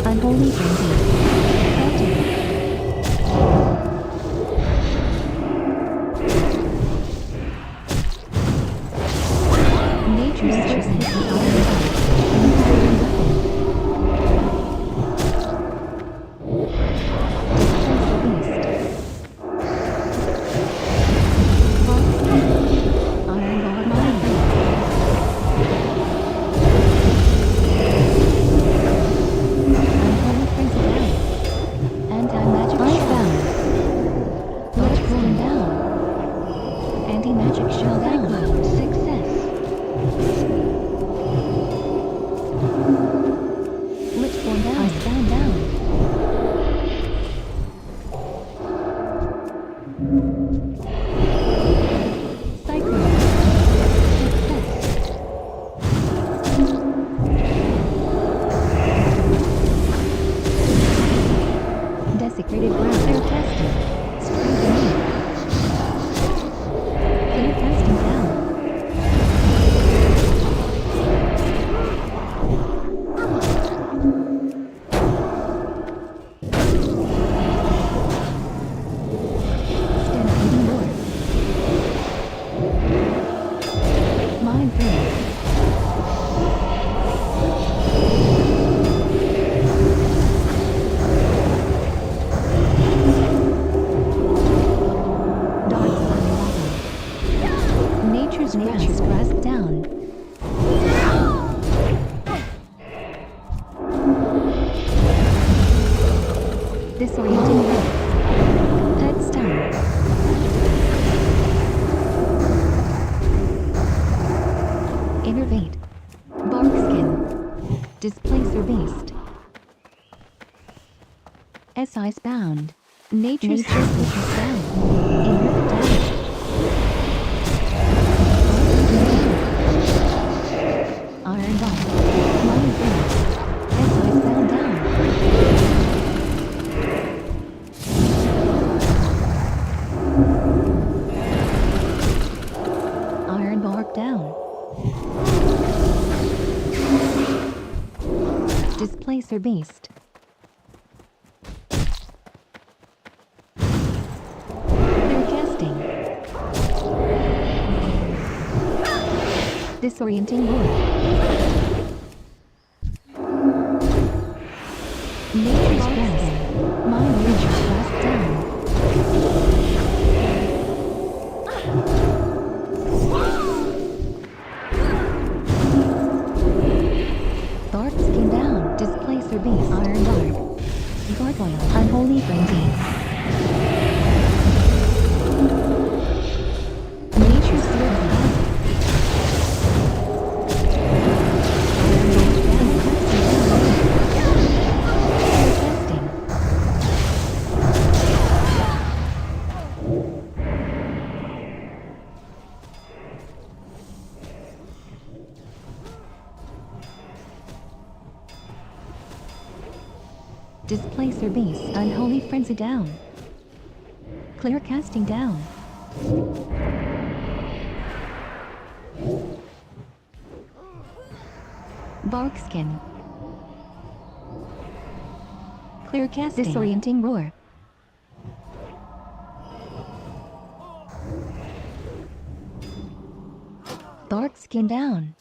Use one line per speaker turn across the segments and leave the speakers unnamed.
Unholy frenzy. Nature's stress hit the iron ball. Magic shell down. Success. Lit form down. Icebound down. Cyclone. Success. Desecrated ground. Clear testing. Spring grenade. Clear casting down. Stampeding north. Mine field. Nature's grass down. Disorienting rope. Heads down. Innervate. Bark skin. Displacer beast. S-Ice bound. Nature's weakness down. Innervate down. Iron ball. Mine field. S-Ice bound down. Iron bark down. Displacer beast. Clear casting. Disorienting wood. Nature's grass. Mine nature's grass down. Dark skin down. Displacer beast. Iron bark. Gargoyle. Unholy frenzy. Nature's sword. Displacer beast. Unholy frenzy down. Clear casting down. Bark skin. Clear casting. Disorienting roar. Dark skin down.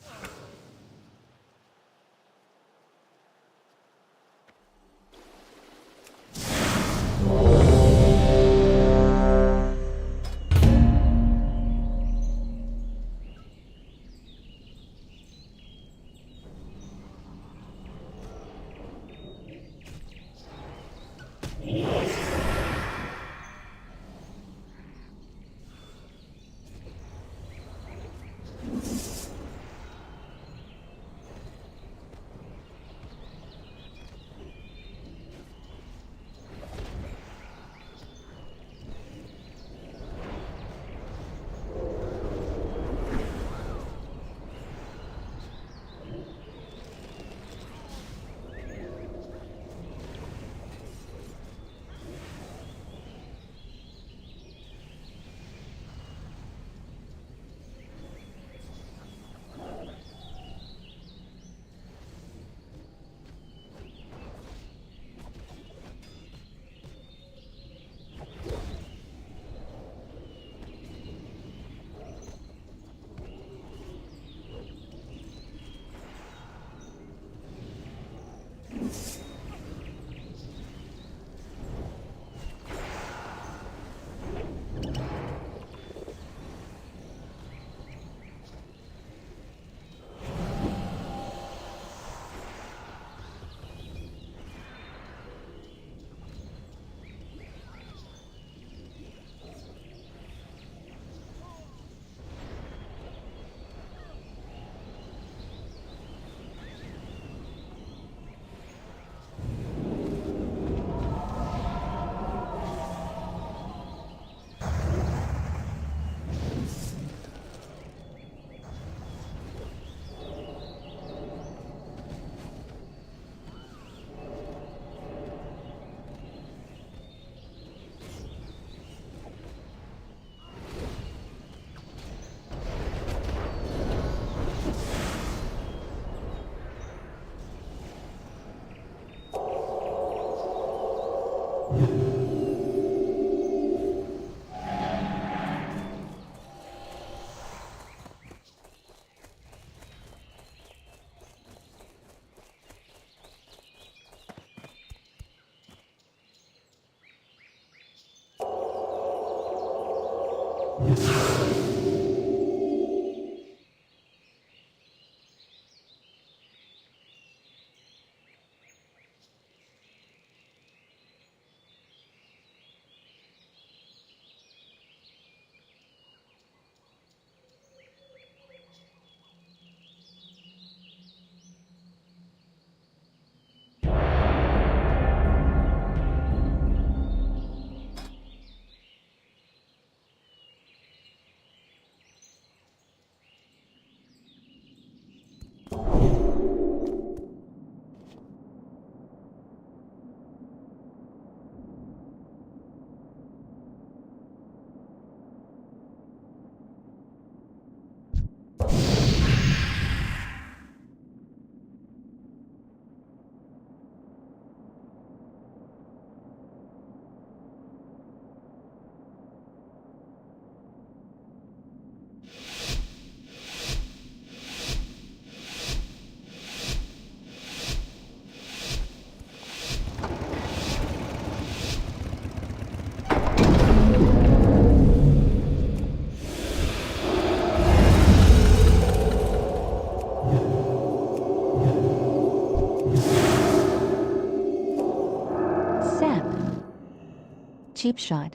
Cheap shot.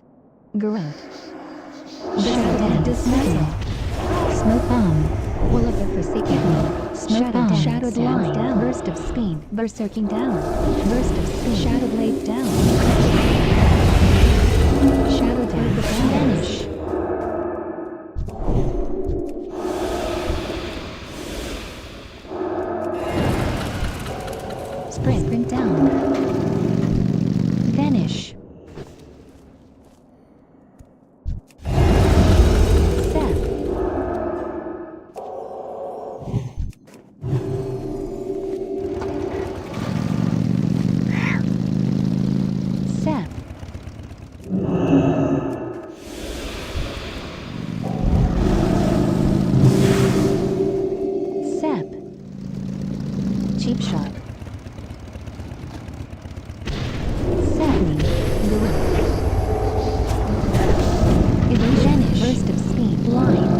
Garrote. Shadow dismantle. Smoke bomb. Will of the Forsaken. Smoke bomb. Shadowed line. Down. Burst of speed. Berserking down. Burst of speed. Shadow blade down. Shadow down. Vanish. Sprint down. Vanish. Cheap shot. Sadly. Vanish. Burst of speed. Blind.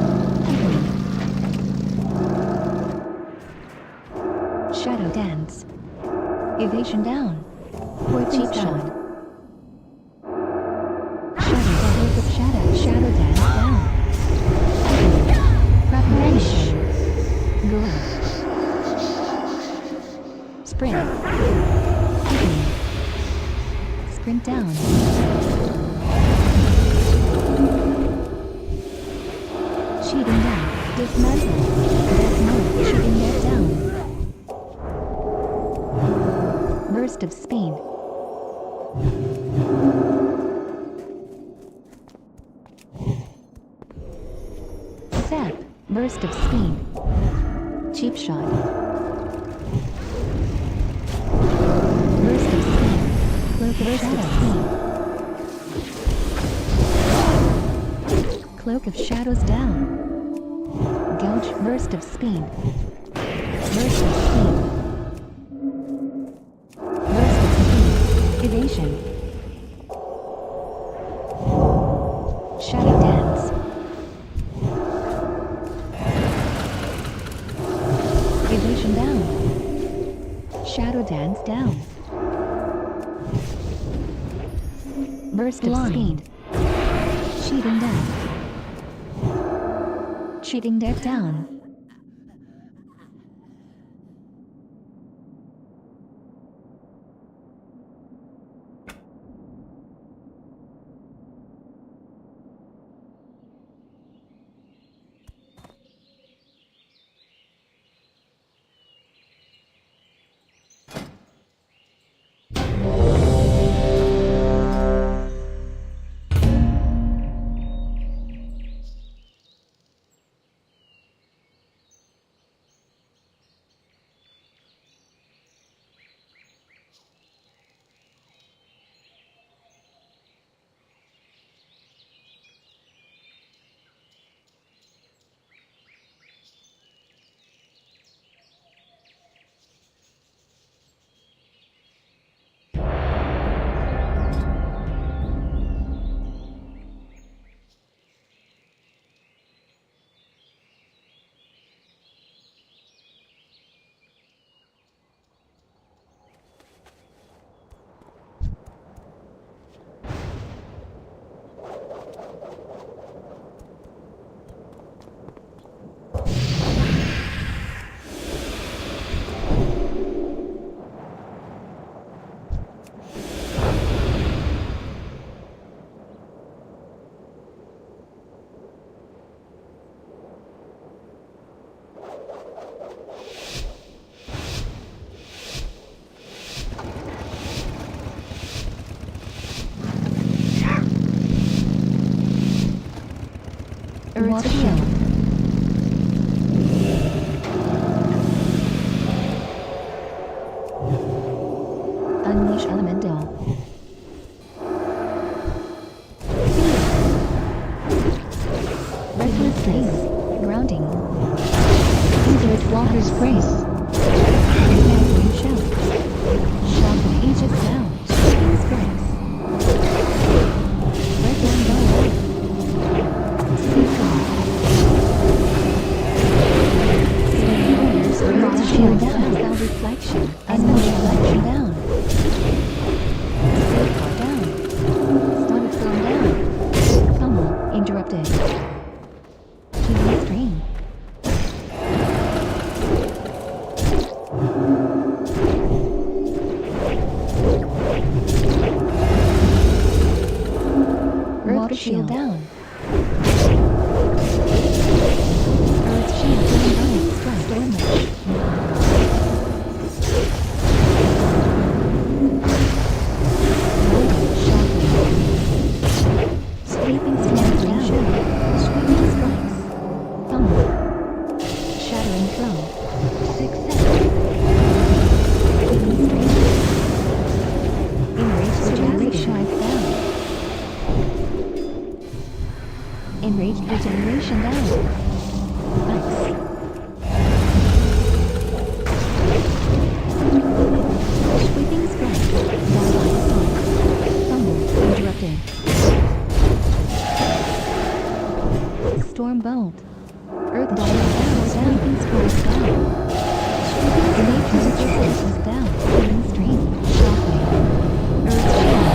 Shadow dance. Evasion down. For cheap shot. Shadow dance of shadow. Shadow dance down. Preparation. Gorilla. Sprint. Sprint down. Cheating down. Dismantle. Death mode. Cheating death down. Burst of speed. Sap. Burst of speed. Cheap shot. Burst of speed. Cloak of shadows. Cloak of shadows down. Gouge. Burst of speed. Burst of speed. Burst of speed. Evasion. Shadow dance. Evasion down. Shadow dance down. Burst of speed. Cheating down. Cheating deck down. Earth's shield. Unleash elemental. Recklessness. Grounding. Infinite Walker's Grace. Evacuate shout. Shockwave. Aegis down. Shaking strikes. Reckless bow. Seeker. Slaying warriors. Earth shield down. Sound reflection. Unleash reflection down. Safeguard down. Sonic storm down. Pummel. Interrupted. Healing stream. Water shield down. Earth shield down. Strike. Storm mode. Sweeping storm down. Sweeping strikes. Pummel. Shattering flow. Success. Healing stream. Enraged regeneration down. Enraged regeneration down. Ice. Sweeping strike. Starlight storm. Fumble. Interrupted. Storm bolt. Earth body down. Sweeping strike down. Sweeping nature's resistance down. Healing stream. Shockwave. Earth shield.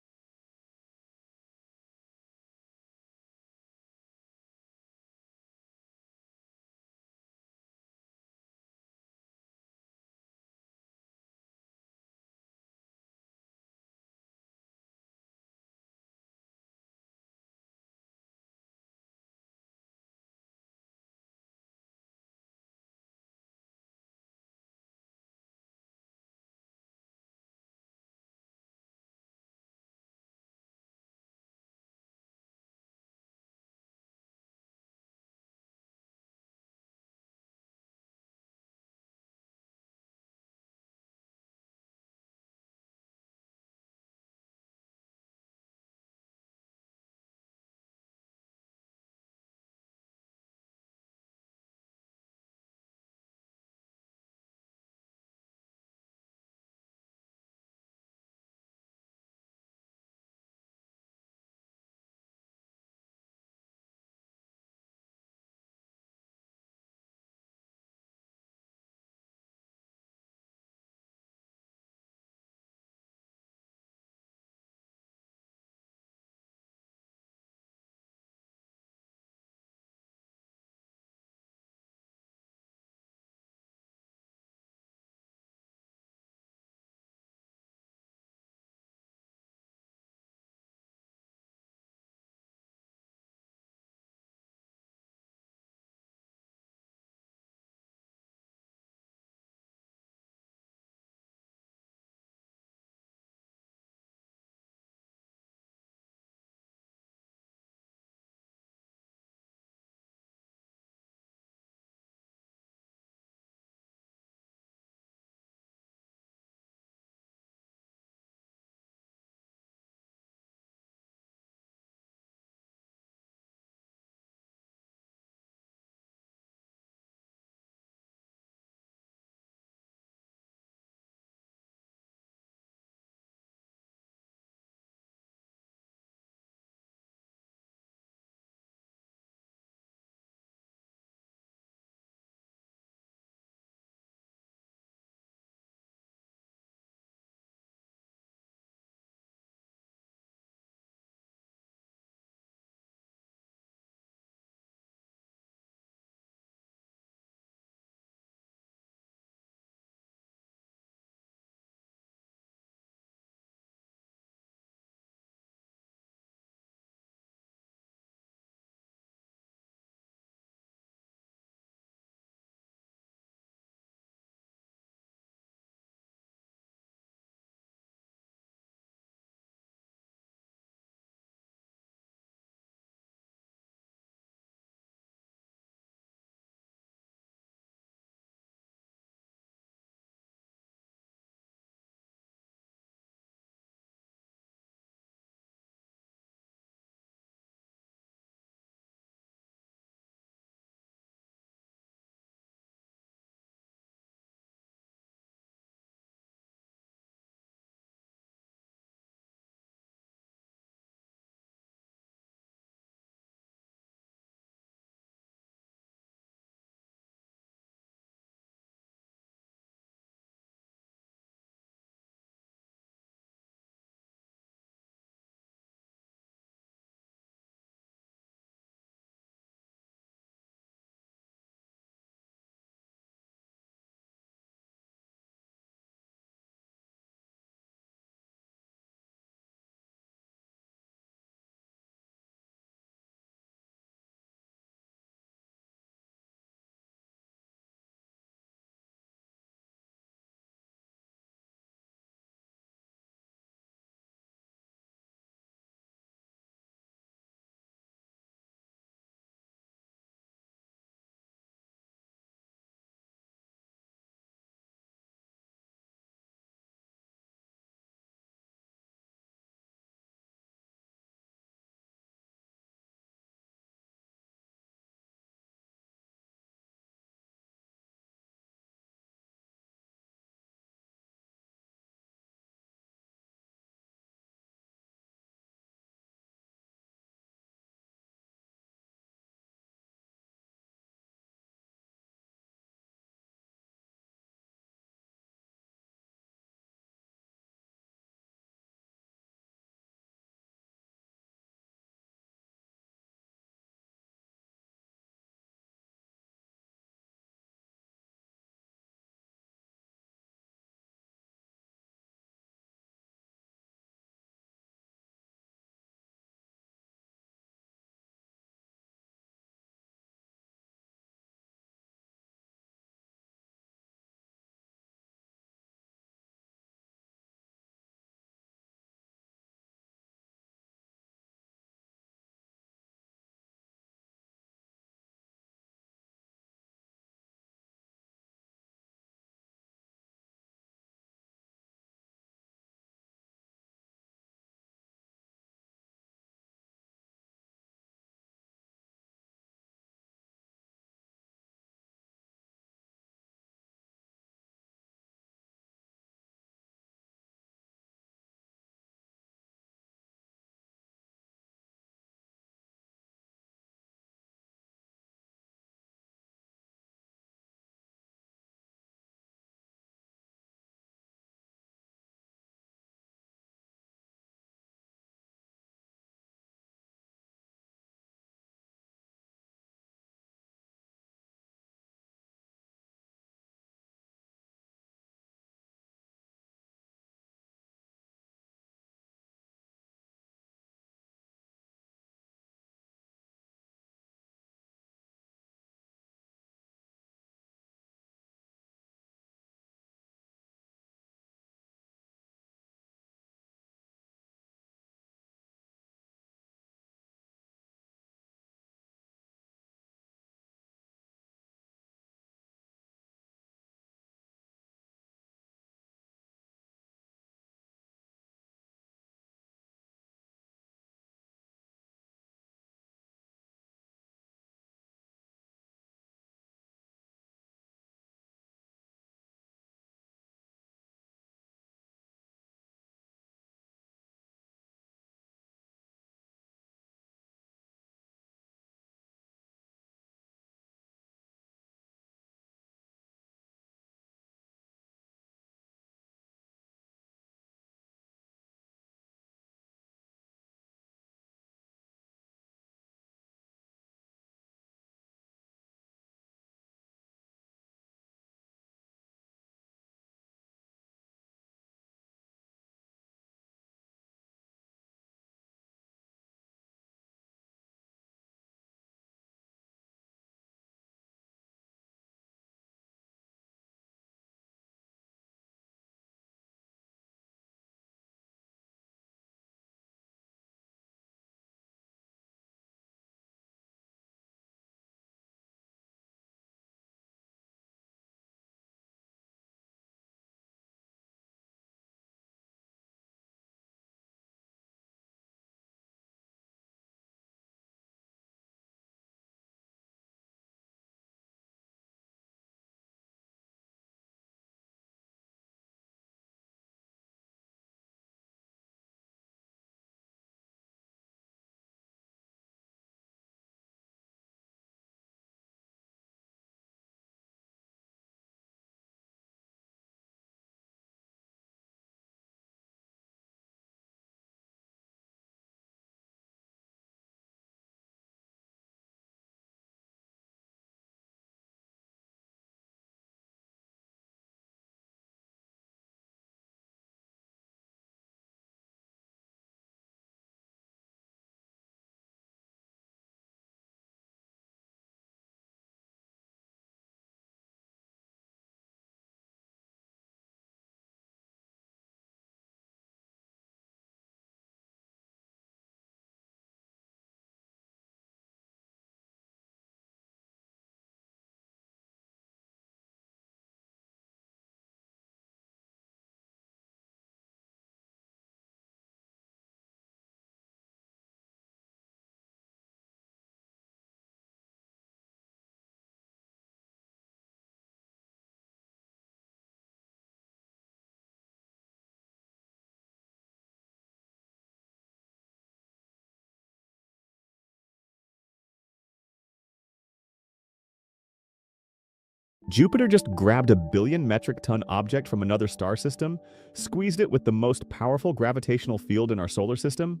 Jupiter just grabbed a billion metric ton object from another star system, squeezed it with the most powerful gravitational field in our solar system,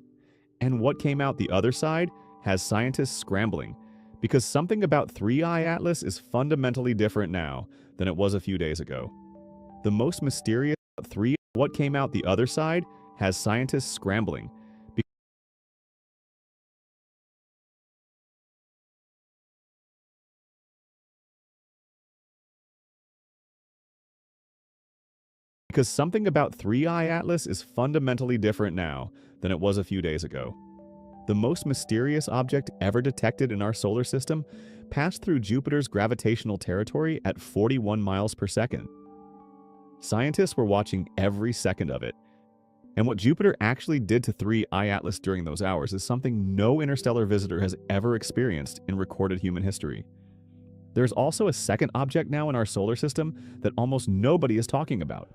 and what came out the other side has scientists scrambling, because something about 3I Atlas is fundamentally different now than it was a few days ago. The most mysterious 3 what came out the other side has scientists scrambling, because something about 3I Atlas is fundamentally different now than it was a few days ago. The most mysterious object ever detected in our solar system passed through Jupiter's gravitational territory at 41 miles per second. Scientists were watching every second of it. And what Jupiter actually did to 3I Atlas during those hours is something no interstellar visitor has ever experienced in recorded human history. There's also a second object now in our solar system that almost nobody is talking about.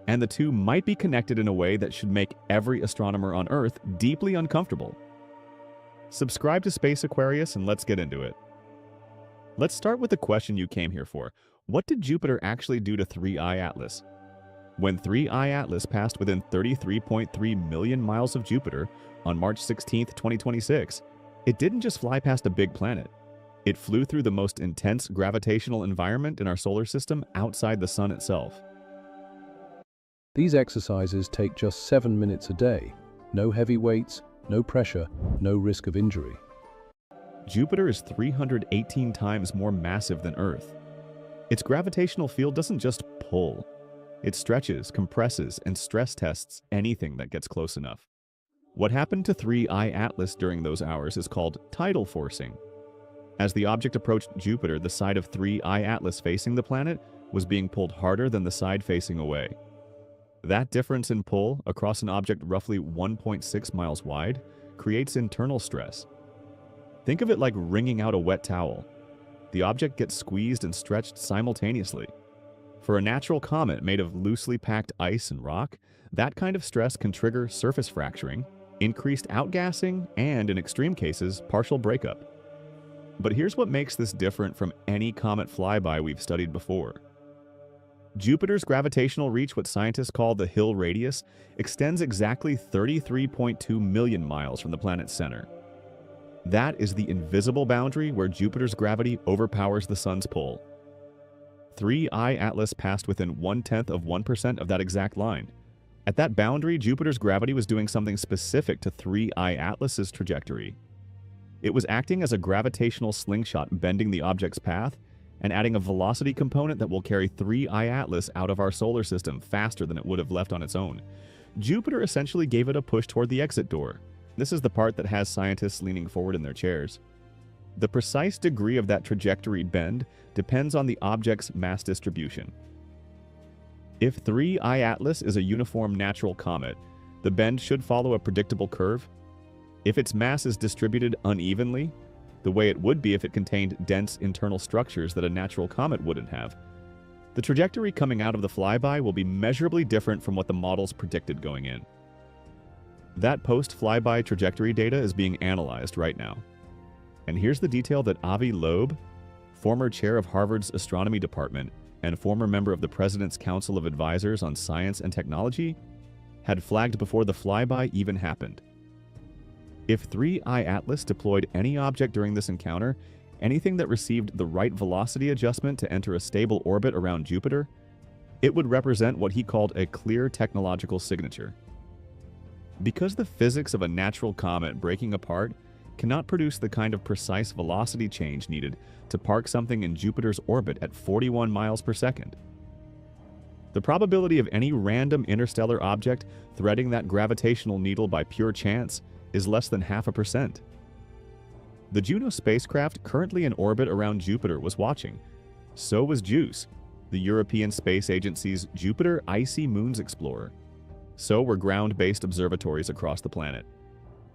And the two might be connected in a way that should make every astronomer on Earth deeply uncomfortable. Subscribe to Space Aquarius and let's get into it. Let's start with the question you came here for. What did Jupiter actually do to 3I Atlas? When 3I Atlas passed within 33.3 million miles of Jupiter on March 16, 2026, it didn't just fly past a big planet. It flew through the most intense gravitational environment in our solar system outside the Sun itself.
These exercises take just 7 minutes a day. No heavy weights, no pressure, no risk of injury.
Jupiter is 318 times more massive than Earth. Its gravitational field doesn't just pull. It stretches, compresses, and stress tests anything that gets close enough. What happened to 3I Atlas during those hours is called tidal forcing. As the object approached Jupiter, the side of 3I Atlas facing the planet was being pulled harder than the side facing away. That difference in pull across an object roughly 1.6 miles wide creates internal stress. Think of it like wringing out a wet towel. The object gets squeezed and stretched simultaneously. For a natural comet made of loosely packed ice and rock, that kind of stress can trigger surface fracturing, increased outgassing, and in extreme cases, partial breakup. But here's what makes this different from any comet flyby we've studied before. Jupiter's gravitational reach, what scientists call the Hill radius, extends exactly 33.2 million miles from the planet's center. That is the invisible boundary where Jupiter's gravity overpowers the Sun's pull. 3I Atlas passed within 0.1% of that exact line. At that boundary, Jupiter's gravity was doing something specific to 3I Atlas's trajectory. It was acting as a gravitational slingshot, bending the object's path and adding a velocity component that will carry 3I Atlas out of our solar system faster than it would have left on its own. Jupiter essentially gave it a push toward the exit door. This is the part that has scientists leaning forward in their chairs. The precise degree of that trajectory bend depends on the object's mass distribution. If 3I Atlas is a uniform natural comet, the bend should follow a predictable curve. If its mass is distributed unevenly, the way it would be if it contained dense internal structures that a natural comet wouldn't have, the trajectory coming out of the flyby will be measurably different from what the models predicted going in. That post-flyby trajectory data is being analyzed right now. And here's the detail that Avi Loeb, former chair of Harvard's astronomy department and former member of the President's Council of Advisors on Science and Technology, had flagged before the flyby even happened. If 3I Atlas deployed any object during this encounter, anything that received the right velocity adjustment to enter a stable orbit around Jupiter, it would represent what he called a clear technological signature. Because the physics of a natural comet breaking apart cannot produce the kind of precise velocity change needed to park something in Jupiter's orbit at 41 miles per second. The probability of any random interstellar object threading that gravitational needle by pure chance is less than 0.5%. The Juno spacecraft currently in orbit around Jupiter was watching. So was JUICE, the European Space Agency's Jupiter Icy Moons Explorer. So were ground-based observatories across the planet.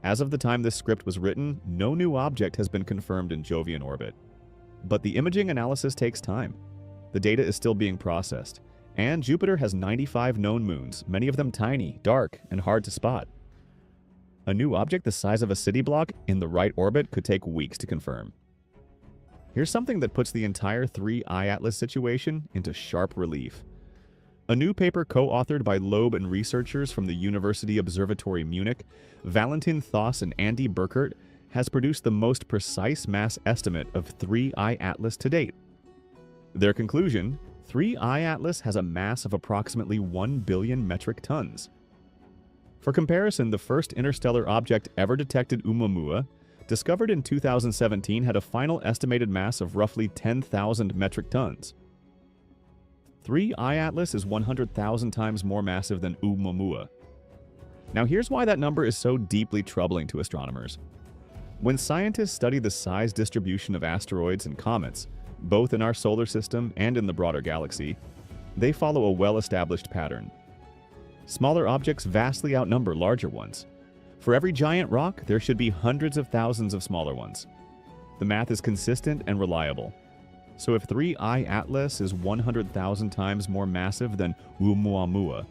As of the time this script was written, no new object has been confirmed in Jovian orbit. But the imaging analysis takes time. The data is still being processed. And Jupiter has 95 known moons, many of them tiny, dark, and hard to spot. A new object the size of a city block in the right orbit could take weeks to confirm. Here's something that puts the entire 3I Atlas situation into sharp relief. A new paper co-authored by Loeb and researchers from the University Observatory Munich, Valentin Thoss and Andy Burkert, has produced the most precise mass estimate of 3I Atlas to date. Their conclusion: 3I Atlas has a mass of approximately 1 billion metric tons. For comparison, the first interstellar object ever detected, Oumuamua, discovered in 2017, had a final estimated mass of roughly 10,000 metric tons. 3I Atlas is 100,000 times more massive than Oumuamua. Now here's why that number is so deeply troubling to astronomers. When scientists study the size distribution of asteroids and comets, both in our solar system and in the broader galaxy, they follow a well-established pattern. Smaller objects vastly outnumber larger ones. For every giant rock, there should be hundreds of thousands of smaller ones. The math is consistent and reliable. So if 3I Atlas is 100,000 times more massive than Oumuamua,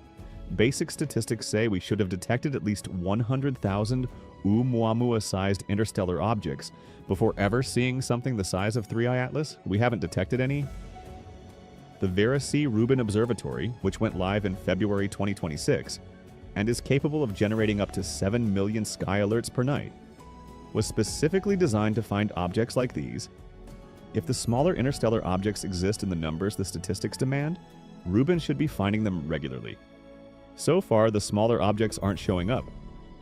basic statistics say we should have detected at least 100,000 Oumuamua-sized interstellar objects before ever seeing something the size of 3I Atlas. We haven't detected any. The Vera C. Rubin Observatory, which went live in February 2026, and is capable of generating up to 7 million sky alerts per night, was specifically designed to find objects like these. If the smaller interstellar objects exist in the numbers the statistics demand, Rubin should be finding them regularly. So far, the smaller objects aren't showing up,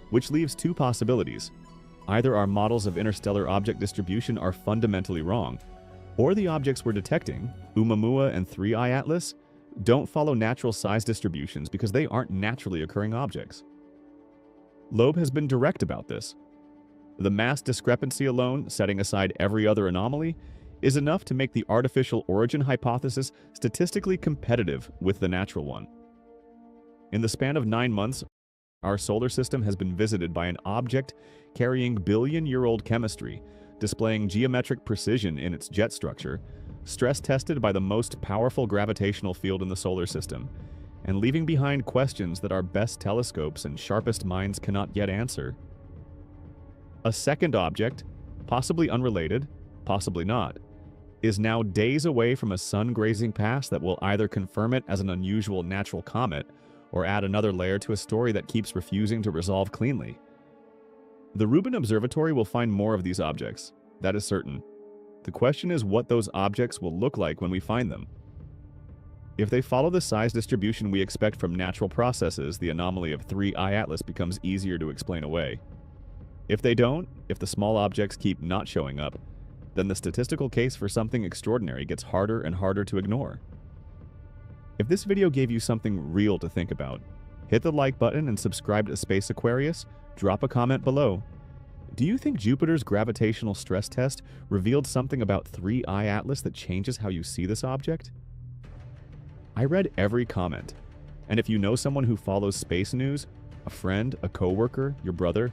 which leaves two possibilities. Either our models of interstellar object distribution are fundamentally wrong, or the objects we're detecting, Oumuamua and 3I Atlas, don't follow natural size distributions because they aren't naturally occurring objects. Loeb has been direct about this. The mass discrepancy alone, setting aside every other anomaly, is enough to make the artificial origin hypothesis statistically competitive with the natural one. In the span of 9 months, our solar system has been visited by an object carrying billion-year-old chemistry, displaying geometric precision in its jet structure, stress-tested by the most powerful gravitational field in the solar system, and leaving behind questions that our best telescopes and sharpest minds cannot yet answer. A second object, possibly unrelated, possibly not, is now days away from a sun-grazing pass that will either confirm it as an unusual natural comet or add another layer to a story that keeps refusing to resolve cleanly. The Rubin Observatory will find more of these objects, that is certain. The question is what those objects will look like when we find them. If they follow the size distribution we expect from natural processes, the anomaly of 3I Atlas becomes easier to explain away. If they don't, if the small objects keep not showing up, then the statistical case for something extraordinary gets harder and harder to ignore. If this video gave you something real to think about, hit the like button and subscribe to Space Aquarius. Drop a comment below. Do you think Jupiter's gravitational stress test revealed something about 3I Atlas that changes how you see this object? I read every comment, and if you know someone who follows space news, a friend, a coworker, your brother,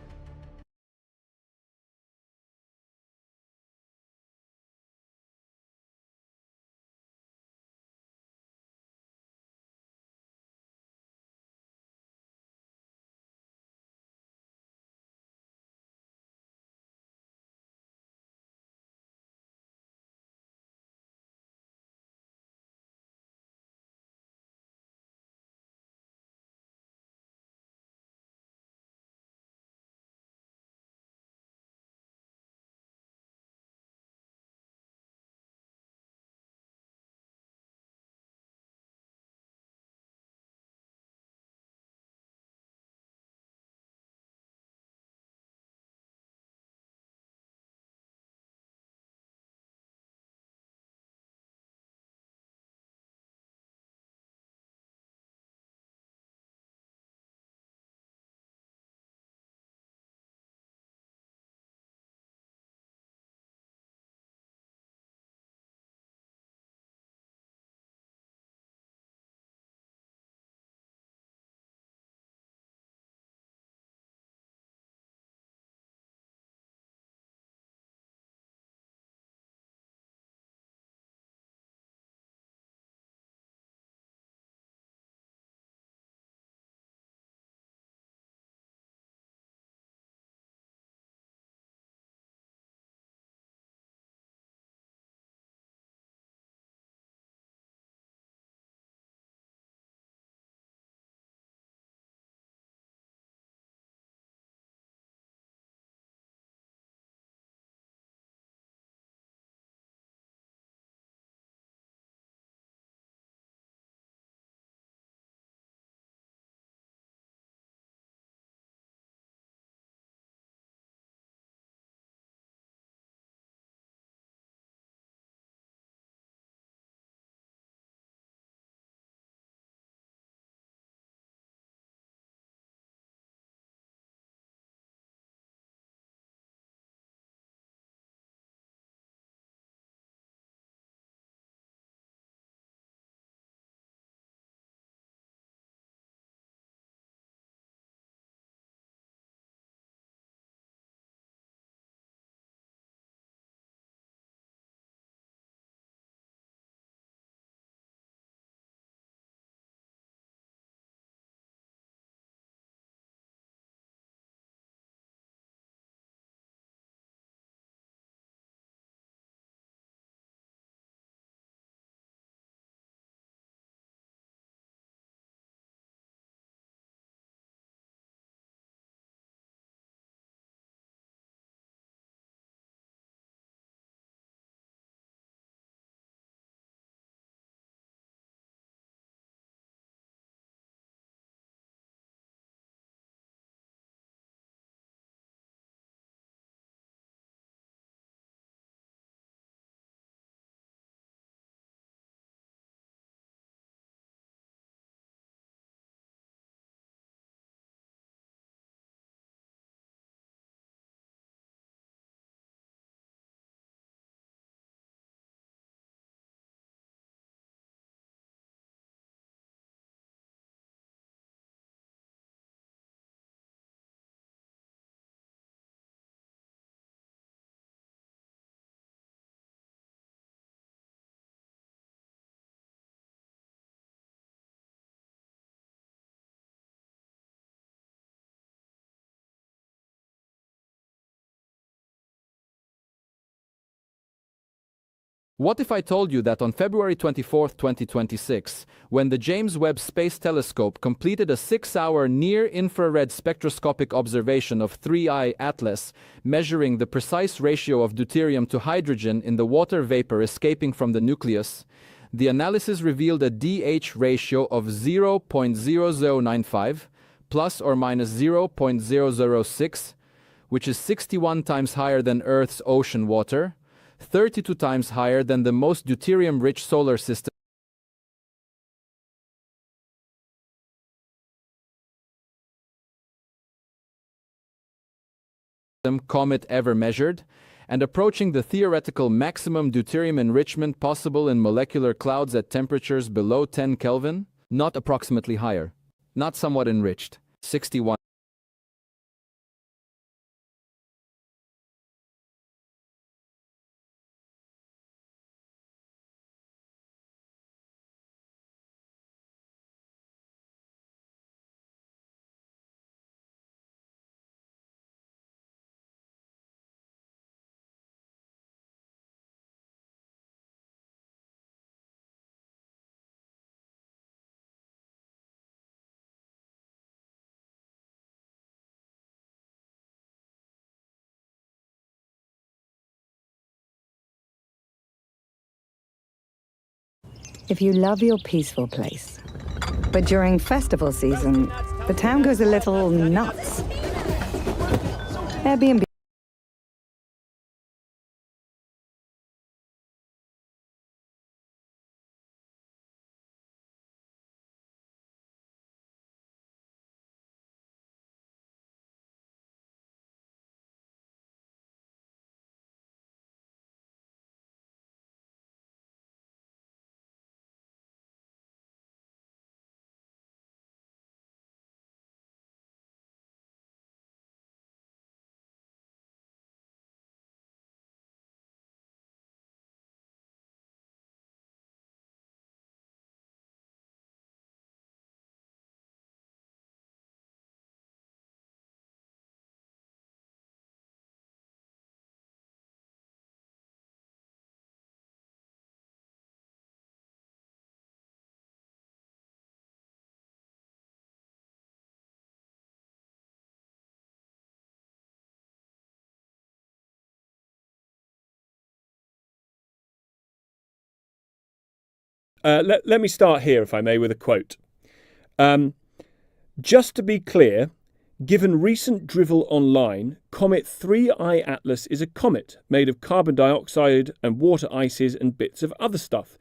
What if I told you that on February 24, 2026, when the James Webb Space Telescope completed a 6-hour near-infrared spectroscopic observation of 3I Atlas, measuring the precise ratio of deuterium to hydrogen in the water vapor escaping from the nucleus, the analysis revealed a DH ratio of 0.0095, plus or minus 0.006, which is 61 times higher than Earth's ocean water, 32 times higher than the most deuterium-rich solar system comet ever measured, and approaching the theoretical maximum deuterium enrichment possible in molecular clouds at temperatures below 10 Kelvin, not approximately higher, not somewhat enriched, 61.
If you love your peaceful place, but during festival season, the town goes a little nuts. Airbnb
Let me start here, if I may, with a quote. Just to be clear, given recent drivel online, Comet 3I Atlas is a comet made of carbon dioxide and water ices and bits of other stuff.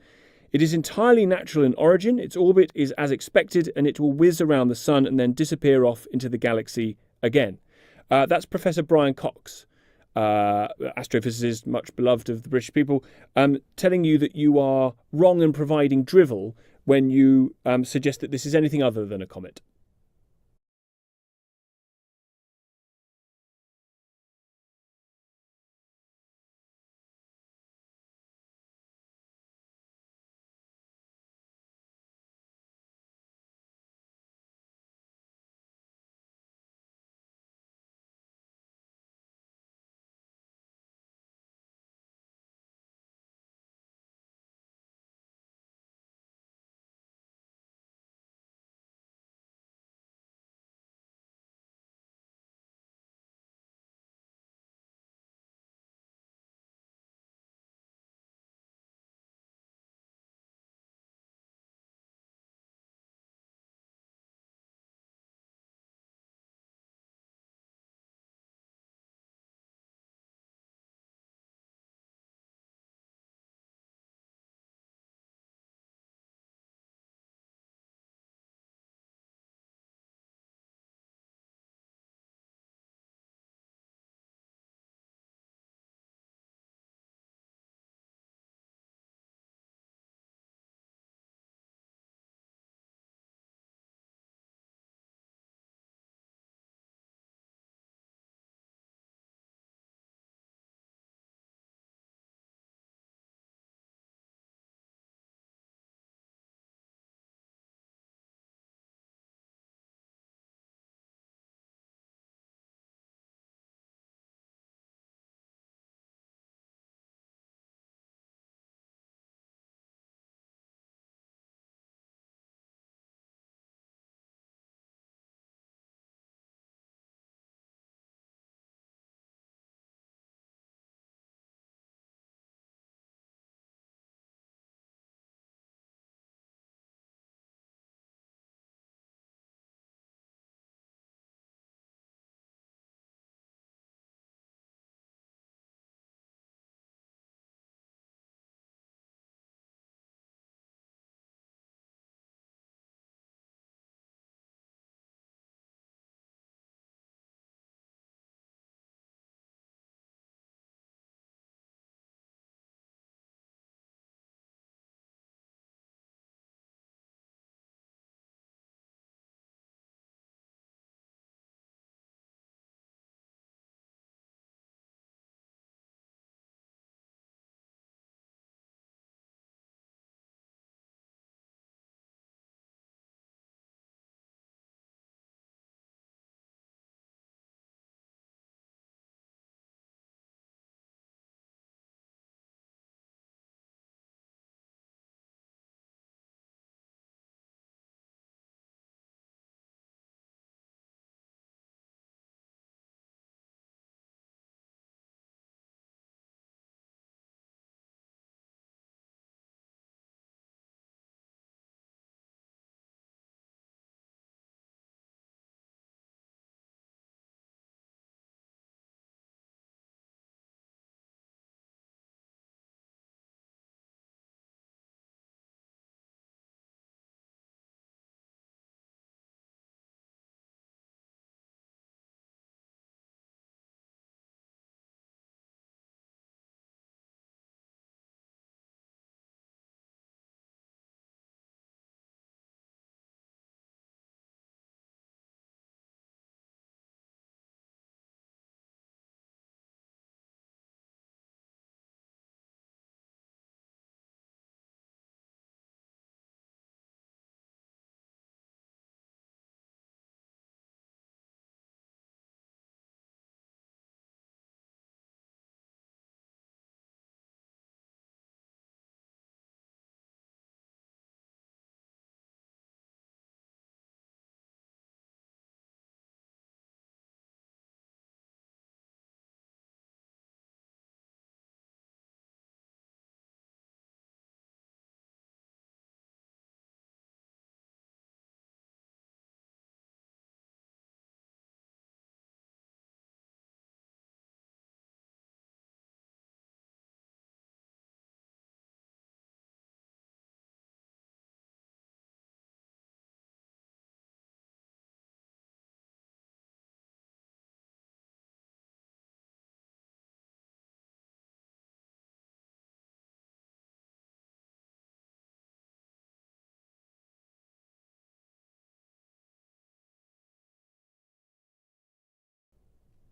It is entirely natural in origin, its orbit is as expected, and it will whiz around the sun and then disappear off into the galaxy again. That's Professor Brian Cox, astrophysicist, much beloved of the British people, telling you that you are wrong in providing drivel when you suggest that this is anything other than a comet.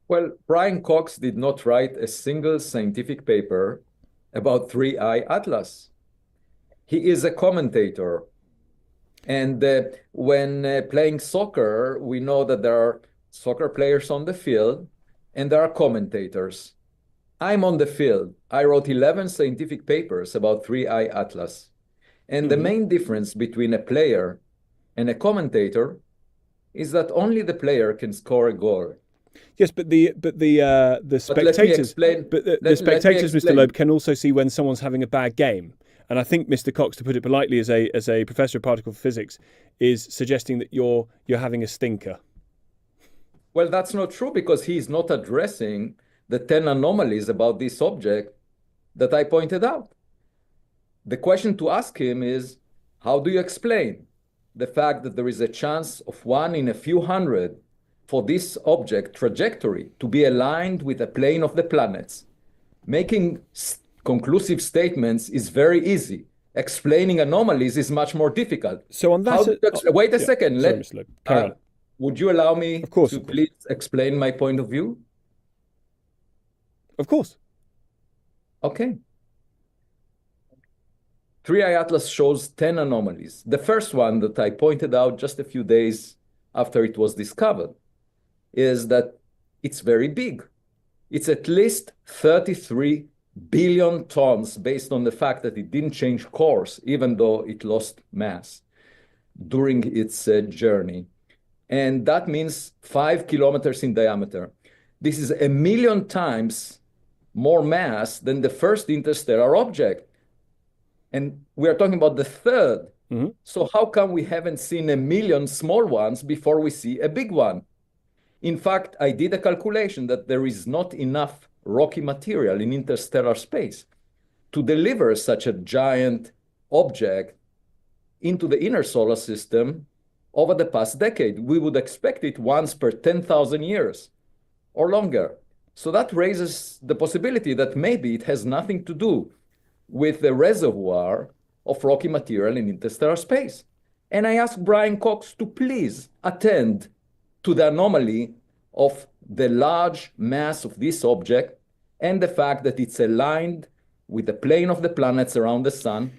Well, Brian Cox did not write a single scientific paper about 3I Atlas. He is a commentator. And when playing soccer, we know that there are soccer players on the field and there are commentators. I'm on the field. I wrote 11 scientific papers about 3I Atlas. And the main difference between a player and a commentator is that only the player can score a goal.
Yes, but the spectators, the spectators, Mr. Loeb, can also see when someone's having a bad game. And I think Mr. Cox, to put it politely, as a professor of particle physics, is suggesting that you're having a stinker.
Well, that's not true, because he's not addressing the 10 anomalies about this object that I pointed out. The question to ask him is, how do you explain the fact that there is a chance of 1 in a few hundred for this object trajectory to be aligned with a plane of the planets? Making conclusive statements is very easy. Explaining anomalies is much more difficult.
So on that,
wait a second.
Sorry, Mr. Loeb. Carry on.
Would you allow me
of course.
Please explain my point of view?
Of course.
Okay. 3I Atlas shows 10 anomalies. The first one that I pointed out just a few days after it was discovered is that it's very big. It's at least 33 billion tons, based on the fact that it didn't change course, even though it lost mass during its journey. And that means 5 kilometers in diameter. This is 1 million times more mass than the first interstellar object. And we are talking about the third. So how come we haven't seen 1 million small ones before we see a big one? In fact, I did a calculation that there is not enough rocky material in interstellar space to deliver such a giant object into the inner solar system over the past decade. We would expect it once per 10,000 years or longer. So that raises the possibility that maybe it has nothing to do with the reservoir of rocky material in interstellar space. And I asked Brian Cox to please attend to the anomaly of the large mass of this object and the fact that it's aligned with the plane of the planets around the sun,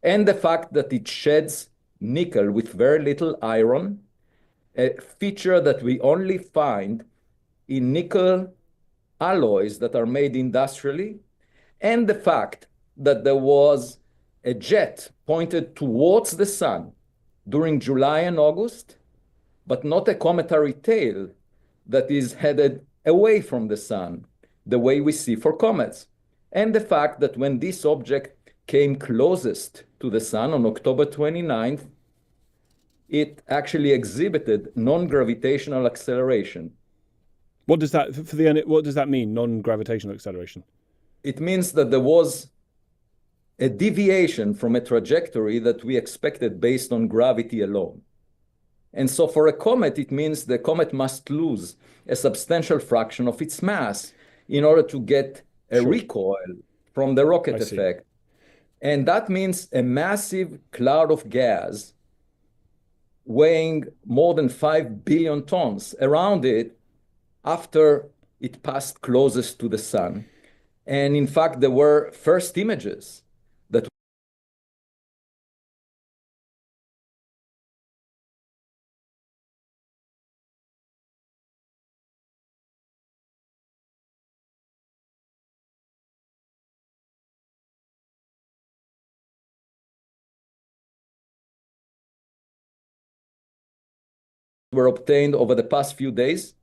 and the fact that it sheds nickel with very little iron, a feature that we only find in nickel alloys that are made industrially, and the fact that there was a jet pointed towards the sun during July and August, but not a cometary tail that is headed away from the sun, the way we see for comets. And the fact that when this object came closest to the sun on October 29th, it actually exhibited non-gravitational acceleration.
What does that what does that mean, non-gravitational acceleration?
It means that there was a deviation from a trajectory that we expected based on gravity alone. And so for a comet, it means the comet must lose a substantial fraction of its mass in order to get a recoil from the rocket effect. And that means a massive cloud of gas weighing more than 5 billion tons around it after it passed closest to the sun. And in fact, there were first images that were obtained over the past few days.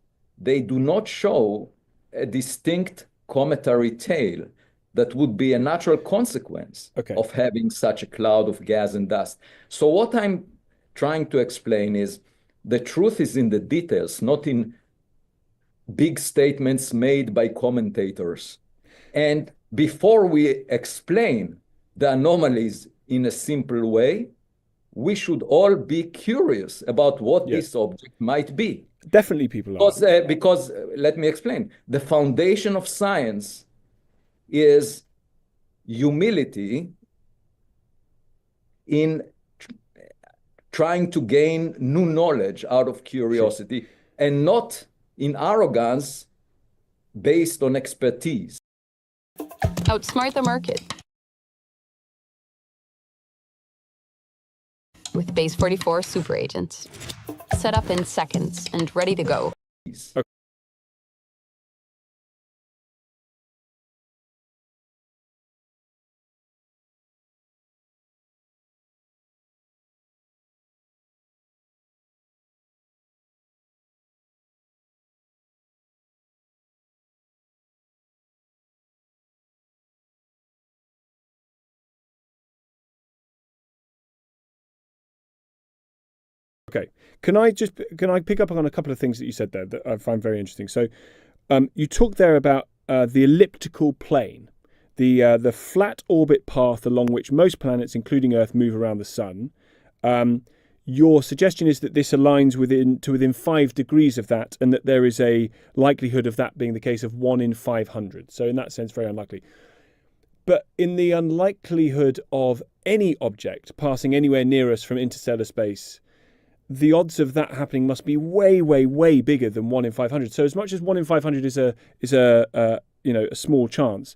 They do not show a distinct cometary tail that would be a natural consequence of having such a cloud of gas and dust. So what I'm trying to explain is the truth is in the details, not in big statements made by commentators. And before we explain the anomalies in a simple way, we should all be curious about what this object might be.
Definitely people are.
Because let me explain. The foundation of science is humility in trying to gain new knowledge out of curiosity, and not in arrogance based on expertise.
Outsmart the market with Base 44 super agents. Set up in seconds and ready to go.
Okay, can I pick up on a couple of things that you said there that I find very interesting? So, you talked there about the elliptical plane, the flat orbit path along which most planets, including Earth, move around the Sun. Your suggestion is that this aligns within 5 degrees of that, and that there is a likelihood of that being the case of 1 in 500. So, in that sense, very unlikely. But in the unlikelihood of any object passing anywhere near us from interstellar space, the odds of that happening must be way, way, way bigger than 1 in 500. So as much as 1 in 500 is a small chance,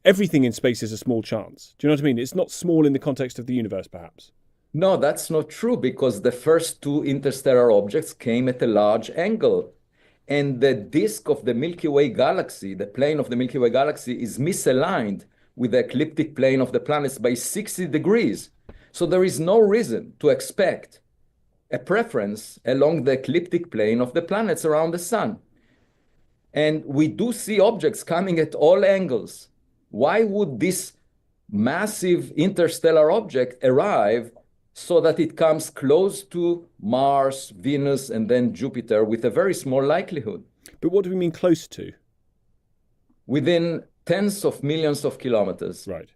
everything in space is a small chance. Do you know what I mean? It's not small in the context of the universe, perhaps.
No, that's not true, because the first 2 interstellar objects came at a large angle. And the disk of the Milky Way galaxy, the plane of the Milky Way galaxy, is misaligned with the ecliptic plane of the planets by 60 degrees. So there is no reason to expect a preference along the ecliptic plane of the planets around the Sun. And we do see objects coming at all angles. Why would this massive interstellar object arrive so that it comes close to Mars, Venus, and then Jupiter with a very small likelihood?
But what do we mean close to?
Within tens of millions of kilometers.
Right.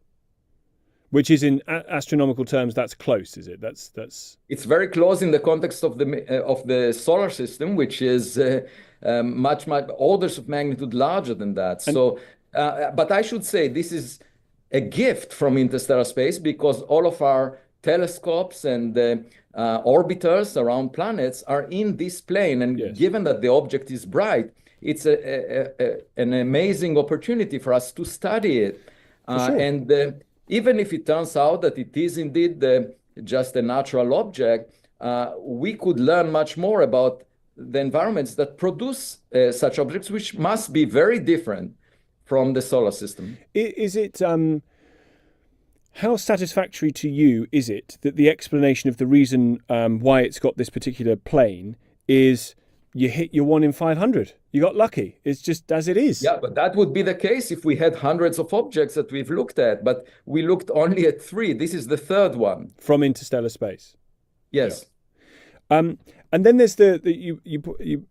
Which is, in astronomical terms, that's close, is it? That's.
It's very close in the context of the solar system, which is much orders of magnitude larger than that. But I should say this is a gift from interstellar space, because all of our telescopes and orbiters around planets are in this plane, and
Yes.
Given that the object is bright, it's an amazing opportunity for us to study it.
Sure.
And even if it turns out that it is indeed just a natural object, we could learn much more about the environments that produce such objects, which must be very different from the solar system.
Is it? How satisfactory to you is it that the explanation of the reason why it's got this particular plane is you hit your 1 in 500? You got lucky. It's just as it is.
Yeah, but that would be the case if we had hundreds of objects that we've looked at. But we looked only at 3. This is the 3rd one.
From interstellar space.
Yes.
Yeah. And then there's you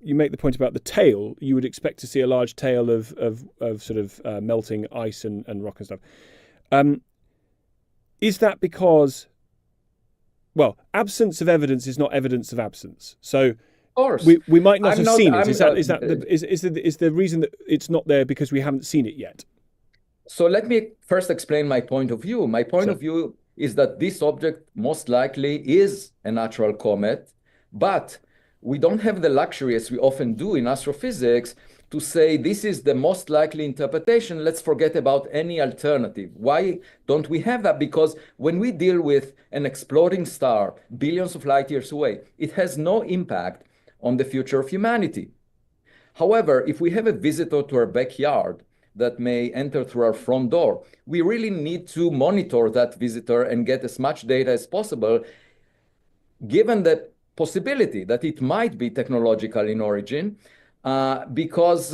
make the point about the tail. You would expect to see a large tail of sort of melting ice and rock and stuff. Is that because, well, absence of evidence is not evidence of absence. So
Of course.
we might not have seen it. Is the reason that it's not there because we haven't seen it yet?
So let me first explain my point of view. My point of view is that this object most likely is a natural comet, but we don't have the luxury, as we often do in astrophysics, to say this is the most likely interpretation. Let's forget about any alternative. Why don't we have that? Because when we deal with an exploding star billions of light years away, it has no impact on the future of humanity. However, if we have a visitor to our backyard that may enter through our front door, we really need to monitor that visitor and get as much data as possible, given the possibility that it might be technological in origin, because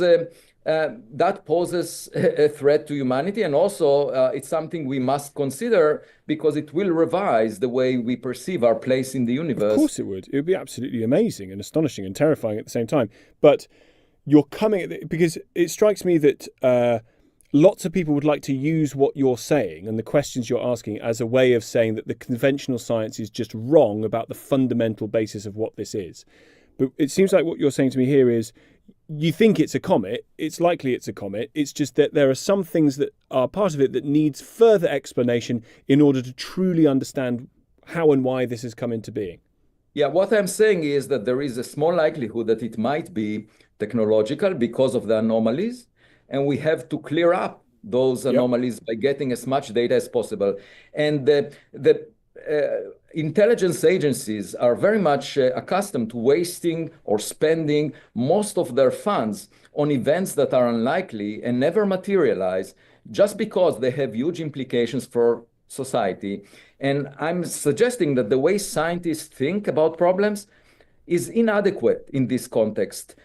that poses a threat to humanity. And also, it's something we must consider because it will revise the way we perceive our place in the universe.
Of course it would. It would be absolutely amazing and astonishing and terrifying at the same time. But you're coming at it because it strikes me that lots of people would like to use what you're saying and the questions you're asking as a way of saying that the conventional science is just wrong about the fundamental basis of what this is. But it seems like what you're saying to me here is you think it's a comet, it's likely it's a comet, it's just that there are some things that are part of it that needs further explanation in order to truly understand how and why this has come into being.
Yeah, what I'm saying is that there is a small likelihood that it might be technological because of the anomalies, and we have to clear up those anomalies by getting as much data as possible. And the intelligence agencies are very much accustomed to wasting or spending most of their funds on events that are unlikely and never materialize just because they have huge implications for society. And I'm suggesting that the way scientists think about problems is inadequate in this context.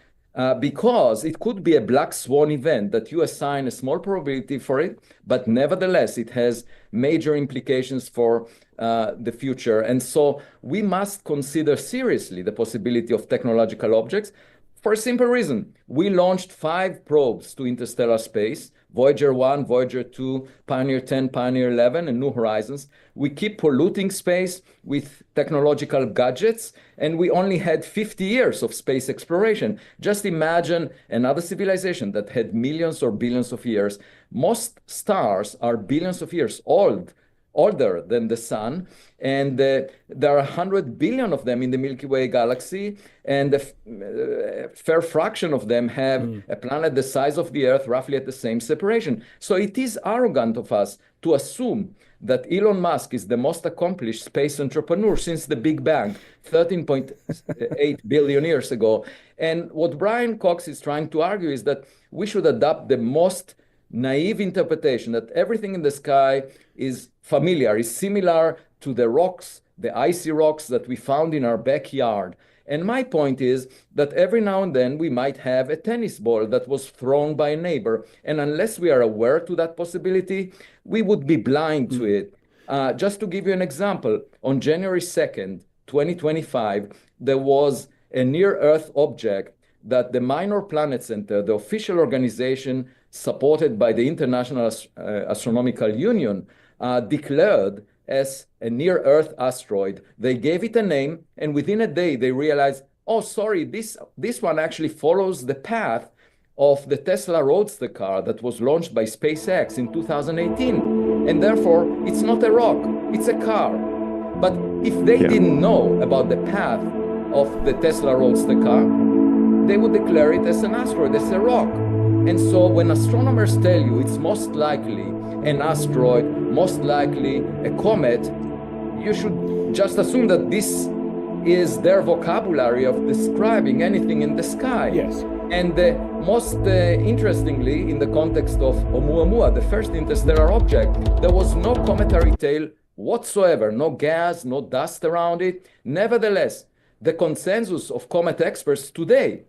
Because it could be a black swan event that you assign a small probability for it, but nevertheless, it has major implications for the future. And so we must consider seriously the possibility of technological objects for a simple reason. We launched 5 probes to interstellar space: Voyager 1, Voyager 2, Pioneer 10, Pioneer 11, and New Horizons. We keep polluting space with technological gadgets, and we only had 50 years of space exploration. Just imagine another civilization that had millions or billions of years. Most stars are billions of years older than the sun, and there are 100 billion of them in the Milky Way galaxy, and a fair fraction of them have a planet the size of the Earth, roughly at the same separation. So it is arrogant of us to assume that Elon Musk is the most accomplished space entrepreneur since the Big Bang, 13.8 billion years ago. And what Brian Cox is trying to argue is that we should adopt the most naive interpretation that everything in the sky is familiar, is similar to the rocks, the icy rocks that we found in our backyard. And my point is that every now and then we might have a tennis ball that was thrown by a neighbor. And unless we are aware to that possibility, we would be blind to it. Just to give you an example, on January 2nd, 2025, there was a near-Earth object that the Minor Planet Center, the official organization supported by the International Astronomical Union, declared as a near-Earth asteroid. They gave it a name, and within a day they realized, oh, sorry, this one actually follows the path of the Tesla Roadster car that was launched by SpaceX in 2018. And therefore, it's not a rock, it's a car. But if they didn't know about the path of the Tesla Roadster car, they would declare it as an asteroid, as a rock. And so when astronomers tell you it's most likely an asteroid, most likely a comet, you should just assume that this is their vocabulary of describing anything in the sky.
Yes.
And most interestingly, in the context of Oumuamua, the first interstellar object, there was no cometary tail whatsoever, no gas, no dust around it. Nevertheless, the consensus of comet experts today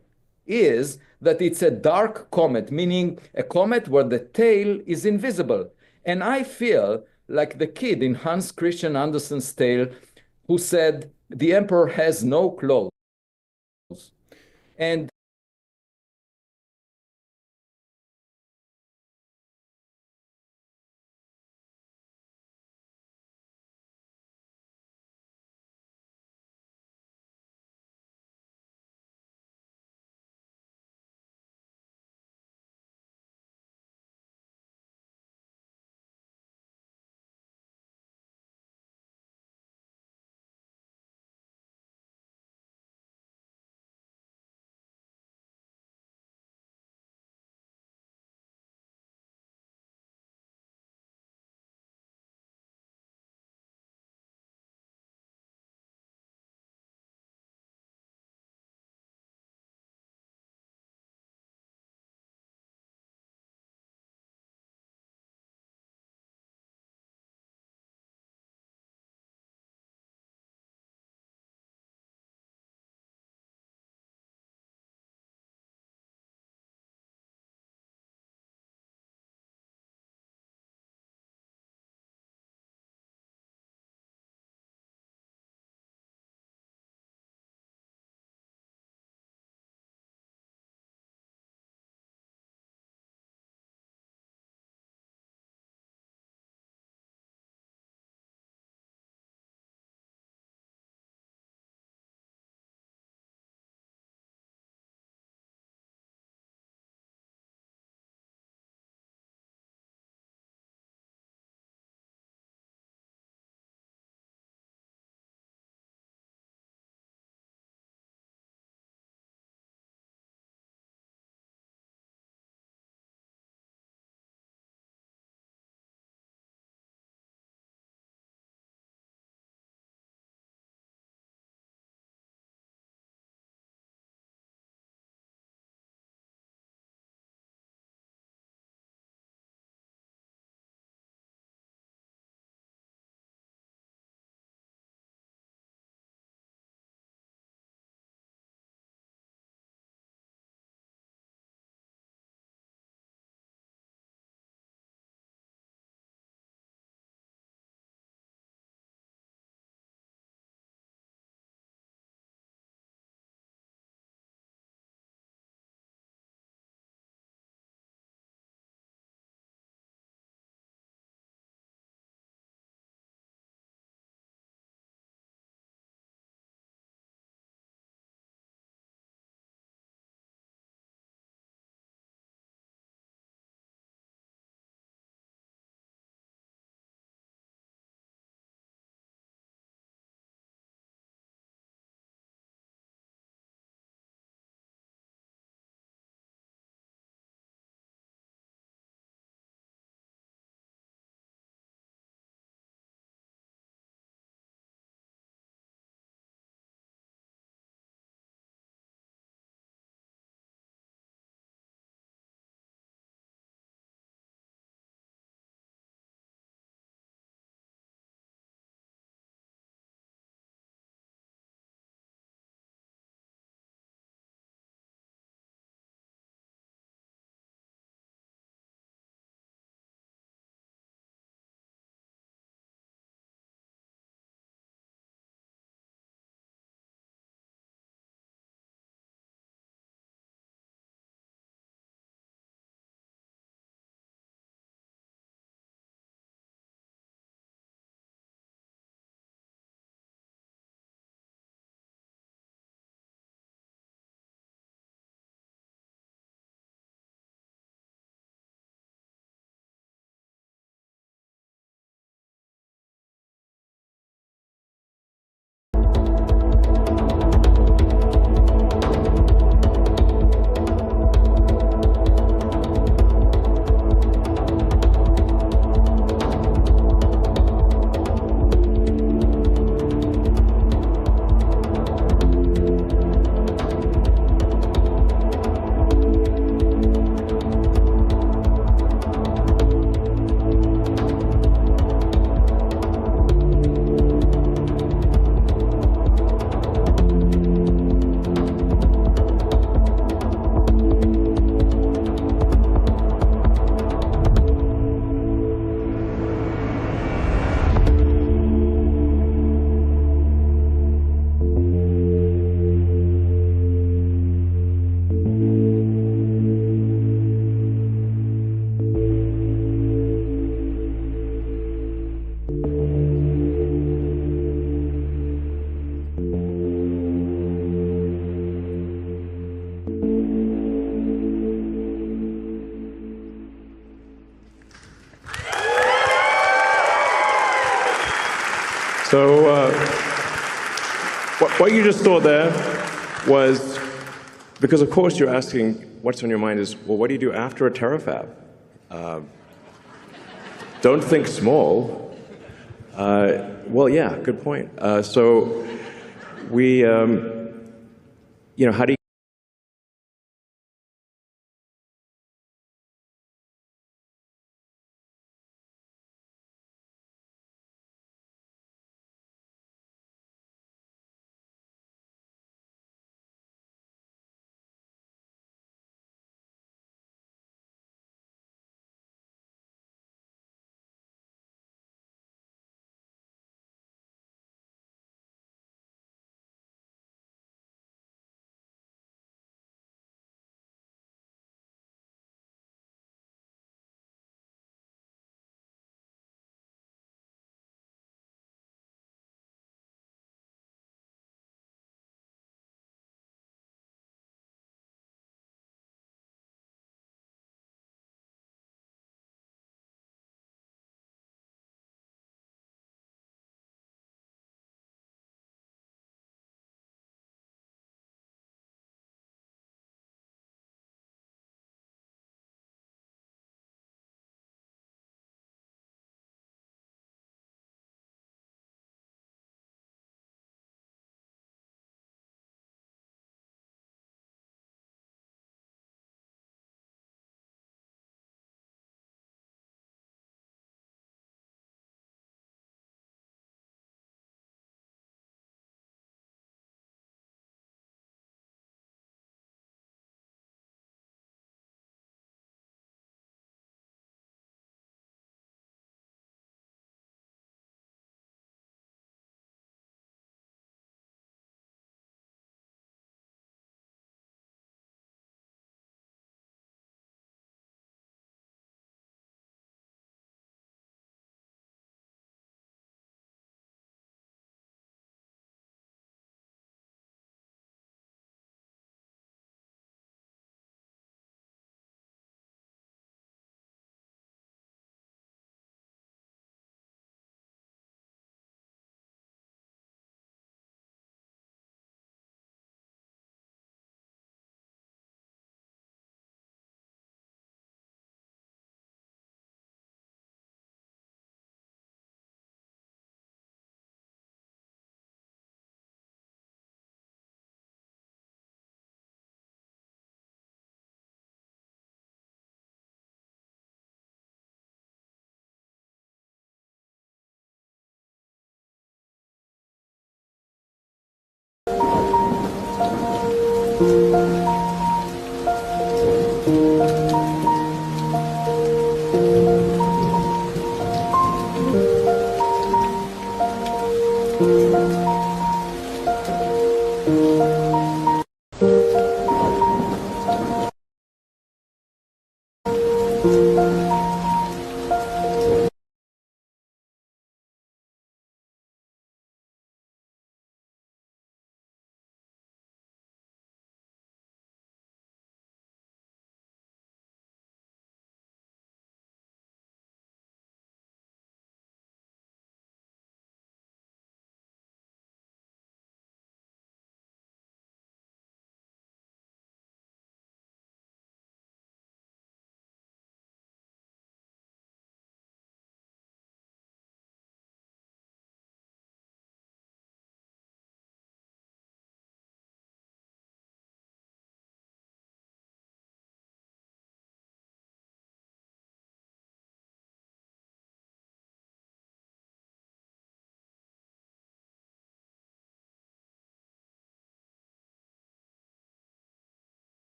is that it's a dark comet, meaning a comet where the tail is invisible. And I feel like the kid in Hans Christian Andersen's tale who said, the emperor has no clothes. And
So what you just saw there was, because of course you're asking what's on your mind is, well, what do you do after a terafab? Don't think small. Well, yeah, good point. So we, how do you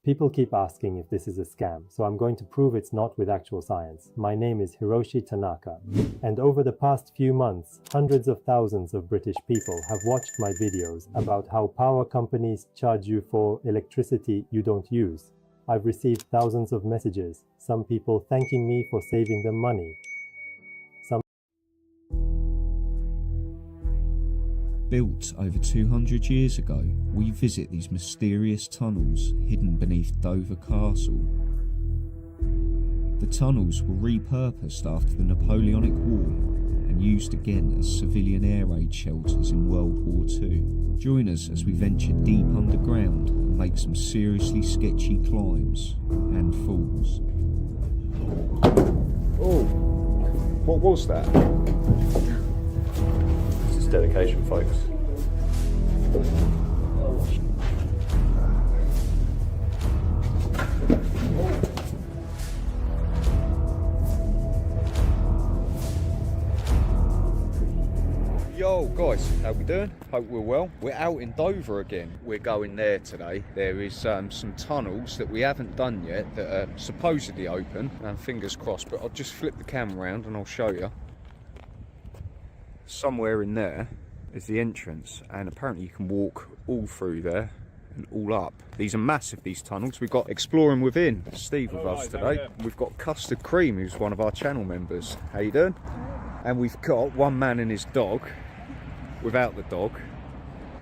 People keep asking if this is a scam, so I'm going to prove it's not with actual science. My name is Hiroshi Tanaka, and over the past few months, hundreds of thousands of British people have watched my videos about how power companies charge you for electricity you don't use. I've received thousands of messages, some people thanking me for saving them money.
Built over 200 years ago, we visit these mysterious tunnels hidden beneath Dover Castle. The tunnels were repurposed after the Napoleonic War and used again as civilian air raid shelters in World War II. Join us as we venture deep underground and make some seriously sketchy climbs and falls.
Oh, what was that? Dedication, folks.
Yo guys, how we doing? Hope we're well. We're out in Dover again. We're going there today. There is some tunnels that we haven't done yet that are supposedly open, and fingers crossed, but I'll just flip the camera around and I'll show you. Somewhere in there is the entrance, and apparently you can walk all through there and all up. These are massive, these tunnels. We've got Exploring Within, Steve with us today. We've got Custard Cream, who's one of our channel members. How you doing? And we've got one man and his dog, without the dog.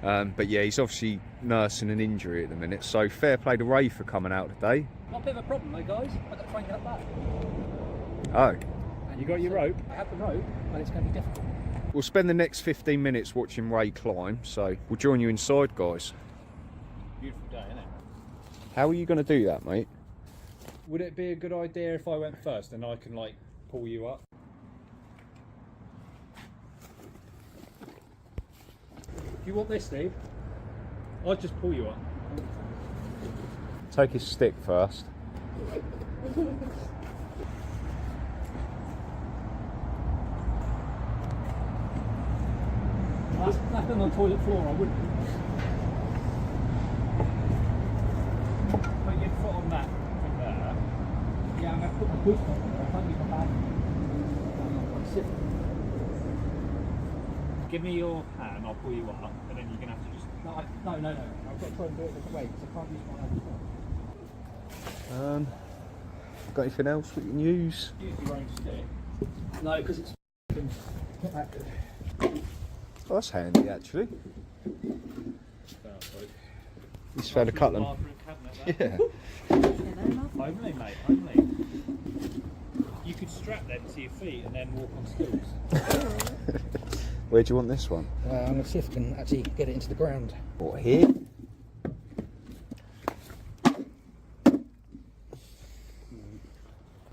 But yeah, he's obviously nursing an injury at the minute, so fair play to Ray for coming out today.
Not a bit of a problem though, guys. I've got to try and get up back.
Oh.
And
You got your rope?
I have the rope, but it's going to be difficult.
We'll spend the next 15 minutes watching Ray climb, so we'll join you inside, guys.
Beautiful day, isn't it?
How are you going to do that, mate?
Would it be a good idea if I went first and I can, like, pull you up? Do you want this, Steve? I'll just pull you up.
Take his stick first.
That's been on the toilet floor, I wouldn't. Put your foot on that thing there. Yeah, I'm going to put my boots on there. I can't use my bag. I'm sitting. Give me your hand, I'll pull you up, and then you're going to have to just... No. I've got to try and do it this way, because I can't use my hand.
Got anything else we can use?
Use your own stick. No, because it's not that good.
Oh, that's handy, actually. He's found a couple of them. Yeah.
Only, mate, only. You could strap them to your feet and then walk on stools.
Where do you want this one?
I'm going to see if I can actually get it into the ground.
What, here?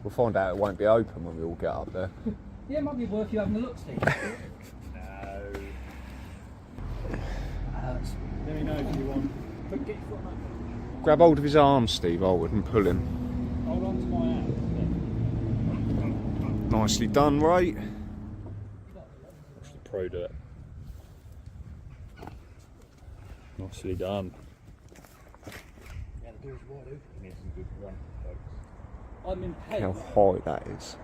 We'll find out it won't be open when we all get up there.
Yeah, it might be worth you having a look, Steve. Let me know if you want. But get your foot on.
Grab hold of his arm, Steve, I would, and pull him.
Hold on to my hand.
Nicely done, Ray.
Watch the pro do it. Nicely done.
Yeah, the door's wide open. You need some good run, folks. I'm in pain.
How high that is.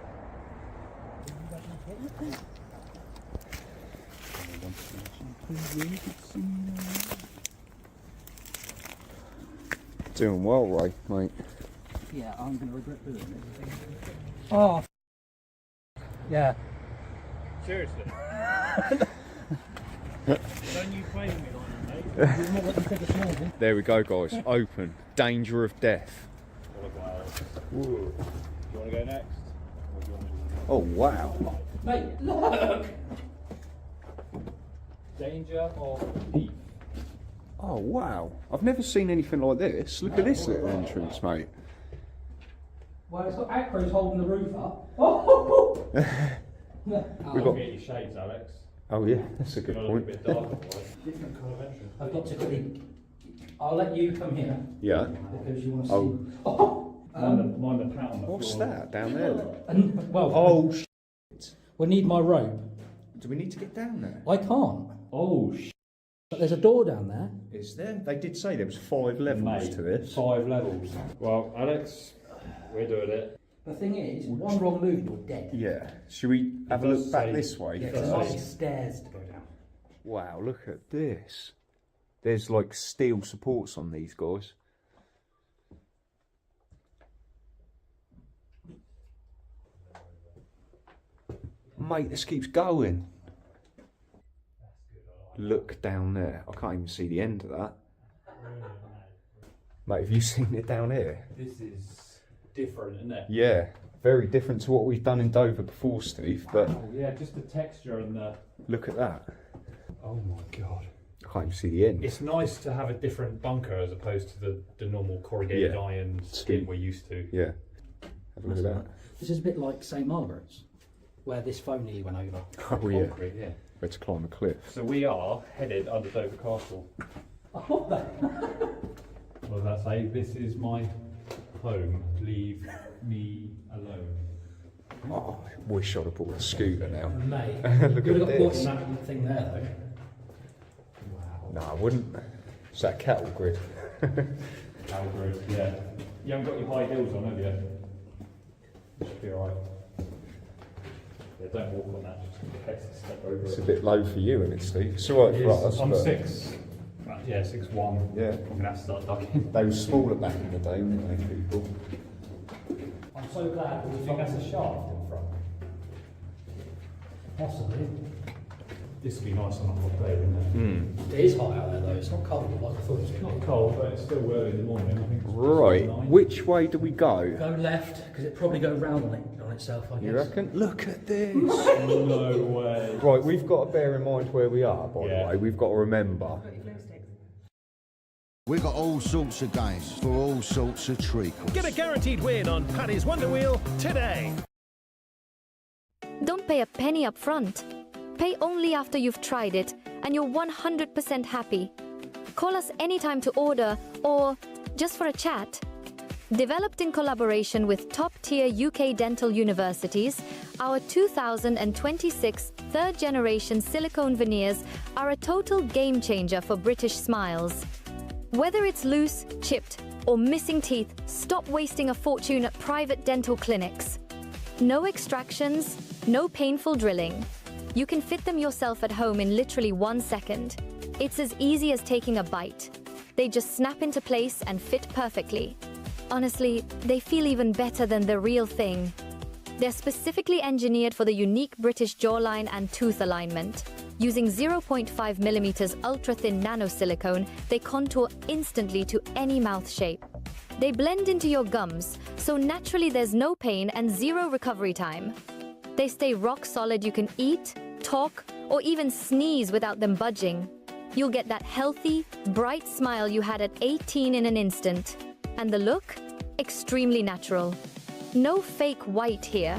Doing well, Ray, mate.
Yeah, I'm going to regret doing it. Oh, yeah. Seriously? Don't you play with me like that, mate? You're not what you said this morning.
There we go, guys. Open. Danger of death.
Ooh. Do you want to go next? Or do you want me to...
Oh, wow.
Mate, look! Danger of deep.
Oh, wow. I've never seen anything like this. Look at this little entrance, mate.
Well, it's got acros holding the roof up. Oh!
We've got...
Get your shades, Alex.
Oh, yeah, that's a good point.
A bit darker, different colour of entrance.
I've got to quickly... I'll let you come here.
Yeah.
Because you want to
Oh.
see... Oh!
Mind the pat on the
What's
floor.
that down there then?
And, well,
Oh,
we need my rope.
do we need to get down there?
I can't.
Oh,
But there's a door down there.
Is there? They did say there was 5 levels to this.
5 levels. Well, Alex, we're doing it.
The thing is, one wrong move, you're dead.
Yeah. Should we have a look back this way?
Yeah, there's nice stairs to go down.
Wow, look at this. There's like steel supports on these guys. Mate, this keeps going. Look down there. I can't even see the end of that. Mate, have you seen it down here?
This is different, isn't it?
Yeah, very different to what we've done in Dover before, Steve, but...
Yeah, just the texture and the...
Look at that.
Oh my God.
I can't even see the end.
It's nice to have a different bunker as opposed to the normal corrugated iron skin we're used to.
Yeah. Have a look at that.
This is a bit like St Margaret's, where this phone nearly went over.
Oh yeah.
Concrete, yeah.
We had to climb a cliff.
So we are headed under Dover Castle. What does that say? This is my home. Leave me alone.
Oh, I wish I'd have brought a scooter now.
Mate,
Look
you
at
would have got
this.
that thing there though.
No, I wouldn't. It's that cattle grid.
Cattle grid, yeah. You haven't got your high heels on, have you? Should be alright. Yeah, don't walk on that, just in case you step over
It's
it.
a bit low for you, isn't it, Steve? It's alright for us.
I'm
but
6. Yeah, 6'1".
Yeah.
I'm gonna have to start ducking.
They were smaller back in the day, weren't they, people?
I'm so glad.
Do you think that's a shaft in front?
Possibly.
This would be nice on a hot day, wouldn't it?
It is hot out there though. It's not cold like I thought it was going to
Not
be.
cold, but it's still early in the morning. I think it's
Right.
9.
Which way do we go?
Go left because it probably go round on itself. I guess.
You reckon? Look at this.
No way.
Right, we've got to bear in mind where we are, by
Yeah.
the way. We've got to remember.
We've got all sorts of games for all sorts of treacles.
Get a guaranteed win on Paddy's Wonder Wheel today.
Don't pay a penny up front. Pay only after you've tried it and you're 100% happy. Call us anytime to order or just for a chat. Developed in collaboration with top-tier UK dental universities, our 2026 third-generation silicone veneers are a total game changer for British smiles. Whether it's loose, chipped, or missing teeth, stop wasting a fortune at private dental clinics. No extractions, no painful drilling. You can fit them yourself at home in literally 1 second. It's as easy as taking a bite. They just snap into place and fit perfectly. Honestly, they feel even better than the real thing. They're specifically engineered for the unique British jawline and tooth alignment. Using 0.5mm ultra-thin nanosilicone, they contour instantly to any mouth shape. They blend into your gums, so naturally there's no pain and 0 recovery time. They stay rock solid. You can eat, talk, or even sneeze without them budging. You'll get that healthy, bright smile you had at 18 in an instant. And the look? Extremely natural. No fake white here.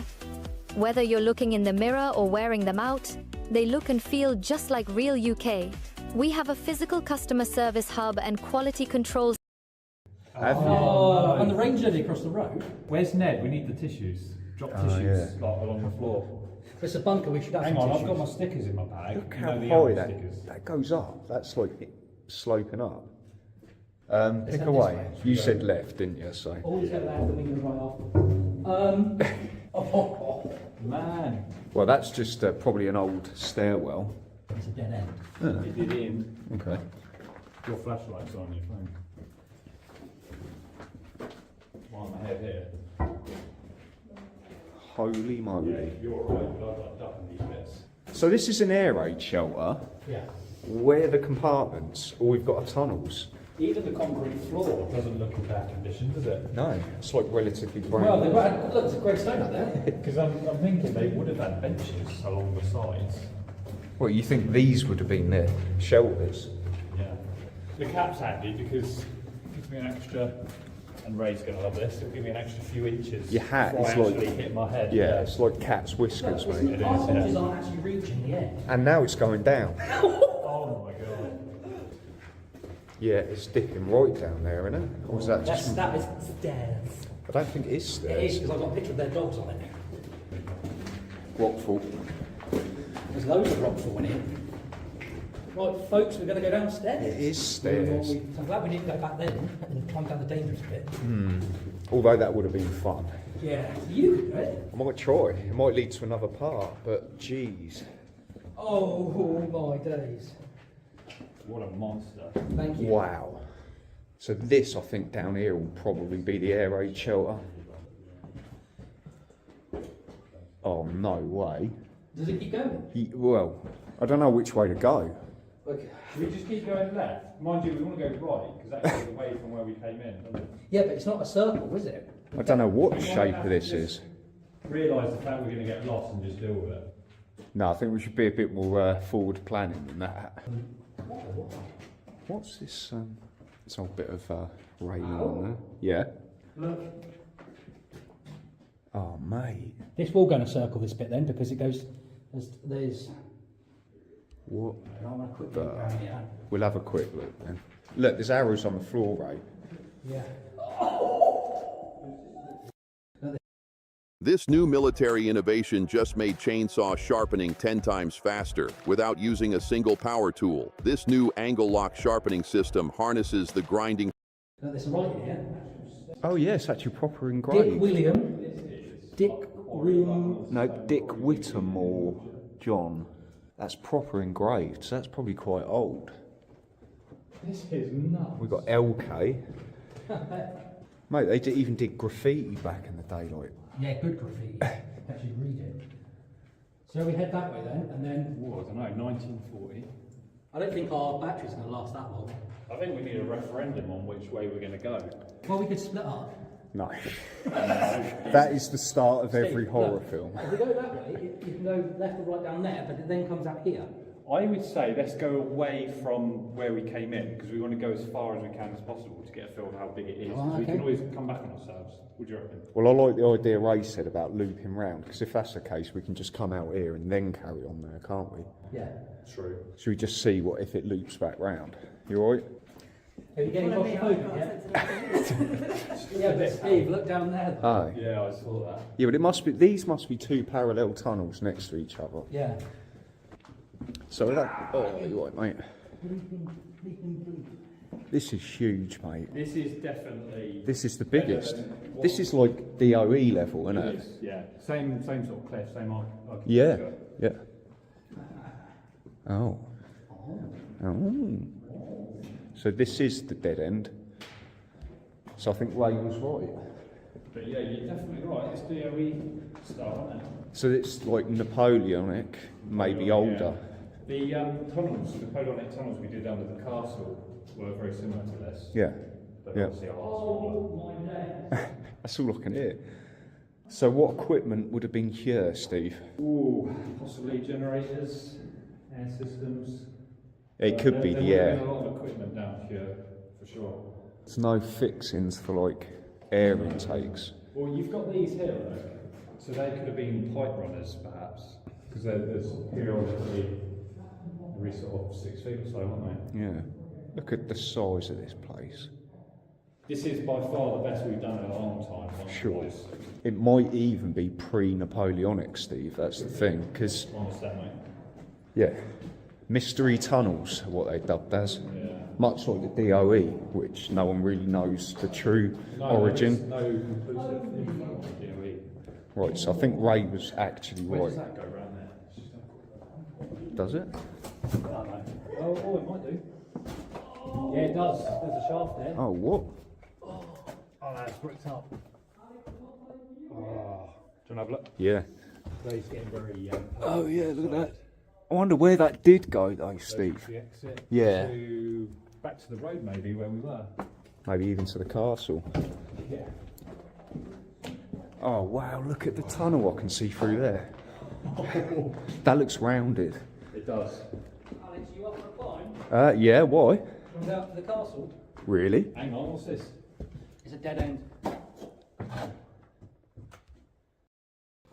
Whether you're looking in the mirror or wearing them out, they look and feel just like real UK. We have a physical customer service hub and quality controls.
And the range lady across the road.
Where's Ned? We need the tissues. Drop tissues like, along the floor.
It's a bunker. We should have
Hang
some
on,
tissues.
I've got my stickers in my bag.
Look
You
how
know the
high
stickers.
that goes up. That's like it sloping up. Pick
head
a
this
way.
way.
You said left, didn't you? So.
Always get that and we can right off.
Man.
Well, that's just probably an old stairwell.
It's a dead end.
It did in.
Okay.
Your flashlight's on your phone. On my head here.
Holy moly.
You're alright, but I've got duck in these bits.
So this is an air raid shelter.
Yeah.
Where are the compartments? Or we've got tunnels.
Even the concrete floor doesn't look in bad condition, does it?
No, it's like relatively brand
Well,
new.
they
Look, there's a great stone up there.
Because I'm thinking they would have had benches along the sides.
Well, you think these would have been their shelters?
Yeah. The cap's handy because it gives me an extra, and Ray's going to love this, it'll give me an extra few inches
Your hat
before
is
I actually
like
hit my head.
Yeah, it's like cat's whiskers,
Look,
mate.
our benches aren't actually reaching the end.
And now it's going down.
Oh my god.
Yeah, it's dipping right down there, isn't it? Or is that just?
That is stairs.
I don't think it is
It is
stairs.
because I've got a picture of their dogs on it.
Rockfall.
There's loads of rockfall in here. Right, folks, we're going to go downstairs.
It is stairs.
I'm glad we didn't go back then and climb down the dangerous bit.
Although that would have been fun.
Yeah, you could do it.
I might try. It might lead to another part, but geez.
Oh my days.
What a monster.
Thank you.
Wow. So this, I think, down here will probably be the air raid shelter. Oh, no way.
Does it keep going?
Well, I don't know which way to go.
Okay.
Should we just keep going left? Mind you, we want to go right, because that goes away from where we came in, doesn't it?
Yeah, but it's not a circle, is it?
I don't know what the
We might
shape
have
of
to
this
just
is.
Realise the fact we're going to get lost and just deal with it.
No, I think we should be a bit more forward planning than that. What's this? It's a bit of railing on there. Yeah.
Look.
Oh, mate.
This will go in a circle, this bit then, because it goes. There's.
What?
I'll have a quick look down here.
We'll have a quick look then. Look, there's arrows on the floor, Ray.
Yeah.
This new military innovation just made chainsaw sharpening 10 times faster without using a single power tool. This new angle lock sharpening system harnesses the grinding.
There's some writing here.
Oh, yeah, it's actually proper engraved.
Dick William. Dick William.
No, Dick Whittemore John. That's proper engraved, so that's probably quite old.
This is nuts.
We've got LK. Mate, they even did graffiti back in the day, like.
Yeah, good graffiti. Actually read it. So we head that way then, and then.
Oh, I don't know, 1940.
I don't think our battery's going to last that long.
I think we need a referendum on which way we're going to go.
Well, we could split up.
No. That is the start of every
Steve,
horror
look,
film.
If we go that way, you can go left or right down there, but it then comes out here.
I would say let's go away from where we came in, because we want to go as far as we can as possible to get a feel of how big it is.
Oh,
We
okay.
can always come back on ourselves. What do you reckon?
Well, I like the idea Ray said about looping round, because if that's the case, we can just come out here and then carry on there, can't we?
Yeah.
True.
Should we just see what if it loops back round? You alright?
Are you getting claustrophobic yet? Yeah, but Steve, look down there.
Oh.
Yeah, I saw that.
Yeah, but it must be. These must be two parallel tunnels next to each other.
Yeah.
So that. Oh, you're right, mate. This is huge, mate.
This is definitely.
This is the biggest. This is like DOE level, isn't it?
It is, yeah. Same sort of cliff, same
Yeah.
architecture.
Yeah. Oh. Oh. So this is the dead end. So I think Ray was right.
But yeah, you're definitely right. It's DOE style, isn't it?
So it's like Napoleonic, maybe older.
The tunnels, the Napoleonic tunnels we did under the castle were very similar to this.
Yeah.
But
Yeah.
obviously a lot smaller.
That's all I can hear. So what equipment would have been here, Steve?
Ooh, possibly generators, air systems.
It could be
there
the
would have
air.
been a lot of equipment down here, for sure.
There's no fixings for like air intakes.
Well, you've got these here, look. So they could have been pipe runners, perhaps. Because there's periodically every sort of 6 feet or so, aren't they?
Yeah. Look at the size of this place.
This is by far the best we've done in a long time.
Sure. It might even be pre-Napoleonic, Steve. That's the thing, because
What's that, mate?
yeah, mystery tunnels are what they dubbed as.
Yeah.
Much like the DOE, which no one really knows the true origin.
No conclusive info on the DOE.
Right, so I think Ray was actually
Where does
right.
that go around there?
Does it?
I don't know. Oh, it might do.
Yeah, it does. There's a shaft there.
Oh, what?
Oh, that's bricked up. Oh. Do you want to have a look?
Yeah.
Ray's getting very.
Oh yeah, look at that. I wonder where that did go though, Steve.
The exit
Yeah.
Back to the road, maybe, where we were.
Maybe even to the castle.
Yeah.
Oh wow, look at the tunnel I can see through there. That looks rounded.
It does.
Alex, you up for a climb?
Yeah, why?
Comes out to the castle.
Really?
Hang on, what's this?
It's a dead end.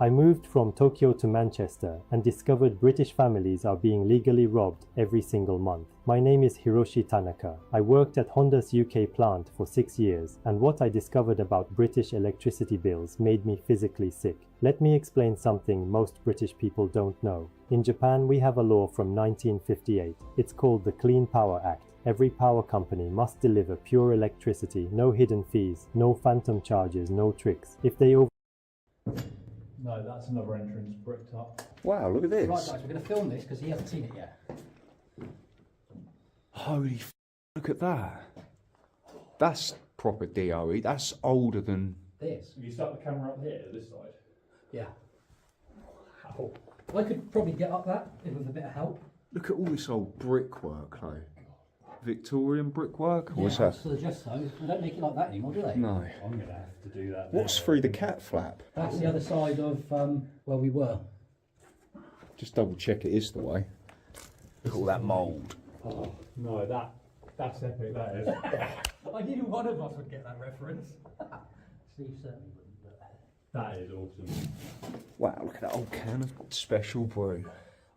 I moved from Tokyo to Manchester and discovered British families are being legally robbed every single month. My name is Hiroshi Tanaka. I worked at Honda's UK plant for 6 years, and what I discovered about British electricity bills made me physically sick. Let me explain something most British people don't know. In Japan, we have a law from 1958. It's called the Clean Power Act. Every power company must deliver pure electricity, no hidden fees, no phantom charges, no tricks. If they
No, that's another entrance bricked up.
Wow, look at this.
Right guys, we're going to film this because he hasn't seen it yet.
Holy f, look at that. That's proper DOE. That's older than...
This.
Have you stuck the camera up here, this side?
Yeah.
How?
I could probably get up that with a bit of help.
Look at all this old brickwork though. Victorian brickwork? Or
Yeah,
what's that?
I suggest so. They don't make it like that anymore, do they?
No.
I'm going to have to do that.
What's
now.
through the cat flap?
That's the other side of where we were.
Just double check it is the way. Look at all that mould.
Oh, no, that's epic, that is.
I knew one of us would get that reference. Steve certainly wouldn't, but...
That is awesome.
Wow, look at that old can of special brew.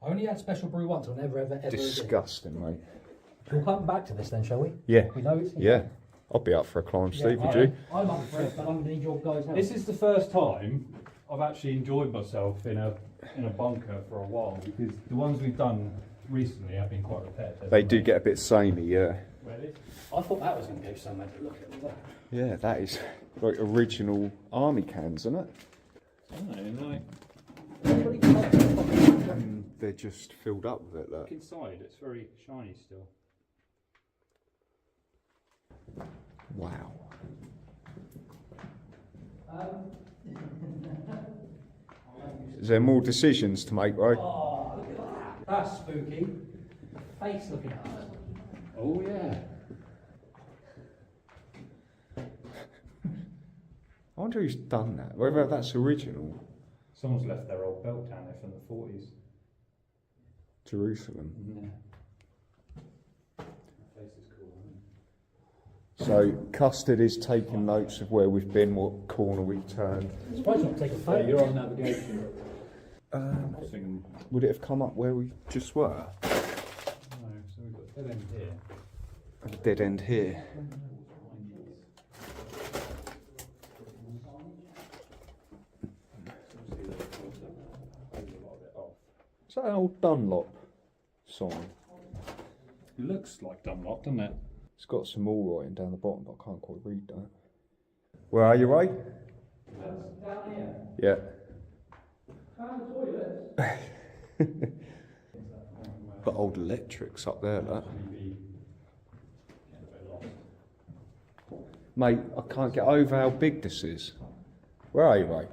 I only had special brew once, I'll never ever
Disgusting, mate.
We'll come back to this then, shall we?
Yeah.
We know it's
Yeah. I'll be up for a climb, Steve, would you?
I'm up for it, but I'm going to need your guys' help.
This is the first time I've actually enjoyed myself in a bunker for a while, because the ones we've done recently have been quite repetitive.
They do get a bit samey, yeah.
Really?
I thought that was going to go somewhere, but look at that.
Yeah, that is like original army cans, isn't it? And they're just filled up with it, look.
Look inside, it's very shiny still.
Wow. Is there more decisions to make, right?
Oh, look at that. That's spooky. Face looking at us.
Oh, yeah.
I wonder who's done that, whether that's original.
Someone's left their old belt down there from the 40s.
Jerusalem.
Yeah. That place is cool, isn't it?
So, Custard is taking notes of where we've been, what corner we've turned.
I'm surprised not taking a photo.
You're on navigation.
Would it have come up where we just were?
No, so we've got dead end here.
A dead end here. Is that an old Dunlop sign?
It looks like Dunlop, doesn't it?
It's got some all writing down the bottom, but I can't quite read that. Where are you, Ray?
Down here.
Yeah.
Found the toilet.
Got old electrics up there, look. Mate, I can't get over how big this is. Where are you, Ray?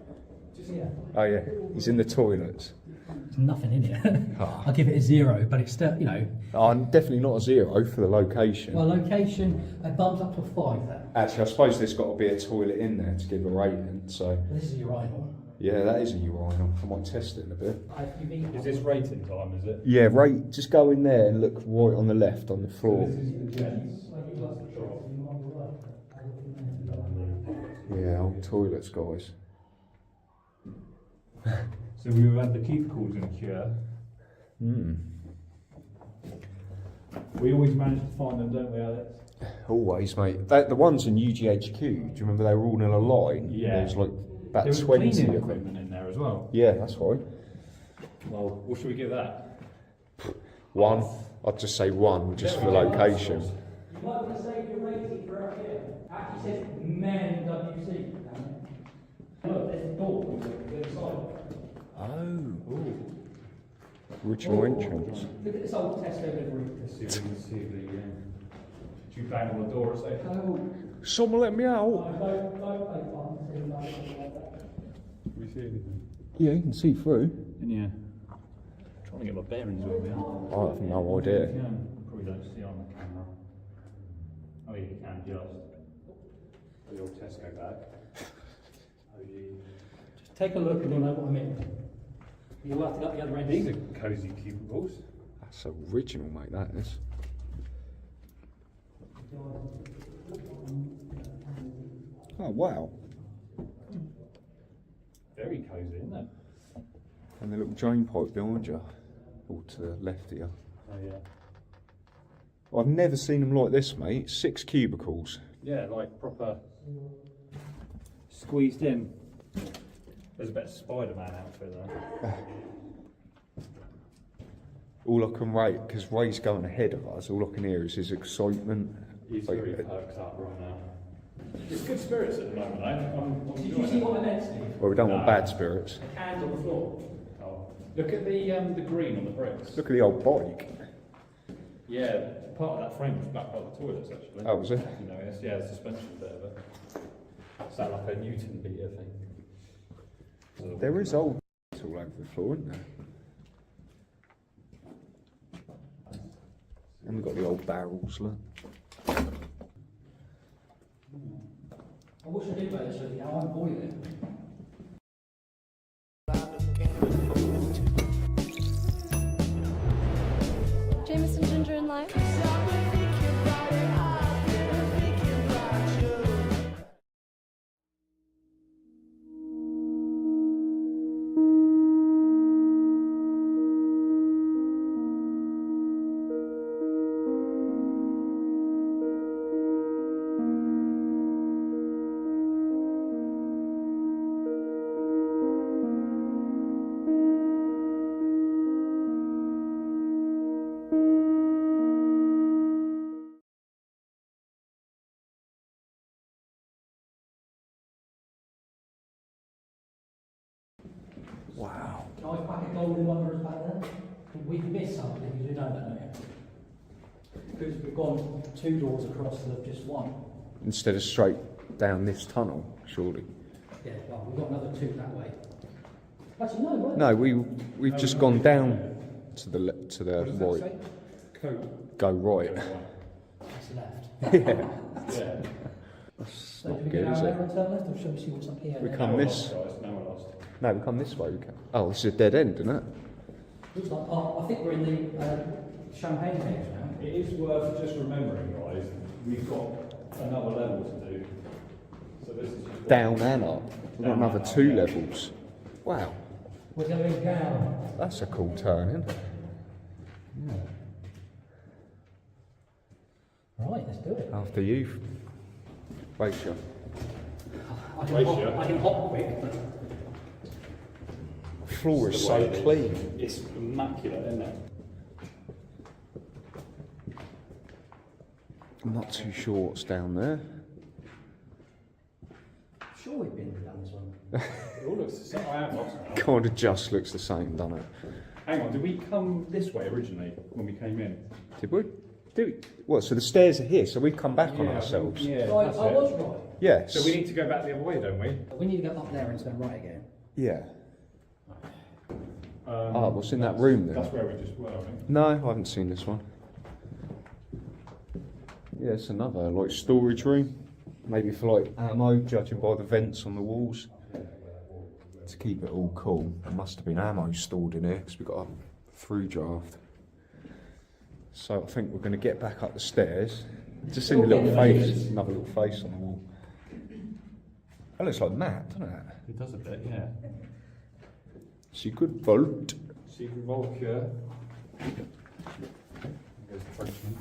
Just here.
Oh yeah, he's in the toilets.
There's nothing in it. I'll give it a 0, but it's still, you know.
I'm definitely not a 0 for the location.
Well, location, it bumps up to a 5 there.
Actually, I suppose there's got to be a toilet in there to give a rating, so...
This is a urinal.
Yeah, that is a urinal. I might test it in a bit.
Is this rating time, is it?
Yeah, right, just go in there and look right on the left on the floor.
This is the gents.
Yeah, old toilets, guys.
So we've had the cubicles in cure. We always manage to find them, don't we, Alex?
Always, mate. The ones in UGHQ, do you remember they were all in a line?
Yeah.
There's like about
there was
20
cleaning
of them.
equipment in there as well.
Yeah, that's right.
Well, what should we give that?
1. I'd just say 1, just for location.
You might want to save your rating for up here. Actually says men WC. Look, there's a door the other side.
Oh. Original entrance.
Look at this old Tesco livery.
Let's see if we can see the... Should we bang on the door and say, hello?
Someone let me out.
Can we see anything?
Yeah, you can see through.
Yeah. Trying to get my bearings where we are.
I have no idea.
You probably don't see on the camera. Oh yeah, you can just. The old Tesco bag.
Just take a look and you'll know what I mean. You'll have to get the other end.
These are cosy cubicles.
That's original, mate, that is. Oh, wow.
Very cosy, isn't it?
And the little drain pipe behind you, or to the left here.
Oh yeah.
I've never seen them like this, mate. 6 cubicles.
Yeah, like proper squeezed in. There's a bit of Spider-Man outfit there.
All I can rate, because Ray's going ahead of us, all I can hear is his excitement.
He's
Like,
very perked up right now. It's good spirits at the moment, though.
Did you see what I meant, Steve?
well, we don't want bad spirits.
The cans on the floor.
Oh. Look at the green on the bricks.
Look at the old bike.
Yeah, part of that frame was back by the toilets, actually.
Oh, was it?
You know, it's, yeah, the suspension bit of it. Is that like a Newton beater thing? So
There is old all over the floor, isn't there? And we've got the old barrels, look.
I wish I did better, so I won't boil it.
Jameson ginger and lime.
Wow.
Nice pack of golden wanderers back there. We've missed something, you know that, don't you? Because we've gone 2 doors across instead of just one.
Instead of straight down this tunnel, surely.
Yeah, well, we've got another 2 that way. Actually, no, right?
No, we've just gone down to the
What does
right.
that say?
Go right.
That's left.
Yeah.
Yeah.
That's
So do
not
we
good,
go
is
down
it?
there and turn left, or shall we see what's up here?
We
now?
come this.
Now we're lost.
No, we come this way. We can. Oh, this is a dead end, isn't it?
Looks like, I think we're in the champagne cage now.
It is worth just remembering, guys, we've got another level to do. So this is just
Down and up. We've got
Down
another
and up,
2
yeah.
levels. Wow,
We're going down.
that's a cool turn, isn't it?
Right, let's do it.
After you, Rachel.
I can hop quick, but
The floor is so clean.
It's immaculate, isn't it?
I'm not too sure what's down there.
sure we've been down this one.
It all looks the same. I am lost now.
Kind of just looks the same, doesn't it?
Hang on, did we come this way originally when we came in?
Did we? What, so the stairs are here, so we've come back on
Yeah,
ourselves?
Yeah,
Right,
that's
I
it.
was right.
Yes.
So we need to go back the other way, don't we?
We need to go up there and turn right again.
Yeah. What's in that room then?
That's where we just were, I think.
No, I haven't seen this one. Yeah, it's another, like, storage room. Maybe for, like, ammo, judging by the vents on the walls. To keep it all cool. There must have been ammo stored in here, because we've got a through draft. So I think we're going to get back up the stairs. Just seen a little face, another little face on the wall. That looks like Matt, doesn't it?
It does a bit, yeah.
Secret vault.
Secret vault cure. There's the Frenchman.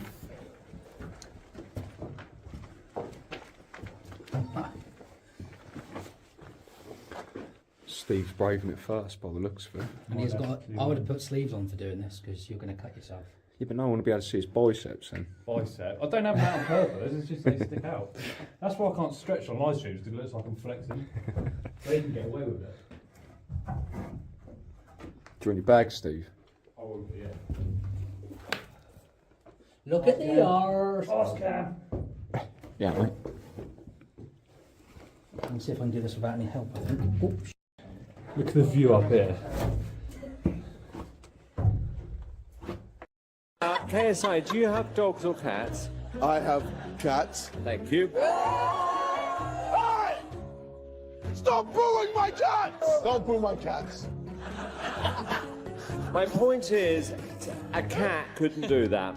Steve's braving it first by the looks of it.
And he's got. I would have put sleeves on for doing this because you're going to cut yourself.
Yeah, but no one will be able to see his biceps then.
Bicep. I don't have that on purpose, it's just they stick out. That's why I can't stretch on live streams because it looks like I'm flexing. They can get away with it.
Do you want your bag, Steve?
I will, yeah.
Look at the arse.
Oscar!
Yeah, mate.
Let me see if I can do this without any help. I think. Oops.
Look at the view up here.
KSI, do you have dogs or cats?
I have cats.
Thank you.
Stop booing my cats! Don't boo my cats.
My point is, a cat couldn't do that.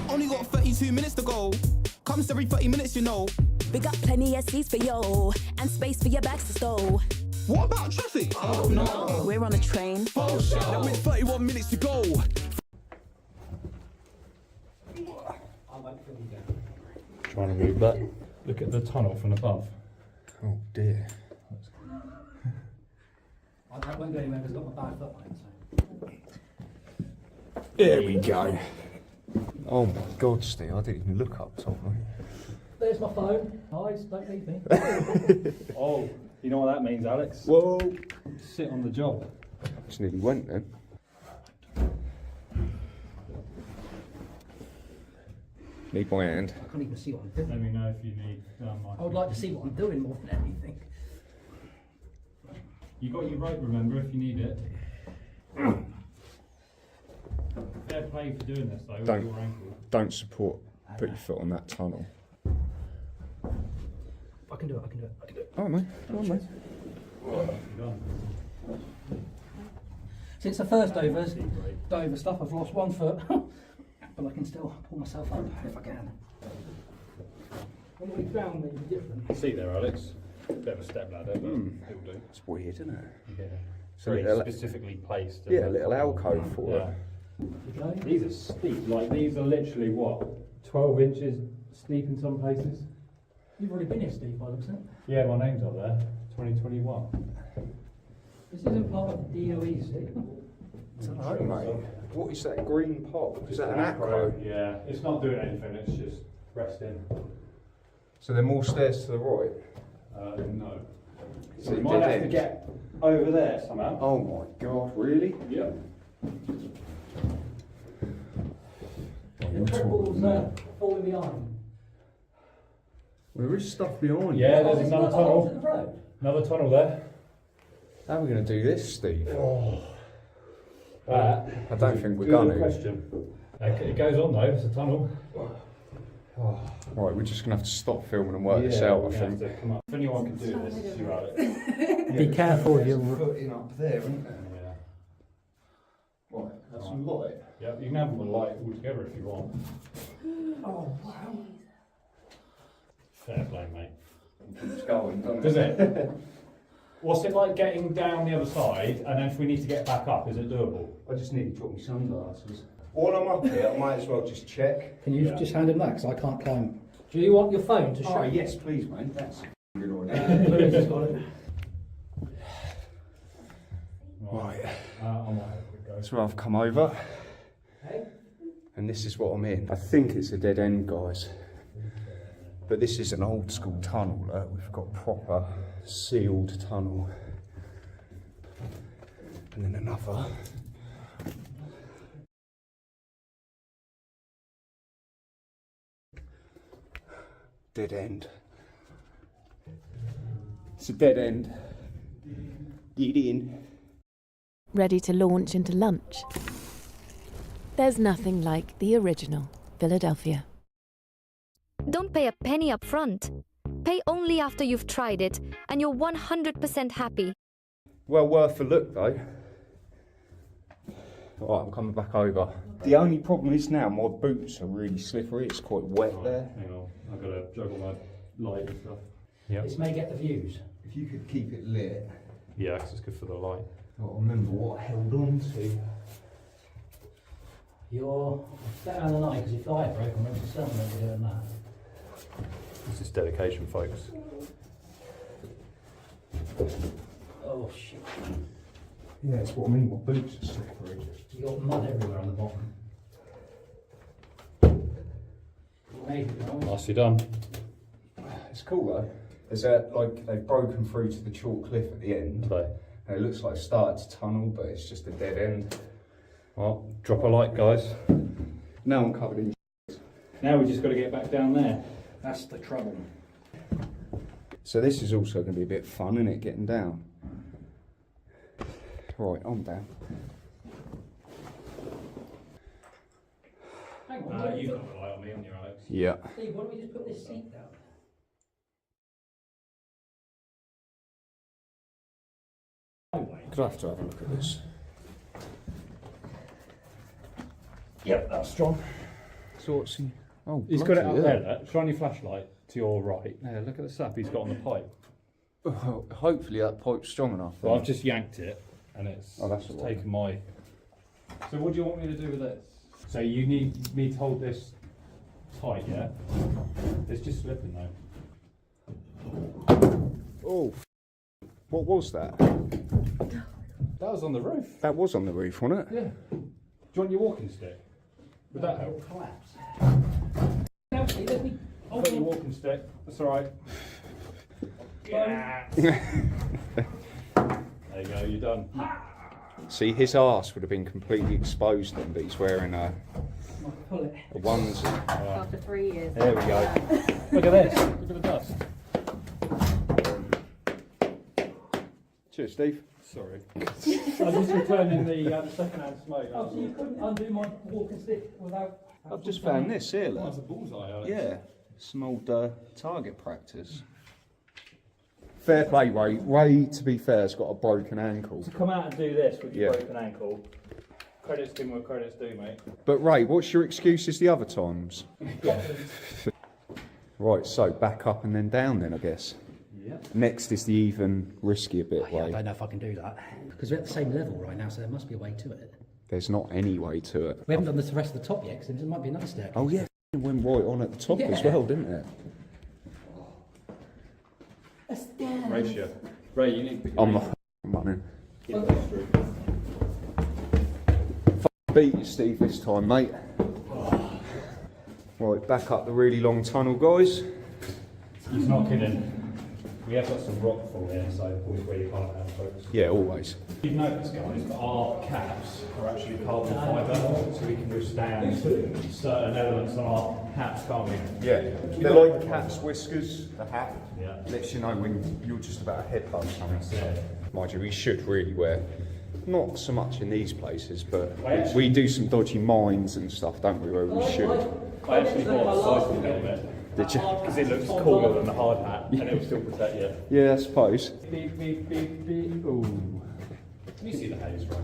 Only got 32 minutes to go. Comes every 30 minutes, you know.
We got plenty of seats for you and space for your bags to stow.
What about traffic? Oh no.
We're on a train.
Now with 31 minutes to go.
Trying to move back. Look at the tunnel from above.
Oh dear.
I won't go anywhere because I've got my bad foot on it. So.
There we go. Oh my God, Steve, I didn't even look up properly.
There's my phone. Guys, don't leave me.
Oh, you know what that means, Alex?
Whoa.
Sit on the job.
Just nearly went then. Need my hand.
I can't even see what I'm doing.
Let me know if you need.
I would like to see what I'm doing more than anything.
You got your rope, remember, if you need it. Fair play for doing this though. With your ankle.
Don't support. Put your foot on that tunnel.
I can do it. I can do it. I can do it.
Oh mate. Oh mate.
Since the first Dover stuff, I've lost one foot, but I can still pull myself up if I can. When we found that you're different.
See there, Alex. Bit of a step ladder, but it'll do.
It's weird, isn't it?
Yeah.
So
Very
little,
specifically placed.
Yeah, a little alcove for it.
These are steep. Like these are literally what, 12 inches steep in some places.
You've already been here, Steve, by the looks of it.
Yeah, my name's up there. 2021.
This isn't part of the DOE, Steve.
I don't know, mate. What is that green pot? Is that an acro?
Yeah, it's not doing anything. It's just resting.
So there are more stairs to the right?
No.
So
we might have to get over there somehow.
Oh my God, really?
Yeah.
The cripples falling behind.
There is stuff behind.
Yeah, there's another tunnel. Another tunnel there.
How are we going to do this, Steve?
I
don't think we're going to.
Question. It goes on though, it's a tunnel.
Right, we're just going to have to stop filming and work this out, I think.
Come on. If anyone can do this, it's you, Alex.
Be careful of your
footing up there, isn't there?
Yeah.
Right, that's some light.
Yeah, you can have the light all together if you want.
Oh, wow.
Fair play, mate.
It's going,
does it? What's it like getting down the other side, and then if we need to get back up, is it doable?
I just need to drop my sunglasses. While I'm up here, I might as well just check.
Can you just hand him that, because I can't climb. Do you want your phone to show?
Oh, yes, please, mate. That's a good idea. Right. That's where I've come over. And this is what I'm in. I think it's a dead end, guys. But this is an old school tunnel. We've got proper sealed tunnel. And then another. Dead end. It's a dead end. Get in.
Ready to launch into lunch? There's nothing like the original Philadelphia.
Don't pay a penny up front. Pay only after you've tried it and you're 100% happy.
Well worth a look though. Alright, I'm coming back over. The only problem is now my boots are really slippery, it's quite wet there.
Hang on, I've got to juggle my light and stuff. Yeah.
This may get the views.
If you could keep it lit.
Yeah, because it's good for the light.
I remember what I held on to.
You're down on the night because your thigh broke and went to sun when you're doing that.
This is dedication, folks.
Oh shit.
Yeah, that's what I mean, my boots are slippery.
You got mud everywhere on the bottom.
Nicely done.
It's cool though. There's like they've broken through to the chalk cliff at the end. And it looks like it started to tunnel, but it's just a dead end.
Well, drop a light, guys.
Now I'm covered in
Now we just got to get back down there.
That's the trouble.
So this is also going to be a bit fun, isn't it, getting down? Right, I'm down.
Hang on,
You've got the light on me, haven't you, Alex?
Yeah.
Steve, why don't we just put this seat down?
Could I have to have a look at this?
Yep, that's strong.
So what's he? Oh,
He's got it up
bloody
there.
hell.
Look. Shine your flashlight to your right. Yeah, look at the sap he's got on the pipe.
Oh, hopefully that pipe's strong enough.
Well, I've just yanked it, and it's
that's all right.
taken my... So what do you want me to do with this? So you need me to hold this tight, yeah? It's just slipping though.
Oh, what was that?
That was on the roof.
That was on the roof, wasn't it?
Yeah. Do you want your walking stick? Would that help?
Collapse.
I've got your walking stick. That's all right. Yeah. There you go. You're done.
See, his arse would have been completely exposed then, but he's wearing a onesie.
After 3 years.
There we go. Look at this. Look at the dust.
Cheers, Steve.
Sorry. I'm just returning the second-hand smoke.
Oh, so you couldn't undo my walking stick without...
I've just found this here,
Oh,
look.
it's a bullseye, Alex.
Yeah, some old target practice. Fair play, Ray. Ray, to be fair, has got a broken ankle.
To come out and do this with your
Yeah.
broken ankle, credits to what credits do, mate.
But Ray, what's your excuses the other times? Right, so back up and then down then, I guess.
Yeah.
Next is the even riskier bit,
Yeah, I
Ray.
don't know if I can do that. Because we're at the same level right now, so there must be a way to it.
There's not any way to it.
We haven't done the rest of the top yet, because there might be another staircase.
Oh yeah, it went right on at the top as
Yeah.
well, didn't it?
Ratio. Ray, you need to be...
I'm not running. Beat you, Steve, this time, mate. Right, back up the really long tunnel, guys.
He's not kidding. We have got some rock fall here, so always where you can't have folks.
Yeah, always.
You've noticed, guys, that our caps are actually carbon fibre, so we can withstand certain elements on our hats, can't we?
Yeah, they're like cat's whiskers, the hat.
Yeah.
Lets you know when you're just about to headbutt something. Mind you, we should really wear, not so much in these places, but we do some dodgy mines and stuff, don't we, where we should.
I actually bought a cycling helmet.
Did you?
Because it looks cooler than the hard hat, and it will still protect you.
Yeah, I suppose.
Beep, beep, beep, beep. Ooh. Can you see the haze, right?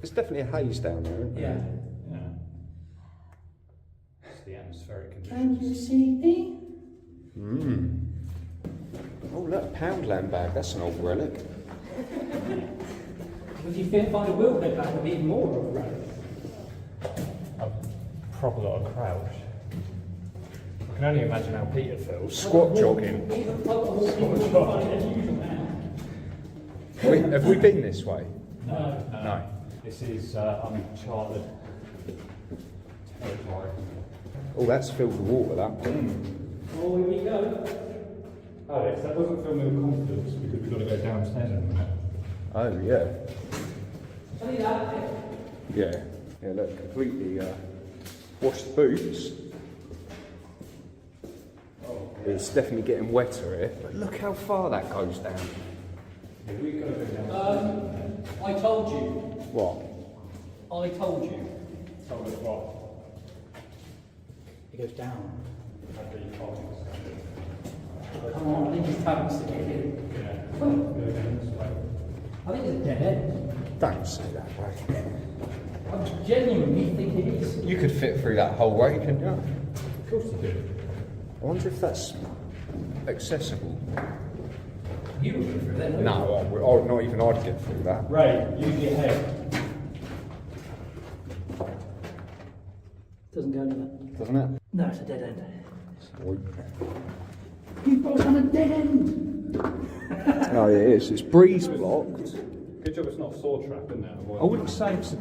There's definitely a haze down there, isn't there?
Yeah. It's the atmospheric conditions.
Can you see me?
Oh, look, a Poundland bag. That's an old relic.
If you find a wheelbait back, it'll be even more of a relic.
A proper lot of crouch. I can only imagine how Peter feels.
Squat jogging.
Squat jogging.
Have we been this way?
No. This is uncharted territory.
Oh, that's filled with water, that.
Oh, here we go.
Alex, that doesn't fill me with confidence because we've got to go downstairs in a minute.
Oh, yeah.
See that?
Yeah. Yeah, look, completely washed boots. It's definitely getting wetter here. But look how far that goes down.
I told you.
What?
I told you.
Told us what?
It goes down.
That'd be fine.
Come on, I think he's having to get in.
Yeah. Go down this way.
I think it's a dead end.
Don't say that, Ray.
I genuinely think it is.
You could fit through that whole way, couldn't you?
Of course you do.
I wonder if that's accessible.
You would go through that,
No, not even I'd get through that.
Ray, use your head.
Doesn't go anywhere.
Doesn't it?
No, it's a dead end.
Sweet.
You brought on a dead end.
Oh, it is. It's breeze blocked.
Good job it's not a saw trap, isn't it?
I wouldn't say it's a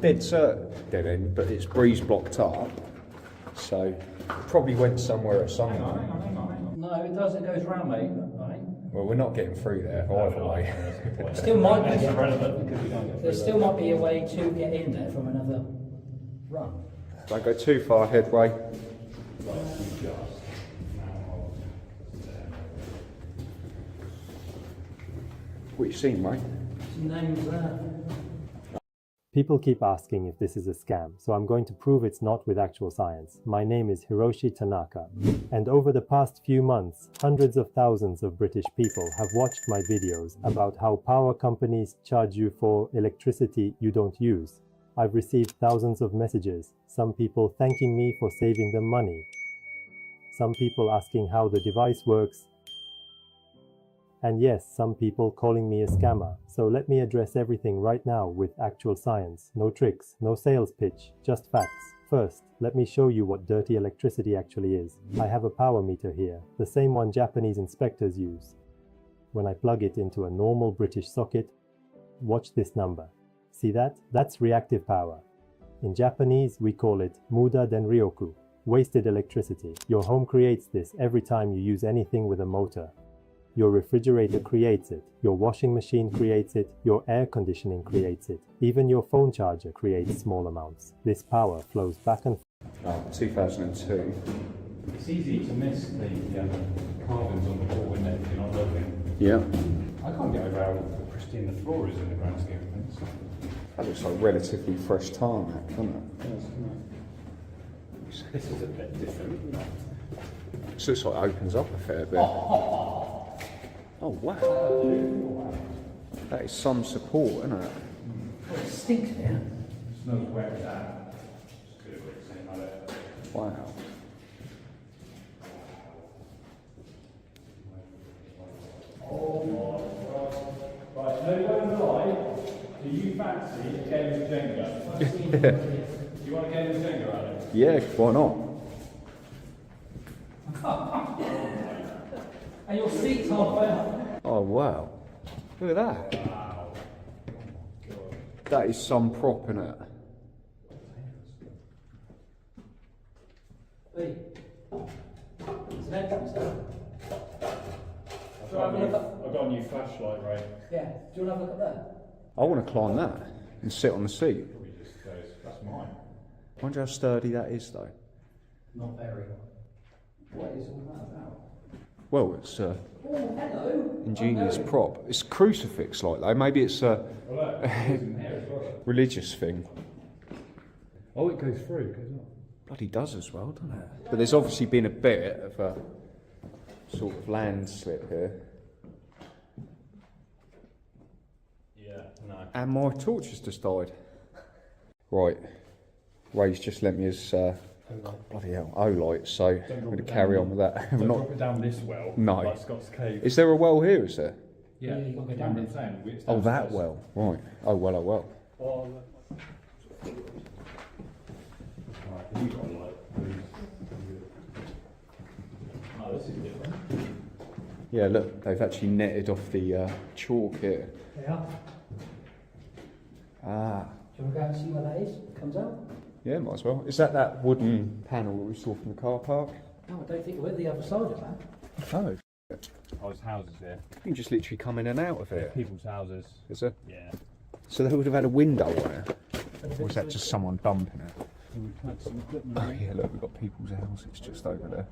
dead end, but it's breeze blocked up. So, it probably went somewhere at some point.
No, it does. It goes round, mate. Right.
Well, we're not getting through there either way.
Still might be.
irrelevant because we don't get
There still might be a way to get in there from another run.
Don't go too far ahead, Ray. What you seen, Ray?
Some names there.
People keep asking if this is a scam, so I'm going to prove it's not with actual science. My name is Hiroshi Tanaka, and over the past few months, hundreds of thousands of British people have watched my videos about how power companies charge you for electricity you don't use. I've received thousands of messages, some people thanking me for saving them money, some people asking how the device works, and yes, some people calling me a scammer. So let me address everything right now with actual science. No tricks, no sales pitch, just facts. First, let me show you what dirty electricity actually is. I have a power meter here, the same one Japanese inspectors use. When I plug it into a normal British socket, watch this number. See that? That's reactive power. In Japanese, we call it muda denryoku, wasted electricity. Your home creates this every time you use anything with a motor. Your refrigerator creates it, your washing machine creates it, your air conditioning creates it. Even your phone charger creates small amounts. This power flows back and forth.
2002.
It's easy to miss the carvings on the wall, isn't it, if you're not looking?
Yeah.
I can't get over how pristine the floor is in the grand scheme of things.
That looks like relatively fresh tarmac, doesn't it?
Yes, this is a bit different.
This looks like it opens up a fair bit. Oh, wow. That is some support, isn't it?
Oh, it stinks here.
It smells wet as that.
Wow.
Oh my God. Right, no one lie. Do you fancy a game of Jenga? Do you want a game of Jenga, Alex?
Yeah, why not?
And your seat's halfway up.
Oh, wow. Look at that.
Wow.
That is some prop, isn't it?
Hey. It's an entrance there.
I've got a new flashlight, right?
Yeah. Do you want to have a look at that?
I want to climb that and sit on the seat.
Probably just goes, that's mine.
I wonder how sturdy that is, though.
Not very. What is all that about?
Well, it's
Oh, hello.
ingenious prop. It's crucifix like though. Maybe it's a religious thing.
Oh, it goes through, goes up.
Bloody does as well, doesn't it? But there's obviously been a bit of a sort of landslip here.
Yeah, no.
And my torch has just died. Right. Ray's just lent me his bloody hell, O-light, so I'm going to carry on with that.
Don't drop it down this well.
No.
Like Scott's Cave.
Is there a well here, is there?
Yeah, you got to go down the same.
Oh, that well. Right. Oh, well, oh, well.
You got a light. Oh, this is different.
Yeah, look, they've actually netted off the chalk here.
Yeah.
Ah.
Do you want to go and see what that is? It comes out?
Yeah, might as well. Is that wooden panel that we saw from the car park?
No, I don't think we're the other side of that.
Oh.
Oh, there's houses here.
You can just literally come in and out of it.
People's houses.
Is it?
Yeah.
So they would have had a window there? Or is that just someone dumping it? Oh yeah, look, we've got people's houses just over there.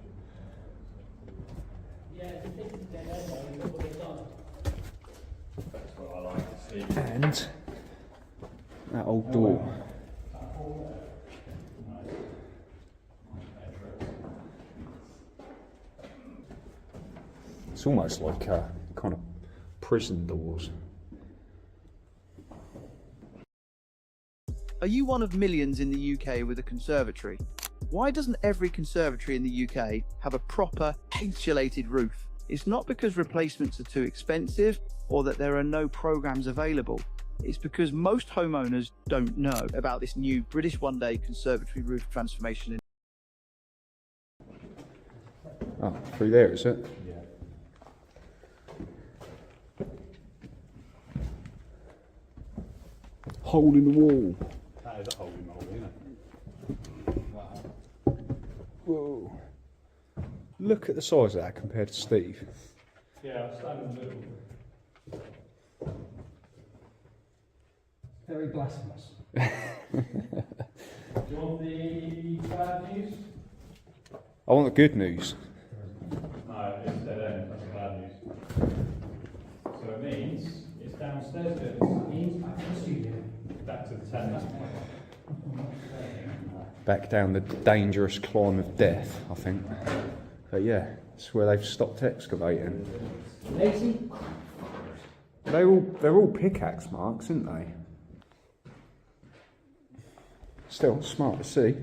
That's what I like to see.
And that old door. It's almost like kind of prison doors.
Are you one of millions in the UK with a conservatory? Why doesn't every conservatory in the UK have a proper insulated roof? It's not because replacements are too expensive or that there are no programs available. It's because most homeowners don't know about this new British one-day conservatory roof transformation.
Oh, through there, is it?
Yeah.
Hole in the wall.
That is a hole in the wall, isn't it? Wow.
Whoa. Look at the size of that compared to Steve.
Yeah, I'll stand in the middle.
Very blasphemous.
Do you want the bad news?
I want the good news.
No, it's dead end. That's the bad news. So it means it's downstairs. It means back to the studio. Back to the tennis.
Back down the dangerous climb of death, I think. But yeah, it's where they've stopped excavating.
Lazy?
They're all pickaxe marks, aren't they? Still, smart to see.
Is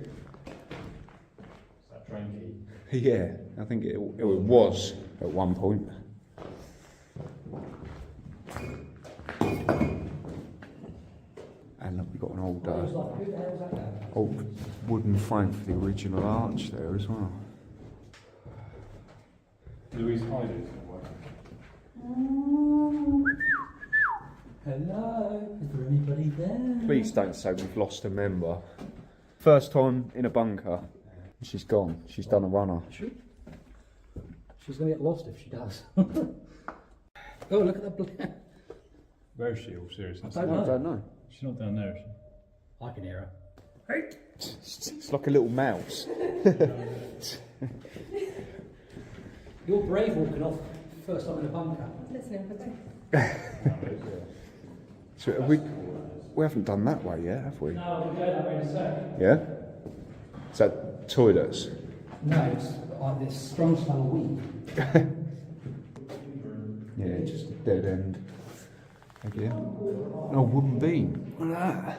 that train key?
Yeah, I think it was at one point. And look, we've got an old wooden frame for the original arch there as well.
Louise Hyde.
Hello, is there anybody there?
Please don't say we've lost a member. First time in a bunker. She's gone. She's done a runner.
She's going to get lost if she does. Oh, look at that.
Where is she, all seriousness?
I don't know.
She's not down there, is she?
I can hear her.
Hey! It's like a little mouse.
You're brave walking off first time in a bunker.
Listening for both.
So we haven't done that way yet, have we?
No, we'll go that way in a sec.
Yeah? Is that toilets?
No, it's like this strong smell of weed.
Yeah, just a dead end. Again. No, wooden beam. Look at that.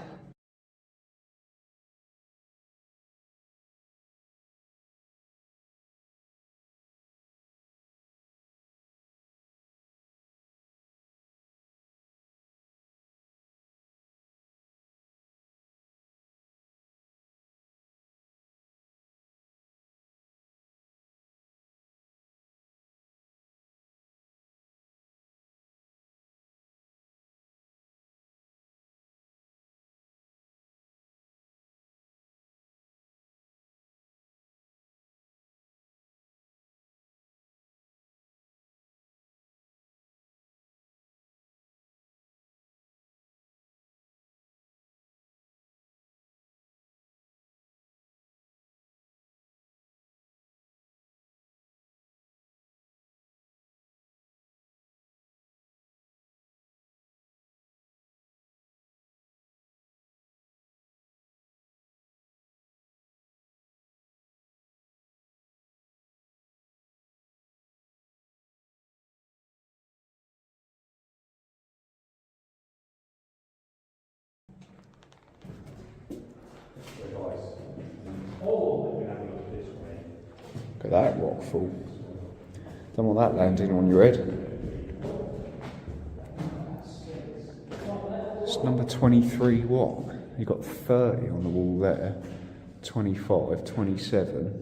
Look at that rockfall. Don't want that landing on your head. It's number 23 what? You've got 30 on the wall there. 25, 27.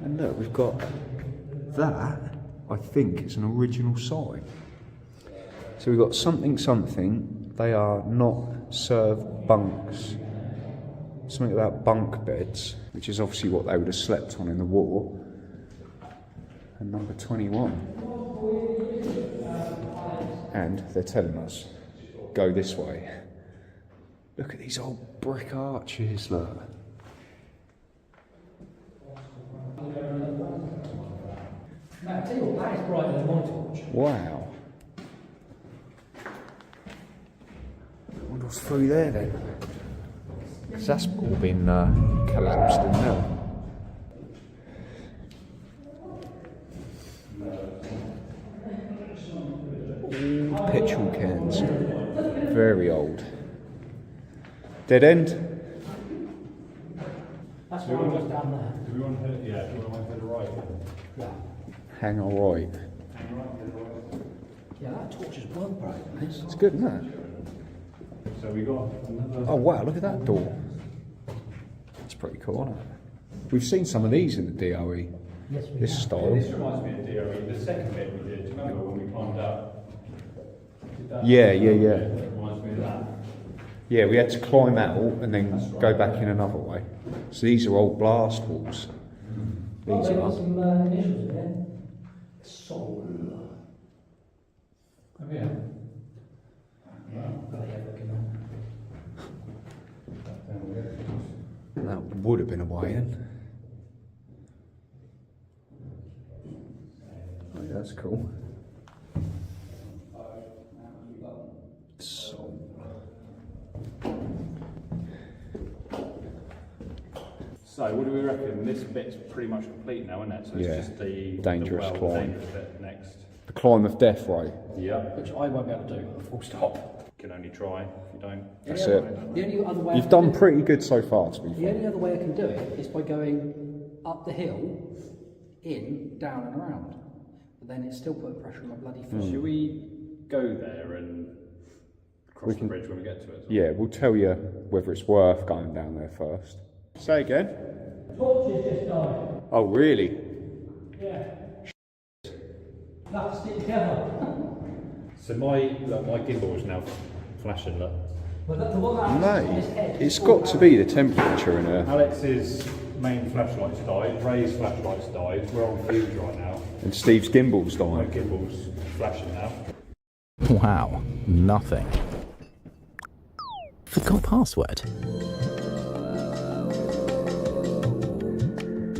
And look, we've got that, I think, is an original sign. So we've got something, they are not served bunks. Something about bunk beds, which is obviously what they would have slept on in the war. And number 21. And they're telling us, go this way. Look at these old brick arches, look.
Matt, I tell you what, that is brighter than my torch.
Wow. I wonder what's through there then. Because that's all been collapsed in there. All petrol cans. Very old. Dead end?
That's why I'm just down there.
Do we want to head, do we want to head right?
Yeah.
Hang on right.
Yeah, that torch is well bright.
It's good, isn't it?
So we got another...
Oh wow, look at that door. That's pretty cool, isn't it? We've seen some of these in the DOE.
Yes, we
this
have.
style.
This reminds me of DOE, the second bit we did. Do you remember when we climbed up?
Yeah.
It reminds me of that.
Yeah, we had to climb out and then go back in another way. So these are old blast walls.
Oh,
These
they've got
are.
some initials in there. Soul.
Oh yeah.
That would have been a way in. that's cool. So.
So, what do we reckon? This bit's pretty much complete now, isn't it? So it's just the
dangerous
the
climb.
dangerous bit next.
The climb of death, right?
Yeah.
Which I won't be able to do, full stop.
Can only try if you don't.
That's it.
The only other way
You've done pretty good so far, to be fair.
The only other way I can do it is by going up the hill, in, down and around. But then it's still putting pressure on my bloody foot.
Should we go there and cross the bridge when we get to it?
Yeah, we'll tell you whether it's worth going down there first. Say again?
Torches just died.
Oh, really?
Yeah. Have to stick together.
So my gimbal is now flashing, look.
Mate, it's got to be the temperature in here.
Alex's main flashlights died, Ray's flashlights died, we're on fumes right now.
And Steve's gimbal's
My
dying.
gimbal's flashing now.
Wow, nothing. Forgot password.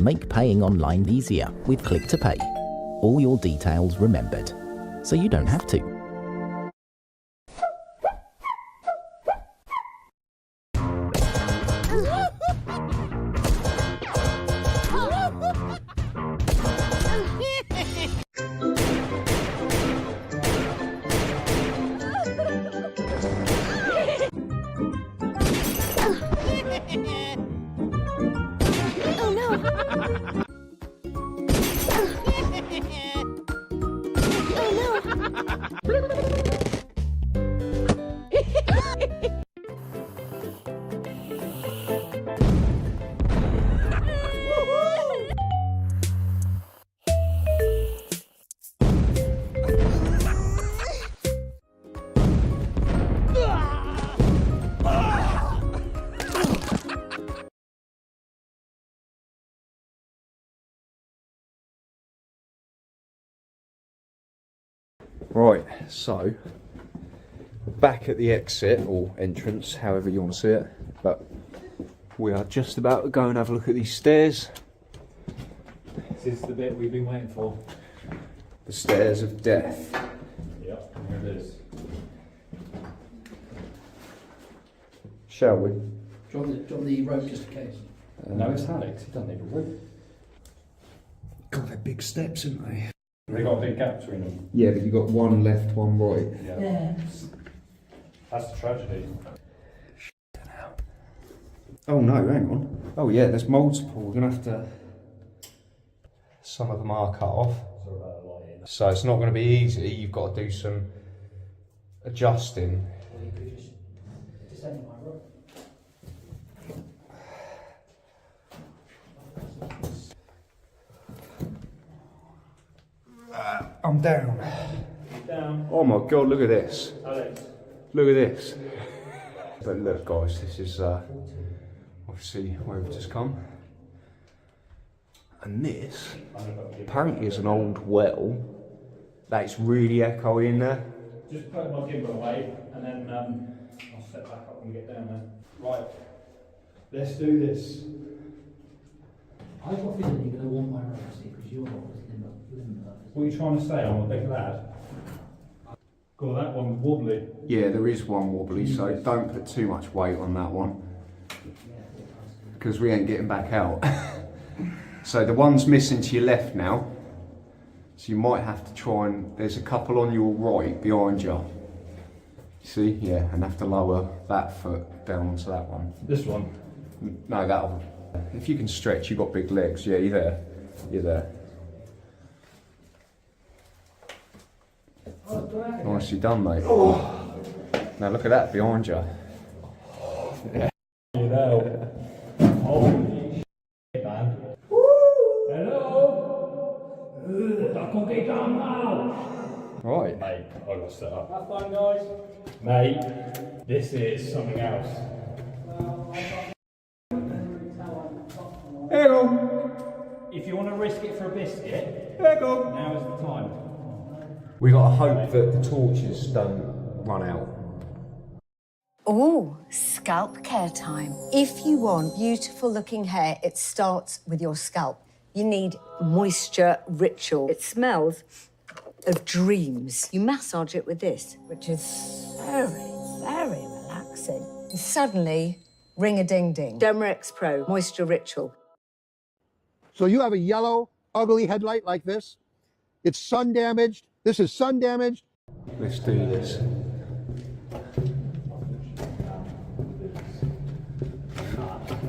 Make paying online easier with Click to Pay. All your details remembered, so you don't have to.
Right, so back at the exit or entrance, however you want to see it, but we are just about to go and have a look at these stairs.
This is the bit we've been waiting for.
The stairs of death.
Yep, here it is.
Shall we?
Do you want the rope just in case?
No, it's Alex, he doesn't need a rope.
God, they're big steps, aren't they?
They got a big gap between them.
Yeah, but you've got one left, one right.
Yeah. That's the tragedy.
Oh no, hang on. Oh yeah, there's multiple. We're going to have to... Some of them are cut off. So it's not going to be easy. You've got to do some adjusting. I'm down.
Down.
Oh my god, look at this.
Alex.
Look at this. But look guys, this is obviously where we've just come. And this apparently is an old well that's really echoey in there.
Just put my gimbal away and then I'll step back up and get down there. Right, let's do this.
I've got a feeling you're going to want my rope, see, because you're limber.
What are you trying to say? I'm a big lad. God, that one's wobbly.
Yeah, there is one wobbly, so don't put too much weight on that one. Because we ain't getting back out. So the one's missing to your left now. So you might have to try and... There's a couple on your right behind you. See? Yeah, and have to lower that foot down onto that one.
This one?
No, that one. If you can stretch, you've got big legs. Yeah, you're there. You're there. Nicely done, mate. Oh. Now look at that behind you. Yeah.
You know. Holy shit, man. Hello? I can't get down now.
Right.
Mate, I got set up. Have fun, guys. Mate, this is something else.
Here you go.
If you want to risk it for a biscuit,
here you go.
Now is the time.
We got to hope that the torches don't run out.
Oh, scalp care time. If you want beautiful looking hair, it starts with your scalp. You need moisture ritual. It smells of dreams. You massage it with this, which is very, very relaxing. And suddenly, ring-a-ding-ding. Dermarex Pro Moisture Ritual.
So you have a yellow, ugly headlight like this. It's sun damaged. This is sun damaged.
Let's do this.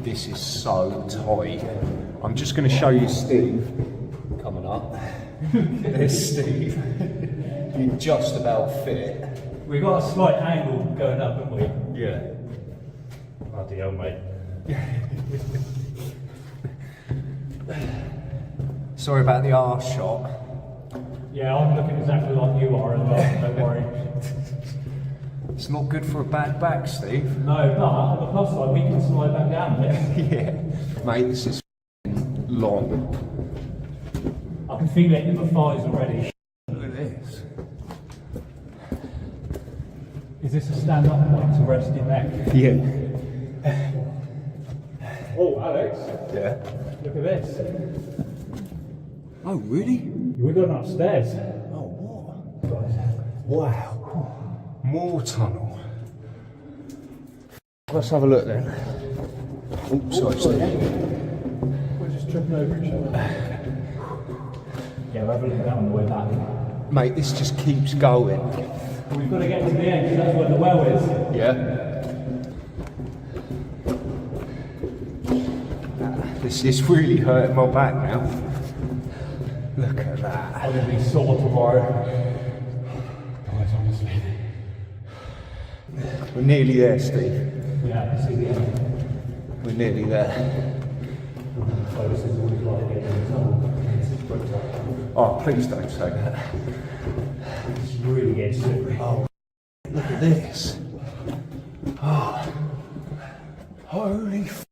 This is so tight. I'm just going to show you Steve coming up. There's Steve. You just about fit.
We've got a slight angle going up, haven't we?
Yeah.
Bloody hell, mate.
Sorry about the arse shot.
Yeah, I'm looking exactly like you are as well, don't worry.
It's not good for a bad back, Steve.
No, but on the plus side, we can slide back down there.
Yeah. Mate, this is long.
I can feel it in my thighs already.
Look at this.
Is this a stand-up point to rest your neck?
Yeah.
Oh, Alex.
Yeah.
Look at this.
Oh, really?
We're going upstairs.
Oh, what? Wow. More tunnel. Let's have a look then. Oh, sorry.
We're just tripping over each other. Yeah, we'll have a look at that on the way back.
Mate, this just keeps going.
We've got to get to the end, because that's where the well is.
Yeah. This is really hurting my back now. Look at that.
I'm going to be sore tomorrow. Guys, honestly.
We're nearly there, Steve.
Yeah, I can see the end.
We're nearly there.
So this is what it's like getting in the tunnel.
Oh, please don't say that.
It's really getting slippery.
Oh, look at this. Oh, holy f***.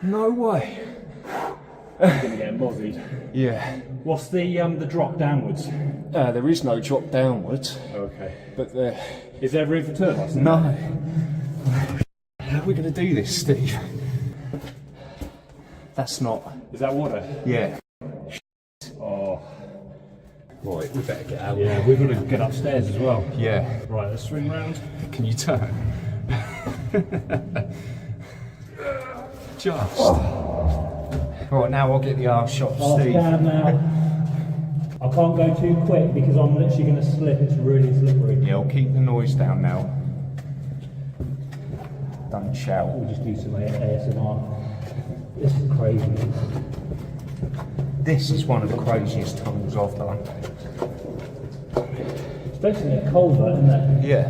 No way.
You're going to get mozzied.
Yeah.
What's the drop downwards?
There is no drop downwards.
Okay.
But there...
Is there room for two of us?
No. How are we going to do this, Steve? That's not...
Is that water?
Yeah.
Oh.
Right, we better get out.
Yeah, we're going to get upstairs as well.
Yeah.
Right, let's swing round.
Can you turn? Just. Right, now I'll get the arse shot, Steve.
Down now. I can't go too quick because I'm literally going to slip. It's really slippery.
Yeah, I'll keep the noise down now. Don't shout.
We'll just do some ASMR. This is crazy.
This is one of the craziest tunnels I've done.
It's basically a culvert, isn't it?
Yeah.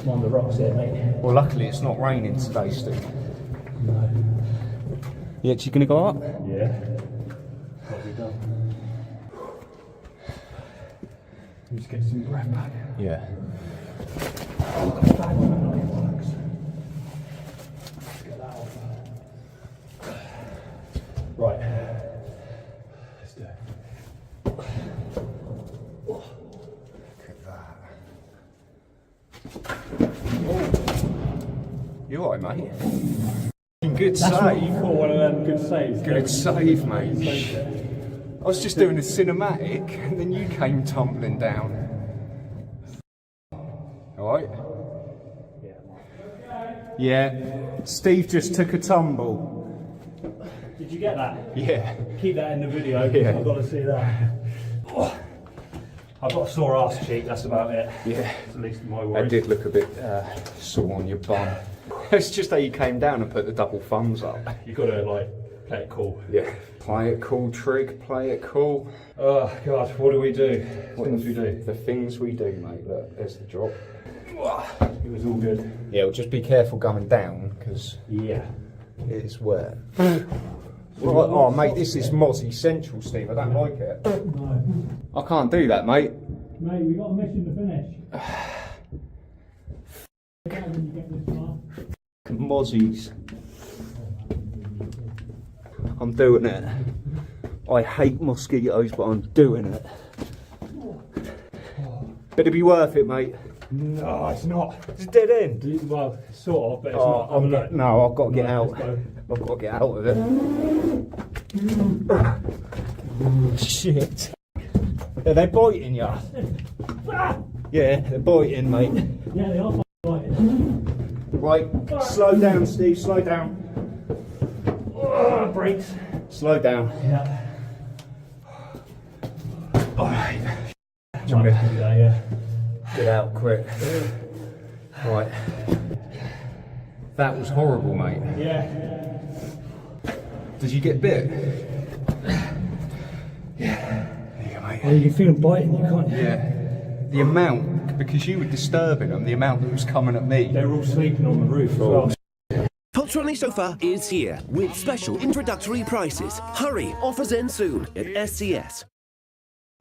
One of the rocks here, mate.
Well, luckily it's not raining today, Steve.
No.
You actually going to go up?
Yeah. What have we done? Just get some breath back.
Yeah.
Let's get that off. Right. Let's do it.
Look at that. You alright, mate? Good
That's
save.
what you call one of them good saves.
Good save, mate. I was just doing a cinematic and then you came tumbling down. Alright? Yeah. Steve just took a tumble.
Did you get that?
Yeah.
Keep that in the video.
Yeah.
I've got to see that. Oh. I've got a sore ass cheek, that's about it.
Yeah.
At least my worry.
That did look a bit sore on your bum. It's just how you came down and put the double thumbs up.
You've got to, like, play it cool.
Yeah. Play it cool, Trig. Play it cool.
Oh, God, what do we do? Things we do.
The things we do, mate. Look, there's the drop.
It was all good.
Yeah, well, just be careful going down, because
yeah,
it is wet. Oh, mate, this is Mozzie Central, Steve. I don't like it.
No.
I can't do that, mate.
Mate, we got a mission to finish.
Mozzies. I'm doing it. I hate mosquitoes, but I'm doing it. Better be worth it, mate.
No, it's not.
It's a dead end.
Well, sort of, but it's not.
No, I've got to get out. I've got to get out of it. Oh, shit. Are they biting you? Yeah, they're biting, mate.
Yeah, they are biting.
Right, slow down, Steve, slow down.
Oh, brakes.
Slow down.
Yeah.
Alright.
Yeah.
Get out quick. Right. That was horrible, mate.
Yeah.
Did you get bit? Yeah. There you go, mate.
Well, you can feel them biting you, can't you?
Yeah. The amount, because you were disturbing them, the amount that was coming at me.
They're all sleeping on the roof as well.
Poltroni Sofa is here with special introductory prices. Hurry, offers end soon at SCS.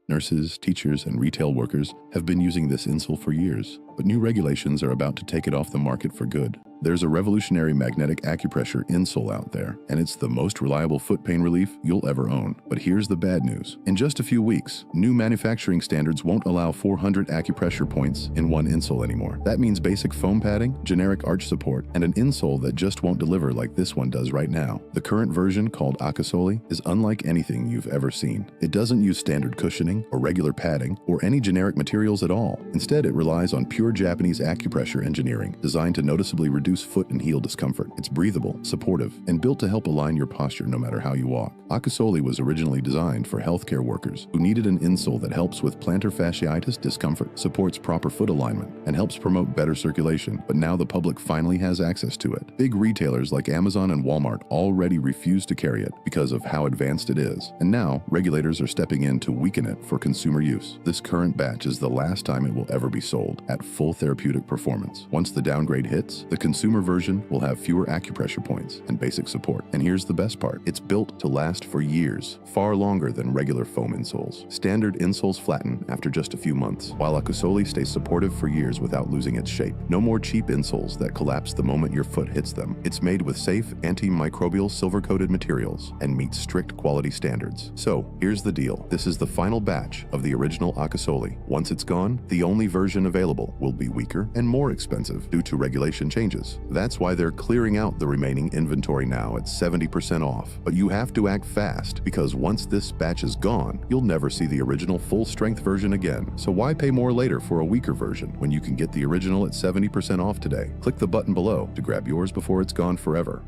Nurses, teachers, and retail workers have been using this insole for years, but new regulations are about to take it off the market for good. There's a revolutionary magnetic acupressure insole out there, and it's the most reliable foot pain relief you'll ever own. But here's the bad news. In just a few weeks, new manufacturing standards won't allow 400 acupressure points in one insole anymore. That means basic foam padding, generic arch support, and an insole that just won't deliver like this one does right now. The current version, called Akasoli, is unlike anything you've ever seen. It doesn't use standard cushioning or regular padding or any generic materials at all. Instead, it relies on pure Japanese acupressure engineering designed to noticeably reduce foot and heel discomfort. It's breathable, supportive, and built to help align your posture no matter how you walk. Akasoli was originally designed for healthcare workers who needed an insole that helps with plantar fasciitis discomfort, supports proper foot alignment, and helps promote better circulation, but now the public finally has access to it. Big retailers like Amazon and Walmart already refuse to carry it because of how advanced it is, and now regulators are stepping in to weaken it for consumer use. This current batch is the last time it will ever be sold at full therapeutic performance. Once the downgrade hits, the consumer version will have fewer acupressure points and basic support. And here's the best part. It's built to last for years, far longer than regular foam insoles. Standard insoles flatten after just a few months, while Akasoli stays supportive for years without losing its shape. No more cheap insoles that collapse the moment your foot hits them. It's made with safe, antimicrobial silver-coated materials and meets strict quality standards. So, here's the deal. This is the final batch of the original Akasoli. Once it's gone, the only version available will be weaker and more expensive due to regulation changes. That's why they're clearing out the remaining inventory now at 70% off. But you have to act fast, because once this batch is gone, you'll never see the original full-strength version again. So why pay more later for a weaker version when you can get the original at 70% off today? Click the button below to grab yours before it's gone forever.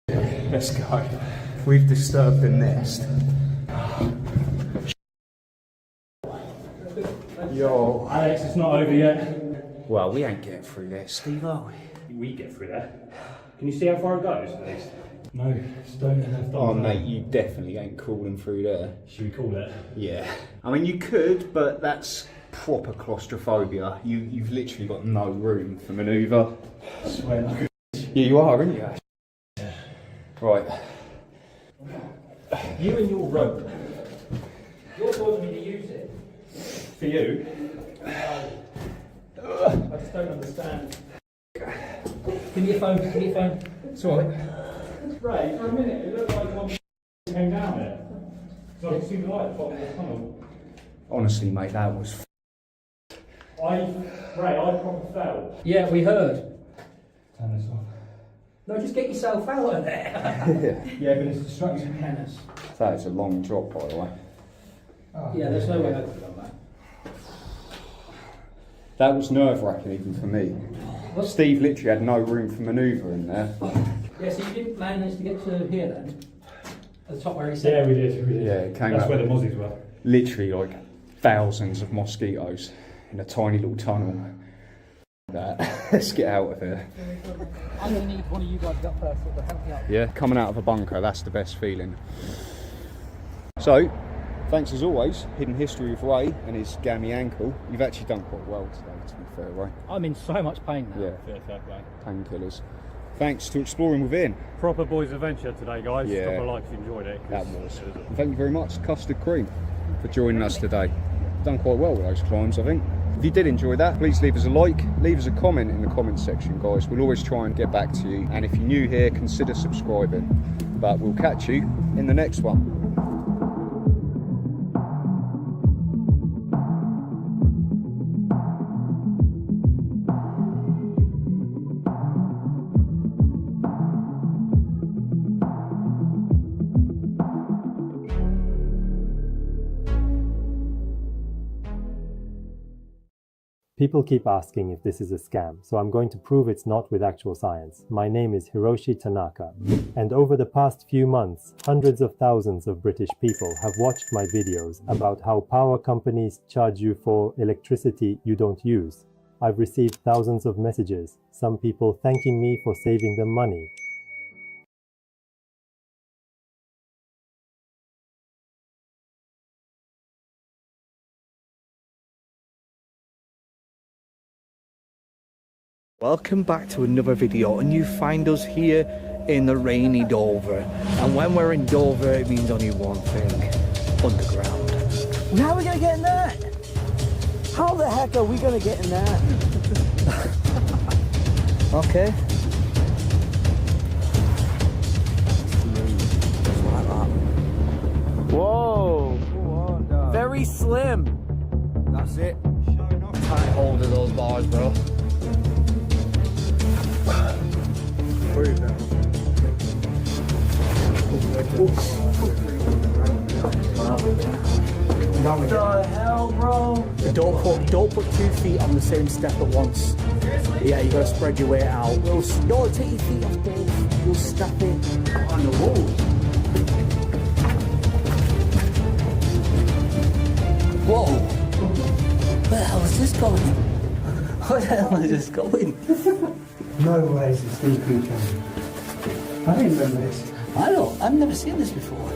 Let's go. We've disturbed the nest. Yo.
Alex, it's not over yet.
Well, we ain't getting through there, Steve, are we?
We get through there. Can you see how far it goes, please? No, stone enough.
Oh, mate, you definitely ain't crawling through there.
Should we call it?
Yeah. I mean, you could, but that's proper claustrophobia. You've literally got no room for manoeuvre.
I swear.
Yeah, you are, aren't you?
Yeah.
Right.
You and your rope. You're telling me to use it. For you? I just don't understand. Give me your phone, give me your phone.
It's alright.
Ray, for a minute, it looked like one came down there. So I could see the light at the bottom of the tunnel.
Honestly, mate, that was
Ray, I proper fell. Yeah, we heard.
Turn this on.
No, just get yourself out of there. Yeah, but it's distracting Kenneth.
That is a long drop, by the way.
Oh, yeah, there's no way I could have done that.
That was nerve-wracking even for me.
What?
Steve literally had no room for manoeuvre in there.
Yeah, so you didn't manage to get to here then? At the top where he said? Yeah, we did.
Yeah, it came
That's
up
where the mozzies were.
Literally like thousands of mosquitoes in a tiny little tunnel. Let's get out of here.
I'm going to need one of you guys up first to help me out.
Yeah, coming out of a bunker, that's the best feeling. So, thanks as always, Hidden History of Ray and his gammy ankle. You've actually done quite well today, to be fair, Ray.
I'm in so much pain now.
Yeah.
Fair play.
Painkillers. Thanks to Exploring Within.
Proper boys adventure today, guys.
Yeah.
Drop a like if you enjoyed it.
That was. And thank you very much, Custard Cream, for joining us today. Done quite well with those climbs, I think. If you did enjoy that, please leave us a like, leave us a comment in the comment section, guys. We'll always try and get back to you. And if you're new here, consider subscribing. But we'll catch you in the next one.
People keep asking if this is a scam, so I'm going to prove it's not with actual science. My name is Hiroshi Tanaka, and over the past few months, hundreds of thousands of British people have watched my videos about how power companies charge you for electricity you don't use. I've received thousands of messages, some people thanking me for saving them money.
Welcome back to another video, and you find us here in the rainy Dover. And when we're in Dover, it means only one thing: underground.
How are we gonna get in that? How the heck are we gonna get in that?
Okay.
Whoa! Very slim.
That's it. Tight hold of those bars, bro. Where is that?
What the hell, bro?
Don't put 2 feet on the same step at once. Yeah, you gotta spread your weight out.
No, take your feet off, Dave. We'll step it on the wall. Whoa! Where the hell is this going? Where the hell is this going?
No way is this deep weekend. I didn't remember this.
I've never seen this before.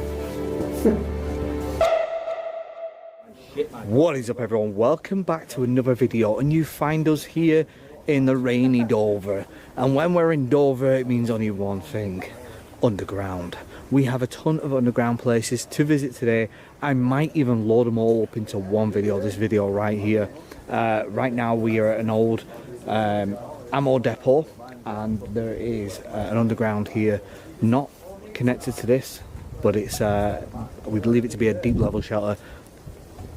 What is up, everyone? Welcome back to another video, and you find us here in the rainy Dover. And when we're in Dover, it means only one thing: underground. We have a ton of underground places to visit today. I might even load them all up into one video, this video right here. Right now we are at an old ammo depot, and there is an underground here, not connected to this, but it's we believe it to be a deep level shelter.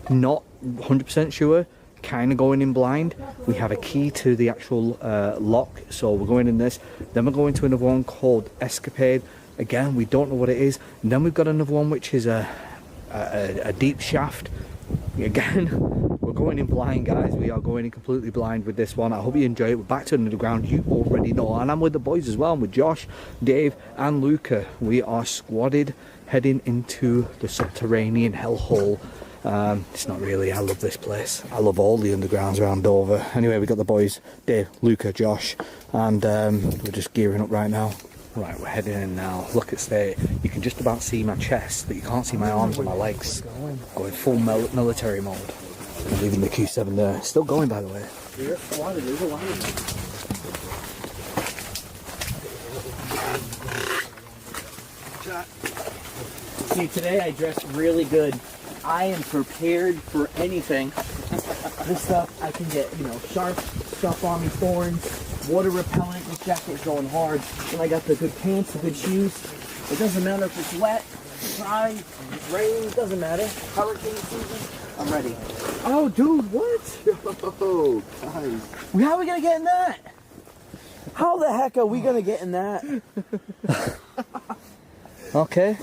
Not 100% sure, kind of going in blind. We have a key to the actual lock, so we're going in this. Then we're going to another one called Escapade. Again, we don't know what it is. And then we've got another one which is a deep shaft. Again, we're going in blind, guys. We are going in completely blind with this one. I hope you enjoy it. We're back to the underground, you already know. And I'm with the boys as well. I'm with Josh, Dave and Luca. We are squadded heading into the subterranean hellhole. It's not really, I love this place. I love all the undergrounds around Dover. Anyway, we got the boys, Dave, Luca, Josh, and we're just gearing up right now. Right, we're heading in now. Look at there. You can just about see my chest, but you can't see my arms or my legs. Going full military mode. I'm leaving the Q7 there. It's still going, by the way.
There's a lot of See, today I dressed really good. I am prepared for anything. This stuff I can get, you know, sharp stuff on me, thorns, water repellent. This jacket's going hard. And I got the good pants, the good shoes. It doesn't matter if it's wet, dry, rain, it doesn't matter. Hurricane season, I'm ready.
Oh, dude, what? Oh, guys.
How are we gonna get in that? How the heck are we gonna get in that?
Okay.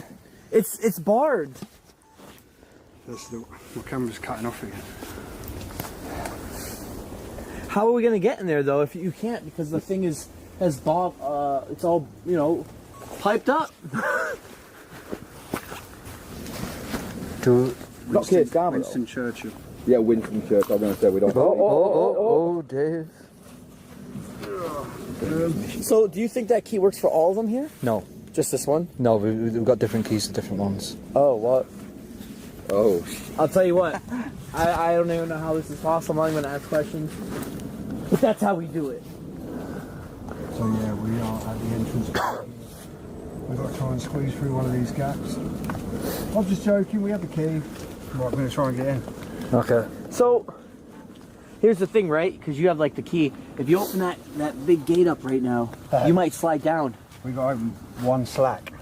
It's barred.
My camera's cutting off again.
How are we gonna get in there though if you can't, because the thing has it's all, you know, piped up.
Dude,
Winston Churchill.
Yeah, Winston Churchill. I'm going to say we don't.
Oh, Dave.
So, do you think that key works for all of them here?
No.
Just this one?
No, we've got different keys to different ones.
Oh, what?
Oh.
I'll tell you what. I don't even know how this is possible. I'm not going to ask questions. But that's how we do it.
So yeah, we are at the entrance. We've got to try and squeeze through one of these gaps. I'm just joking, we have the key. Right, we're going to try and get in.
Okay.
So, here's the thing, right? Because you have like the key. If you open that big gate up right now, you might slide down.
We got to open one slack.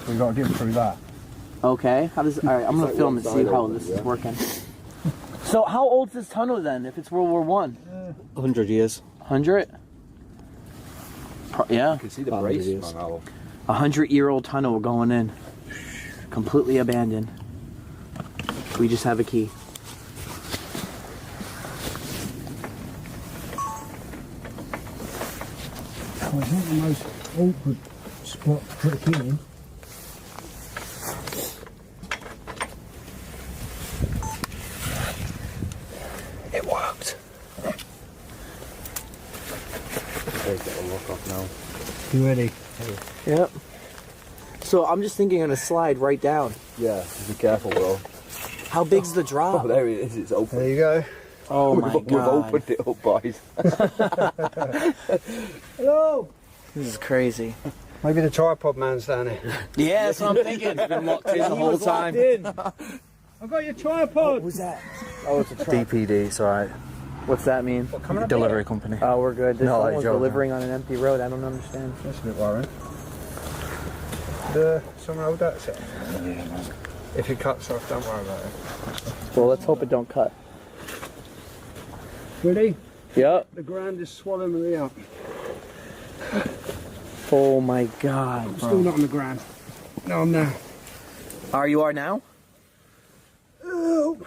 We got to get through that.
Okay. How does? All right, I'm gonna film and see how this is working. So, how old's this tunnel then? If it's World War I?
100 years.
100? Yeah.
You can see the brace.
100-year-old tunnel we're going in. Completely abandoned. We just have a key.
Well, it's not the most awkward spot to put a key in.
It worked.
Lock off now.
You ready?
Yep. So I'm just thinking on a slide right down.
Yeah, just be careful, bro.
How big's the drop?
Oh, there it is. It's open.
There you go.
Oh my
We've
god.
opened it up, boys.
Hello.
This is crazy.
Maybe the tripod man's down there.
Yeah, that's what I'm thinking. It's been locked in the whole time.
I've got your tripod.
What was that?
Oh, it's a trap.
DPD, it's alright. What's that mean?
Delivery company.
Oh, we're good. This
No,
someone's
joking.
delivering on an empty road. I don't understand.
That's a bit worrying. Someone hold that set.
Yeah, man.
If it cuts off, don't worry about it.
Well, let's hope it don't cut.
Ready?
Yep.
The ground is swallowing me up.
Oh my god.
I'm still not on the ground. No, I'm now.
You are now?
Oh.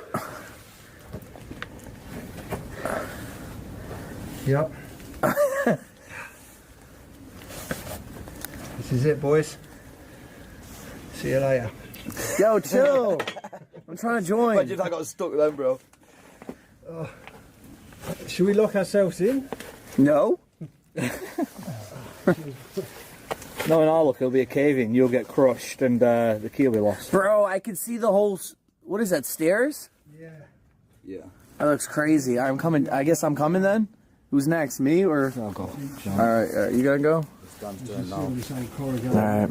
Yep. This is it, boys. See you later.
Yo, chill. I'm trying to join.
Imagine I got stuck then, bro.
Should we lock ourselves in?
No. No, in our luck, it'll be a cave-in. You'll get crushed and the key will be lost. Bro, I can see the whole... What is that, stairs?
Yeah.
Yeah.
That looks crazy. I'm coming. I guess I'm coming then? Who's next, me or...
I'll go.
Alright, you gonna go? Alright.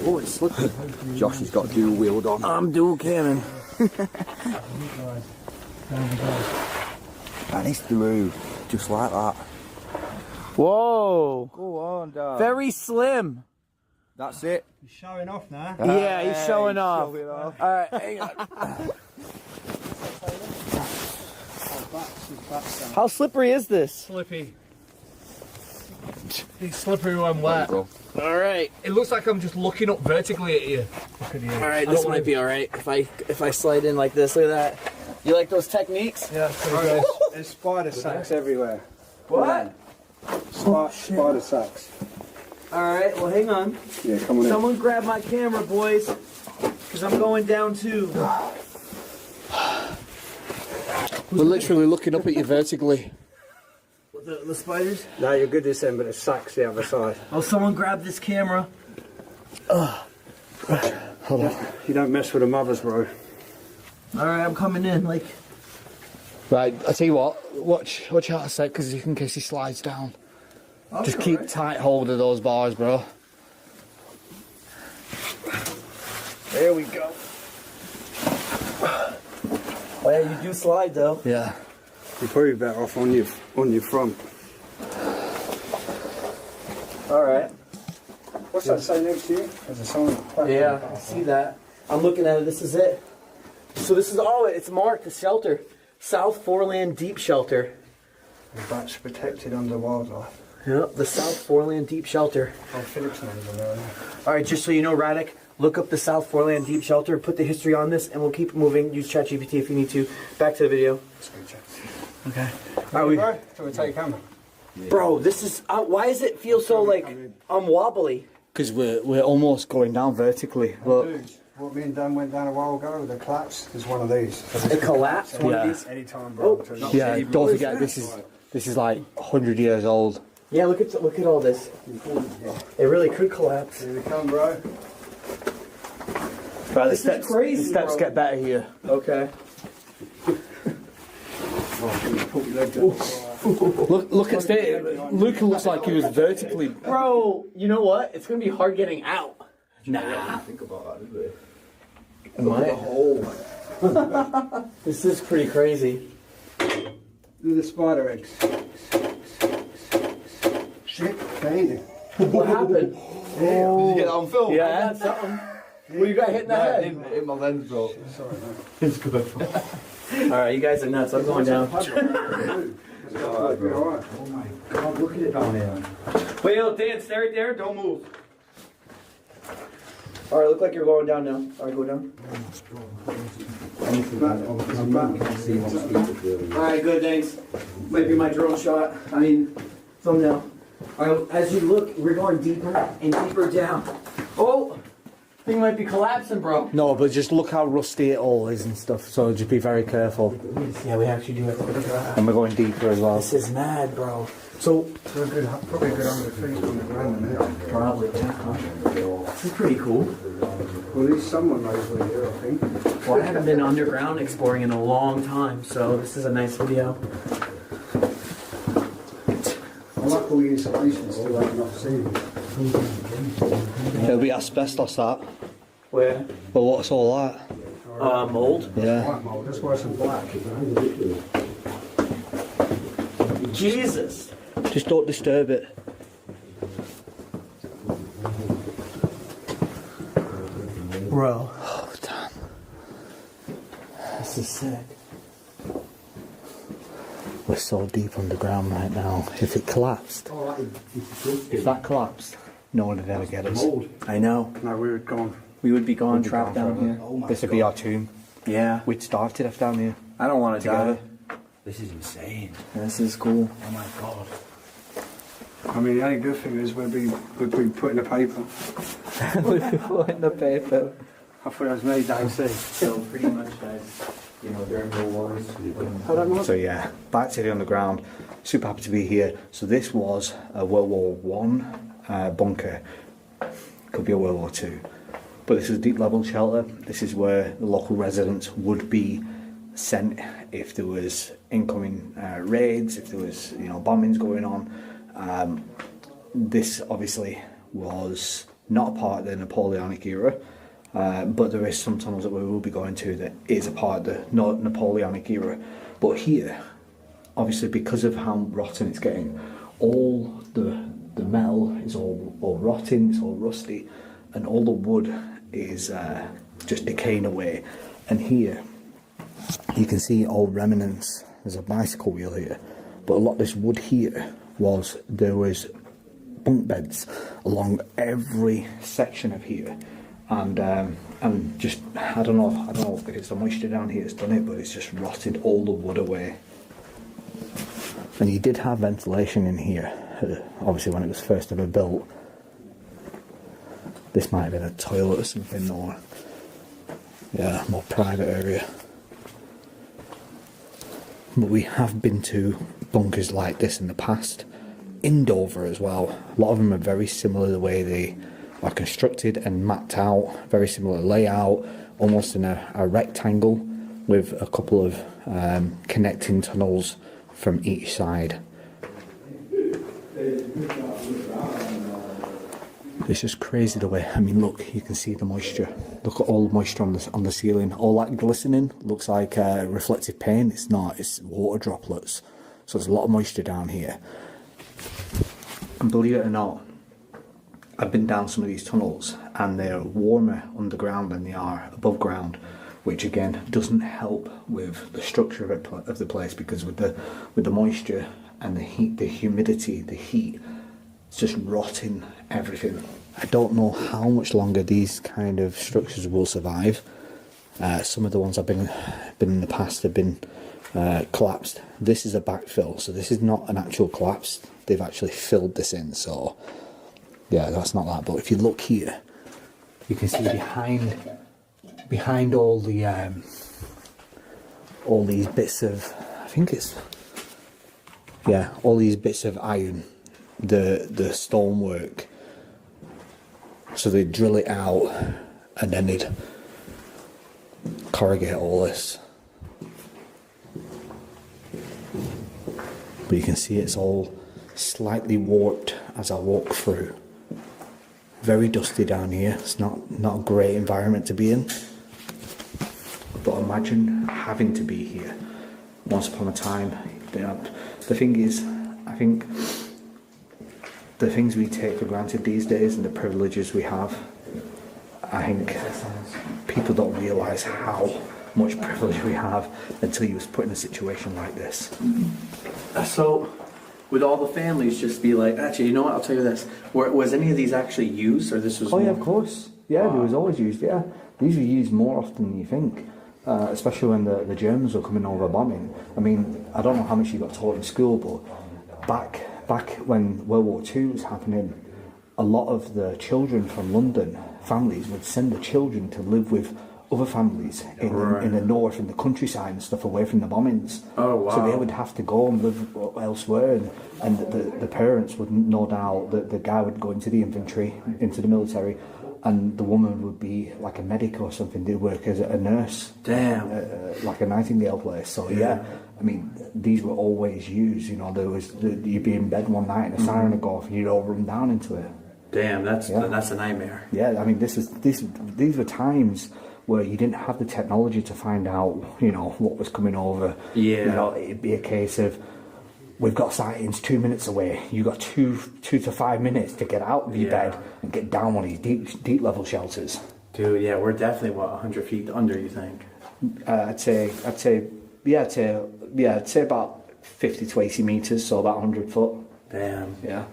Oh, it's slippery. Josh has got dual wheeled on.
I'm dual cannon.
That needs to move just like that.
Whoa.
Go on, Dad.
Very slim.
That's it.
He's showing off now.
Yeah, he's showing off. Alright, hang on. How slippery is this?
Slippy. It's slippery when wet.
Alright.
It looks like I'm just looking up vertically at you. Look at you.
Alright, this might be alright. If I slide in like this, look at that. You like those techniques?
Yeah, there's spider sacks everywhere.
What?
Spider sacks.
Alright, well hang on.
Yeah, come on in.
Someone grab my camera, boys. Because I'm going down too.
We're literally looking up at you vertically.
The spiders?
No, you're good this end, but there's sacks the other side.
Oh, someone grab this camera.
Hold on.
You don't mess with the mothers, bro.
Alright, I'm coming in, like...
Right, I tell you what, watch out a sec, because in case he slides down.
That's
just keep tight hold of those bars, bro.
There we go. Oh yeah, you do slide though.
Yeah.
You're probably better off on your front.
Alright.
What's that say next to you? There's a sign.
Yeah, I see that. I'm looking at it, this is it. So this is all, it's marked, the shelter. South 4wN Deep Shelter.
That's protected under wildlife.
Yep, the South 4wN Deep Shelter.
Oh, Philip's name's on there.
Alright, just so you know, Radek, look up the South 4wN Deep Shelter, put the history on this, and we'll keep it moving. Use ChatGPT if you need to. Back to the video. Okay.
Alright, so we take camera.
Bro, this is, why does it feel so like, wobbly?
Because we're almost going down vertically. Look.
Dude, what me and Dan went down a while ago, the collapse is one of these.
It collapsed?
One of
these? Anytime, bro.
Oh,
yeah, don't forget, this is like 100 years old.
Yeah, look at all this. It really could collapse.
Here we come, bro.
Right,
This is crazy,
the steps
bro.
get better here.
Okay.
Look at Steve. Luca looks like he was vertically.
Bro, you know what? It's gonna be hard getting out. Nah.
Think about that, did we?
Am I?
hole.
This is pretty crazy.
Do the spider eggs. Shit, crazy.
What happened?
Did you get that on film?
Yeah, I got something. What you got hit in the head?
In my lens, bro.
Sorry, man.
It's good.
Alright, you guys are nuts. I'm going down.
Alright, bro.
Oh my god, look at it down here.
Wait, yo, Dan, stay right there. Don't move. Alright, look like you're going down now. Alright, go down. Alright, good, thanks. Might be my drone shot. I mean, thumbnail. Alright, as you look, we're going deeper and deeper down. Oh! Thing might be collapsing, bro.
No, but just look how rusty it all is and stuff, so just be very careful.
Yeah, we actually do have to look at that.
And we're going deeper as well.
This is mad, bro. So,
probably a good 100 feet on the ground, isn't it?
Probably, yeah. This is pretty cool.
Well, at least someone knows we're here, I think.
Well, I haven't been underground exploring in a long time, so this is a nice video.
I like all the insulation still ain't not seen.
It'll be asbestos, that.
Where?
But what's all that?
Mold?
Yeah.
White mold, that's why some black.
Jesus!
Just don't disturb it.
Bro.
Oh, damn.
This is sick.
We're so deep underground right now. If it collapsed, if that collapsed, no one would ever get us.
I know.
No, we would gone.
We would be gone trapped down here.
This would be our tomb.
Yeah.
We'd starve to death down here.
I don't want to
Together.
die.
This is insane.
This is cool.
Oh my god.
I mean, the only good thing is we'd be put in the paper.
We'd be put in the paper.
I thought it was me, Dave C.
So pretty much, guys, you know, during the wars.
So yeah, back to the underground. Super happy to be here. So this was a World War One bunker. Could be a World War Two. But this is a deep level shelter. This is where the local residents would be sent if there was incoming raids, if there was, you know, bombings going on. This obviously was not a part of the Napoleonic era, but there is some tunnels that we will be going to that is a part of the Napoleonic era. But here, obviously because of how rotten it's getting, all the metal is all rotting, it's all rusty, and all the wood is just decaying away. And here you can see old remnants. There's a bicycle wheel here, but a lot of this wood here there was bunk beds along every section of here, and just I don't know if it's the moisture down here that's done it, but it's just rotted all the wood away. And you did have ventilation in here, obviously when it was first ever built. This might have been a toilet or something, or yeah, more private area. But we have been to bunkers like this in the past, in Dover as well. A lot of them are very similar the way they are constructed and mapped out, very similar layout, almost in a rectangle with a couple of connecting tunnels from each side. It's just crazy the way, I mean look, you can see the moisture. Look at all the moisture on the ceiling. All that glistening looks like reflective paint. It's not, it's water droplets. So there's a lot of moisture down here. And believe it or not, I've been down some of these tunnels and they're warmer underground than they are above ground, which again doesn't help with the structure of the place, because with the moisture and the heat, the humidity, the heat, it's just rotting everything. I don't know how much longer these kind of structures will survive. Some of the ones I've been in the past have been collapsed. This is a backfill, so this is not an actual collapse. They've actually filled this in, so yeah, that's not that. But if you look here, you can see behind all these bits of, I think it's, yeah, all these bits of iron, the stonework. So they drill it out and then they'd corrugate all this. But you can see it's all slightly warped as I walk through. Very dusty down here. It's not a great environment to be in. But imagine having to be here once upon a time. The thing is, I think the things we take for granted these days and the privileges we have, I think people don't realise how much privilege we have until you was put in a situation like this.
So, would all the families just be like, actually, you know what, I'll tell you this, was any of these actually used, or this was...
Oh yeah, of course. Yeah, they was always used, yeah. These were used more often than you think, especially when the Germans were coming over bombing. I mean, I don't know how much you got taught in school, but back when World War II was happening, a lot of the children from London, families, would send the children to live with other families in the north and the countryside and stuff away from the bombings.
Oh, wow.
So they would have to go and live elsewhere, and the parents would, no doubt, the guy would go into the infantry, into the military, and the woman would be like a medic or something. They'd work as a nurse.
Damn.
Like a Nightingale place. So yeah, I mean, these were always used. You know, you'd be in bed one night and a siren would go off and you'd all run down into it.
Damn, that's a nightmare.
Yeah, I mean, these were times where you didn't have the technology to find out, you know, what was coming over.
Yeah.
You know, it'd be a case of, we've got sightings 2 minutes away. You got 2 to 5 minutes to get out of your bed and get down one of these deep level shelters.
Dude, yeah, we're definitely 100 feet under. You think?
I'd say about 50 to 80 meters, so about 100 foot.
Damn.
Yeah.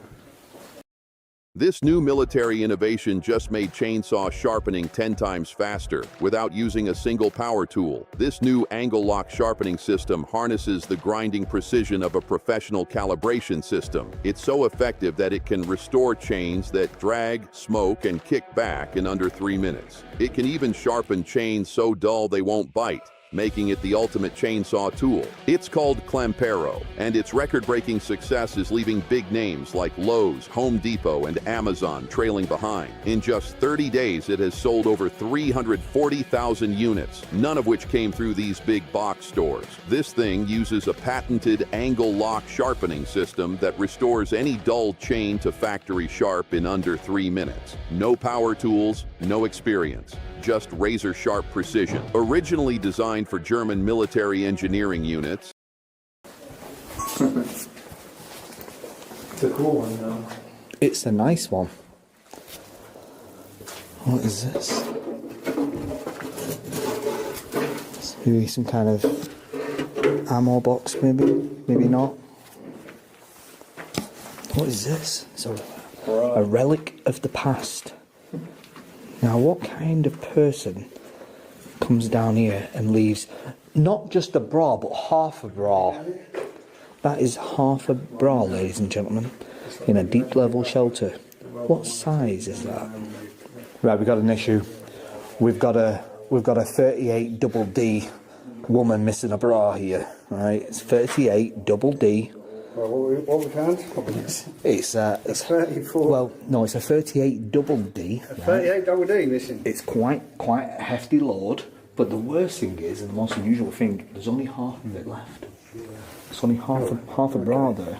This new military innovation just made chainsaw sharpening 10 times faster without using a single power tool. This new angle lock sharpening system harnesses the grinding precision of a professional calibration system. It's so effective that it can restore chains that drag, smoke, and kick back in under 3 minutes. It can even sharpen chains so dull they won't bite, making it the ultimate chainsaw tool. It's called Clampero, and its record-breaking success is leaving big names like Lowe's, Home Depot, and Amazon trailing behind. In just 30 days, it has sold over 340,000 units, none of which came through these big box stores. This thing uses a patented angle lock sharpening system that restores any dull chain to factory sharp in under 3 minutes. No power tools, no experience. Just razor-sharp precision. Originally designed for German military engineering units.
It's a cool one, though.
It's a nice one. What is this? It's maybe some kind of ammo box, maybe not. What is this? It's a relic of the past. Now, what kind of person comes down here and leaves not just a bra, but half a bra? That is half a bra, ladies and gentlemen, in a deep level shelter. What size is that? Right, we've got an issue. We've got a 38 double D woman missing a bra here. Right, it's 38 double D.
What we found?
It's
34.
Well, no, it's a 38 double D.
A 38 double D missing.
It's quite a hefty load, but the worst thing is, and the most unusual thing, there's only half of it left. It's only half a bra there.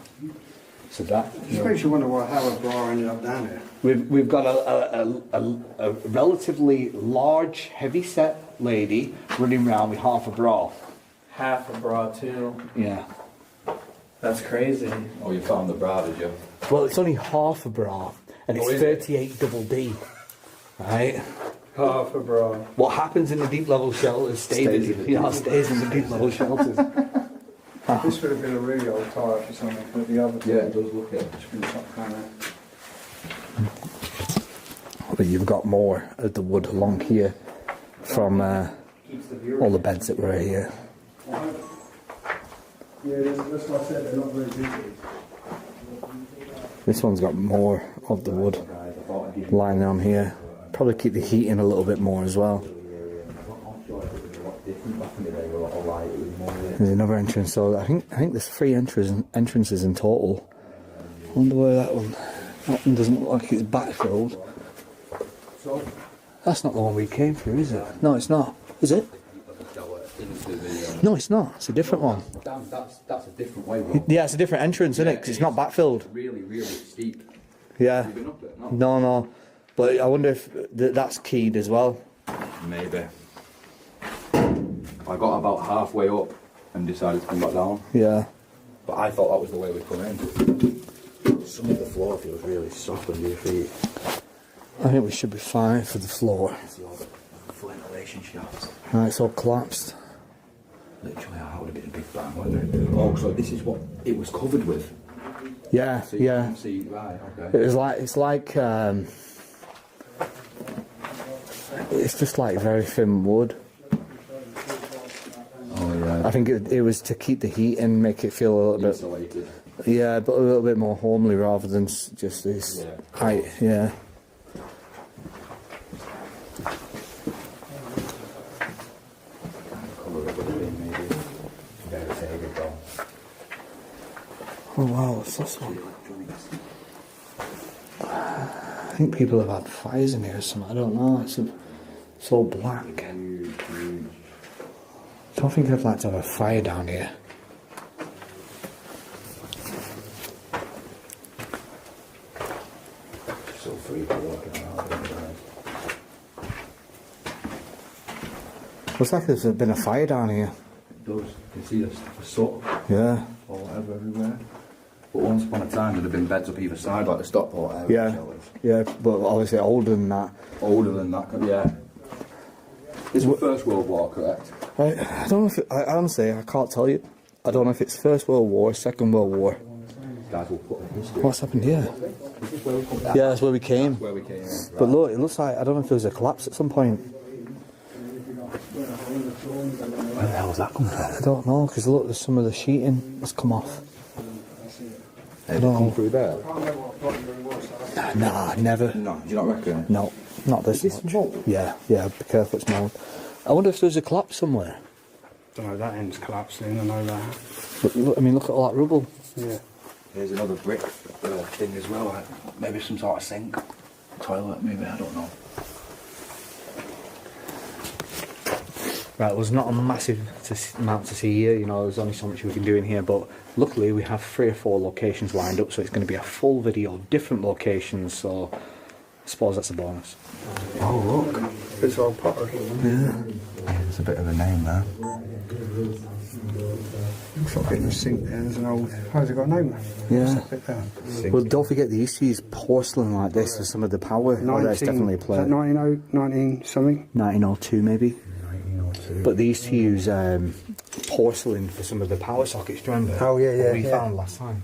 So that
It makes you wonder how a bra ended up down here.
we've got a relatively large, heavy set lady running around with half a bra.
Half a bra too.
Yeah.
That's crazy.
Oh, you found the bra, did you?
Well, it's only half a bra, and it's 38 double D. Right?
Half a bra.
What happens in the deep level shelters stays in the deep level shelters.
This would have been a really old tyre for something, but the other thing it does look it. It's been top kind of.
But you've got more of the wood along here from all the beds that were here.
Yeah, that's what I said, they're not very busy.
This one's got more of the wood lying on here. Probably keep the heat in a little bit more as well. There's another entrance, so I think there's 3 entrances in total. I wonder where that one doesn't look like it's backfilled. That's not the one we came through, is it? No, it's not. Is it? No, it's not. It's a different one.
That's a different way, Rob.
Yeah, it's a different entrance, isn't it? Because it's not backfilled.
Really, really steep.
Yeah.
Have you been up it?
No. But I wonder if that's keyed as well.
Maybe. I got about halfway up and decided to come back down.
Yeah.
But I thought that was the way we'd come in. Some of the floor feels really soft under your feet.
I think we should be fine for the floor.
See all the ventilation shafts.
Right, it's all collapsed.
Literally, that would have been a big bang, wouldn't it? Oh, so this is what it was covered with.
Yeah,
So you
yeah.
can see, right, okay.
It's like It's just like very thin wood.
Oh yeah.
I think it was to keep the heat in, make it feel a little
Insulated.
bit. Yeah, but a little bit more homely rather than just this height. Yeah. Oh wow, what's this one? I think people have had fires in here or something. I don't know. It's all black. I don't think I'd like to have a fire down here.
So free for walking around.
Looks like there's been a fire down here.
It does. You can see the soot.
Yeah.
Or whatever everywhere. But once upon a time there'd have been beds up either side, like the Stockport area.
Yeah, but obviously older than that.
Older than that, yeah. It's the First World War, correct?
I don't know if honestly, I can't tell you. I don't know if it's First World War, Second World War.
Guys will put in history.
What's happened here?
Is this where we come down?
Yeah, that's where we came.
That's where we came in. Right.
But look, it looks like, I don't know if there was a collapse at some point.
Where the hell was that coming from?
I don't know, because look, there's some of the sheeting that's come off.
Did it come through there?
Nah, never.
No, do you not reckon?
No, not this much. Yeah, be careful, it's mould. I wonder if there's a collapse somewhere.
Don't know, that end's collapsing, I know that.
But look, I mean, look at all that rubble.
Yeah.
Here's another brick thing as well, like maybe some sort of sink, toilet, maybe, I don't know.
Right, there's not a massive amount to see here, you know, there's only so much we can do in here, but luckily we have 3 or 4 locations lined up, so it's going to be a full video, different locations, so I suppose that's a bonus.
Oh look, it's all pottery.
Yeah.
There's a bit of a name there.
Looks like in the sink there, there's an old, how's it got a name?
Yeah.
Bit there.
Well, don't forget they used to use porcelain like this for some of the power. Oh, there's definitely a plate.
Is that 19 something?
1902 maybe. But they used to use porcelain for some of the power sockets, do you remember?
Oh yeah, yeah.
We found last time.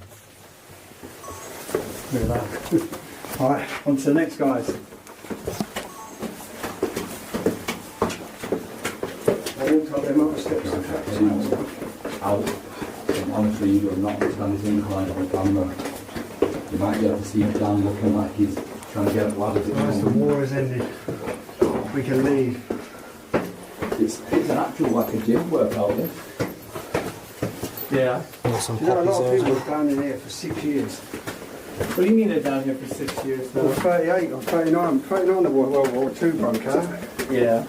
Look at that. Alright, on to the next guys. I walked up them other steps and
Honestly, you do not understand his incline on camera. You might be able to see him down looking like he's trying to get up ladders.
Once the war has ended, we can leave.
It's an actual like a gym workout, this.
Yeah.
Some
You know, a lot of people have down in here for 6 years.
What do you mean they're down here for 6 years now?
Well, 38 or 39, 39 the World War II broke out.
Yeah.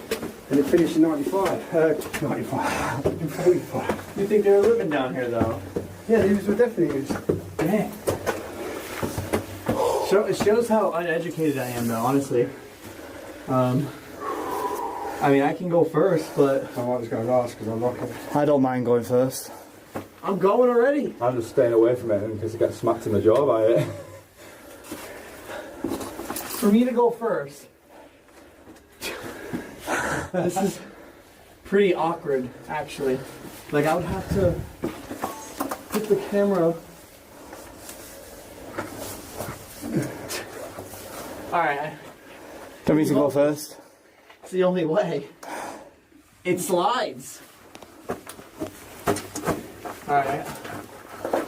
And it finished in 95. 45.
You think they were living down here though?
Yeah, these were definitely used.
Dang. It shows how uneducated I am though, honestly. I mean, I can go first, but...
I might just go last because I like it.
I don't mind going first.
I'm going already.
I'm just staying away from it because I get smacked in the jaw by it.
For me to go first, this is pretty awkward, actually. Like, I would have to put the camera... Alright.
Don't mean to go first.
It's the only way. It slides. Alright.
I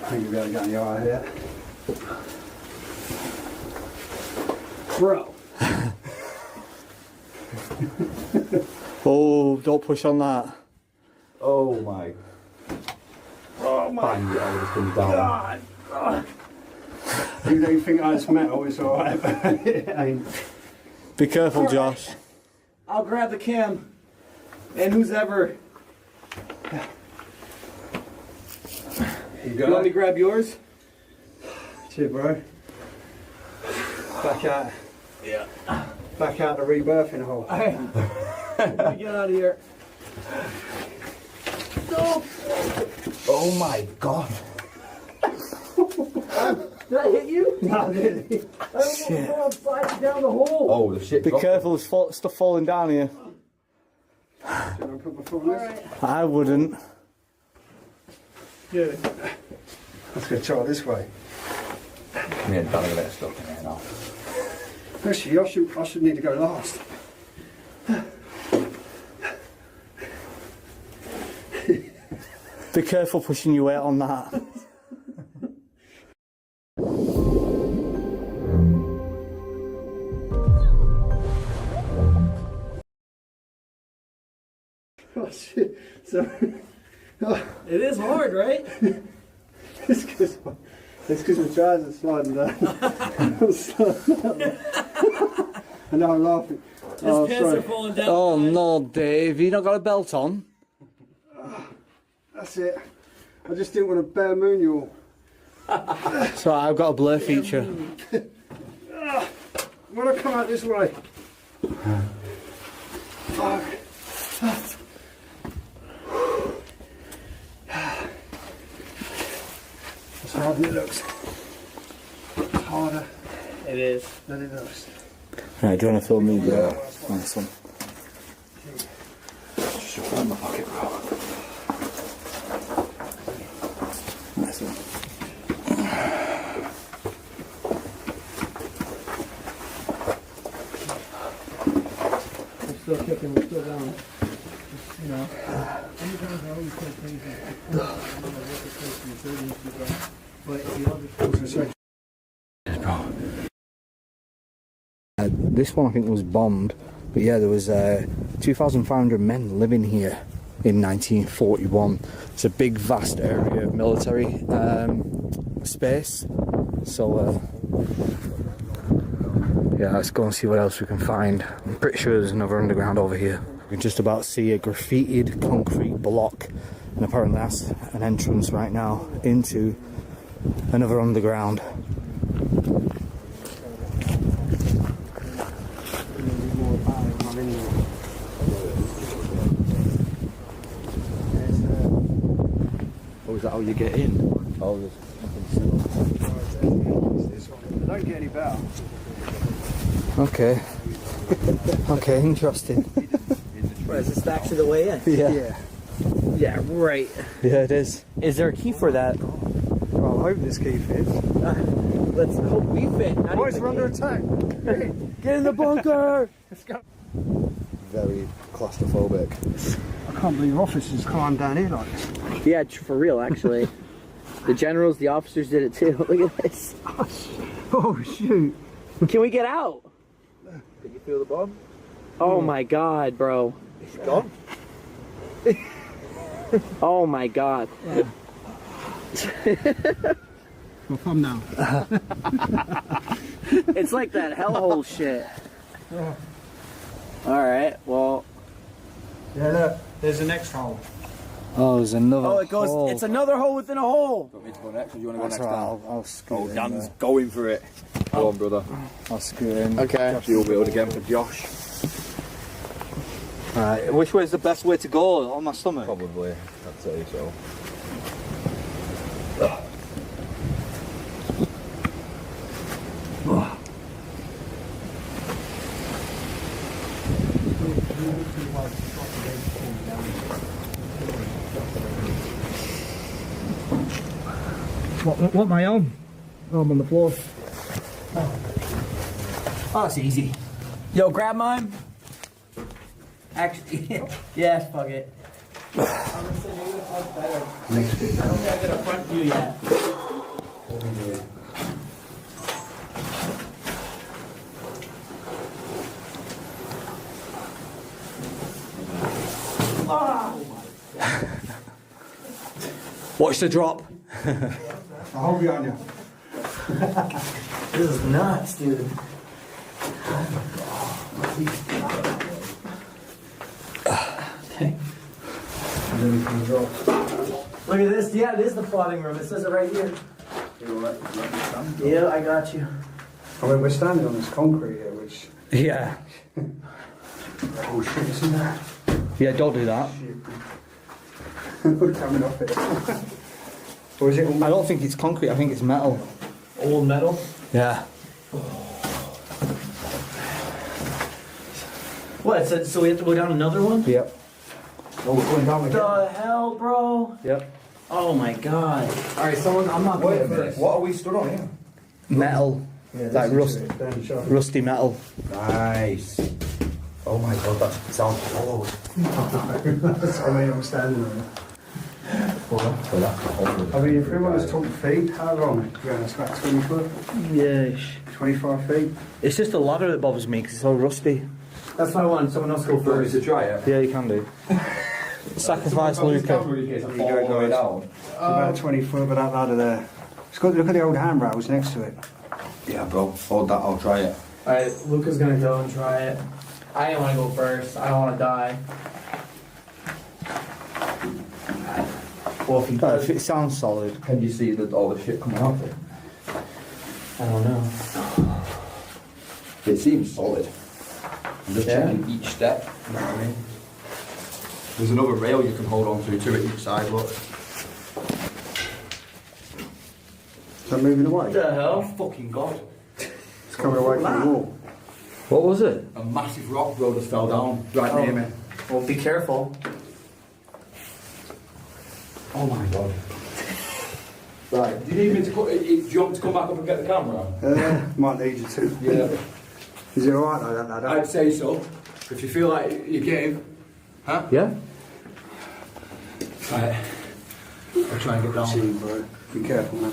think you'll be able to get on your eye here.
Bro.
Oh, don't push on that.
Oh my.
Oh my
Bang, it always comes down.
God. You don't think it's metal, it's alright, but it ain't.
Be careful, Josh.
I'll grab the cam. And who's ever. You want me to grab yours?
Cheers, bro. Back out. Yeah. Back out the rebirthing hole.
Get out of here. No.
Oh my god.
Did I hit you?
No, really.
Shit.
I'm sliding down the hole.
Oh, the shit.
Be careful, there's stuff falling down here.
Should I put my foot on this?
I wouldn't.
Yeah. Let's go try this way.
Come here, Danny, let's stuck in here now.
Actually, I should need to go last.
Be careful pushing your weight on that.
Oh shit, sorry. Oh.
It is hard, right?
It's because my trousers are sliding down. I'm sliding down. I know, I'm laughing.
His pants are falling down.
Oh no, Dave, you not got a belt on?
That's it. I just didn't want to bare moon you all.
So I've got a blur feature.
When I come out this way. Fuck. That's harder than it looks. It's harder.
It is.
Than it looks.
Right, do you want to film me the next one? Just shove that in my pocket, bro. Nice one.
We're still kicking, we're still down. You know. Sometimes I always say things but
this one I think was bombed, but yeah, there was 2,500 men living here in 1941. It's a big vast area of military space, so yeah, let's go and see what else we can find. I'm pretty sure there's another underground over here. You can just about see a graffitied concrete block, and apparently that's an entrance right now into another underground.
Oh, is that how you get in? Oh, there's
They don't get any better.
Okay. Okay, interesting.
What, is this actually the way in?
Yeah.
Yeah, right.
Yeah, it is.
Is there a key for that?
Well, I hope this key fits.
Let's hope we fit.
Boys, we're under attack.
Get in the bunker!
Let's go.
very claustrophobic.
I can't believe officers climb down here like this.
Yeah, for real, actually. The generals, the officers did it too. Look at this.
Oh, shoot.
Can we get out?
Did you feel the bomb?
Oh my god, bro.
It's gone.
Oh my god.
Yeah. Well, come now.
It's like that hellhole shit.
Yeah.
Alright, well.
Yeah, look, there's the next hole.
Oh, there's another
Oh, it goes,
hole.
It's another hole within a hole.
Do you want me to go next or do you want to go
That's
next
right,
down?
I'll scoot in
Dan's
there.
going for it. Go on, brother.
I'll scoot in.
Okay.
You'll be able to get for Josh.
Alright, which way is the best way to go? On my stomach?
Probably, I'd say so.
What am I on? Oh, I'm on the floor.
Oh, it's easy. Yo, grab mine. Actually, yes, fuck it. I don't think I got a front view yet.
Watch the drop.
I'll hold you on you.
This is nuts, dude. Look at this. Yeah, it is the plotting room. It says it right here. Yeah, I got you.
I mean, we're standing on this concrete here, which...
Yeah.
Oh shit, you see that?
Yeah, don't do that.
We're coming off it. Or is it all...
I don't think it's concrete, I think it's metal.
Old metal?
Yeah.
What? So we have to go down another one?
Yep.
Oh, we're going down
What the hell, bro?
Yep.
Oh my god. Alright, someone, I'm not going first.
What are we stood on here?
Metal.
Yeah,
Like rusty metal.
Nice. Oh my god, that sounds hollow.
That's what I mean, I'm standing on it. I mean, if everyone's 20 feet, how long? Yeah, it's about 20 foot.
Yeah.
25 feet.
It's just the ladder that bothers me because it's all rusty.
That's why I want someone else to go first.
To try it.
Yeah, you can do. Sacrifice Luca.
About 20 foot, but that ladder there. It's got, look at the old handrails next to it.
Yeah, bro. Hold that. I'll try it.
Alright, Luca's gonna go and try it. I didn't want to go first. I don't want to die. Well, if it sounds solid.
Can you see all the shit coming off it?
I don't know.
It seems solid. I'm just checking each step. You know what I mean? There's another rail you can hold on to it each side. Look.
Is that moving away?
What the hell?
Fucking god.
It's coming away from the wall.
What was it?
A massive rock, bro, just fell down right near me.
Well, be careful.
Oh my god. Right, do you need me to do you want me to come back up and get the camera?
Might need you to.
Yeah.
Is it alright though, that ladder?
I'd say so. If you feel like you're game. Huh?
Yeah?
Right. I'll try and get down.
See, bro. Be careful, man.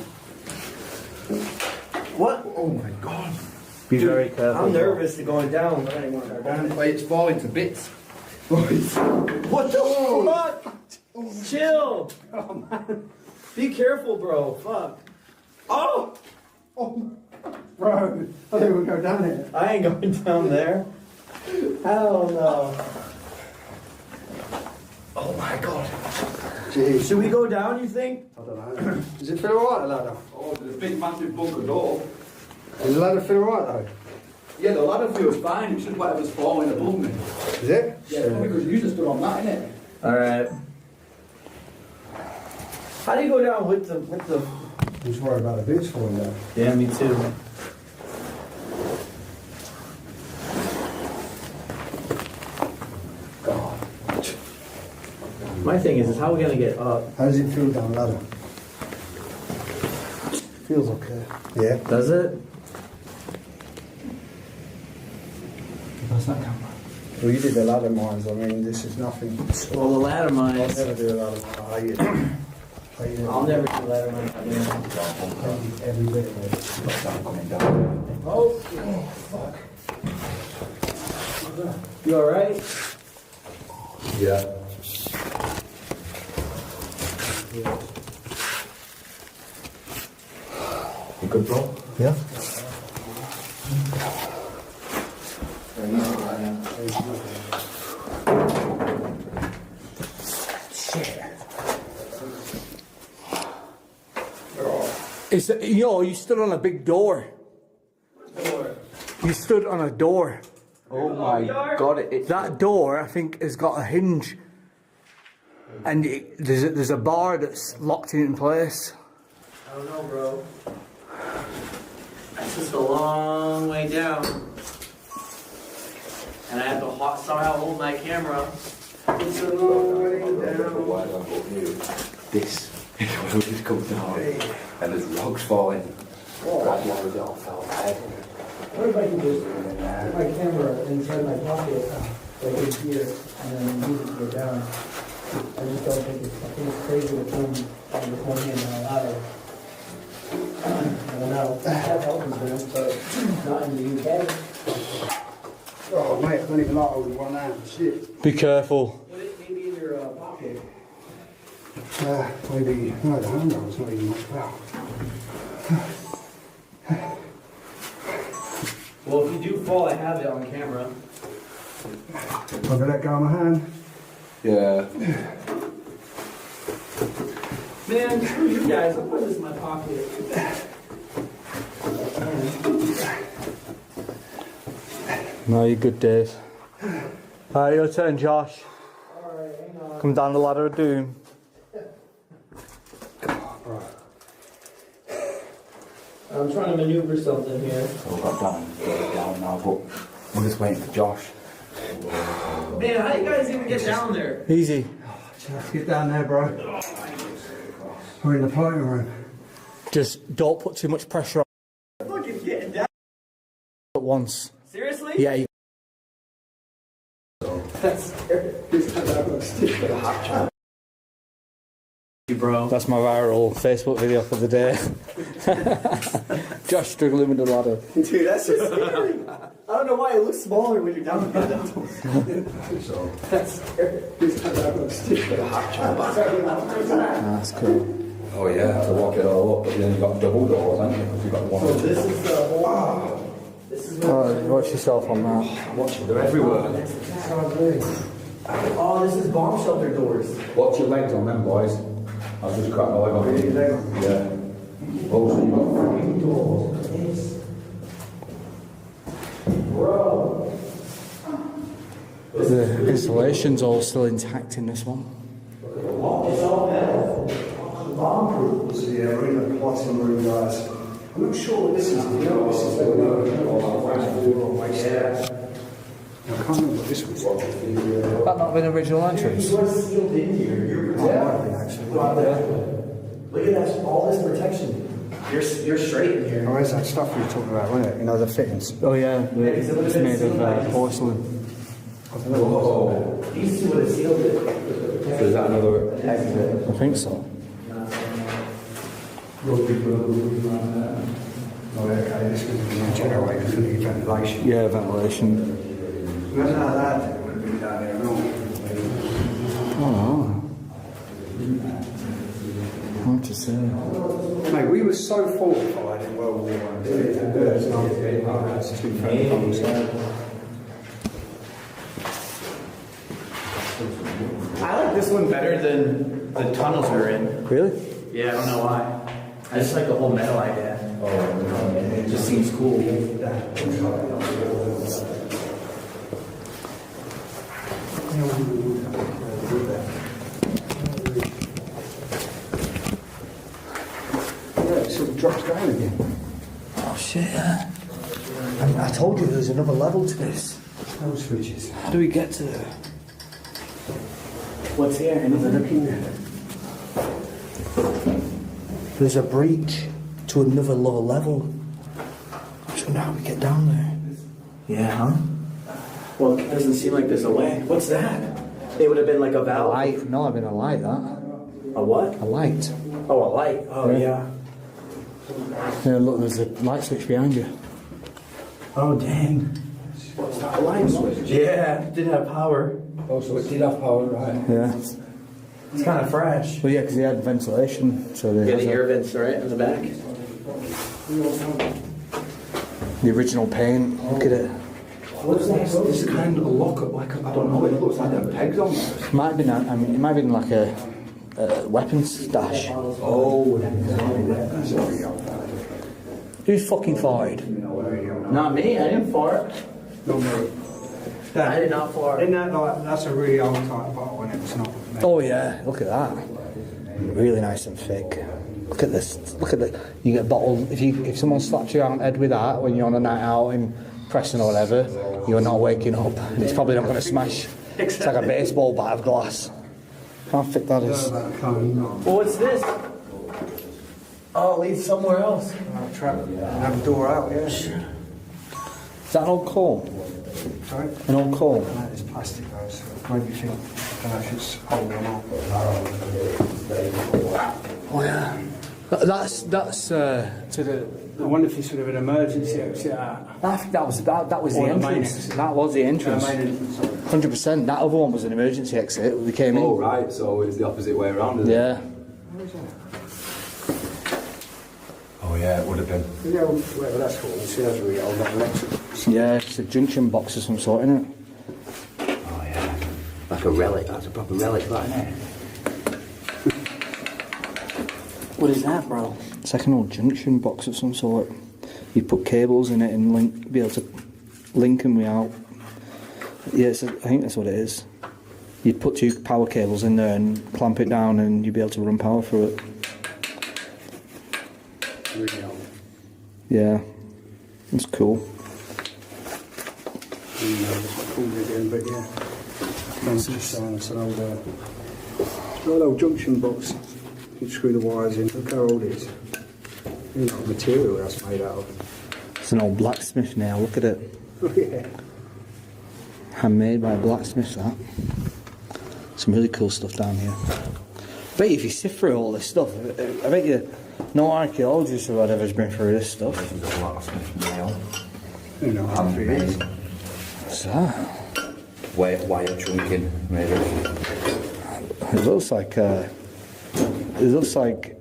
What?
Oh my god.
Be very careful. I'm nervous to going down, but I didn't want to go down.
Wait, it's falling to bits.
What the fuck? Chill.
Oh, man.
Be careful, bro. Fuck. Oh!
Oh, bro. I think we'll go down here.
I ain't going down there. Hell no.
Oh my god.
Jeez.
Should we go down, you think?
I don't know. Does it feel alright, the ladder?
Oh, there's a big massive bunker door.
Does the ladder feel alright though?
Yeah, the ladder feels fine. It's just whatever's falling above me.
Is it?
Yeah, probably because you just stood on that, innit?
Alright. How do you go down with the...
I'm just worried about the boots falling down.
Yeah, me too.
God.
My thing is how are we going to get up?
How does it feel down the ladder? Feels okay. Yeah.
Does it?
That's that camera. Well, you did the ladder mines. I mean, this is nothing.
Well, the ladder mines.
I'll never do a ladder mine. I hate it.
I'll never do ladder mines.
Every bit of it.
Coming down.
Oh, fuck. You alright?
Yeah. You good, bro?
Yeah.
It's, you stood on a big door. You stood on a door.
Oh my god,
That door, I think, has got a hinge. And there's a bar that's locked in place. I don't know, bro. It's just a long way down. And I have to somehow hold my camera. It's a long way down.
This is where we just come down. And there's rocks falling.
That's why we all fell back. What if I can just put my camera inside my pocket, like in here, and then use it to go down? I just don't think I think it's crazy to film with one hand on a ladder. I don't know. I have helpers there, but not in the UK.
Oh, mate, I don't even like holding one hand. Shit.
Be careful. Maybe in your pocket.
Maybe. No, the handrail's not even much better.
Well, if you do fall, I have it on camera.
I'm gonna let go of my hand.
Yeah.
Man, screw you guys. I'll put this in my pocket. No, you're good, Dave. Alright, your turn, Josh. Alright, hang on. Come down the ladder of doom. I'm trying to maneuver something here.
So got down now, but we're just waiting for Josh.
Man, how do you guys even get down there? Easy.
Let's get down there, bro. We're in the floating room.
Just don't put too much pressure on. Fucking getting down at once. Seriously? Yeah. That's scary. Bro.
That's my viral Facebook video for the day. Josh struggling with the ladder.
Dude, that's just scary. I don't know why it looks smaller when you're down here. That's scary.
That's cool.
Oh yeah, to lock it all up, but then you've got double doors, haven't you? Because you've got one.
So this is the whole... This is
Watch yourself on that.
Watch it, they're everywhere.
Oh, this is bomb shelter doors.
Watch your legs on them, boys. I've just cracked my leg on it. Yeah. Oh, so you've got 3 doors.
Bro.
The installation's all still intact in this one.
It's all metal. Bomb-proof.
So yeah, we're in the plotting room, guys. I'm not sure what this is. You know, this is the
Yeah.
I can't remember what this was.
That not been original entrance?
You were sealed in here. Look at that, all this protection. You're straight in here.
Oh, where's that stuff you were talking about, wasn't it? You know, the fittings.
Oh yeah, it's made of porcelain.
Whoa.
These two would have sealed it.
So is that another exit?
I think so.
Oh, okay, this was the generator for the ventilation.
Yeah, ventilation.
Imagine how that would have been down there and all.
Oh. Hard to say.
Mate, we were so fortified in World War I. That's 2 pounds.
I like this one better than the tunnels we're in.
Really?
Yeah, I don't know why. I just like the whole metal idea. It just seems cool.
It sort of drops down again.
Oh shit, yeah. I told you there's another level to this.
Those switches.
How do we get to there?
What's here?
Another looking there.
There's a breach to another lower level. I just wonder how we get down there.
Yeah, huh? Well, it doesn't seem like there's a way. What's that? It would have been like a valve.
A light? No, I've been a light, that.
A what?
A light.
Oh, a light. Oh, yeah.
Yeah, look, there's a light switch behind you.
Oh, dang. What's that, a light switch? Yeah, it did have power.
Oh, so it did have power, right?
Yeah.
It's kind of fresh.
Well, yeah, because they had ventilation, so they
Yeah, the air vents right in the back.
the original paint. Look at it.
What's this? This kind of a lock-up, like I don't know. It looks like there are pegs on there.
Might have been. I mean, it might have been like a weapons stash.
Oh,
Who's fucking fired?
Not me. I didn't fart.
Not me.
I did not fart.
Isn't that like, that's a really old type bottle and it's not.
Oh yeah, look at that. Really nice and thick. Look at this. Look at it. You get bottled. If someone slaps you on the head with that when you're on a night out in Preston or whatever, you're not waking up. And it's probably not going to smash. It's like a baseball bat of glass. How thick that is.
Well, what's this? Oh, it leads somewhere else.
Have a door out, yeah.
Is that an old comb?
Sorry?
An old comb?
That is plastic though, so maybe think, I don't know if it's holding them up.
Oh yeah. That's to the.
I wonder if this would have an emergency exit out.
I think that was the
Or the main
entrance.
exit.
That was the entrance.
Main entrance, sorry.
100%. That other one was an emergency exit. We came in.
Oh, right, so it's the opposite way around, isn't it?
Yeah.
Oh, yeah, it would have been.
Yeah, whatever that's called. See, that's really old, that electric.
Yeah, it's a junction box of some sort, isn't it?
Oh, yeah. Like a relic. That's a proper relic, right there. What is that, bro?
It's like an old junction box of some sort. You put cables in it and be able to link them out. Yeah, I think that's what it is. You'd put 2 power cables in there and clamp it down and you'd be able to run power through it.
Really old.
Yeah, it's cool.
Again, but yeah. It's an old junction box. You screw the wires in. Look how old it is. You know what material that's made out of.
It's an old blacksmith now, look at it.
Oh, yeah.
Handmade by a blacksmith, that. Some really cool stuff down here. bet if you sift through all this stuff, I bet you no archaeologists or whatever's been through this stuff.
This is a lot of nail.
You know,
What's that?
Wire trunking, maybe.
It looks like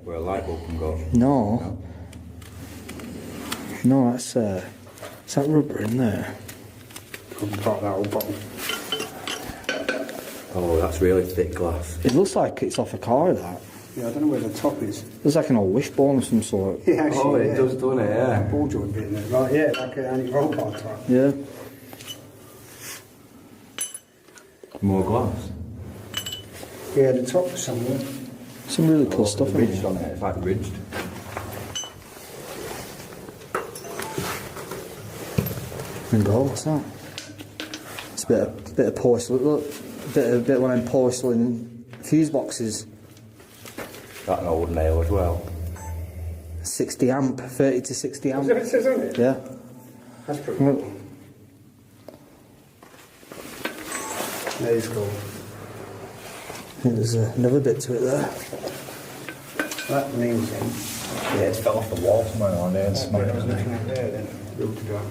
where a light bulb can go.
No, that's that rubber in there.
Pop that old bottle.
Oh, that's really thick glass.
It looks like it's off a car, that.
Yeah, I don't know where the top is.
Looks like an old wishbone of some sort.
Yeah, actually,
Oh, it does, doesn't it? Yeah.
Ball joint bit in there. Right, yeah, like an anti-roll bar type.
Yeah.
More glass.
Yeah, the top was somewhere.
Some really cool stuff in
Ridged
here.
on it, it's like ridged.
What's that? It's a bit of porcelain. Look, a bit of one of them porcelain fuse boxes.
That an old nail as well.
60 amp, 30 to 60 amp.
Is that what it says on it?
Yeah.
That's pretty cool. That is cool.
I think there's another bit to it there.
That means then.
Yeah, it's fell off the wall somewhere on there and smashed.
There's nothing up there then. Built to go.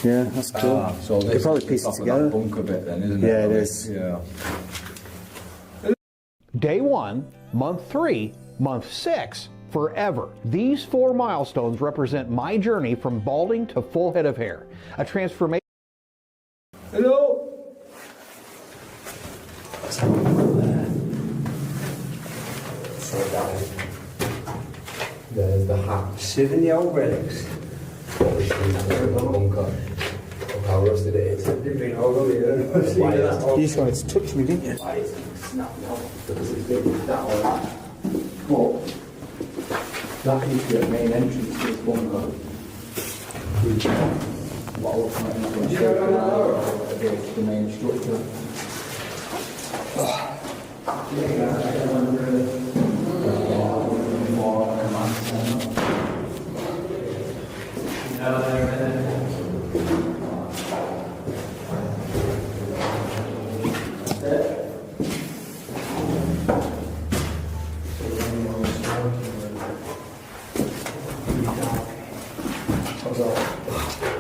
Yeah, that's cool.
So
you could probably piece it together.
Bunker bit then, isn't it?
Yeah, it is.
Yeah.
Day 1, month 3, month 6, forever. These 4 milestones represent my journey from balding to full head of hair. A transformation.
Hello.
So there's the hat.
7-year-old relics.
Bunker. Look how rusted it is.
You've been all over here.
You just wanted to touch me, didn't you?
But that is the main entrance to this bunker. What I look like the main structure.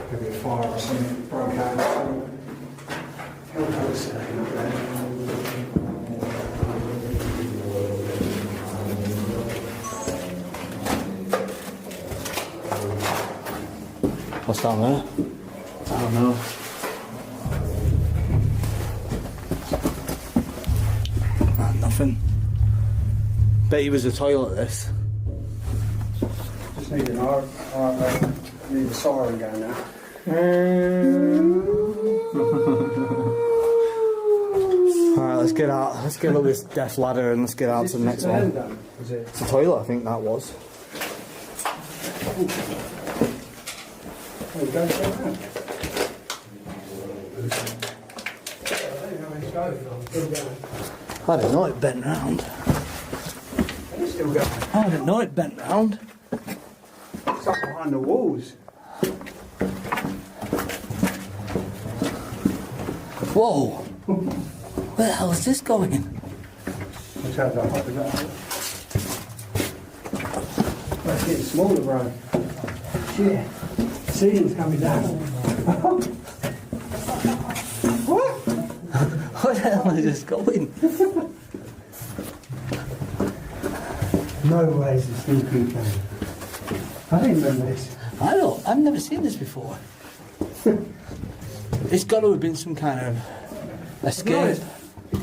Maybe a fire or something broke out. How close is that?
What's down there?
I don't know.
Nothing. Bet he was a toilet, this.
Just need an need a siren going now.
Alright, let's get out. Let's get up this death ladder and let's get out to the next one. It's a toilet, I think that was.
Oh, go around.
I didn't know it bent round.
It's still going.
I didn't know it bent round.
It's up behind the walls.
Whoa! Where the hell is this going?
Let's have that. It's getting smaller, bro. Shit. The ceiling's coming down. What?
Where the hell is this going?
No way is this thing keep going. I didn't remember this.
I've never seen this before. It's got to have been some kind of escape.
No, it's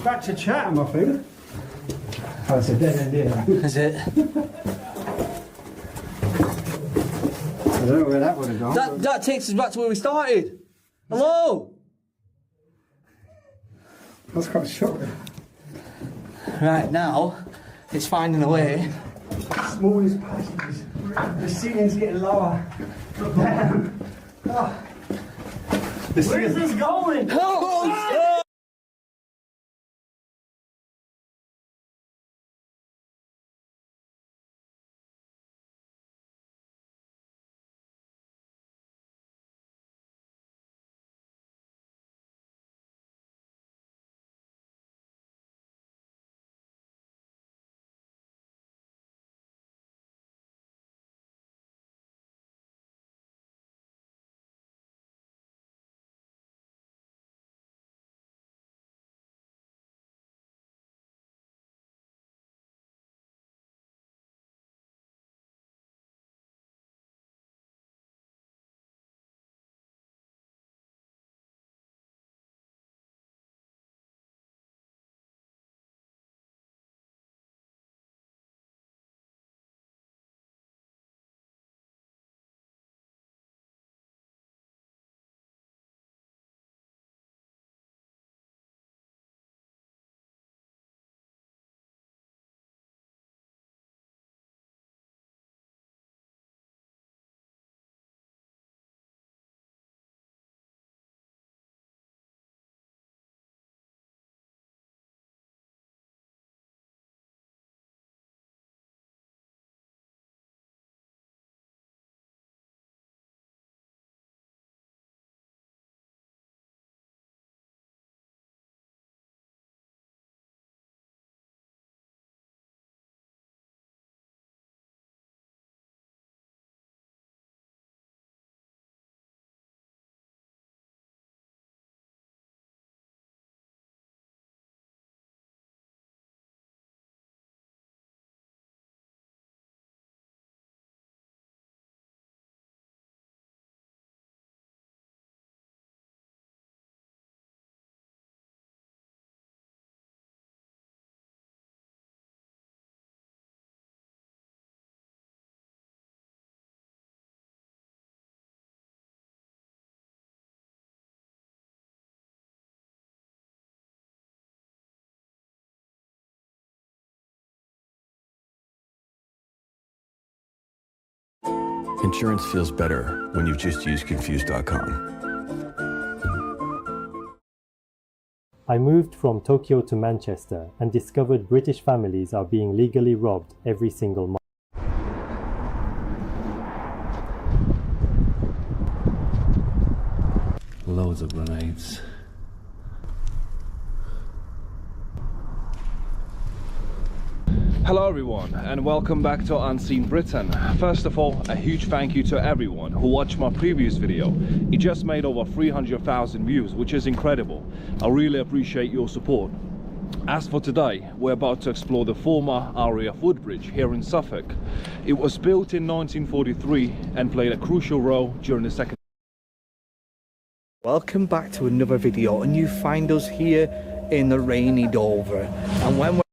back to Chatham, I think. Oh, it's a dead end here.
Is it?
I don't know where that would have gone.
That takes us back to where we started. Hello?
That's quite shocking.
Right, now, it's finding a way.
Smallest passages. The ceiling's getting lower. Look down. Oh. Where's this going?
Help!
Insurance feels better when you've just used Confused.com.
I moved from Tokyo to Manchester and discovered British families are being legally robbed every single month.
Loads of grenades.
Hello everyone and welcome back to Unseen Britain. First of all, a huge thank you to everyone who watched my previous video. It just made over 300,000 views, which is incredible. I really appreciate your support. As for today, we're about to explore the former RAF Woodbridge here in Suffolk. It was built in 1943 and played a crucial role during the Second.
Welcome back to another video, and you find us here in the rainy Dover. And when we're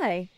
Hi.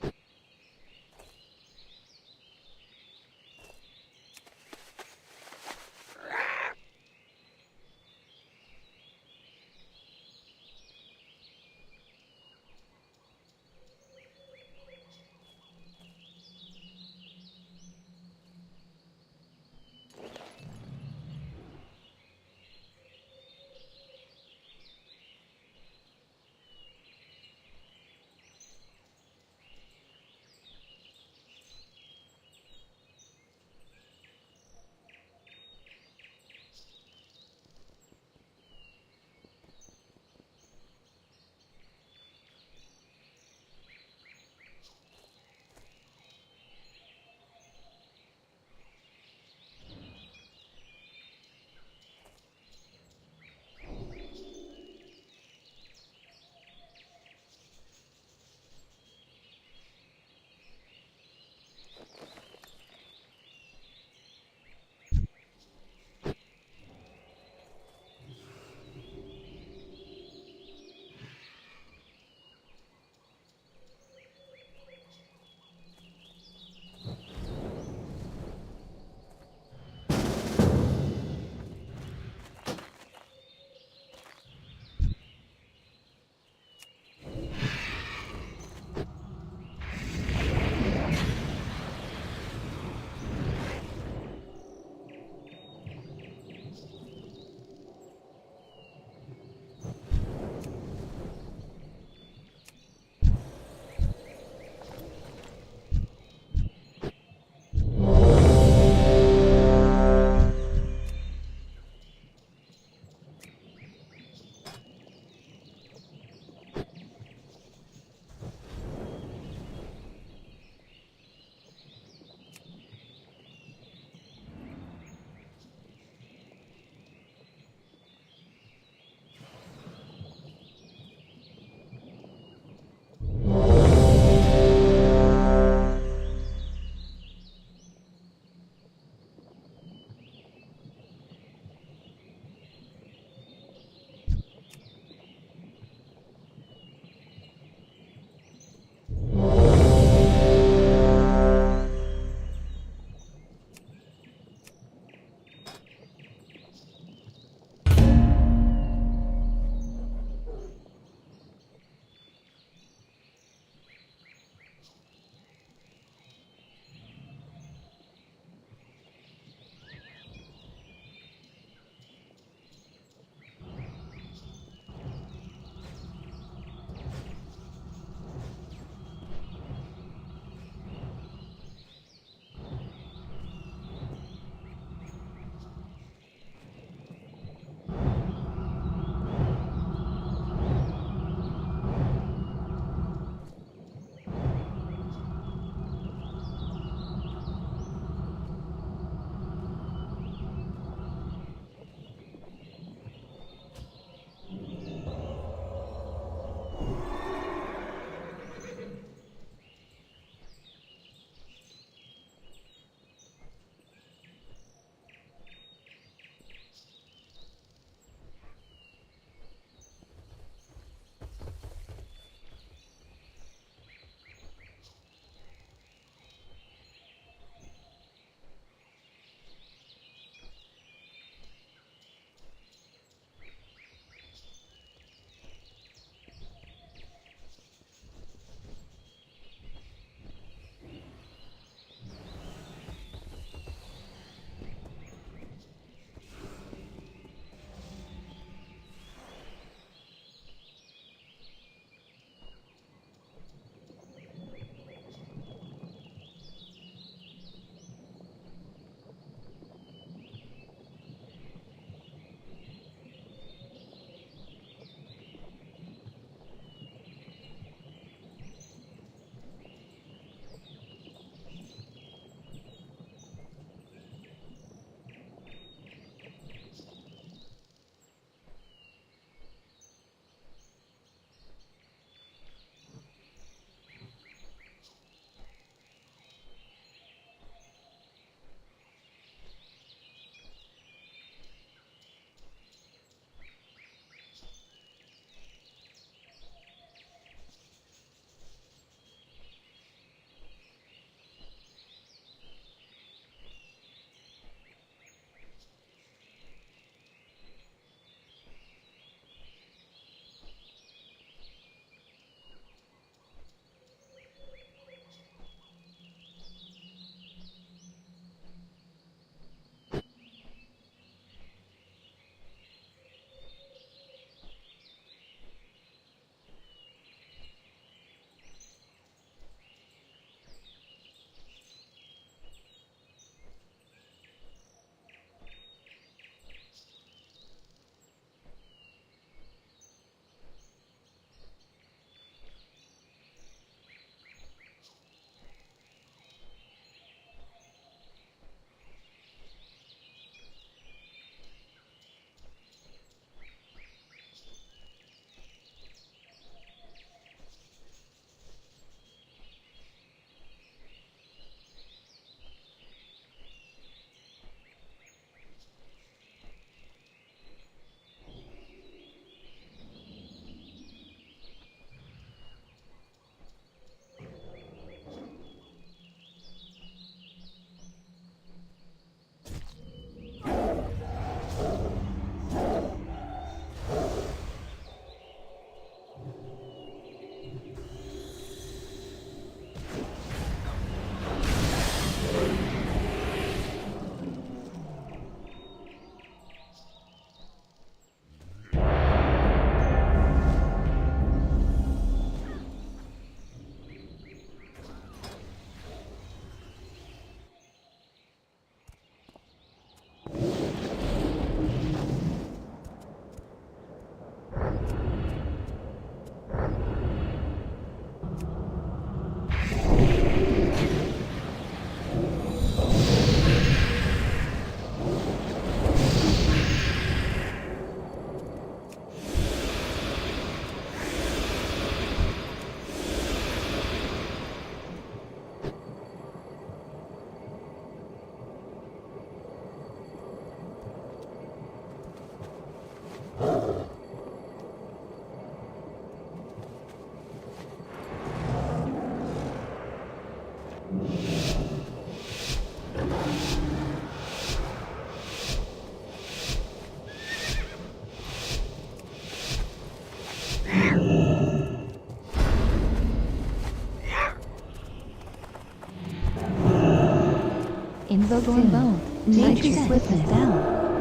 Invoke bone, nature swiftness down,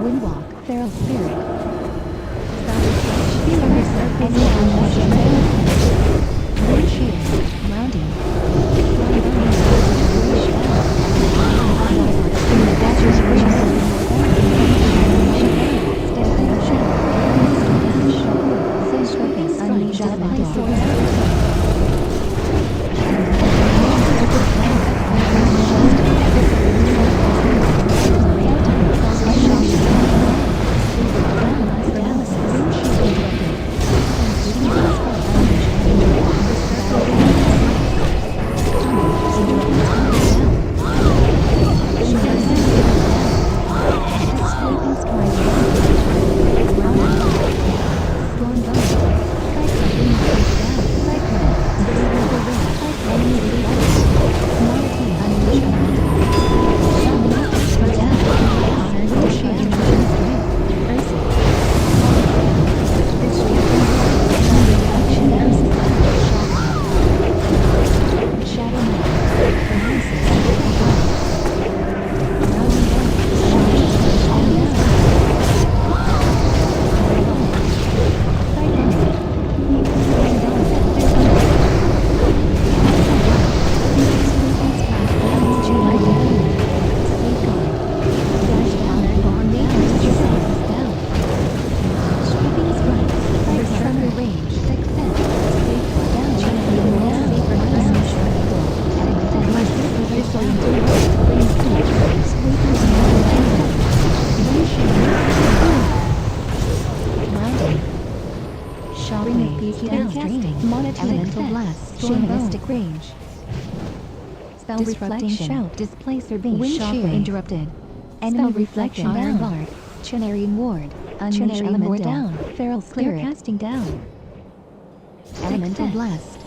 windwalk, feral spirit. Wind shear, mounting. Elemental blast, shamanistic range. Spell reflection, shout, displacer beam, wind shear interrupted. Animal reflection, iron guard, Chinarian ward, unleash element down, feral spirit, casting down. Elemental blast,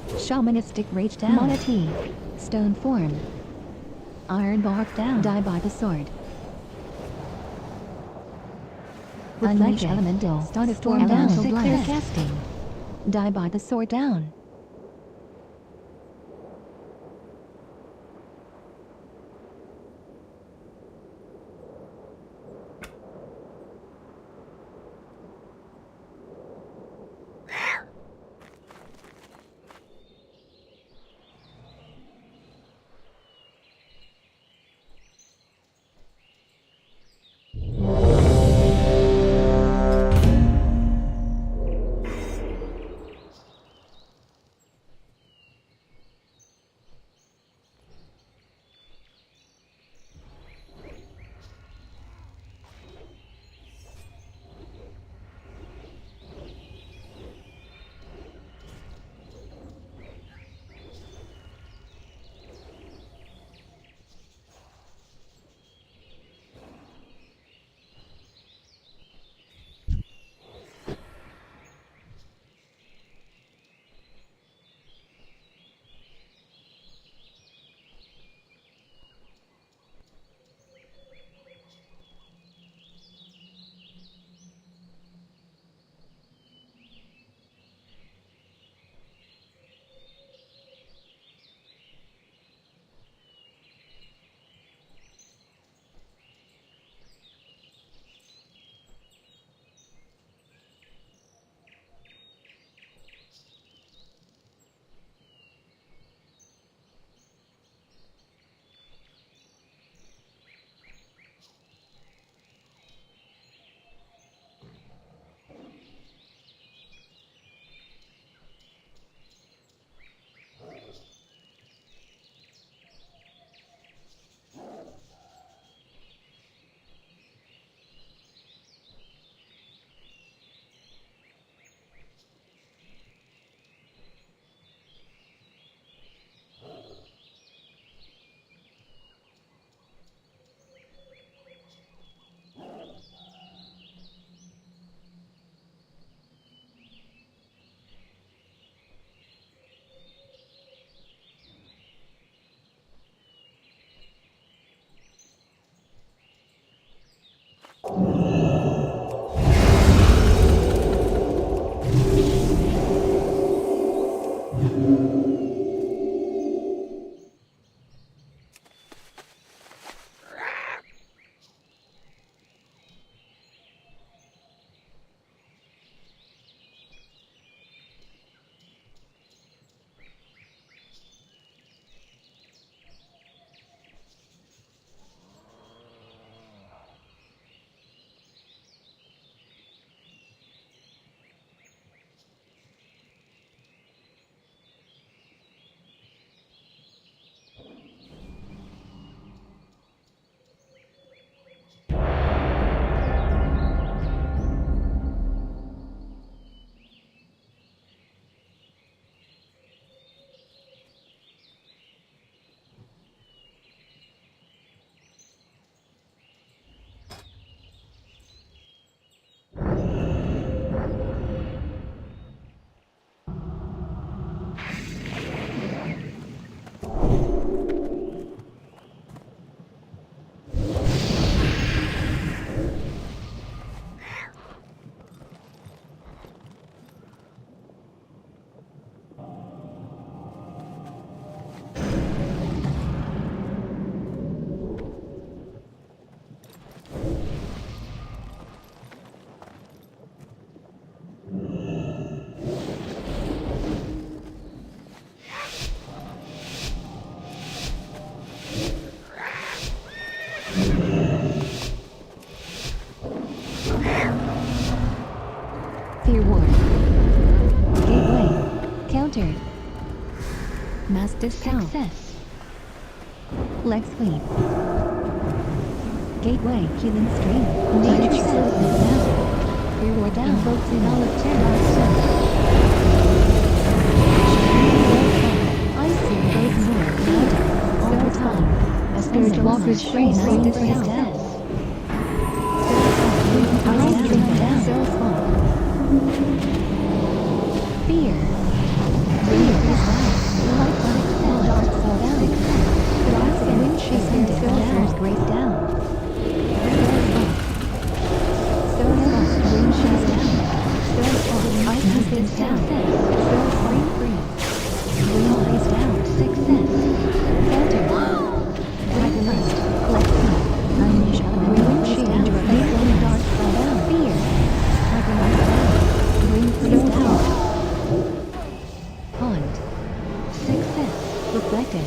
shamanistic rage down, monotone, stone form, iron bark down, die by the sword. Unleash elemental, start a storm down, clear casting. Die by the sword down. Discount. Success. Leg sweep. Gateway. Healing stream. Nature slows it down. Rear down. Invokes in all of terror. Ice Seal goes north. Louder. Over time. A spiritual walker's brain is down. Ice Seal down. So small. Fear. Fear is down. Light on extend. Dark soul down. Dark and wind ascended. Sorcerer's grace down. So small. Wind she's down. So small. Ice has been down. So free free. Wind plays down. Success. Center. Dragon Lust. Collect speed. Unleash element. Wind she's down. Dark soul down. Fear. Dragon Lust down. Wind plays down. Pond. Success. Reflected.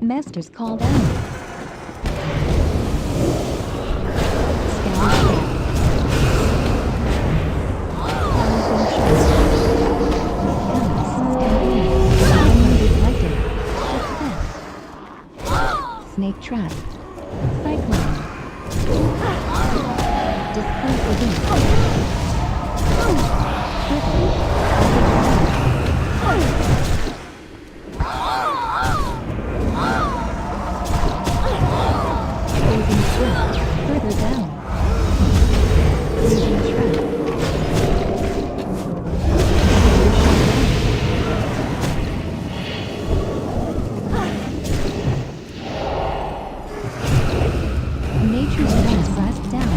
Master's call down. Snake trap. Cyclone. Displace the beast. Further down. Freezing trap. Nature's trap blast down.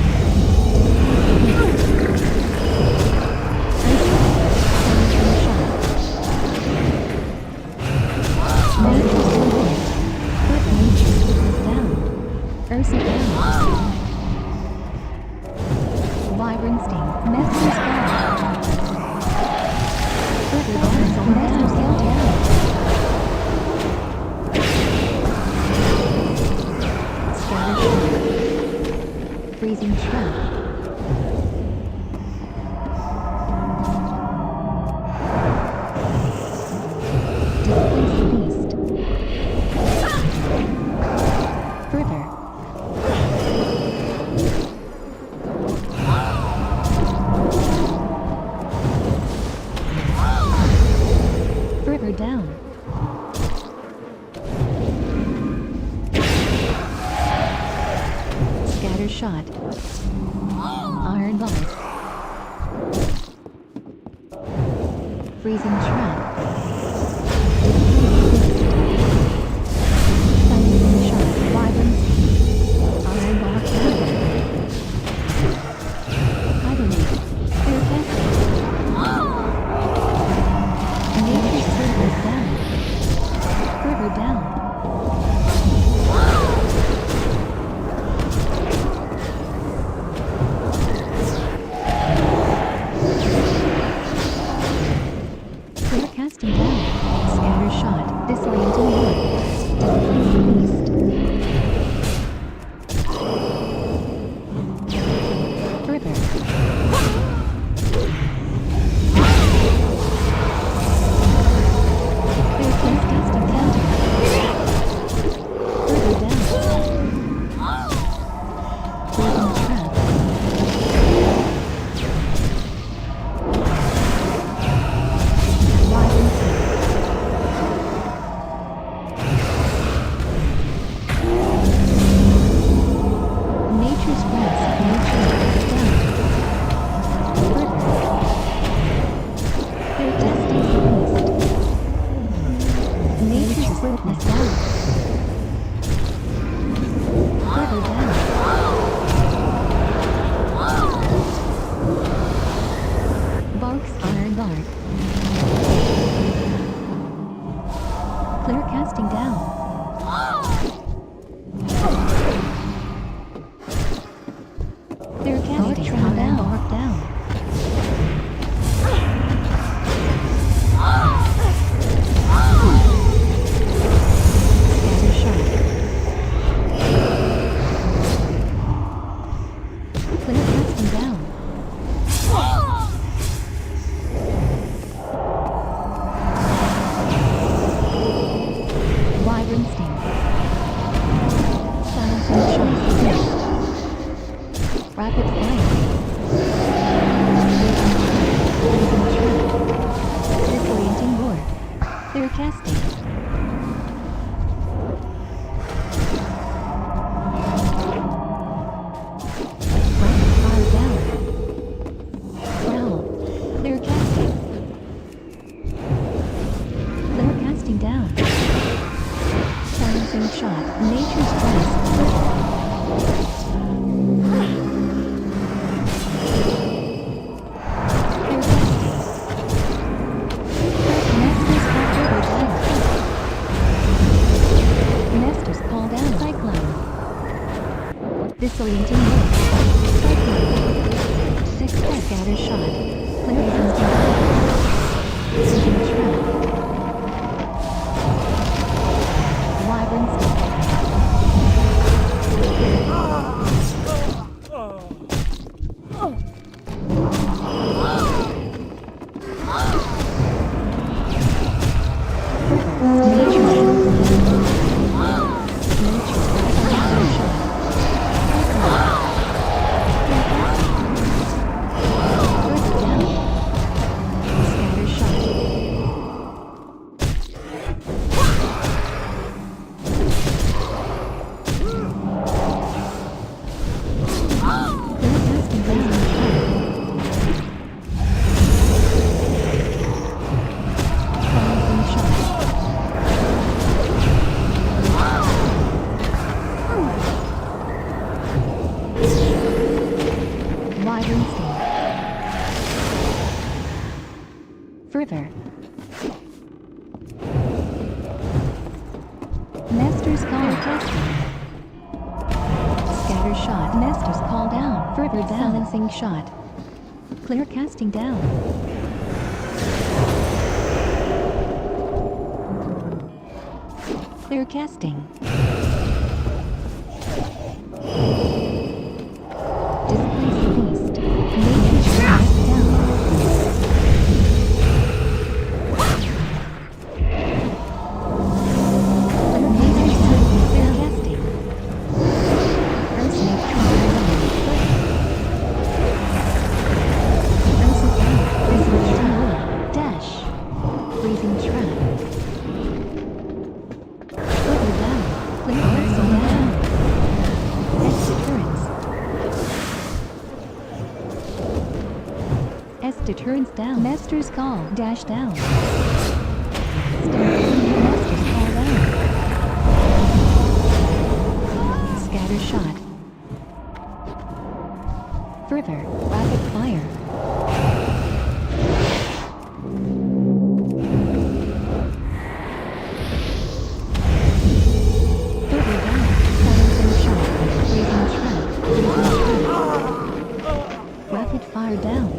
Ursa down. Vibrant sting. Master's down. Further down. Master's down. Scatter shot. Freezing trap. Displace the beast. Further. Further down. Scatter shot. Iron bars. Freezing trap. Silencing shot. Vibrance. Iron bar counter. Hibernate. Clear casting. Nature's surface down. Further down. Clear casting down. Scatter shot. Disorienting wood. Displace the beast. Further. Clear casting counter. Further down. Freezing trap. Nature's grass. Nature down. Further. Clear casting the beast. Nature's witness down. Further down. Barks iron bark. Clear casting down. Clear casting down. Bark down. Scatter shot. Clear casting down. Vibrant sting. Silencing shot. Rapid fire. Orienting north. Strike 6 scatter shot. Clear Precision trap. Wyvern stick. Further. Master's call. Scatter shot. Master's call down. Further down. Silencing shot. Clear casting down. Clear casting. Displace beast. Matrix shot down. Deterrence down. Master's call. Dash down. Master's call down. Scatter shot. Further. Rapid fire. Further down. Silencing shot. Blazing trap. Blazing trap. Rapid fire down.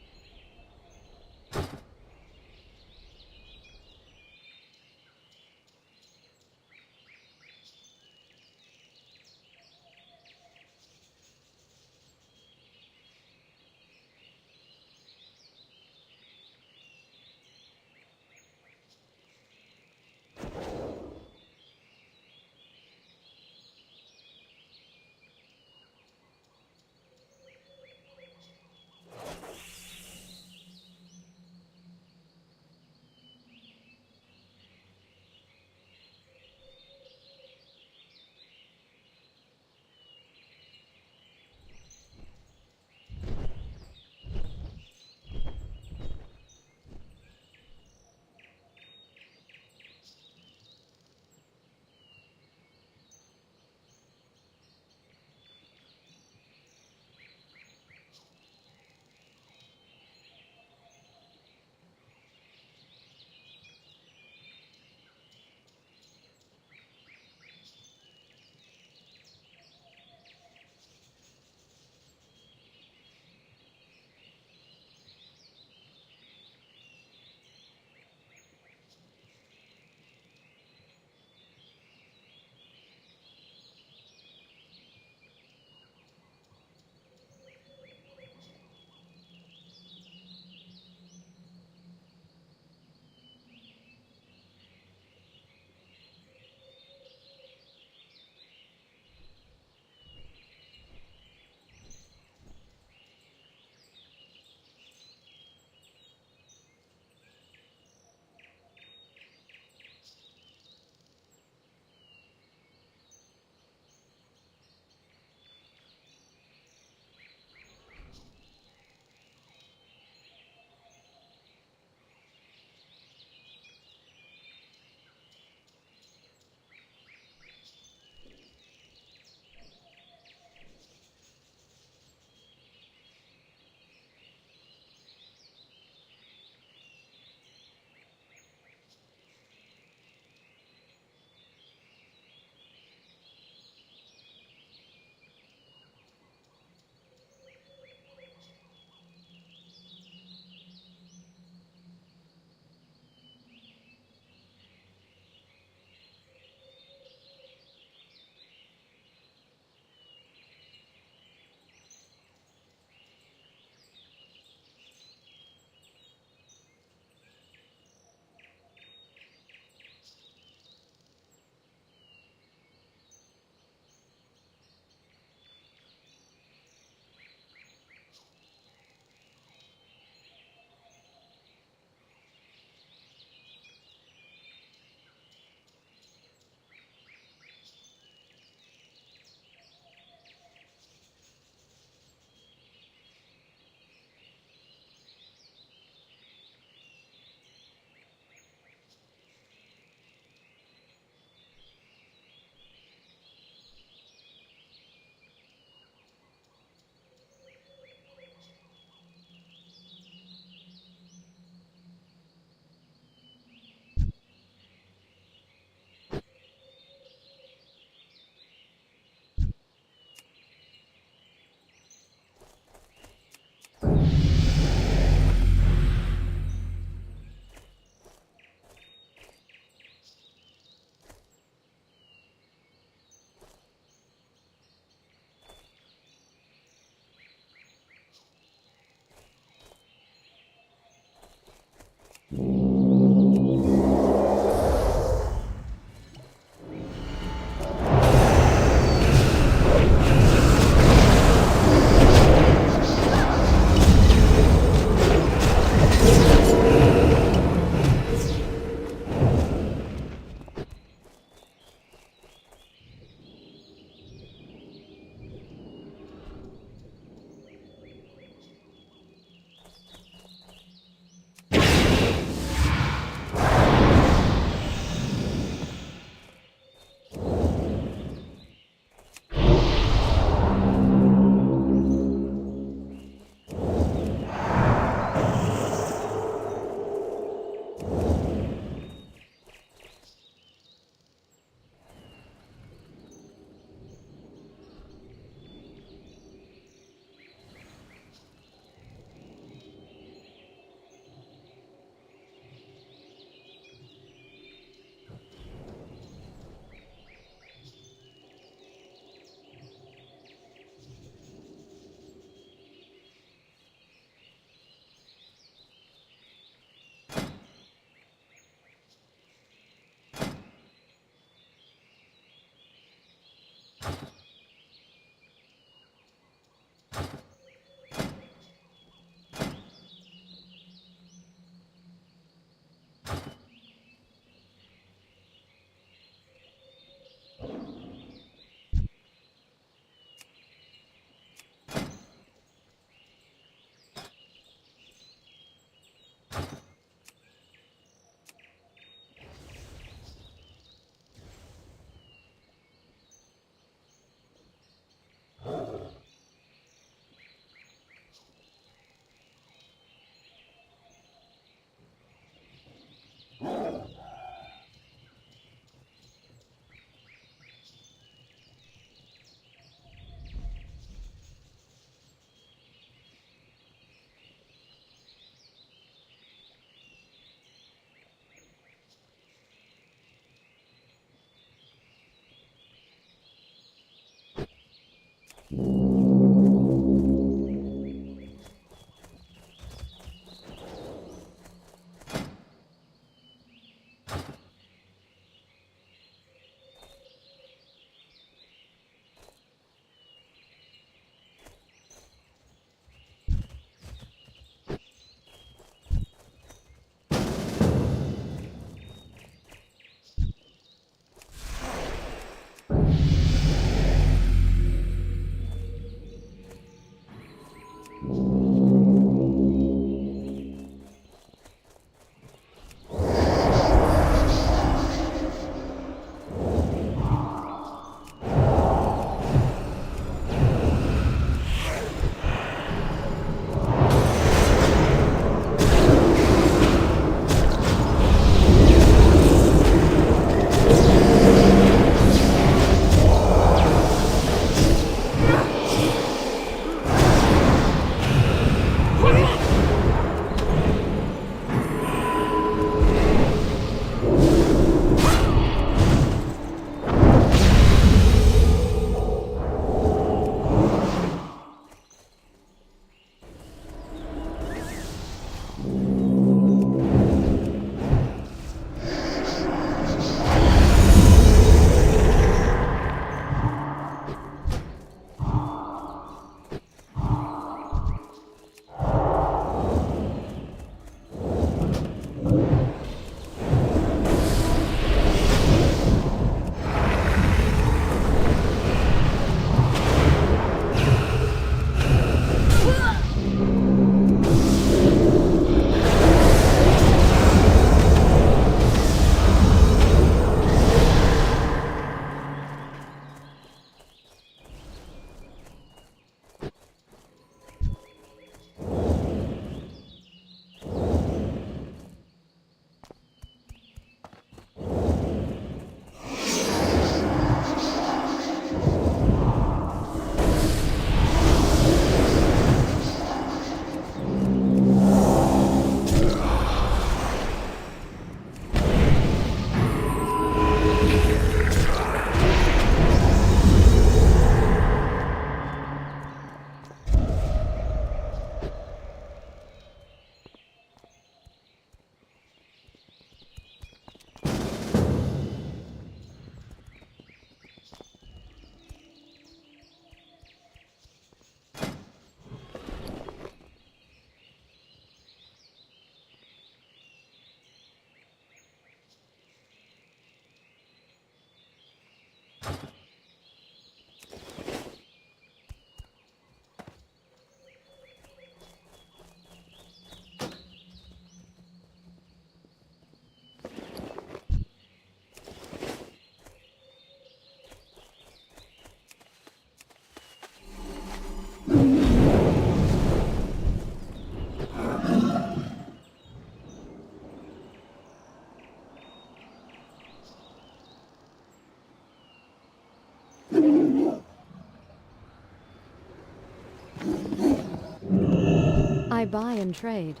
I buy and trade.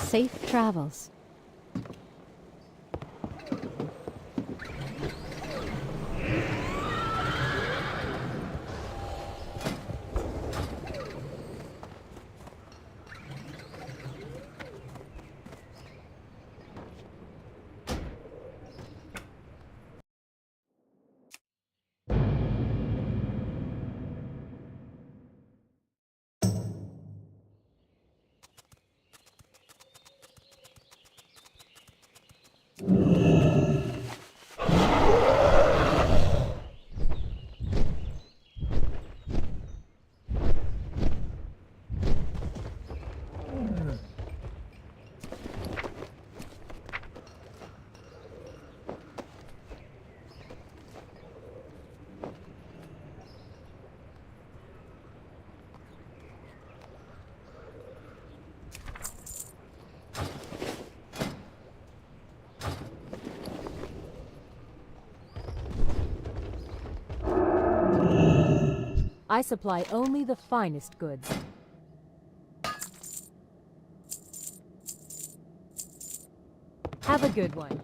Safe travels.
I supply only the finest goods. Have a good one.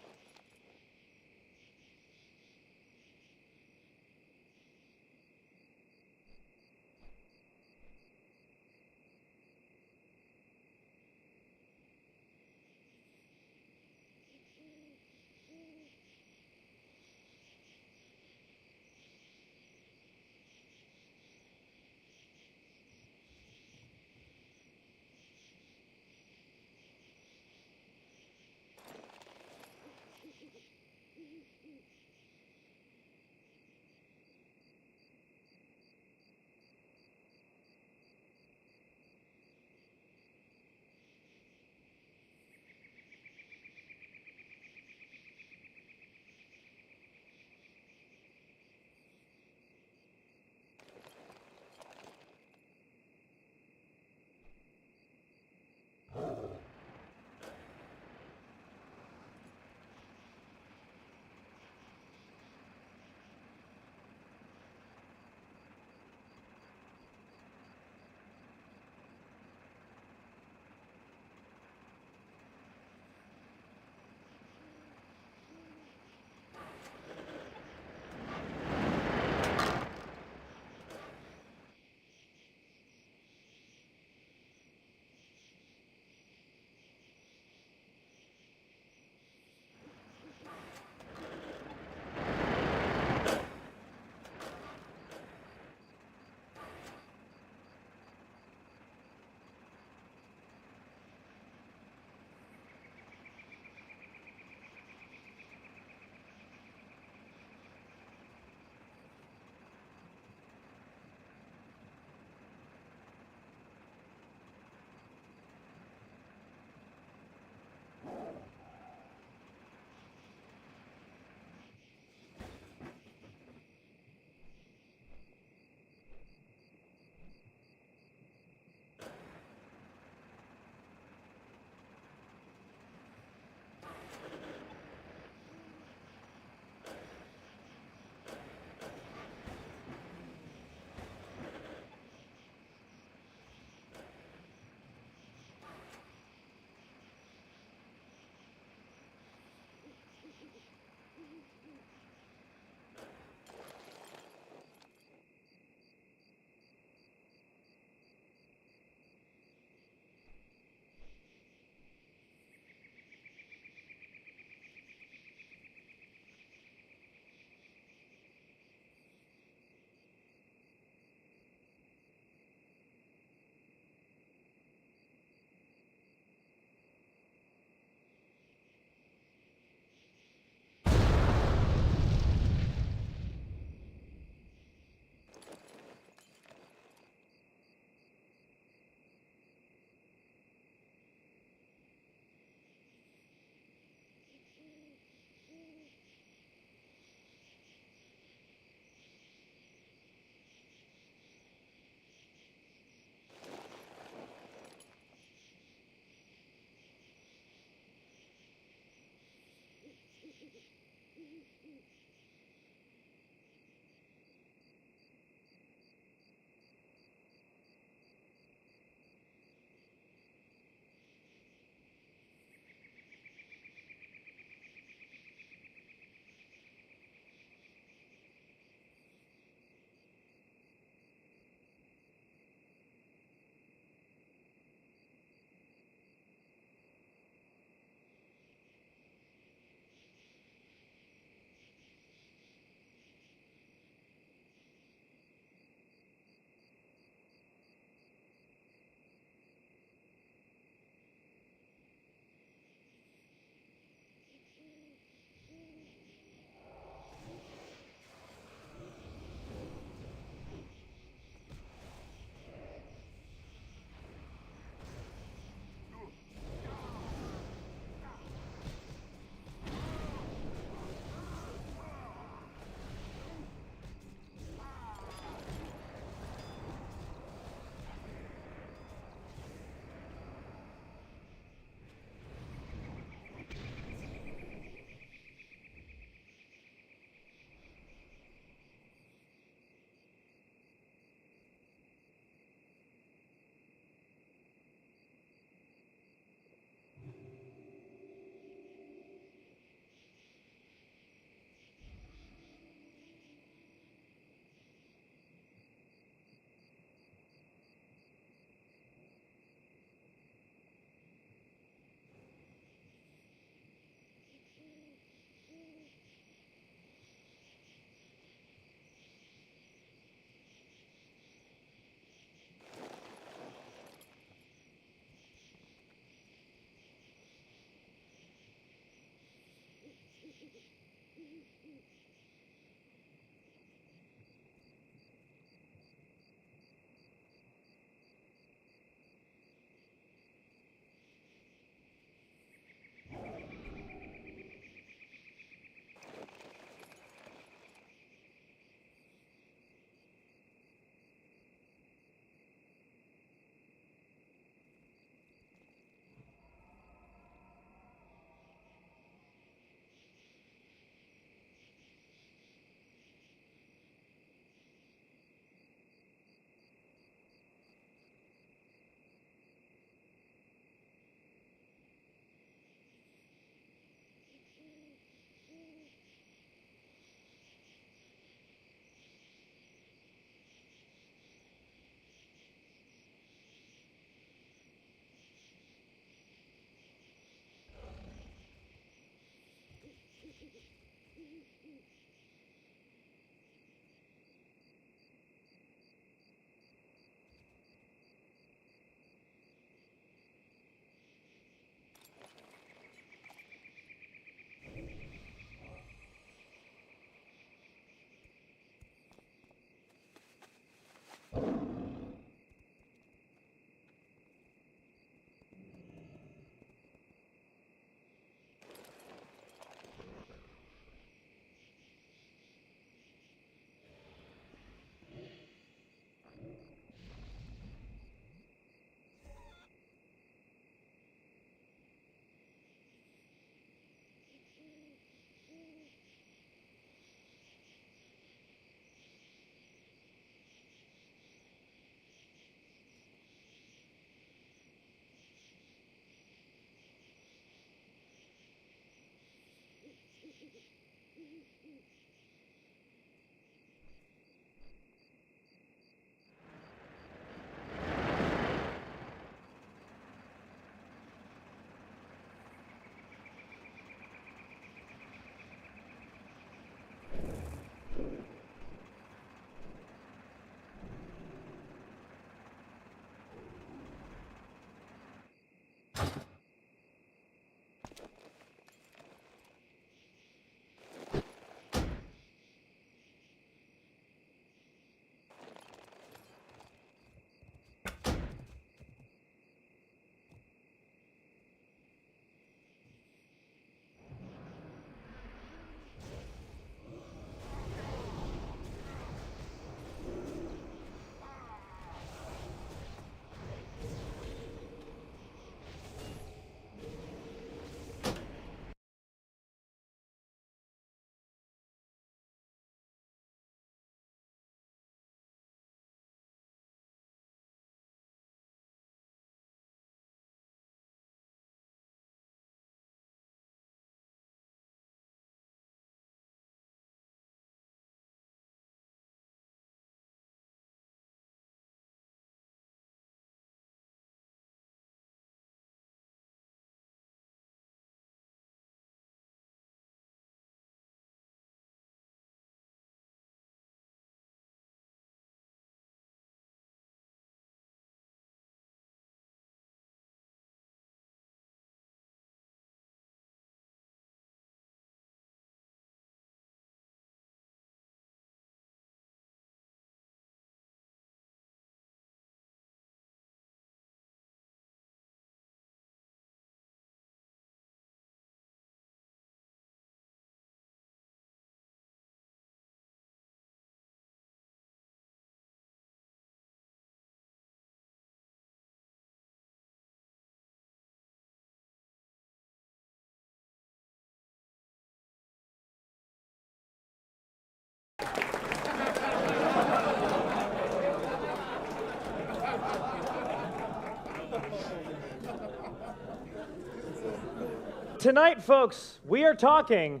Tonight, folks, we are talking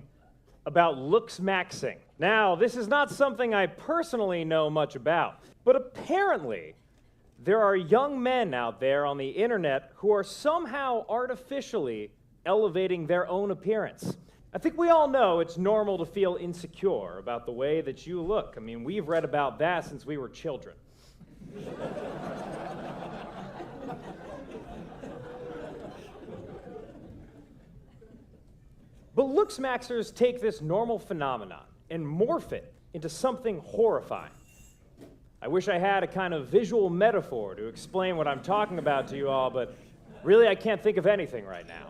about looks maxing. Now, this is not something I personally know much about, but apparently there are young men out there on the internet who are somehow artificially elevating their own appearance. I think we all know it's normal to feel insecure about the way that you look. I mean, we've read about that since we were children. But looks maxers take this normal phenomenon and morph it into something horrifying. I wish I had a kind of visual metaphor to explain what I'm talking about to you all, but really I can't think of anything right now.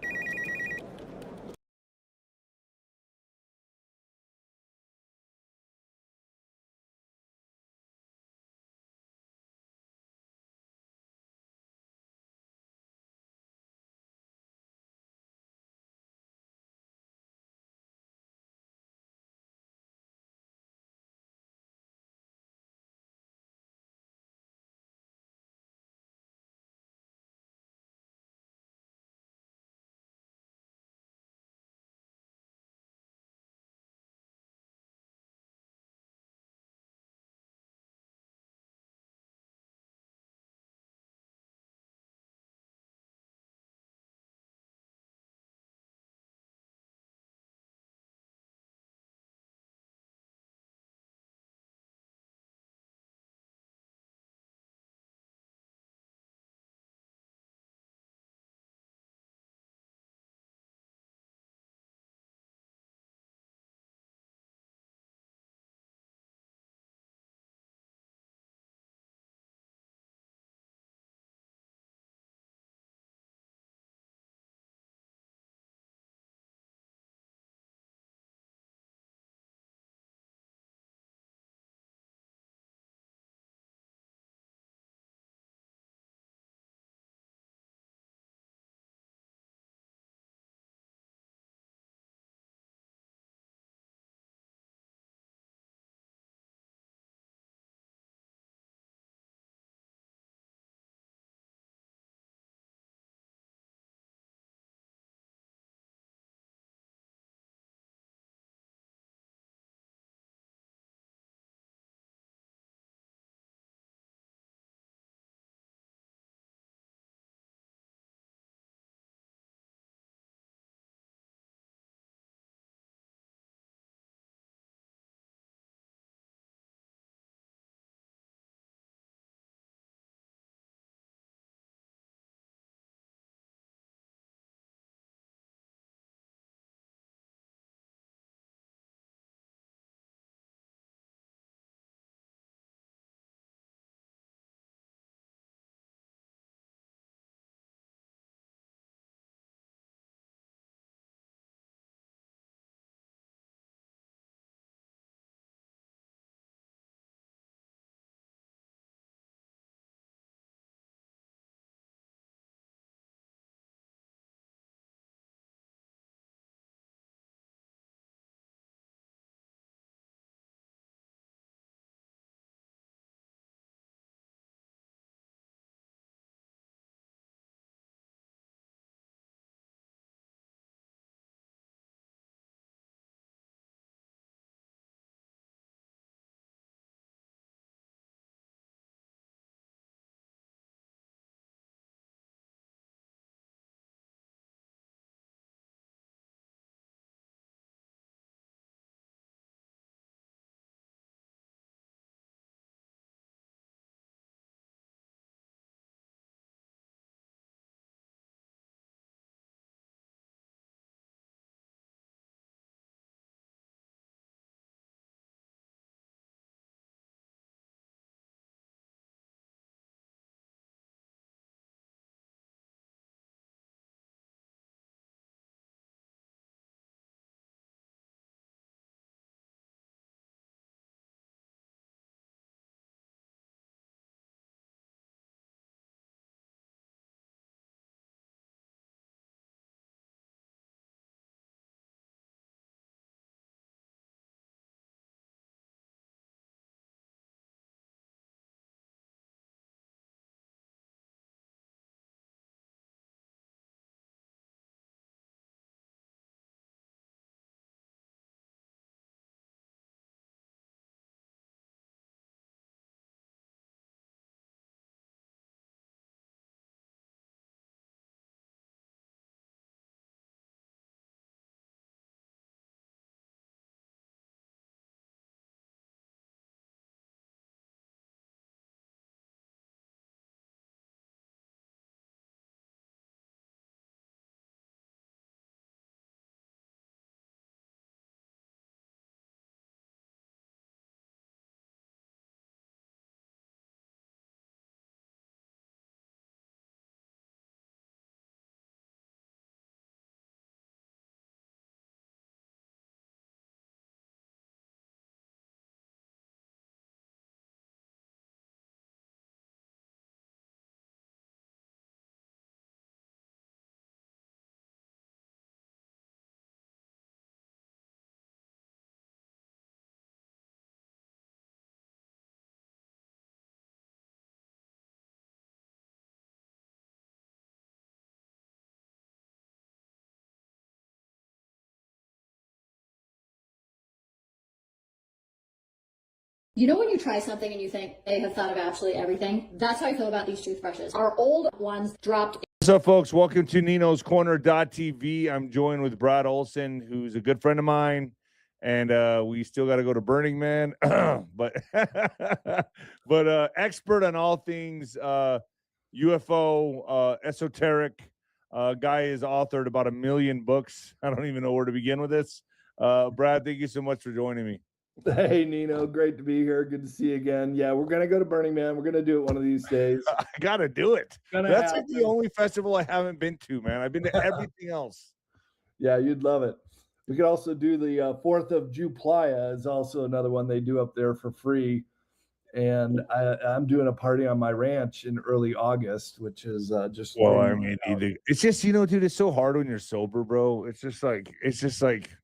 You know when you try something and you think they have thought of absolutely everything? That's how I feel about these toothbrushes. Our old ones dropped.
What's up, folks? Welcome to Nino's Corner.tv. I'm joined with Brad Olson, who's a good friend of mine, and we still got to go to Burning Man, but expert on all things UFO, esoteric. Guy has authored about 1 million books. I don't even know where to begin with this. Brad, thank you so much for joining me.
Hey, Nino, great to be here. Good to see you again. Yeah, we're going to go to Burning Man. We're going to do it one of these days.
I got to do it. That's like the only festival I haven't been to, man. I've been to everything else.
Yeah, you'd love it. We could also do the 4th of July is also another one they do up there for free. And I'm doing a party on my ranch in early August, which is just.
Well, I mean, it's just, you know, dude, it's so hard when you're sober, bro. It's just like.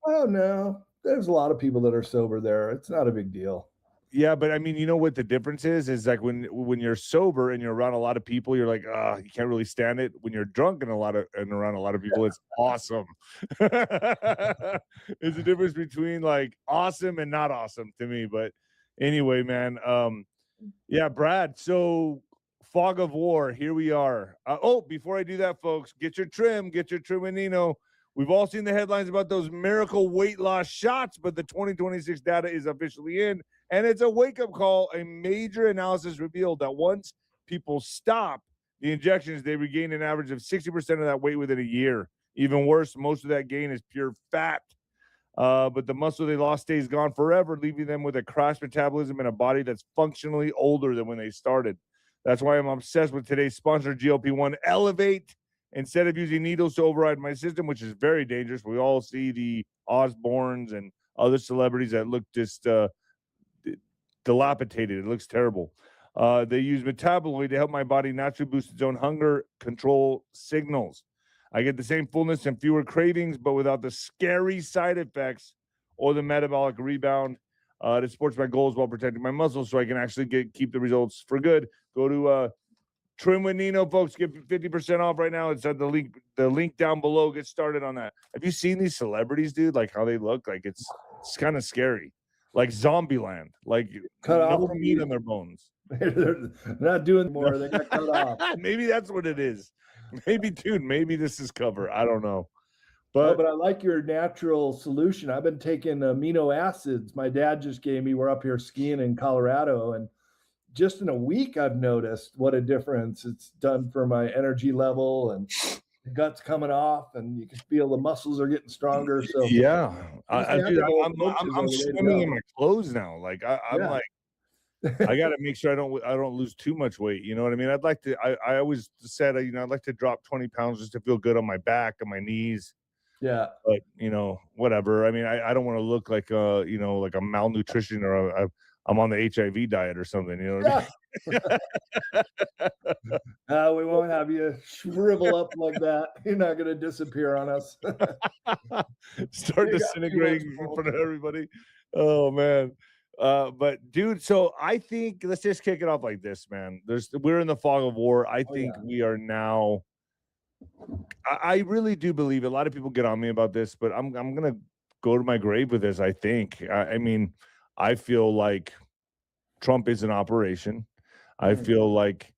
Oh, no. There's a lot of people that are sober there. It's not a big deal.
Yeah, but I mean, you know what the difference is like when you're sober and you're around a lot of people, you're like, you can't really stand it. When you're drunk and around a lot of people, it's awesome. It's the difference between like awesome and not awesome to me. But anyway, man, yeah, Brad. So fog of war, here we are. Before I do that, folks, get your trim with Nino. We've all seen the headlines about those miracle weight loss shots, but the 2026 data is officially in, and it's a wake-up call. A major analysis revealed that once people stop the injections, they regain an average of 60% of that weight within a year. Even worse, most of that gain is pure fat. But the muscle they lost stays gone forever, leaving them with a crashed metabolism and a body that's functionally older than when they started. That's why I'm obsessed with today's sponsor, GLP-1 Elevate. Instead of using needles to override my system, which is very dangerous, we all see the Osbournes and other celebrities that look just dilapidated. It looks terrible. They use metaboloid to help my body naturally boost its own hunger control signals. I get the same fullness and fewer cravings, but without the scary side effects or the metabolic rebound. It supports my goals while protecting my muscles, so I can actually keep the results for good. Go to Trim with Nino, folks. Get 50% off right now. It's at the link down below. Get started on that. Have you seen these celebrities, dude? Like how they look? Like it's kind of scary. Like Zombieland. Like
cut
no
off
meat on their bones.
They're not doing more. They got cut off.
Maybe that's what it is. Maybe, dude. Maybe this is cover. I don't know. But
I like your natural solution. I've been taking amino acids. My dad just gave me. We're up here skiing in Colorado, and just in a week, I've noticed what a difference it's done for my energy level, and the gut's coming off, and you can feel the muscles are getting stronger. So
yeah, I'm swimming in my clothes now. Like I'm like, I got to make sure I don't lose too much weight. You know what I mean? I'd like to. I always said, I'd like to drop 20 pounds just to feel good on my back and my knees.
Yeah,
but whatever. I mean, I don't want to look like like a malnutrition or I'm on the HIV diet or something, you know what I mean?
We won't have you shrivel up like that. You're not going to disappear on us.
Start disintegrating in front of everybody. Oh, man. But, dude, so I think let's just kick it off like this, man. We're in the fog of war. I think we are now. I really do believe a lot of people get on me about this, but I'm going to go to my grave with this, I think. I mean, I feel like Trump is an operation. I feel like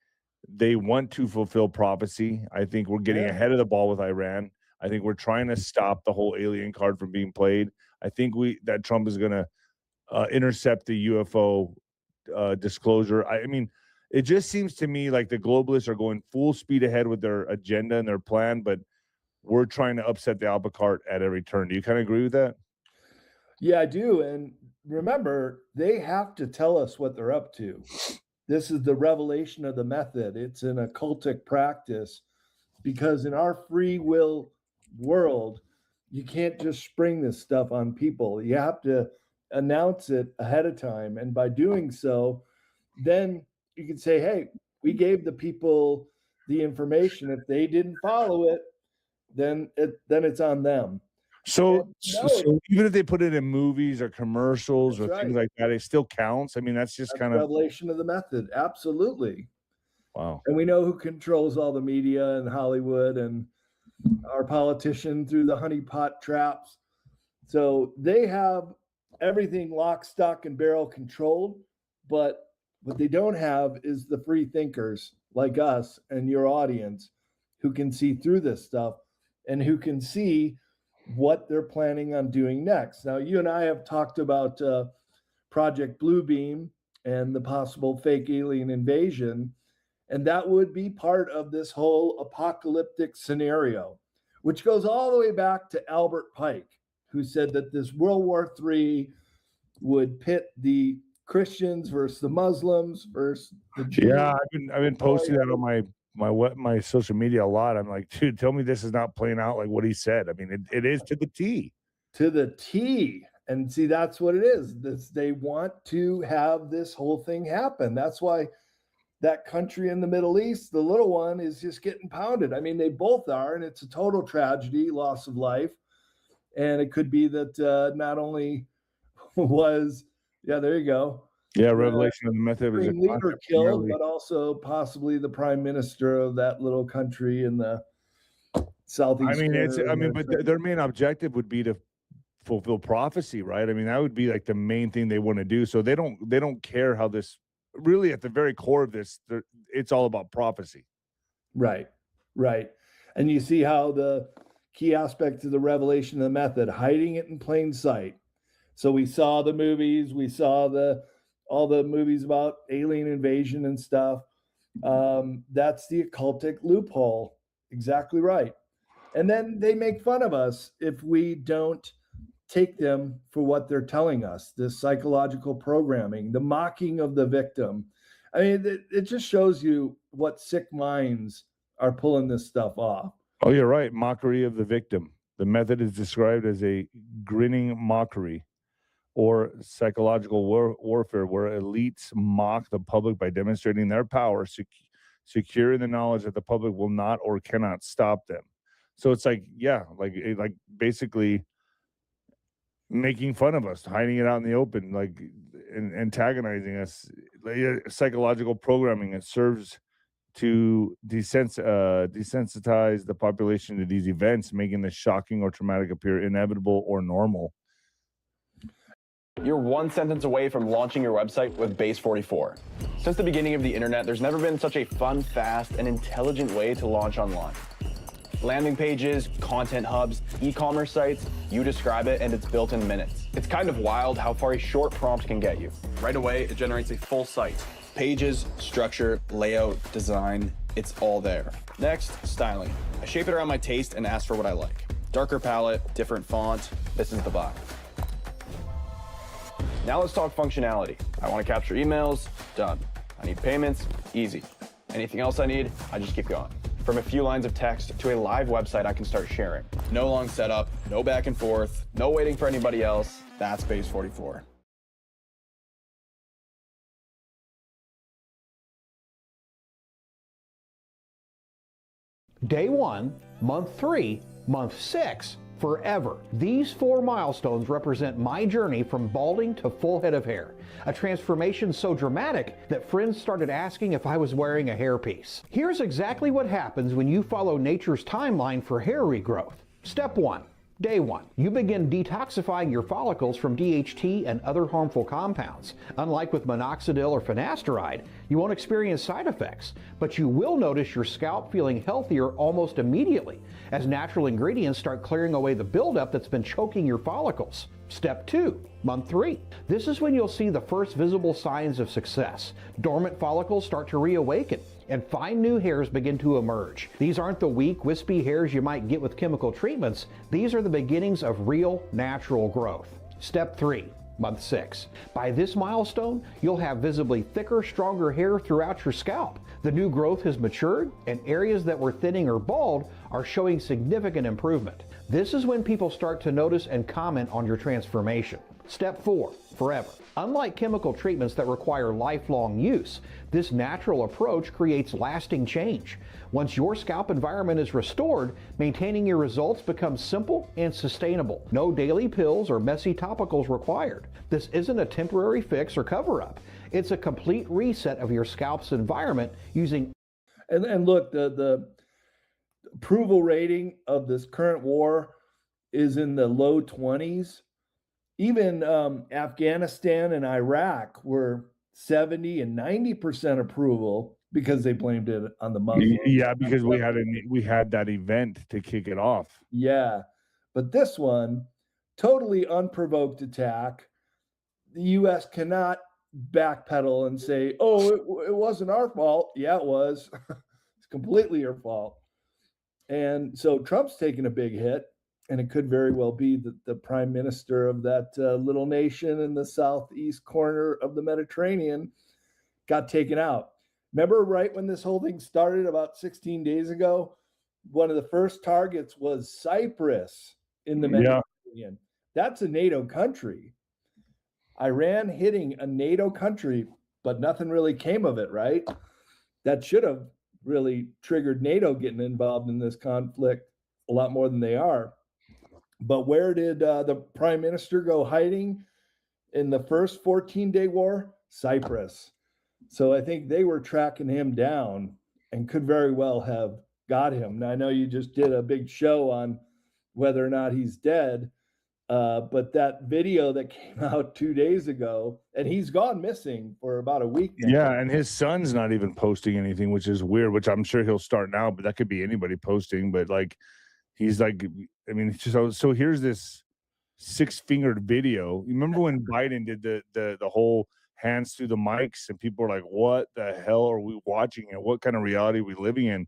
they want to fulfill prophecy. I think we're getting ahead of the ball with Iran. I think we're trying to stop the whole alien card from being played. I think that Trump is going to intercept the UFO disclosure. I mean, it just seems to me like the globalists are going full speed ahead with their agenda and their plan, but we're trying to upset the apple cart at every turn. Do you kind of agree with that?
Yeah, I do. And remember, they have to tell us what they're up to. This is the revelation of the method. It's an occultic practice because in our free will world, you can't just spring this stuff on people. You have to announce it ahead of time. And by doing so, then you can say, hey, we gave the people the information. If they didn't follow it, then it's on them.
So even if they put it in movies or commercials or things like that, it still counts. I mean, that's kind of
revelation of the method. Absolutely.
Wow.
And we know who controls all the media and Hollywood and our politician through the honeypot traps. So they have everything lock, stock, and barrel controlled. But what they don't have is the free thinkers like us and your audience who can see through this stuff and who can see what they're planning on doing next. Now, you and I have talked about Project Bluebeam and the possible fake alien invasion, and that would be part of this whole apocalyptic scenario, which goes all the way back to Albert Pike, who said that this World War III would pit the Christians versus the Muslims versus the Jews.
Yeah, I've been posting that on my social media a lot. I'm like, dude, tell me this is not playing out like what he said. I mean, it is to the T.
To the T. And see, that's what it is. They want to have this whole thing happen. That's why that country in the Middle East, the little one, is just getting pounded. I mean, they both are, and it's a total tragedy, loss of life. And it could be that not only was, yeah, there you go.
Yeah, revelation of the method was a
leader killed, but also possibly the prime minister of that little country in the southeast.
But their main objective would be to fulfill prophecy, right? I mean, that would be like the main thing they want to do. So they don't care how this, really at the very core of this, it's all about prophecy.
Right. And you see how the key aspect of the revelation of the method, hiding it in plain sight. So we saw the movies, we saw all the movies about alien invasion and stuff. That's the occultic loophole. Exactly right. And then they make fun of us if we don't take them for what they're telling us, this psychological programming, the mocking of the victim. I mean, it just shows you what sick minds are pulling this stuff off.
Oh, you're right. Mockery of the victim. The method is described as a grinning mockery or psychological warfare where elites mock the public by demonstrating their power, secure in the knowledge that the public will not or cannot stop them. So it's like, yeah, like basically making fun of us, hiding it out in the open, like antagonizing us, psychological programming. It serves to desensitize the population to these events, making the shocking or traumatic appear inevitable or normal.
You're one sentence away from launching your website with Base 44. Since the beginning of the internet, there's never been such a fun, fast, and intelligent way to launch online. Landing pages, content hubs, e-commerce sites, you describe it and it's built in minutes. It's kind of wild how far a short prompt can get you. Right away, it generates a full site. Pages, structure, layout, design, it's all there. Next, styling. I shape it around my taste and ask for what I like. Darker palette, different font, this is the vibe. Now let's talk functionality. I want to capture emails, done. I need payments, easy. Anything else I need, I just keep going. From a few lines of text to a live website I can start sharing. No long setup, no back and forth, no waiting for anybody else. That's Base 44.
Day 1, month 3, month 6, forever. These 4 milestones represent my journey from balding to full head of hair. A transformation so dramatic that friends started asking if I was wearing a hairpiece. Here's exactly what happens when you follow nature's timeline for hair regrowth. Step 1. Day 1. You begin detoxifying your follicles from DHT and other harmful compounds. Unlike with minoxidil or finasteride, you won't experience side effects, but you will notice your scalp feeling healthier almost immediately as natural ingredients start clearing away the buildup that's been choking your follicles. Step 2. Month 3. This is when you'll see the first visible signs of success. Dormant follicles start to reawaken, and fine new hairs begin to emerge. These aren't the weak, wispy hairs you might get with chemical treatments. These are the beginnings of real, natural growth. Step 3. Month 6. By this milestone, you'll have visibly thicker, stronger hair throughout your scalp. The new growth has matured, and areas that were thinning or bald are showing significant improvement. This is when people start to notice and comment on your transformation. Step 4. Forever. Unlike chemical treatments that require lifelong use, this natural approach creates lasting change. Once your scalp environment is restored, maintaining your results becomes simple and sustainable. No daily pills or messy topicals required. This isn't a temporary fix or cover-up. It's a complete reset of your scalp's environment using...
And look, the approval rating of this current war is in the low 20s. Even Afghanistan and Iraq were 70 and 90% approval because they blamed it on the Muslims.
Yeah, because we had that event to kick it off.
Yeah. But this one, totally unprovoked attack. The U.S. cannot backpedal and say, oh, it wasn't our fault. Yeah, it was. It's completely your fault. And so Trump's taking a big hit, and it could very well be that the prime minister of that little nation in the southeast corner of the Mediterranean got taken out. Remember right when this whole thing started about 16 days ago? One of the first targets was Cyprus in the Mediterranean. That's a NATO country. Iran hitting a NATO country, but nothing really came of it, right? That should have really triggered NATO getting involved in this conflict a lot more than they are. But where did the prime minister go hiding in the first 14-day war? Cyprus. So I think they were tracking him down and could very well have got him. Now, I know you just did a big show on whether or not he's dead, but that video that came out 2 days ago, and he's gone missing for about a week now.
Yeah, and his son's not even posting anything, which is weird, which I'm sure he'll start now, but that could be anybody posting. But like, he's like, I mean, so here's this 6-fingered video. You remember when Biden did the whole hands through the mics, and people were like, what the hell are we watching, and what kind of reality are we living in?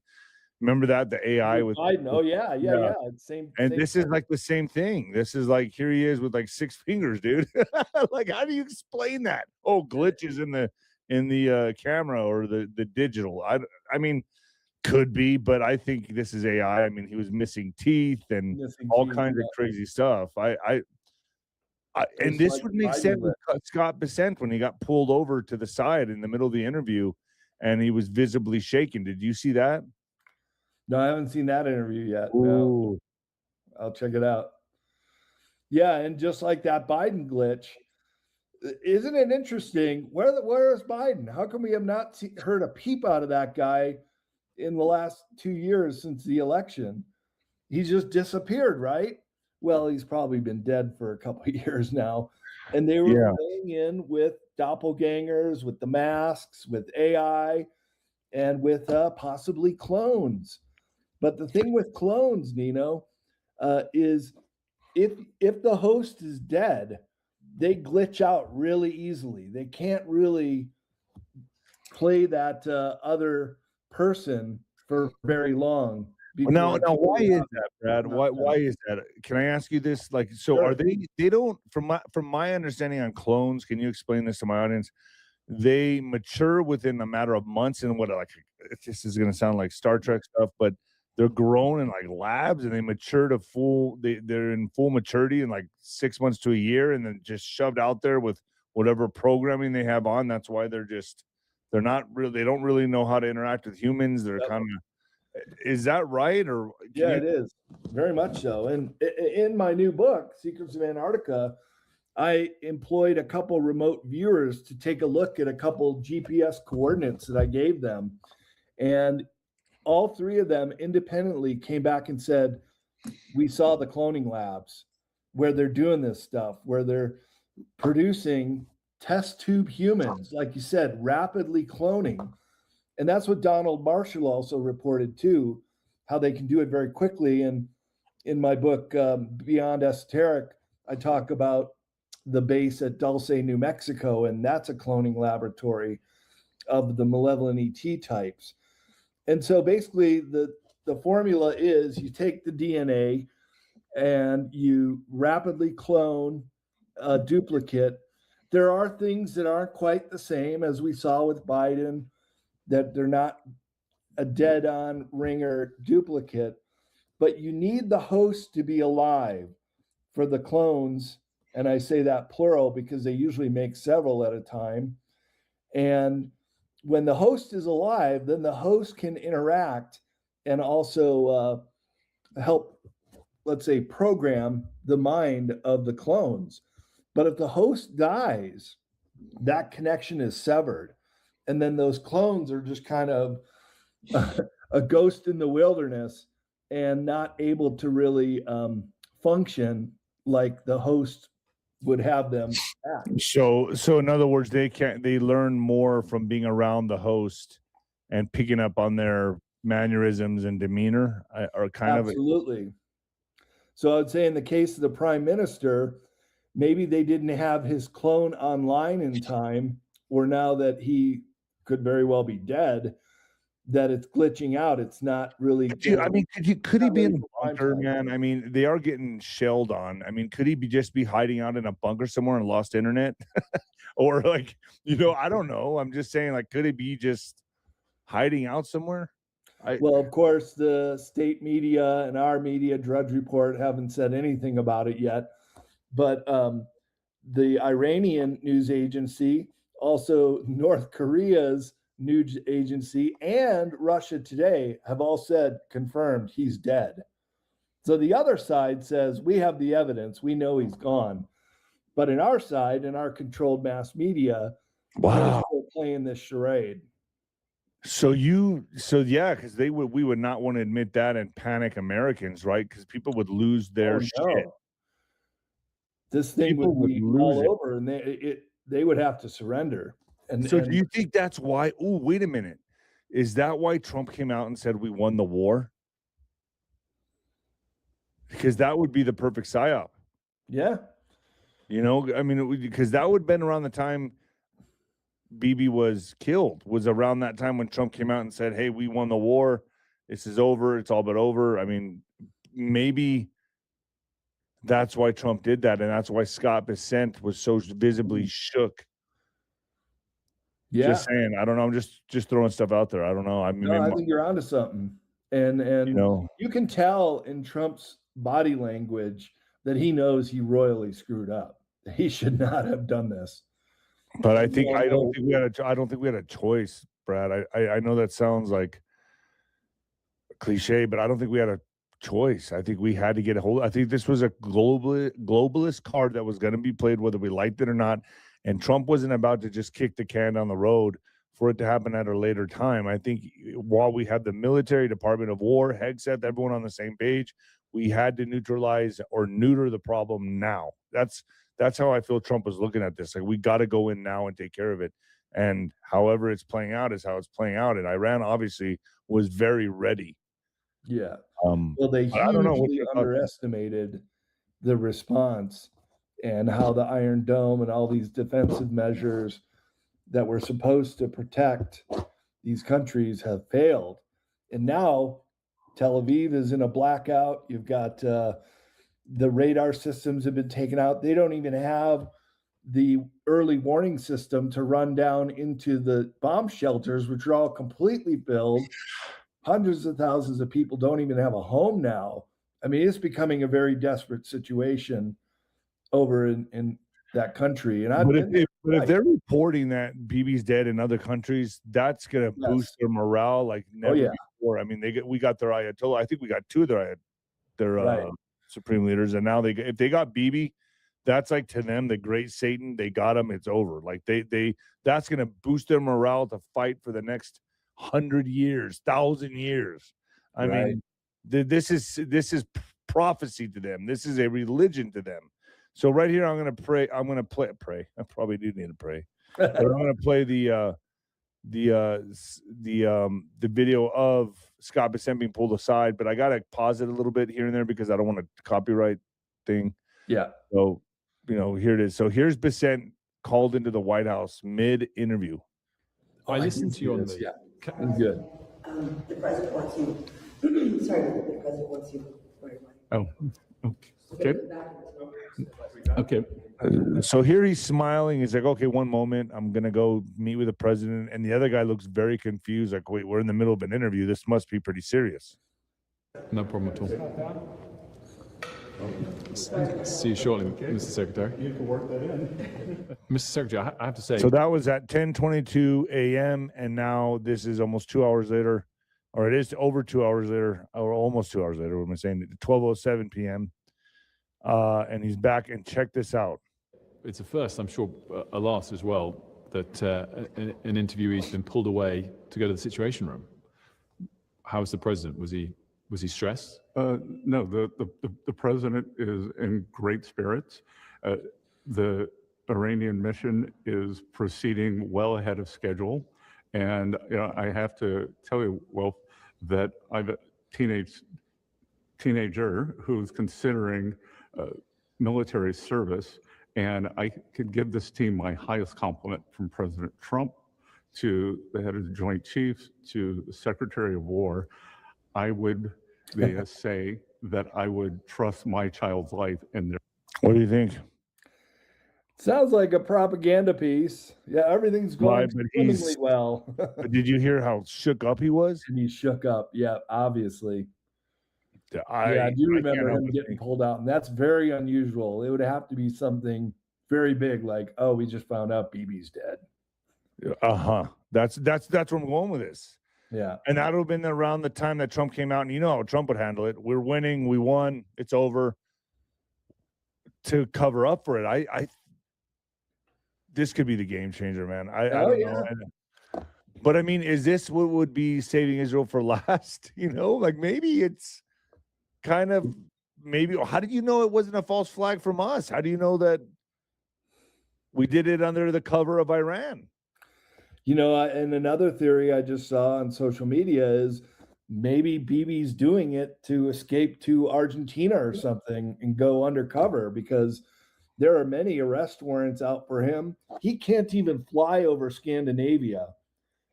Remember that the AI was
Biden? Oh yeah. Same.
This is like the same thing. This is like, here he is with like 6 fingers, dude. Like, how do you explain that? Oh, glitches in the camera or the digital. I mean, could be, but I think this is AI. I mean, he was missing teeth and all kinds of crazy stuff. And this
like
would make
Biden
sense with Scott Bessent when he got pulled over to the side in the middle of the interview, and he was visibly shaken. Did you see that?
No, I haven't seen that interview yet.
Ooh.
No. I'll check it out. Yeah, and just like that Biden glitch, isn't it interesting? Where is Biden? How come we have not heard a peep out of that guy in the last 2 years since the election? He's just disappeared, right? Well, he's probably been dead for a couple of years now. And they were playing in with doppelgangers, with the masks, with AI, and with possibly clones. But the thing with clones, Nino, is if the host is dead, they glitch out really easily. They can't really play that other person for very long.
Now, why is that, Brad? Why is that? Can I ask you this? Like, so are they don't, from my understanding on clones, can you explain this to my audience? They mature within a matter of months, and this is going to sound like Star Trek stuff, but they're grown in like labs, and they mature to they're in full maturity in like 6 months to a year, and then just shoved out there with whatever programming they have on. That's why they don't really know how to interact with humans. They're kind of, is that right? Or
it is very much so. And in my new book, Secrets of Antarctica, I employed a couple remote viewers to take a look at a couple GPS coordinates that I gave them. And all 3 of them independently came back and said, we saw the cloning labs where they're doing this stuff, where they're producing test tube humans, like you said, rapidly cloning. And that's what Donald Marshall also reported too, how they can do it very quickly. And in my book, Beyond Esoteric, I talk about the base at Dulce, New Mexico, and that's a cloning laboratory of the malevolent ET types. And so basically the formula is you take the DNA and you rapidly clone a duplicate. There are things that aren't quite the same, as we saw with Biden, that they're not a dead-on ringer duplicate, but you need the host to be alive for the clones. And I say that plural because they usually make several at a time. And when the host is alive, then the host can interact and also help, let's say, program the mind of the clones. But if the host dies, that connection is severed. And then those clones are just kind of a ghost in the wilderness and not able to really function like the host would have them act.
So in other words, they learn more from being around the host and picking up on their mannerisms and demeanor, or kind of.
Absolutely. So I'd say in the case of the prime minister, maybe they didn't have his clone online in time, or now that he could very well be dead, that it's glitching out. It's not really.
I mean, could he be in a bunker, man? I mean, they are getting shelled on. I mean, could he just be hiding out in a bunker somewhere and lost internet? Or like, I don't know. I'm just saying, like, could he be just hiding out somewhere?
Well, of course, the state media and our media, Drudge Report, haven't said anything about it yet. But the Iranian news agency, also North Korea's news agency, and Russia Today have all said, confirmed, he's dead. So the other side says, we have the evidence, we know he's gone. But in our side, in our controlled mass media,
wow,
we're still playing this charade.
So yeah, because we would not want to admit that and panic Americans, right? Because people would lose their shit.
This thing would be all over, and they would have to surrender. And
so, do you think that's why? Oh, wait a minute, is that why Trump came out and said we won the war? Because that would be the perfect psyop.
Yeah,
I mean, because that would have been around the time Bibi was killed, was around that time when Trump came out and said, hey, we won the war. This is over. It's all but over. I mean, maybe that's why Trump did that. And that's why Scott Bessent was so visibly shook.
Yeah.
Just saying. I don't know. I'm just throwing stuff out there. I don't know. I mean,
I think you're onto something. And you can tell in Trump's body language that he knows he royally screwed up. He should not have done this.
But I don't think we had a choice, Brad. I know that sounds like a cliche, but I don't think we had a choice. I think we had to get a hold. I think this was a globalist card that was going to be played, whether we liked it or not. And Trump wasn't about to just kick the can down the road for it to happen at a later time. I think while we had the military, Department of War, Hegseth, everyone on the same page, we had to neutralize or neuter the problem now. That's how I feel Trump was looking at this. Like, we got to go in now and take care of it. And however it's playing out is how it's playing out. And Iran obviously was very ready.
Yeah. Well, they hugely underestimated the response and how the Iron Dome and all these defensive measures that were supposed to protect these countries have failed. And now Tel Aviv is in a blackout. You've got the radar systems have been taken out. They don't even have the early warning system to run down into the bomb shelters, which are all completely filled. Hundreds of thousands of people don't even have a home now. I mean, it's becoming a very desperate situation over in that country. And
if they're reporting that Bibi's dead in other countries, that's going to boost their morale like never before. I mean, we got their Ayatollah. I think we got two of their supreme leaders, and now if they got Bibi, that's like, to them, the great Satan. They got him. It's over. Like that's going to boost their morale to fight for the next 100 years, 1,000 years. I mean, this is prophecy to them. This is a religion to them. So right here, I'm going to pray. I'm going to pray. I probably do need to pray, but I'm going to play the video of Scott Bessent being pulled aside. But I got to pause it a little bit here and there because I don't want a copyright thing.
Yeah.
So, here it is. So here's Bessent called into the White House mid-interview.
I listened to you on the.
Yeah, good.
The president wants you. Sorry, the president wants you.
Oh, okay. Okay.
So here he's smiling. He's like, okay, one moment. I'm going to go meet with the president. And the other guy looks very confused. Like, wait, we're in the middle of an interview. This must be pretty serious.
No problem at all. See you shortly, Mr. Secretary. You can work that in. Mr. Secretary, I have to say.
So that was at 10:22 a.m. And now this is almost 2 hours later, or it is over 2 hours later, or almost 2 hours later. What am I saying? 12:07 p.m. And he's back. And check this out.
It's a first, I'm sure, a last as well, that an interviewee's been pulled away to go to the Situation Room. How was the president? Was he stressed?
No, the president is in great spirits.
the Iranian mission is proceeding well ahead of schedule. And I have to tell you, Wolf, that I've a teenager who's considering military service, and I could give this team my highest compliment, from President Trump to the head of the Joint Chiefs to the Secretary of War. I would say that I would trust my child's life in their.
What do you think?
Sounds like a propaganda piece. Yeah, everything's going
Right, but
swimmingly well.
But did you hear how shook up he was?
And he shook up. Yeah, obviously. I do remember him getting pulled out, and that's very unusual. It would have to be something very big, like, oh, we just found out BB's dead.
That's where I'm going with this.
Yeah.
And that would have been around the time that Trump came out, and you know how Trump would handle it. We're winning, we won, it's over. To cover up for it, this could be the game changer, man. I don't know. But I mean, is this what would be saving Israel for last? Like maybe it's kind of how did you know it wasn't a false flag from us? How do you know that we did it under the cover of Iran?
And another theory I just saw on social media is maybe BB's doing it to escape to Argentina or something and go undercover, because there are many arrest warrants out for him. He can't even fly over Scandinavia.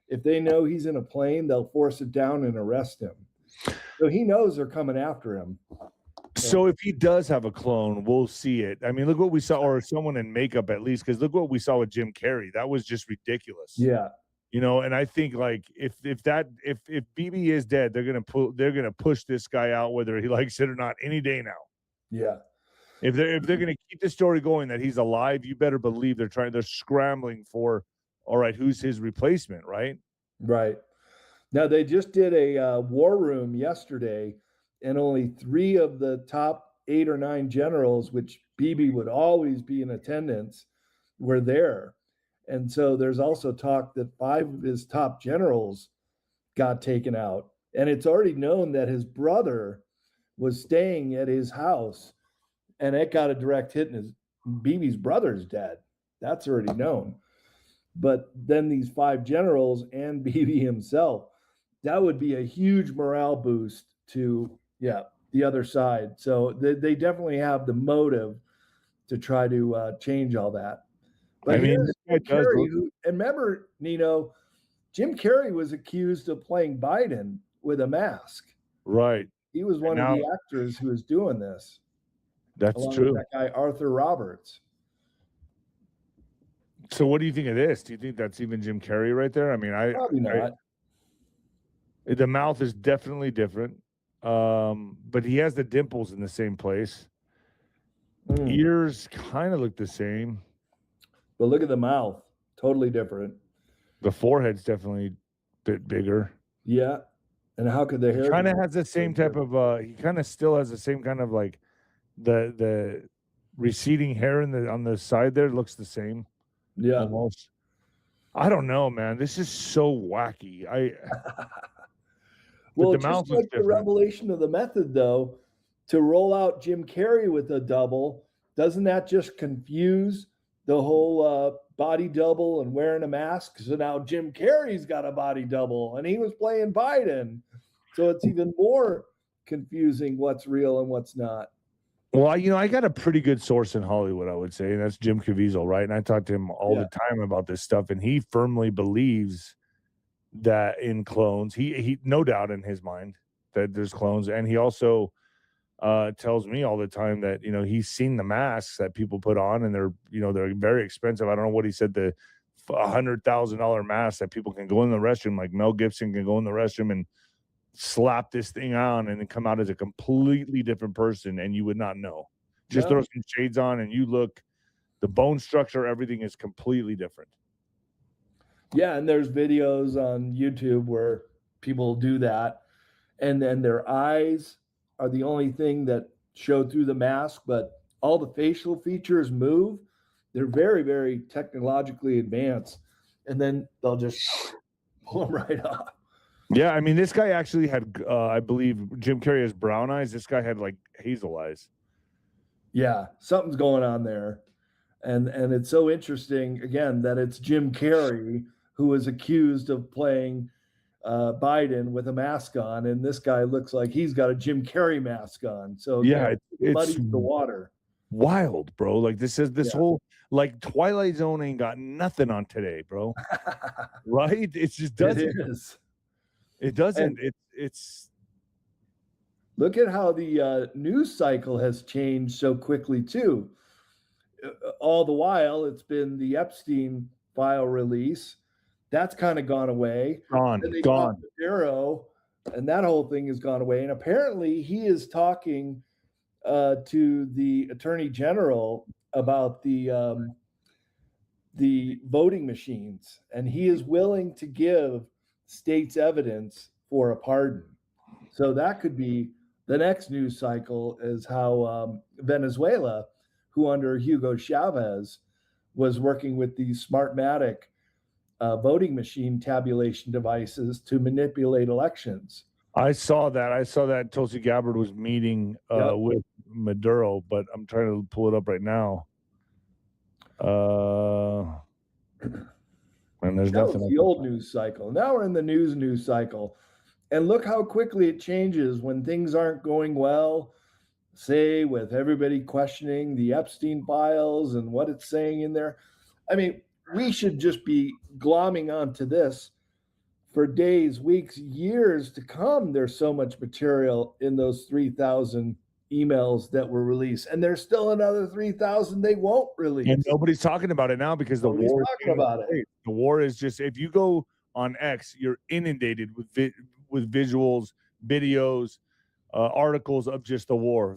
If they know he's in a plane, they'll force it down and arrest him. So he knows they're coming after him.
So if he does have a clone, we'll see it. I mean, look what we saw, or someone in makeup at least, because look what we saw with Jim Carrey. That was just ridiculous.
Yeah.
And I think like if BB is dead, they're gonna push this guy out whether he likes it or not any day now.
Yeah.
If they're gonna keep the story going that he's alive, you better believe they're scrambling for, all right, who's his replacement, right?
Right. Now they just did a war room yesterday, and only 3 of the top 8 or 9 generals, which BB would always be in attendance, were there. And so there's also talk that 5 of his top generals got taken out. And it's already known that his brother was staying at his house, and it got a direct hit, and BB's brother's dead. That's already known. But then these 5 generals and BB himself, that would be a huge morale boost to, the other side. So they definitely have the motive to try to change all that. But Jim Carrey, and remember, Nino, Jim Carrey was accused of playing Biden with a mask.
Right.
He was one of the actors who was doing this.
That's
along
true.
With that guy, Arthur Roberts.
So what do you think of this? Do you think that's even Jim Carrey right there? I mean,
Probably not.
The mouth is definitely different, but he has the dimples in the same place. Ears kind of look the same.
But look at the mouth. Totally different.
The forehead's definitely a bit bigger.
Yeah. And how could the hair...
He kind of has the same type of... he kind of still has the same kind of like... The receding hair on the side there looks the same.
Yeah.
Almost. I don't know, man. This is so wacky.
Well,
the
just
mouth
like the revelation of the method, though, to roll out Jim Carrey with a double, doesn't that just confuse the whole body double and wearing a mask? So now Jim Carrey's got a body double, and he was playing Biden. So it's even more confusing what's real and what's not.
Well, I got a pretty good source in Hollywood, I would say, and that's Jim Caviezel, right? And I talk to him all the time about this stuff, and he firmly believes that in clones, he no doubt in his mind that there's clones, and he also tells me all the time that he's seen the masks that people put on, and they're very expensive. I don't know what he said, the $100,000 mask that people can go in the restroom, like Mel Gibson can go in the restroom and slap this thing on and then come out as a completely different person, and you would not know. Just throw some shades on and you look, the bone structure, everything is completely different.
Yeah, and there's videos on YouTube where people do that, and then their eyes are the only thing that show through the mask, but all the facial features move. They're very, very technologically advanced, and then they'll just pull them right off.
Yeah, I mean, this guy actually had, I believe, Jim Carrey has brown eyes. This guy had like hazel eyes.
Yeah, something's going on there. And it's so interesting, again, that it's Jim Carrey who was accused of playing Biden with a mask on, and this guy looks like he's got a Jim Carrey mask on. So
Yeah,
again,
it's
muddies the water.
wild, bro. Like this
Yeah.
whole like Twilight Zone ain't got nothing on today, bro. Right? It just doesn't.
It is.
It doesn't.
And
It's
look at how the news cycle has changed so quickly too. All the while, it's been the Epstein file release. That's kind of gone away.
gone.
Then they
Gone.
dropped Maduro, and that whole thing has gone away. And apparently, he is talking to the Attorney General about the voting machines, and he is willing to give states evidence for a pardon. So that could be the next news cycle, is how Venezuela, who under Hugo Chavez was working with these Smartmatic voting machine tabulation devices to manipulate elections.
I saw that Tulsi Gabbard was meeting with Maduro, but I'm trying to pull it up right now. And there's
That
nothing.
was the old news cycle. Now we're in the news cycle. And look how quickly it changes when things aren't going well, say with everybody questioning the Epstein files and what it's saying in there. I mean, we should just be glomming onto this for days, weeks, years to come. There's so much material in those 3,000 emails that were released, and there's still another 3,000 they won't release.
And nobody's talking about it now because
Nobody's
the war
talking about it.
The war is just, if you go on X, you're inundated with visuals, videos, articles of just the war.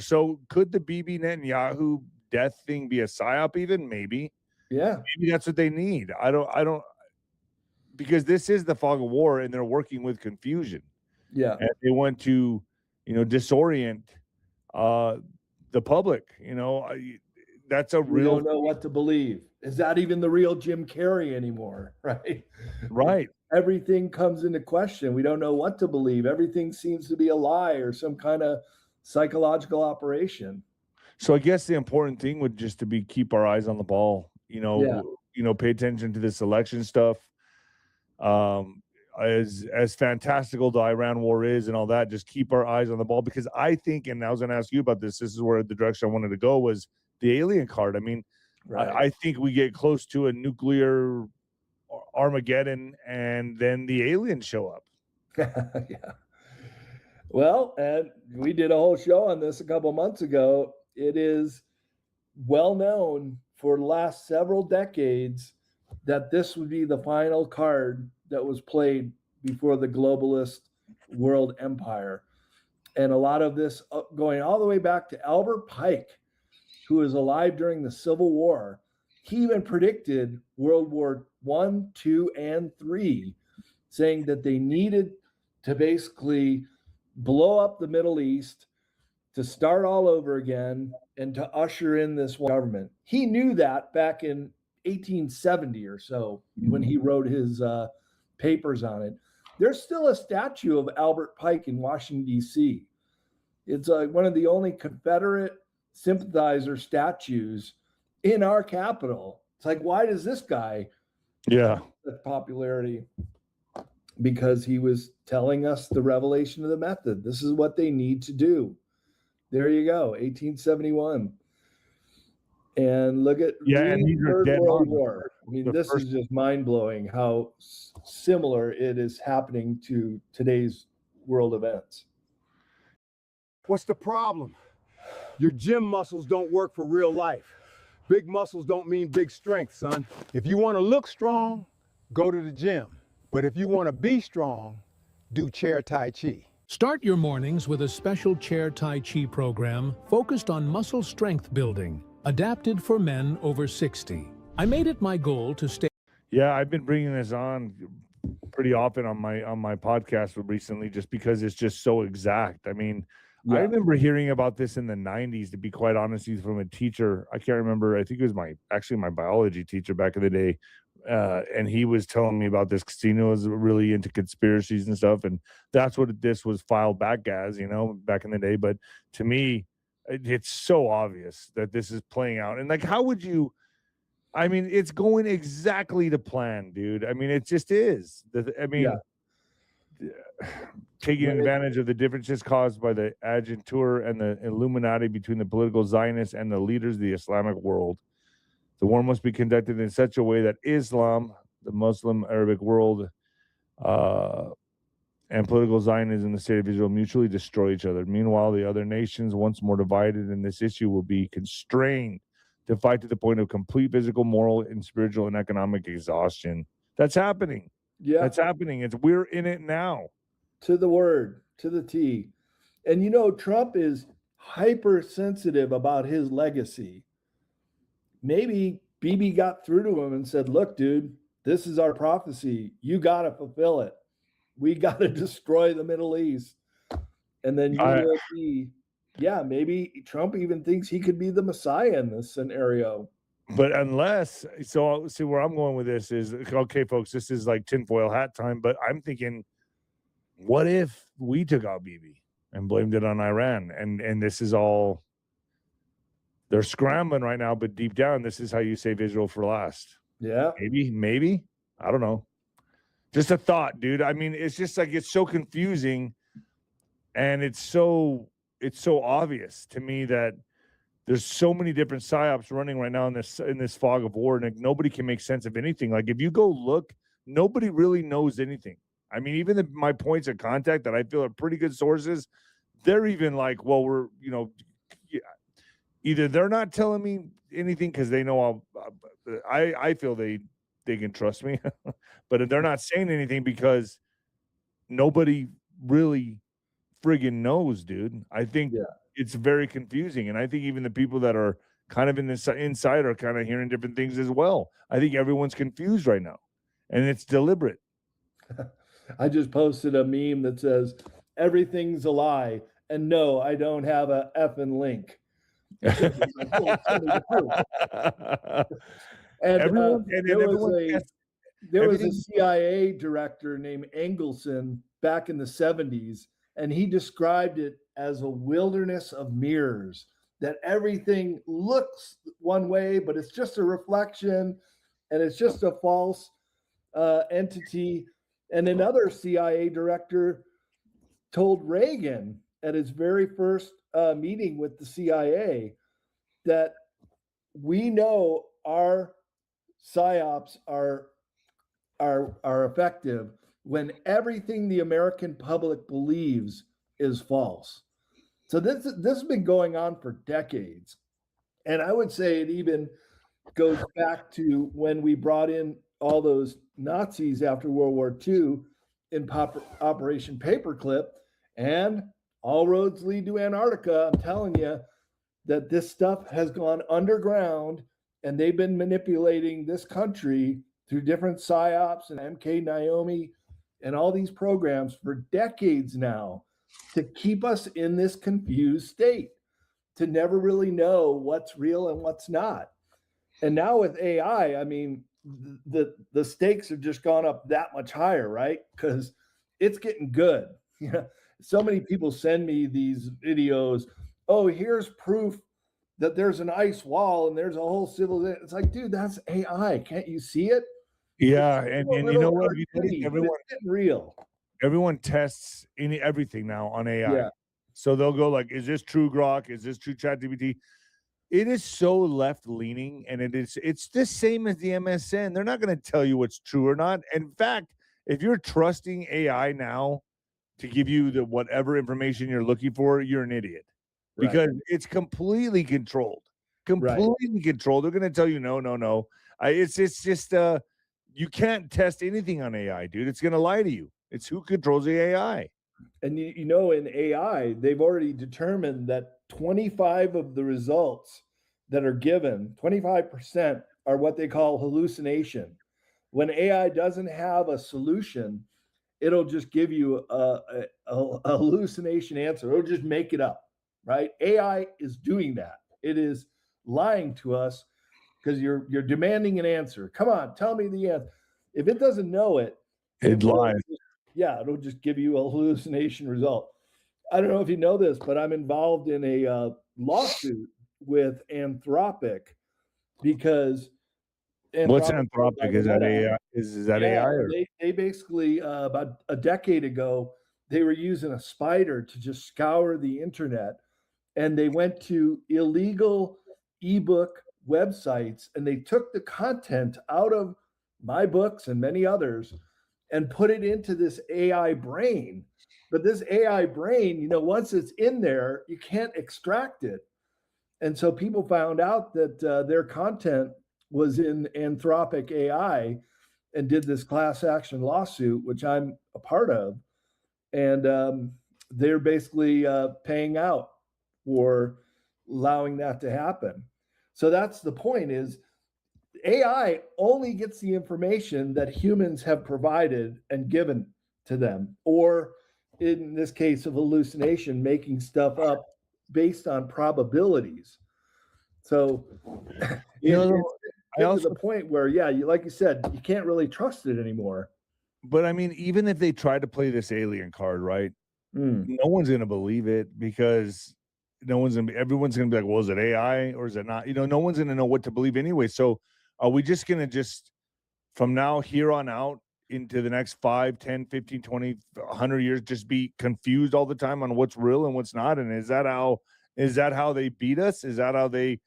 So could the Bibi Netanyahu death thing be a psyop even? Maybe.
Yeah.
Maybe that's what they need. I don't because this is the fog of war and they're working with confusion.
Yeah.
And they want to, disorient the public. That's a
We
real
don't know what to believe. Is that even the real Jim Carrey anymore? Right.
right.
Everything comes into question. We don't know what to believe. Everything seems to be a lie or some kind of psychological operation.
So I guess the important thing would just to be keep our eyes on the ball. Pay attention to this election stuff. As fantastical the Iran war is and all that, just keep our eyes on the ball, because I think, and I was going to ask you about this, is where the direction I wanted to go, was the alien card. I mean, right. I think we get close to a nuclear Armageddon and then the aliens show up.
Yeah. Well, and we did a whole show on this a couple months ago. It is well known for the last several decades that this would be the final card that was played before the globalist world empire. And a lot of this going all the way back to Albert Pike, who was alive during the Civil War. He even predicted World War I, II, and III, saying that they needed to basically blow up the Middle East, to start all over again, and to usher in this government. He knew that back in 1870 or so when he wrote his papers on it. There's still a statue of Albert Pike in Washington, D.C. It's one of the only Confederate sympathizer statues in our capital. It's like, why does this guy have popularity? Because he was telling us the revelation of the method. This is what they need to do. There you go, 1871. And look at the Third World War. I mean, this is just mind-blowing how similar it is happening to today's world events.
What's the problem? Your gym muscles don't work for real life. Big muscles don't mean big strength, son. If you want to look strong, go to the gym. But if you want to be strong, do chair Tai Chi.
Start your mornings with a special chair Tai Chi program focused on muscle strength building, adapted for men over 60. I made it my goal to stay.
Yeah, I've been bringing this on pretty often on my podcast recently, just because it's just so exact. I mean, I remember hearing about this in the 90s, to be quite honest with you, from a teacher. I can't remember. I think it was my biology teacher back in the day. And he was telling me about this because he was really into conspiracies and stuff. And that's what this was filed back as, back in the day. But to me, it's so obvious that this is playing out. And like, how would you? I mean, it's going exactly to plan, dude. I mean, it just is. I mean, taking advantage of the differences caused by the agentur and the Illuminati between the political Zionists and the leaders of the Islamic world. The war must be conducted in such a way that Islam, the Muslim Arabic world, and political Zionism in the state of Israel mutually destroy each other. Meanwhile, the other nations, once more divided in this issue, will be constrained to fight to the point of complete physical, moral, and spiritual and economic exhaustion. That's happening.
Yeah.
That's happening. We're in it now.
To the word, to the T. And you know, Trump is hypersensitive about his legacy. Maybe Bibi got through to him and said, look, dude, this is our prophecy. You got to fulfill it. We got to destroy the Middle East. And then you will be, yeah, maybe Trump even thinks he could be the Messiah in this scenario.
But unless, so see where I'm going with this is, okay, folks, this is like tinfoil hat time, but I'm thinking, what if we took out Bibi and blamed it on Iran? And this is all, they're scrambling right now, but deep down, this is how you save Israel for last.
Yeah.
Maybe. I don't know. Just a thought, dude. I mean, it's just like, it's so confusing, and it's so obvious to me that there's so many different psyops running right now in this fog of war, and like, nobody can make sense of anything. Like, if you go look, nobody really knows anything. I mean, even my points of contact that I feel are pretty good sources, they're even like, well, we're, either they're not telling me anything because they know I feel they can trust me, but if they're not saying anything because nobody really friggin' knows, dude. I think it's very confusing, and I think even the people that are kind of in this inside are kind of hearing different things as well. I think everyone's confused right now, and it's deliberate.
I just posted a meme that says everything's a lie, and no, I don't have a effing link. And there was a CIA director named Engelson back in the 70s, and he described it as a wilderness of mirrors, that everything looks one way, but it's just a reflection, and it's just a false entity. And another CIA director told Reagan at his very first meeting with the CIA that we know our psyops are effective when everything the American public believes is false. So this has been going on for decades. And I would say it even goes back to when we brought in all those Nazis after World War II in Operation Paperclip, and all roads lead to Antarctica. I'm telling you that this stuff has gone underground, and they've been manipulating this country through different psyops and MK Naomi and all these programs for decades now to keep us in this confused state, to never really know what's real and what's not. And now with AI, I mean, the stakes have just gone up that much higher, right? Because it's getting good. So many people send me these videos. Oh, here's proof that there's an ice wall and there's a whole civilization. It's like, dude, that's AI. Can't you see it?
Yeah, and you know what?
Everyone, it's getting real.
Everyone tests everything now on AI.
Yeah.
So they'll go like, is this true Grok? Is this true ChatGPT? It is so left leaning, and it's the same as the MSN. They're not going to tell you what's true or not. In fact, if you're trusting AI now to give you the whatever information you're looking for, you're an idiot, because it's completely controlled. Completely controlled. They're going to tell you no. It's just you can't test anything on AI, dude. It's going to lie to you. It's who controls the AI.
And you know, in AI, they've already determined that 25 of the results that are given, 25% are what they call hallucination. When AI doesn't have a solution, it'll just give you a hallucination answer. It'll just make it up, right? AI is doing that. It is lying to us because you're demanding an answer. Come on, tell me the answer. If it doesn't know it,
it lies.
It'll just give you a hallucination result. I don't know if you know this, but I'm involved in a lawsuit with Anthropic because
What's
Anthropic
Anthropic? Is that AI? Is that
yeah,
AI or?
they basically about a decade ago they were using a spider to just scour the internet, and they went to illegal ebook websites and they took the content out of my books and many others and put it into this AI brain. But this AI brain, you know, once it's in there, you can't extract it. And so people found out that their content was in Anthropic AI and did this class action lawsuit, which I'm a part of. And they're basically paying out for allowing that to happen. So that's the point is AI only gets the information that humans have provided and given to them, or in this case of hallucination, making stuff up based on probabilities. So
You know,
it's getting to the point where, yeah, you like you said, you can't really trust it anymore.
But I mean, even if they try to play this alien card, right? No one's gonna believe it because everyone's gonna be like, well, is it AI or is it not? You know, no one's gonna know what to believe anyway. So are we just gonna from now here on out into the next 5, 10, 15, 20, 100 years just be confused all the time on what's real and what's not? And is that how they beat us? Is that how they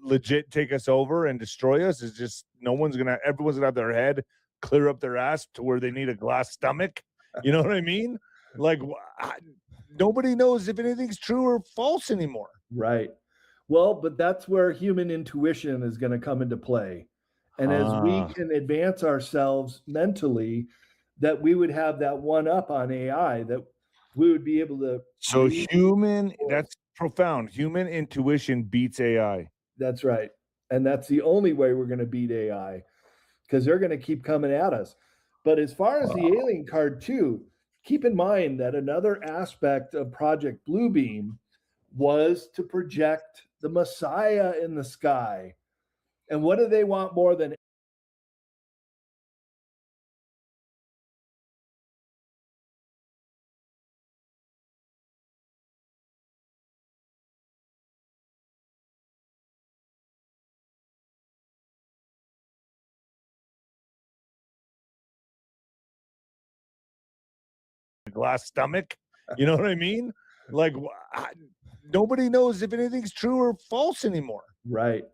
legit take us over and destroy us? Is just everyone's gonna have their head clear up their ass to where they need a glass stomach? You know what I mean? Like nobody knows if anything's true or false anymore.
Right. Well, but that's where human intuition is going to come into play. And as we can advance ourselves mentally, that we would have that one up on AI, that we would be able to.
So that's profound. Human intuition beats AI.
That's right. And that's the only way we're going to beat AI, because they're going to keep coming at us. But as far as the alien card, too, keep in mind that another aspect of Project Bluebeam was to project the Messiah in the sky. And what do they want more than
glass stomach? You know what I mean? Like nobody knows if anything's true or false anymore.
Right.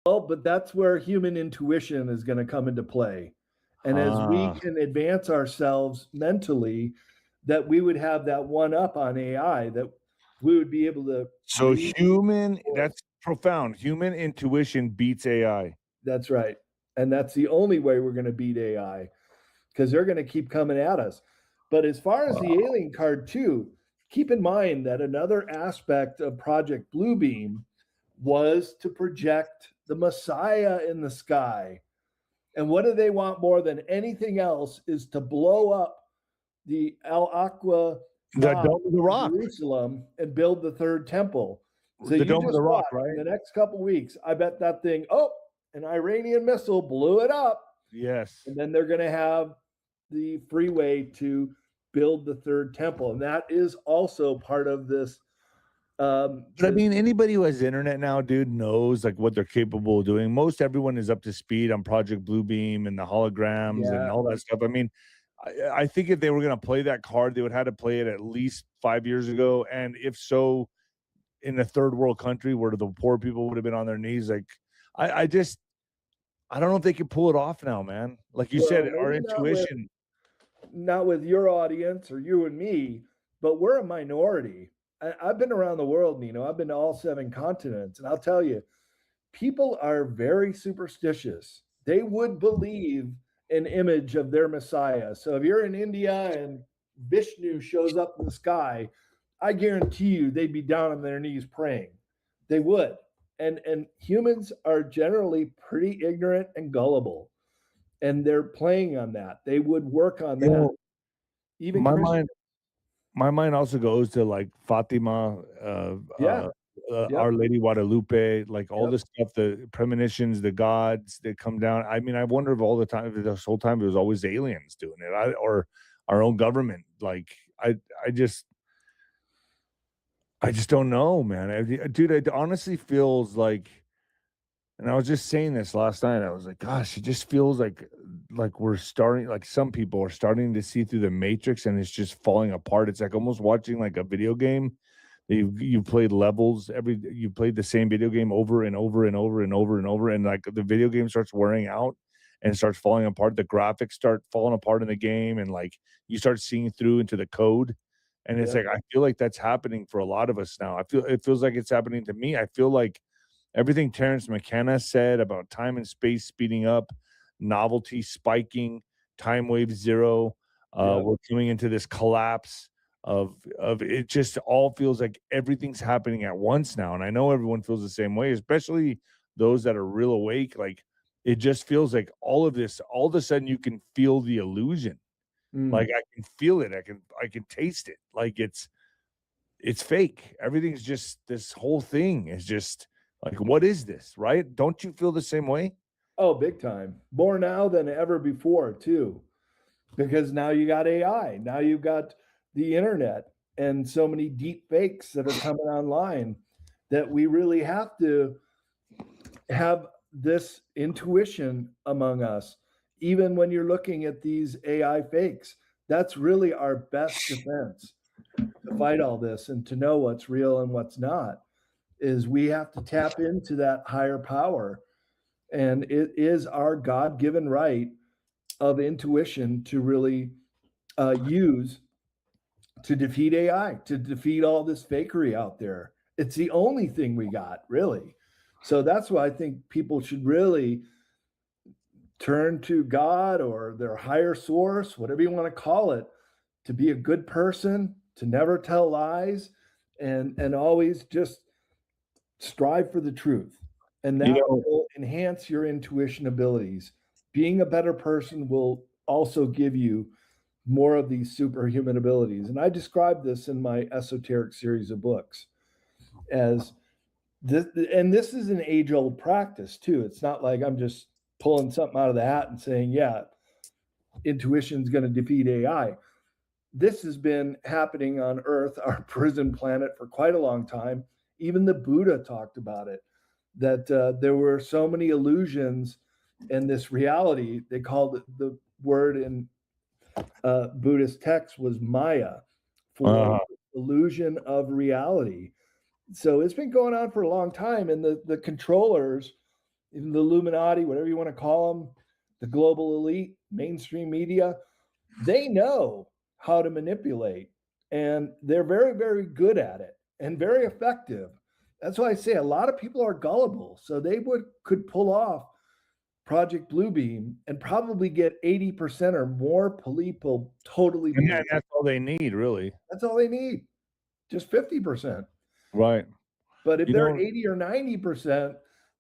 Well, but that's where human intuition is going to come into play. And as we can advance ourselves mentally, that we would have that one up on AI, that we would be able to.
So that's profound. Human intuition beats AI.
That's right. And that's the only way we're going to beat AI, because they're going to keep coming at us. But as far as the alien card too, keep in mind that another aspect of Project Bluebeam was to project the Messiah in the sky. And what do they want more than anything else is to blow up the Al-Aqsa
The Dome of the Rock.
Jerusalem and build the third temple. So
The
you
Dome of
just
the Rock,
watch,
right?
in the next couple weeks, I bet that thing, an Iranian missile blew it up.
Yes.
And then they're going to have the freeway to build the third temple. And that is also part of this.
But I mean, anybody who has internet now, dude, knows like what they're capable of doing. Most everyone is up to speed on Project Bluebeam and the holograms and all that stuff. I mean, I think if they were going to play that card, they would have to play it at least 5 years ago. And if so, in a third world country where the poor people would have been on their knees, like I don't know if they can pull it off now, man. Like you said, our intuition.
Not with your audience or you and me, but we're a minority. I've been around the world, Nino. I've been to all 7 continents. And I'll tell you, people are very superstitious. They would believe an image of their Messiah. So if you're in India and Vishnu shows up in the sky, I guarantee you they'd be down on their knees praying. They would. And humans are generally pretty ignorant and gullible. And they're playing on that. They would work on that. Even
my mind also goes to like Fatima, Our Lady Guadalupe, like all the stuff, the premonitions, the gods that come down. I mean, I wonder if all the time, if this whole time it was always aliens doing it, or our own government. Like, I just don't know, man. Dude, it honestly feels like, and I was just saying this last night. I was like, gosh, it just feels like we're starting, like some people are starting to see through the matrix and it's just falling apart. It's like almost watching like a video game. You've played levels, you've played the same video game over and over and over and over and over. And like the video game starts wearing out and starts falling apart. The graphics start falling apart in the game. And like you start seeing through into the code. And it's like, I feel like that's happening for a lot of us now. It feels like it's happening to me. I feel like everything Terrence McKenna said about time and space speeding up, novelty spiking, time wave zero. We're coming into this collapse of it. Just all feels like everything's happening at once now. And I know everyone feels the same way, especially those that are real awake. Like it just feels like all of this, all of a sudden you can feel the illusion. Like I can feel it. I can taste it. Like it's fake. Everything's just, this whole thing is just like, what is this? Right? Don't you feel the same way?
Oh, big time. More now than ever before, too. Because now you got AI. Now you've got the internet and so many deep fakes that are coming online that we really have to have this intuition among us. Even when you're looking at these AI fakes, that's really our best defense to fight all this and to know what's real and what's not, is we have to tap into that higher power. And it is our God-given right of intuition to really use to defeat AI, to defeat all this fakery out there. It's the only thing we got, really. So that's why I think people should really turn to God or their higher source, whatever you want to call it, to be a good person, to never tell lies, and always just strive for the truth. And that will enhance your intuition abilities. Being a better person will also give you more of these superhuman abilities. And I describe this in my esoteric series of books as this, and this is an age-old practice too. It's not like I'm just pulling something out of the hat and saying, yeah, intuition is going to defeat AI. This has been happening on Earth, our prison planet, for quite a long time. Even the Buddha talked about it, that there were so many illusions in this reality. They called it, the word in Buddhist text was Maya, for illusion of reality. So it's been going on for a long time, and the controllers even the Illuminati, whatever you want to call them, the global elite, mainstream media, they know how to manipulate, and they're very, very good at it and very effective. That's why I say a lot of people are gullible, so they could pull off Project Bluebeam and probably get 80% or more people totally.
And that's all they need, really.
That's all they need, just 50%.
Right.
But if they're 80 or 90%,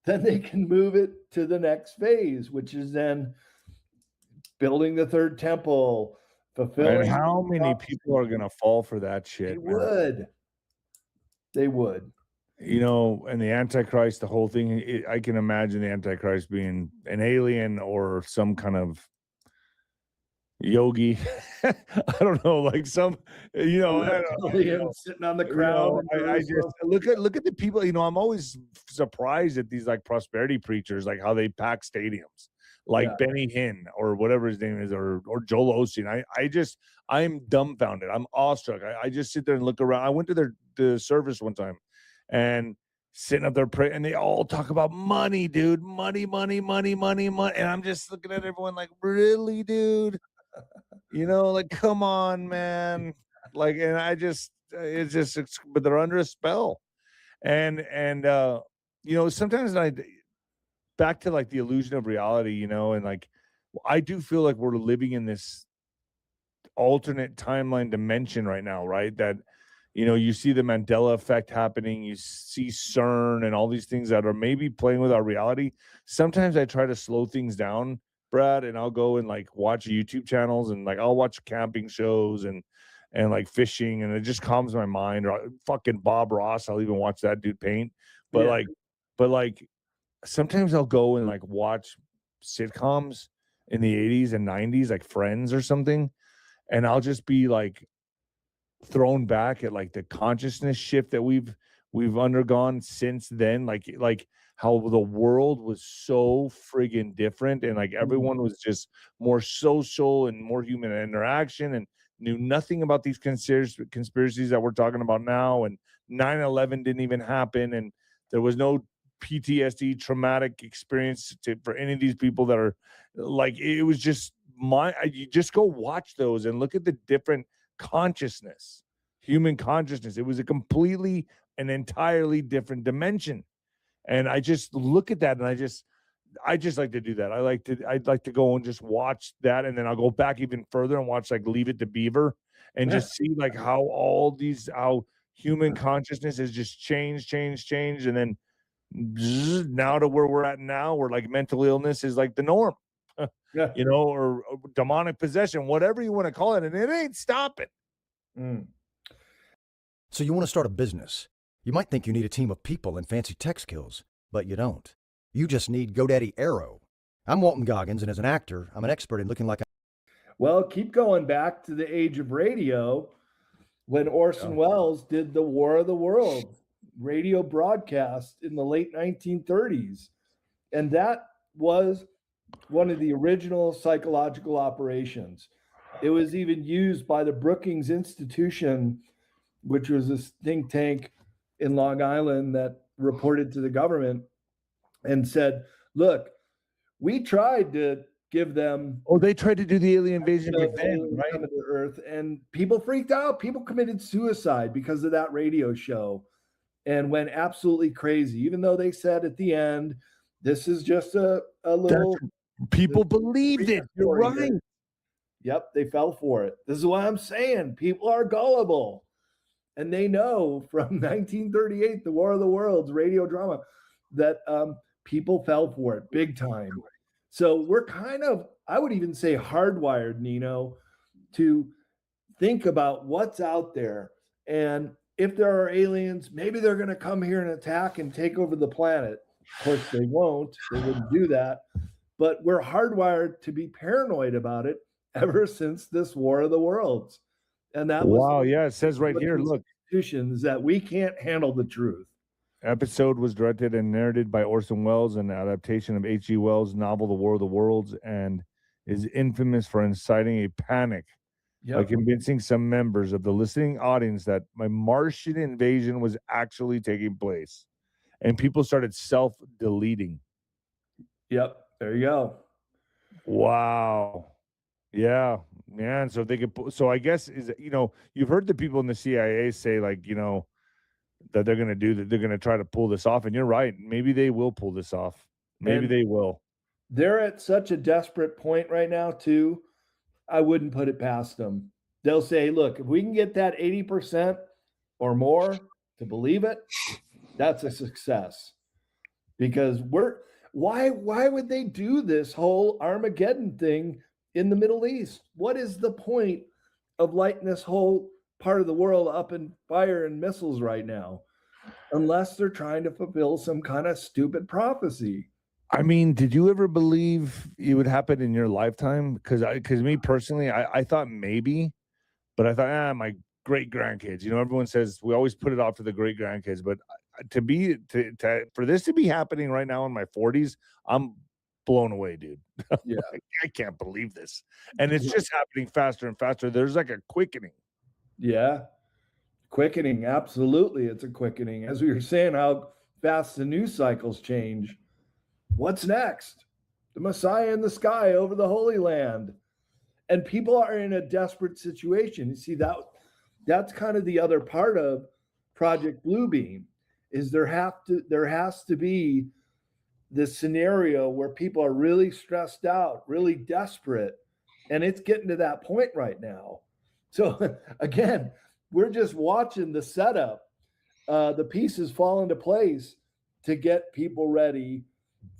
then they can move it to the next phase, which is then building the third temple, fulfilling.
And how many people are going to fall for that shit?
They would.
You know, and the Antichrist, the whole thing, I can imagine the Antichrist being an alien or some kind of yogi. I don't know, like some, you know, I don't know,
sitting on the crowd.
I just look at the people. You know, I'm always surprised at these like prosperity preachers, like how they pack stadiums, like Benny Hinn or whatever his name is, or Joel Osteen. I'm dumbfounded. I'm awestruck. I just sit there and look around. I went to the service one time, and sitting up there praying, and they all talk about money, dude, money, and I'm just looking at everyone like, really, dude. You know, like, come on, man. Like, and but they're under a spell. And you know, sometimes back to like the illusion of reality, you know, and like, I do feel like we're living in this alternate timeline dimension right now, right? That, you know, you see the Mandela effect happening, you see CERN and all these things that are maybe playing with our reality. Sometimes I try to slow things down, Brad, and I'll go and like watch YouTube channels, and like I'll watch camping shows and like fishing, and it just calms my mind. Or fucking Bob Ross, I'll even watch that dude paint. But like sometimes I'll go and like watch sitcoms in the 80s and 90s, like Friends or something, and I'll just be like thrown back at like the consciousness shift that we've undergone since then, like how the world was so friggin' different, and like everyone was just more social and more human interaction, and knew nothing about these conspiracies that we're talking about now, and 9/11 didn't even happen, and there was no PTSD traumatic experience for any of these people that are like, it was just you just go watch those and look at the different consciousness, human consciousness. It was a completely and entirely different dimension. And I just look at that, and I just like to do that. I'd like to go and just watch that, and then I'll go back even further and watch like Leave It to Beaver, and just see like how human consciousness has just changed, and then now to where we're at now, where like mental illness is like the norm, you know, or demonic possession, whatever you want to call it, and it ain't stopping.
So you want to start a business. You might think you need a team of people and fancy tech skills, but you don't. You just need GoDaddy Arrow. I'm Walton Goggins, and as an actor, I'm an expert in looking like a...
Well, keep going back to the age of radio when Orson Welles did the War of the Worlds radio broadcast in the late 1930s. And that was one of the original psychological operations. It was even used by the Brookings Institution, which was a think tank in Long Island that reported to the government and said, look, we tried to give them...
Oh, they tried to do the alien invasion again, right?
Coming to Earth, and people freaked out. People committed suicide because of that radio show and went absolutely crazy, even though they said at the end, this is just a little...
People believed it. You're right.
Yep, they fell for it. This is what I'm saying. People are gullible. And they know from 1938, the War of the Worlds radio drama, that people fell for it big time. So we're kind of, I would even say hardwired, Nino, to think about what's out there. And if there are aliens, maybe they're going to come here and attack and take over the planet. Of course, they won't. They wouldn't do that. But we're hardwired to be paranoid about it ever since this War of the Worlds. And that was
it says right here, look,
institutions that we can't handle the truth.
Episode was directed and narrated by Orson Welles, an adaptation of H.G. Wells' novel The War of the Worlds, and is infamous for inciting a panic by convincing some members of the listening audience that a Martian invasion was actually taking place, and people started self-deleting.
Yep. There you go.
Wow. Yeah, man. So they could. So I guess you've heard the people in the CIA say like that they're going to do that. They're going to try to pull this off, and you're right. Maybe they will pull this off. Maybe
And
they will.
they're at such a desperate point right now, too. I wouldn't put it past them. They'll say, look, if we can get that 80% or more to believe it, that's a success. Because why would they do this whole Armageddon thing in the Middle East? What is the point of lighting this whole part of the world up in fire and missiles right now? Unless they're trying to fulfill some kind of stupid prophecy.
I mean, did you ever believe it would happen in your lifetime? Because me personally, I thought maybe, but I thought, my great grandkids. Everyone says we always put it off to the great grandkids, but for this to be happening right now in my 40s, I'm blown away, dude.
Yeah,
I can't believe this, and it's just happening faster and faster. There's like a quickening.
Yeah, quickening. Absolutely, it's a quickening. As we were saying, how fast the news cycles change. What's next? The Messiah in the sky over the Holy Land. And people are in a desperate situation. You see, that's kind of the other part of Project Bluebeam is there has to be this scenario where people are really stressed out, really desperate. And it's getting to that point right now. So again, we're just watching the setup. The pieces fall into place to get people ready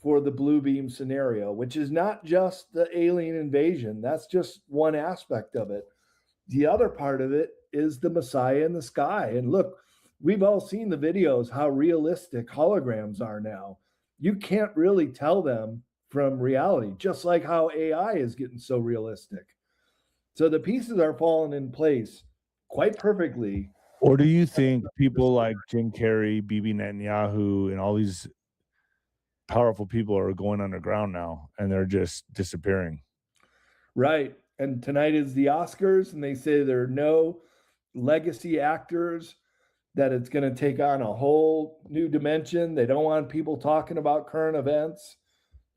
for the blue beam scenario, which is not just the alien invasion. That's just one aspect of it. The other part of it is the Messiah in the sky. And look, we've all seen the videos, how realistic holograms are now. You can't really tell them from reality, just like how AI is getting so realistic. So the pieces are falling in place quite perfectly.
Or do you think people like Jim Carrey, Bibi Netanyahu, and all these powerful people are going underground now and they're just disappearing?
Right. And tonight is the Oscars, and they say there are no legacy actors, that it's going to take on a whole new dimension. They don't want people talking about current events.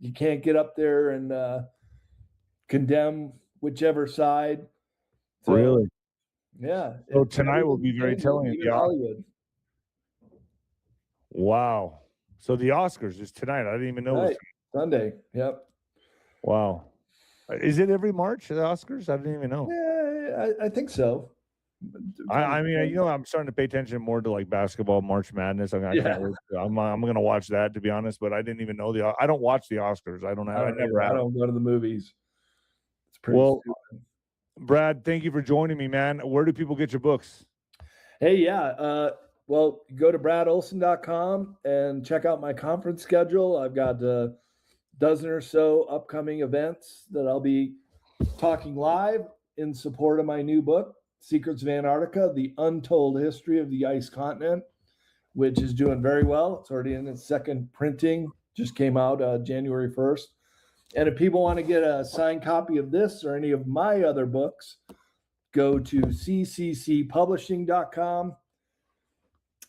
You can't get up there and condemn whichever side. So,
Really?
Yeah.
So tonight will be very telling.
Even Hollywood.
Wow. So the Oscars is tonight. I didn't even know.
Right. Sunday. Yep.
Wow. Is it every March, the Oscars? I didn't even know.
Yeah, I think so.
I mean, I'm starting to pay attention more to like basketball, March Madness. I can't wait. I'm going to watch that, to be honest, but I didn't even know I don't watch the Oscars. I
don't go to the movies. It's pretty stupid.
Brad, thank you for joining me, man. Where do people get your books?
Hey, yeah. Well, go to bradolson.com and check out my conference schedule. I've got a dozen or so upcoming events that I'll be talking live in support of my new book, Secrets of Antarctica, The Untold History of the Ice Continent, which is doing very well. It's already in its second printing, just came out January 1st. And if people want to get a signed copy of this or any of my other books, go to cccpublishing.com.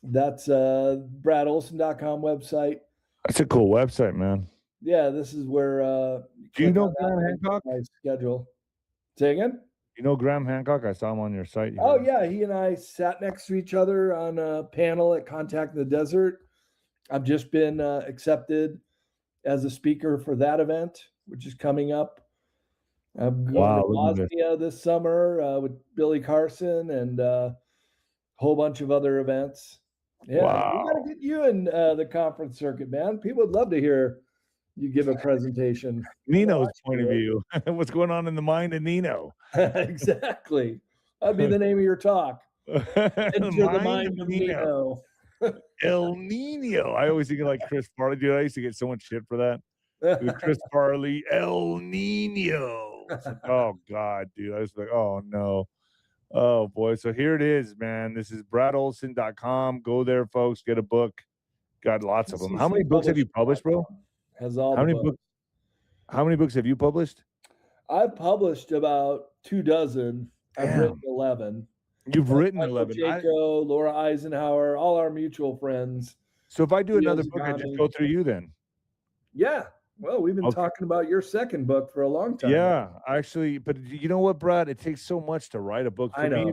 That's bradolson.com website.
That's a cool website, man.
Yeah, this is where
do you know Graham Hancock?
My schedule. Say again?
You know Graham Hancock? I saw him on your site.
Oh, yeah. He and I sat next to each other on a panel at Contact in the Desert. I've just been accepted as a speaker for that event, which is coming up. I'm going to Bosnia this summer with Billy Carson and a whole bunch of other events. Yeah, we got to get you in the conference circuit, man. People would love to hear you give a presentation.
Nino's point of view. What's going on in the mind of Nino?
Exactly. That'd be the name of your talk. Enter the mind of Nino.
El Nino. I always think of like Chris Farley. Dude, I used to get so much shit for that. With Chris Farley, El Nino. Like, oh, God, dude. I was like, oh, no. Oh, boy. So here it is, man. This is bradolson.com. Go there, folks. Get a book. Got lots of them. How many books have you published, bro?
Has all
How many books? How many books have you published?
I've published about 24. I've written 11.
You've written 11.
Jaco, Laura Eisenhower, all our mutual friends.
So if I do another book, I just go through you then?
Yeah. Well, we've been talking about your second book for a long time.
Yeah, actually, but you know what, Brad? It takes so much to write a book.
I know.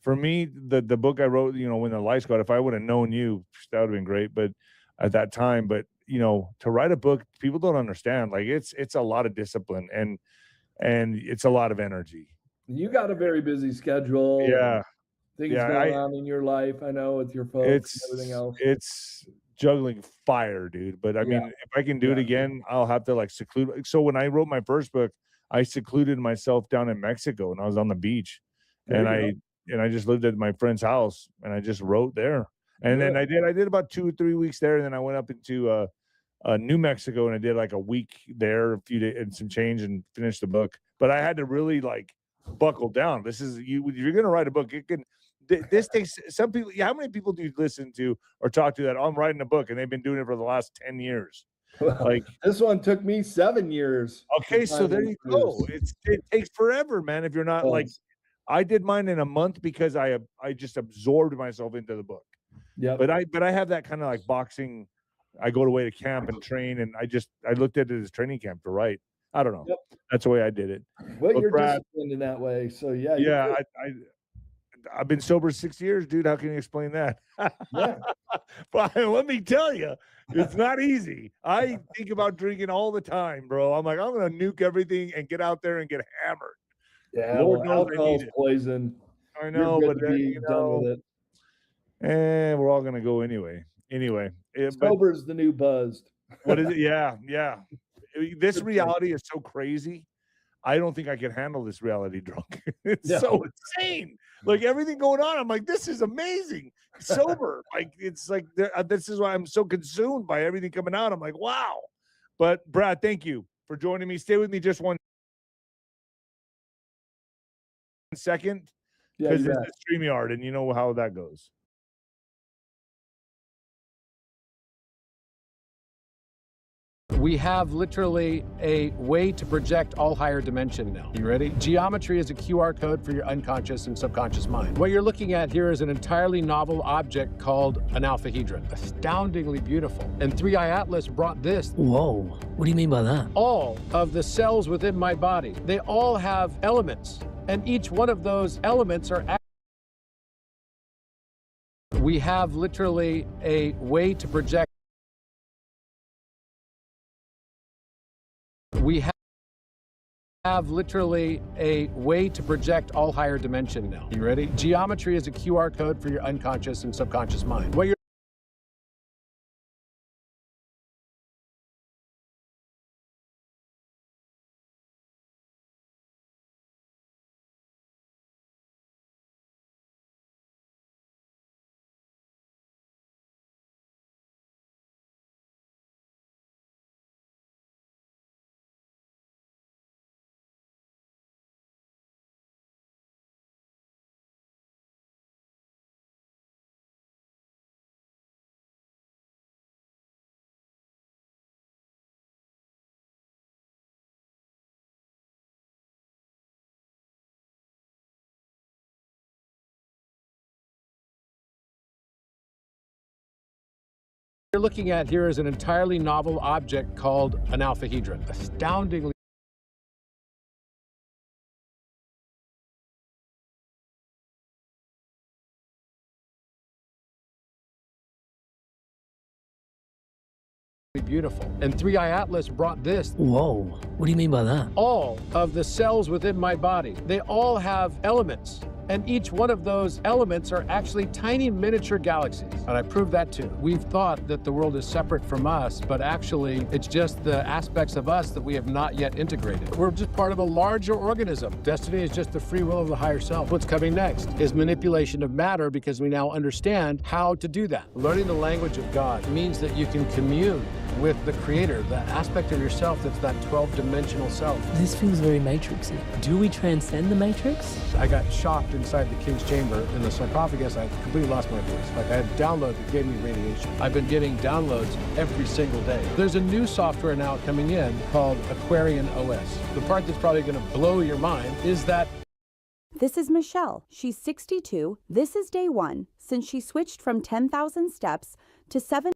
For me, the book I wrote, when the lights go out, if I would have known you, that would have been great. But at that time, to write a book, people don't understand. Like it's a lot of discipline and it's a lot of energy.
You got a very busy schedule.
Yeah.
Things going on in your life, I know, with your folks and everything else.
It's juggling fire, dude. But I mean, if I can do it again, I'll have to seclude. So when I wrote my first book, I secluded myself down in Mexico and I was on the beach, and I just lived at my friend's house and I just wrote there. And then I did about 2 or 3 weeks there, and then I went up into New Mexico and I did like a week there, a few days and some change, and finished the book. But I had to really buckle down. This is you. If you're gonna write a book, this takes some people. How many people do you listen to or talk to that I'm writing a book and they've been doing it for the last 10 years?
Well, this one took me 7 years.
Okay, so there you go. It takes forever, man. If you're not I did mine in a month because I just absorbed myself into the book.
Yeah.
But I have that kind of boxing. I go away to camp and train, and I looked at it as training camp to write. I don't know.
Yep.
That's the way I did it.
Well,
But
you're
Brad,
disciplined in that way. So yeah.
yeah, I've been sober 6 years, dude. How can you explain that?
Yeah.
But let me tell you, it's not easy. I think about drinking all the time, bro. I'm like, I'm gonna nuke everything and get out there and get hammered.
Yeah,
Lord knows I
alcohol's
need it.
poison.
I know,
You're
but
good to be done with it.
and we're all gonna go anyway. Anyway, but
Sober's the new buzzed.
what is it? Yeah. This reality is so crazy. I don't think I can handle this reality drunk. It's so insane. Like everything going on, I'm like, this is amazing. Sober, this is why I'm so consumed by everything coming out. I'm like, wow. But Brad, thank you for joining me. Stay with me just 1 second, because it's a StreamYard, and you know how that goes.
We have literally a way to project all higher dimension now. You ready? Geometry is a QR code for your unconscious and subconscious mind. What you're looking at here is an entirely novel object called an alphahedron. Astoundingly beautiful. And 3i Atlas brought this.
Whoa, what do you mean by that?
All of the cells within my body, they all have elements. And each one of those elements are we have literally a way to project. We have literally a way to project all higher dimension now. You ready? Geometry is a QR code for your unconscious and subconscious mind. What you're looking at here is an entirely novel object called an alphahedron. Astoundingly beautiful. And 3i Atlas brought this.
Whoa, what do you mean by that?
All of the cells within my body, they all have elements. And each one of those elements are actually tiny miniature galaxies. And I proved that too. We've thought that the world is separate from us, but actually it's just the aspects of us that we have not yet integrated. We're just part of a larger organism. Destiny is just the free will of the higher self. What's coming next is manipulation of matter, because we now understand how to do that. Learning the language of God means that you can commune with the creator, the aspect of yourself that's that 12-dimensional self.
This feels very matrixy. Do we transcend the matrix?
I got shocked inside the king's chamber in the sarcophagus. I completely lost my voice. Like, I had downloads that gave me radiation. I've been getting downloads every single day. There's a new software now coming in called Aquarian OS. The part that's probably going to blow your mind is that
this is Michelle. She's 62. This is day 1 since she switched from 10,000 steps to 7.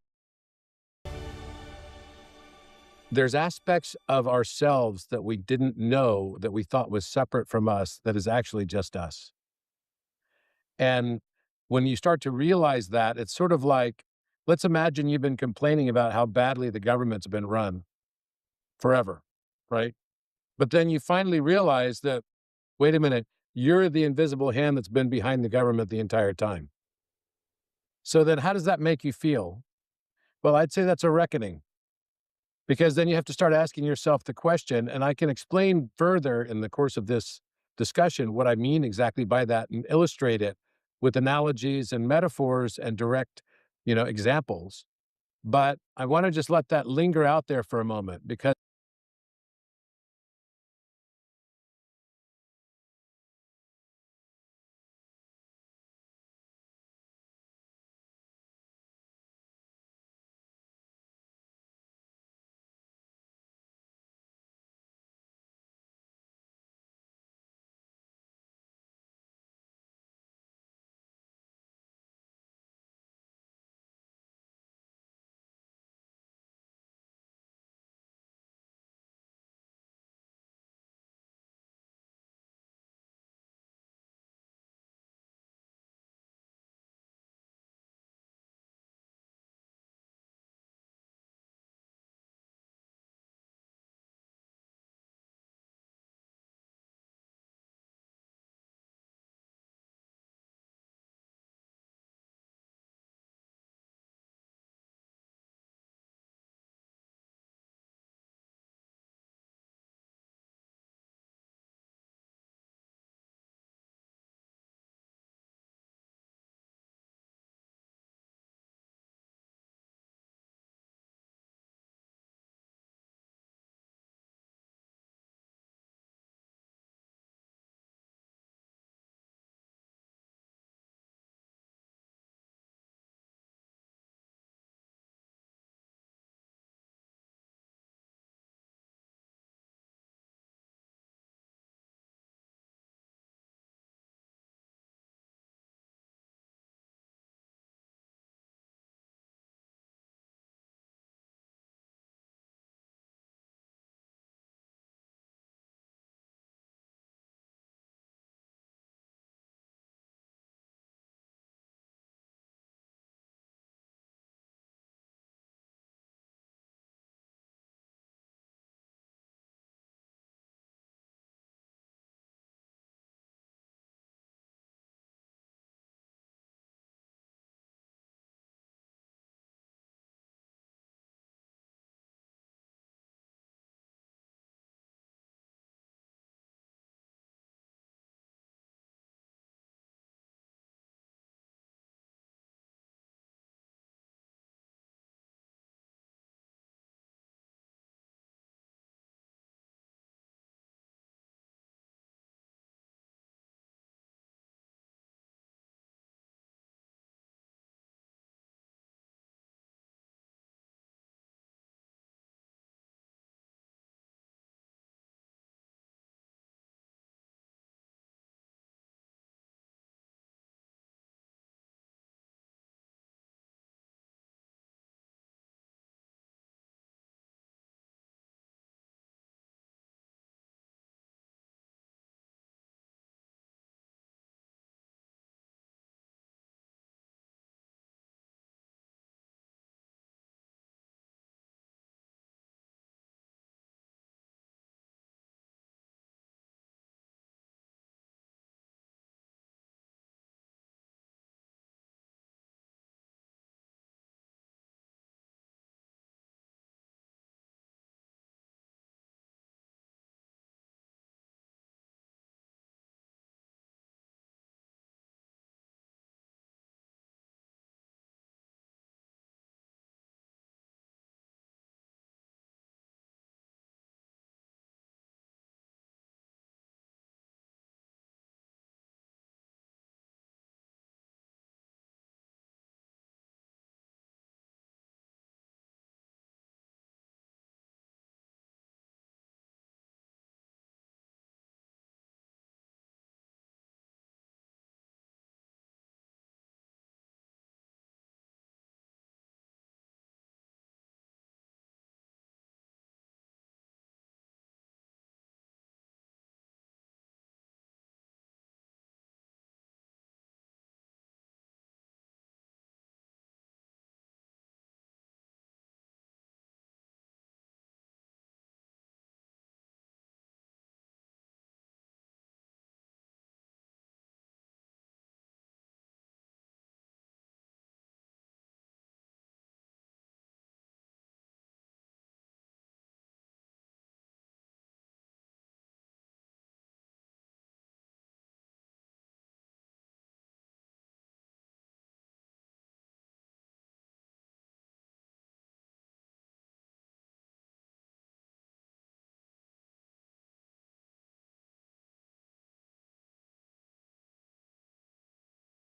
there's aspects of ourselves that we didn't know that we thought was separate from us that is actually just us. And when you start to realize that, it's sort of like, let's imagine you've been complaining about how badly the government's been run forever, right? But then you finally realize that, wait a minute, you're the invisible hand that's been behind the government the entire time. So then how does that make you feel? Well, I'd say that's a reckoning, because then you have to start asking yourself the question, and I can explain further in the course of this discussion what I mean exactly by that and illustrate it with analogies and metaphors and direct, examples. But I want to just let that linger out there for a moment, because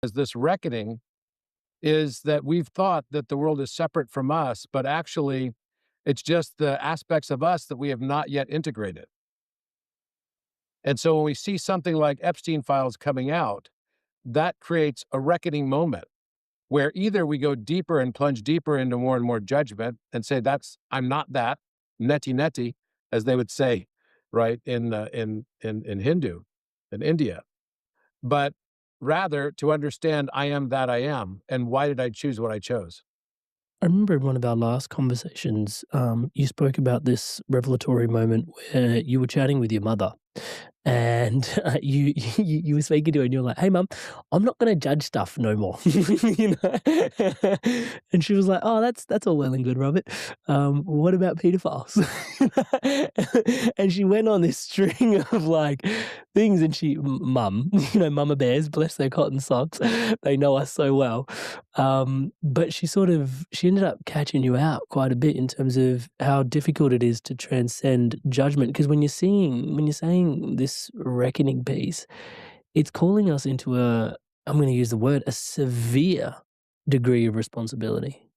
As this reckoning is that we've thought that the world is separate from us, but actually it's just the aspects of us that we have not yet integrated. And so when we see something like Epstein files coming out, that creates a reckoning moment where either we go deeper and plunge deeper into more and more judgment and say, I'm not that, neti neti, as they would say, right, in Hindu, in India. But rather to understand I am that I am, and why did I choose what I chose?
I remember in one of our last conversations, you spoke about this revelatory moment where you were chatting with your mother, and you were speaking to her, and you're like, "Hey, mum, I'm not going to judge stuff no more." You know? And she was like, "Oh, that's all well and good, Robert. What about pedophiles?" And she went on this string of like things, and mum, you know, mama bears, bless their cotton socks, they know us so well. But she ended up catching you out quite a bit in terms of how difficult it is to transcend judgment. Because when you're saying this reckoning piece, it's calling us into I'm going to use the word, a severe degree of responsibility.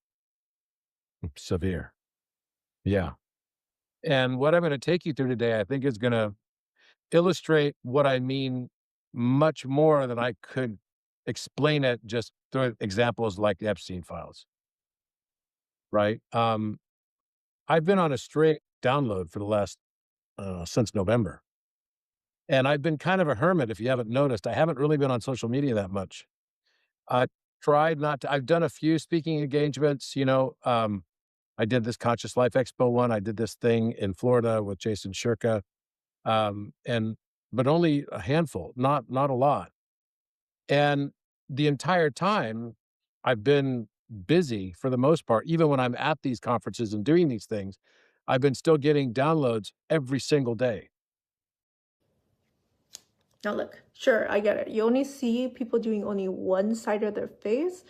Severe. Yeah. And what I'm going to take you through today, I think, is going to illustrate what I mean much more than I could explain it just through examples like the Epstein files. Right? I've been on a straight download for the last since November. And I've been kind of a hermit, if you haven't noticed. I haven't really been on social media that much. I tried not to. I've done a few speaking engagements, you know. I did this Conscious Life Expo one. I did this thing in Florida with Jason Shirka. But only a handful, not a lot. And the entire time I've been busy for the most part, even when I'm at these conferences and doing these things, I've been still getting downloads every single day.
Now look, sure, I get it. You only see people doing only one side of their face.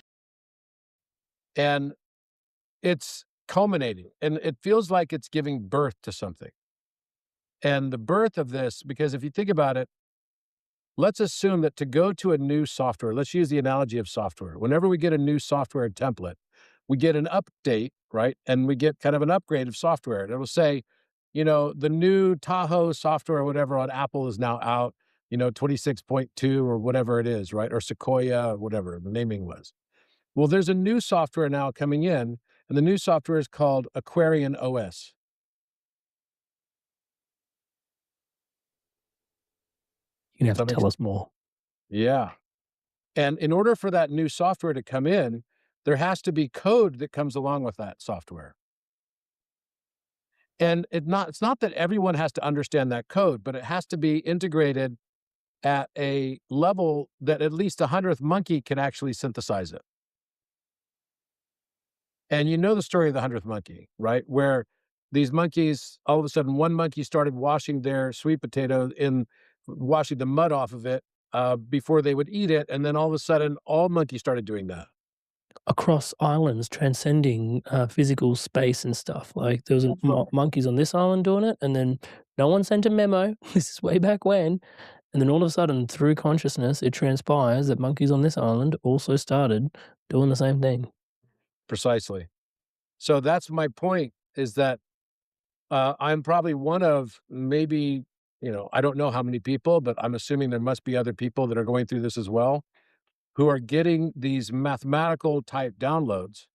And it's culminating, and it feels like it's giving birth to something. And the birth of this, because if you think about it, let's assume that to go to a new software, let's use the analogy of software. Whenever we get a new software template, we get an update, right? And we get kind of an upgrade of software. And it'll say, you know, the new Tahoe software or whatever on Apple is now out, you know, 26.2 or whatever it is, right? Or Sequoia or whatever the naming was. Well, there's a new software now coming in, and the new software is called Aquarian OS.
You have to tell us more.
Yeah. And in order for that new software to come in, there has to be code that comes along with that software. And it's not that everyone has to understand that code, but it has to be integrated at a level that at least a 100th monkey can actually synthesize it. And you know the story of the 100th monkey, right? Where these monkeys, all of a sudden, one monkey started washing their sweet potato washing the mud off of it before they would eat it. And then all of a sudden, all monkeys started doing that.
Across islands, transcending physical space and stuff. Like there was monkeys on this island doing it, and then no one sent a memo. This is way back when. And then all of a sudden, through consciousness, it transpires that monkeys on this island also started doing the same thing.
Precisely. So that's my point, is that I'm probably one of maybe, you know, I don't know how many people, but I'm assuming there must be other people that are going through this as well, who are getting these mathematical type downloads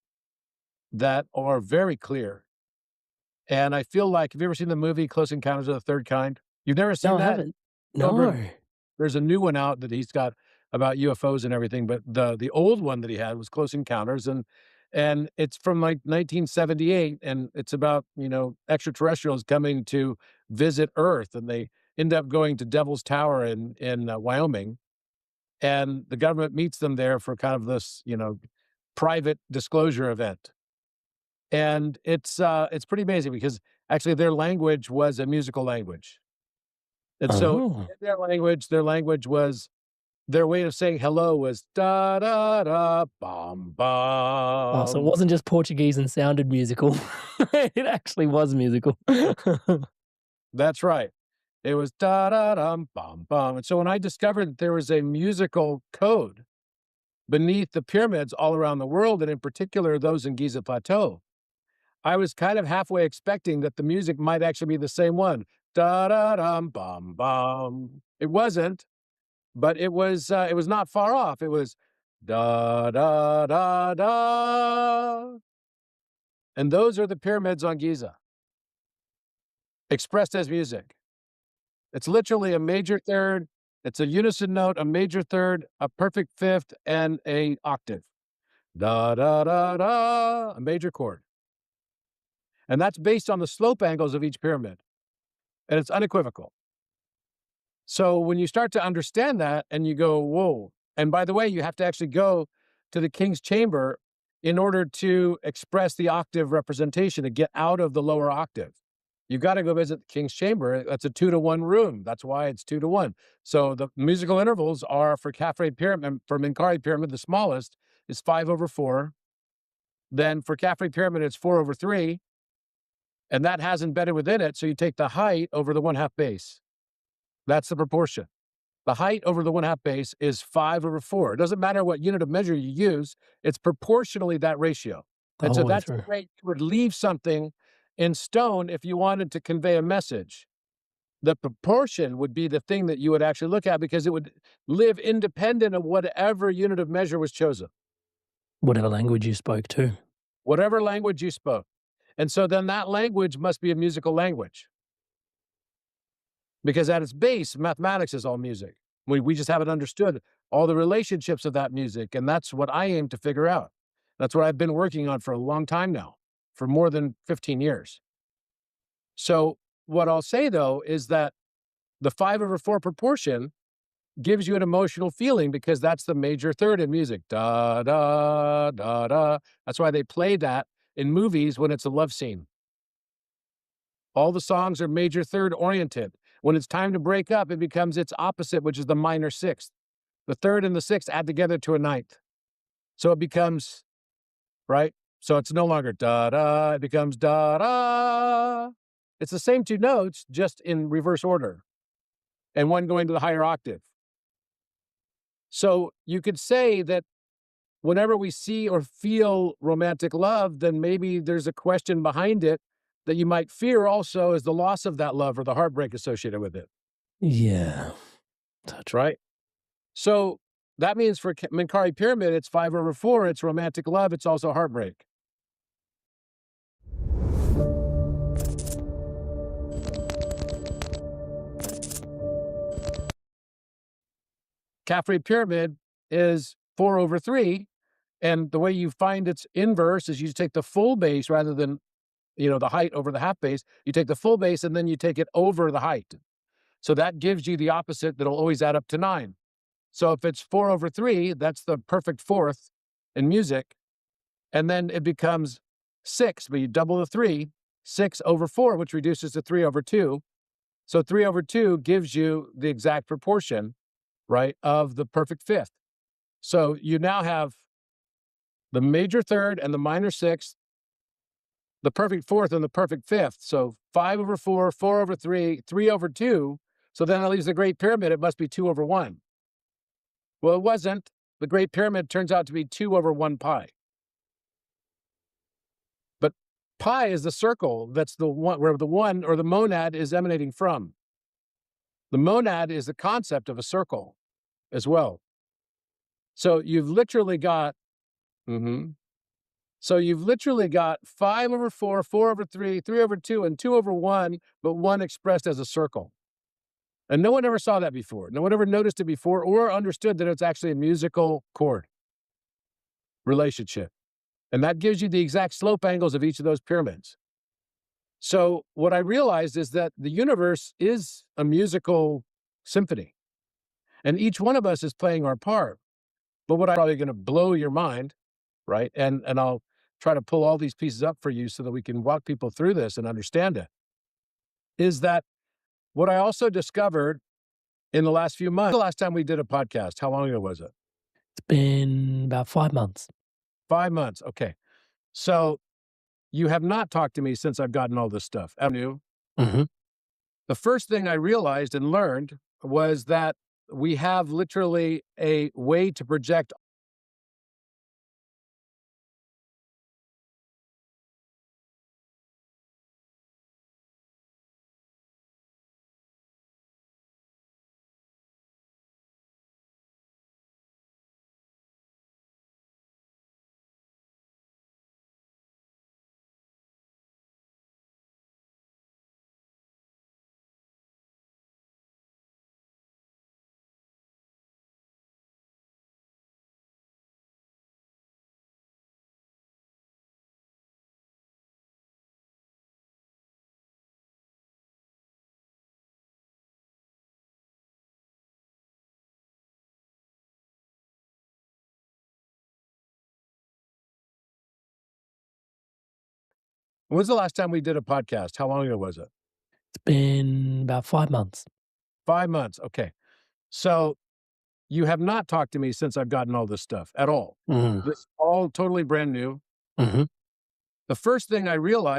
that are very clear. And I feel like, have you ever seen the movie Close Encounters of the Third Kind? You've never seen
No,
that?
I haven't. No.
There's a new one out that he's got about UFOs and everything, but the old one that he had was Close Encounters, and it's from like 1978, and it's about, you know, extraterrestrials coming to visit Earth, and they end up going to Devil's Tower in Wyoming, and the government meets them there for kind of this, you know, private disclosure event. And it's pretty amazing because actually their language was a musical language. And so their language was, their way of saying hello was da da da bum bum.
Oh, so it wasn't just Portuguese and sounded musical. It actually was musical.
That's right. It was da da dum bum bum. And so when I discovered that there was a musical code beneath the pyramids all around the world, and in particular those in Giza Plateau. I was kind of halfway expecting that the music might actually be the same one. Da da dum bum bum. It wasn't, but it was not far off. It was da da da da. And those are the pyramids on Giza, expressed as music. It's literally a major third, it's a unison note, a major third, a perfect fifth, and a octave. Da da da da, a major chord. And that's based on the slope angles of each pyramid. And it's unequivocal. So when you start to understand that and you go, whoa, and by the way, you have to actually go to the king's chamber in order to express the octave representation, to get out of the lower octave. You got to go visit the king's chamber. That's a 2-to-1 room. That's why it's 2-to-1. So the musical intervals are for Khafre Pyramid, for Menkaure Pyramid, the smallest, is 5/4. Then for Khafre Pyramid, it's 4/3. And that has embedded within it. So you take the height over the 1/2 base. That's the proportion. The height over the 1/2 base is 5/4. It doesn't matter what unit of measure you use. It's proportionally that ratio.
The
And
whole
so
way
that's
through.
the rate you would leave something in stone if you wanted to convey a message. The proportion would be the thing that you would actually look at because it would live independent of whatever unit of measure was chosen.
Whatever language you spoke to.
Whatever language you spoke. And so then that language must be a musical language. Because at its base, mathematics is all music. We just haven't understood all the relationships of that music. And that's what I aim to figure out. That's what I've been working on for a long time now, for more than 15 years. So what I'll say, though, is that the 5/4 proportion gives you an emotional feeling because that's the major third in music. Da, da, da, da. That's why they play that in movies when it's a love scene. All the songs are major third oriented. When it's time to break up, it becomes its opposite, which is the minor sixth. The third and the sixth add together to a ninth. So it becomes, right? So it's no longer da-da, it becomes da-da. It's the same two notes, just in reverse order, and one going to the higher octave. So you could say that whenever we see or feel romantic love, then maybe there's a question behind it that you might fear also is the loss of that love or the heartbreak associated with it.
Yeah.
That's right. So that means for Menkaure Pyramid, it's 5/4, it's romantic love, it's also heartbreak. Khafre Pyramid is 4/3, and the way you find its inverse is you take the full base rather than, the height over the half base. You take the full base and then you take it over the height. So that gives you the opposite that'll always add up to 9. So if it's 4/3, that's the perfect fourth in music. And then it becomes 6, but you double the 3, 6/4, which reduces to 3/2. So 3/2 gives you the exact proportion, right, of the perfect fifth. So you now have the major third and the minor sixth, the perfect fourth and the perfect fifth. So 5/4, 4/3, 3/2. So then that leaves the Great Pyramid. It must be 2/1. Well, it wasn't. The Great Pyramid turns out to be 2/1 pi. But pi is the circle that's the one where the one or the monad is emanating from. The monad is the concept of a circle as well. So you've literally got, So you've literally got 5/4, 4/3, 3/2, and 2/1, but one expressed as a circle. And no one ever saw that before. No one ever noticed it before or understood that it's actually a musical chord relationship. And that gives you the exact slope angles of each of those pyramids. So what I realized is that the universe is a musical symphony. And each one of us is playing our part. But what I'm probably going to blow your mind, right? And I'll try to pull all these pieces up for you so that we can walk people through this and understand it, is that what I also discovered in the last few months, the last time we did a podcast, how long ago was it?
It's been about 5 months.
5 months. Okay. So you have not talked to me since I've gotten all this stuff. Have you? The first thing I realized and learned was that we have literally a way to project When's the last time we did a podcast? How long ago was it?
It's been about 5 months.
5 months. Okay. So you have not talked to me since I've gotten all this stuff at all.
Mhm.
This is all totally brand new.
Mhm.
The first thing I realized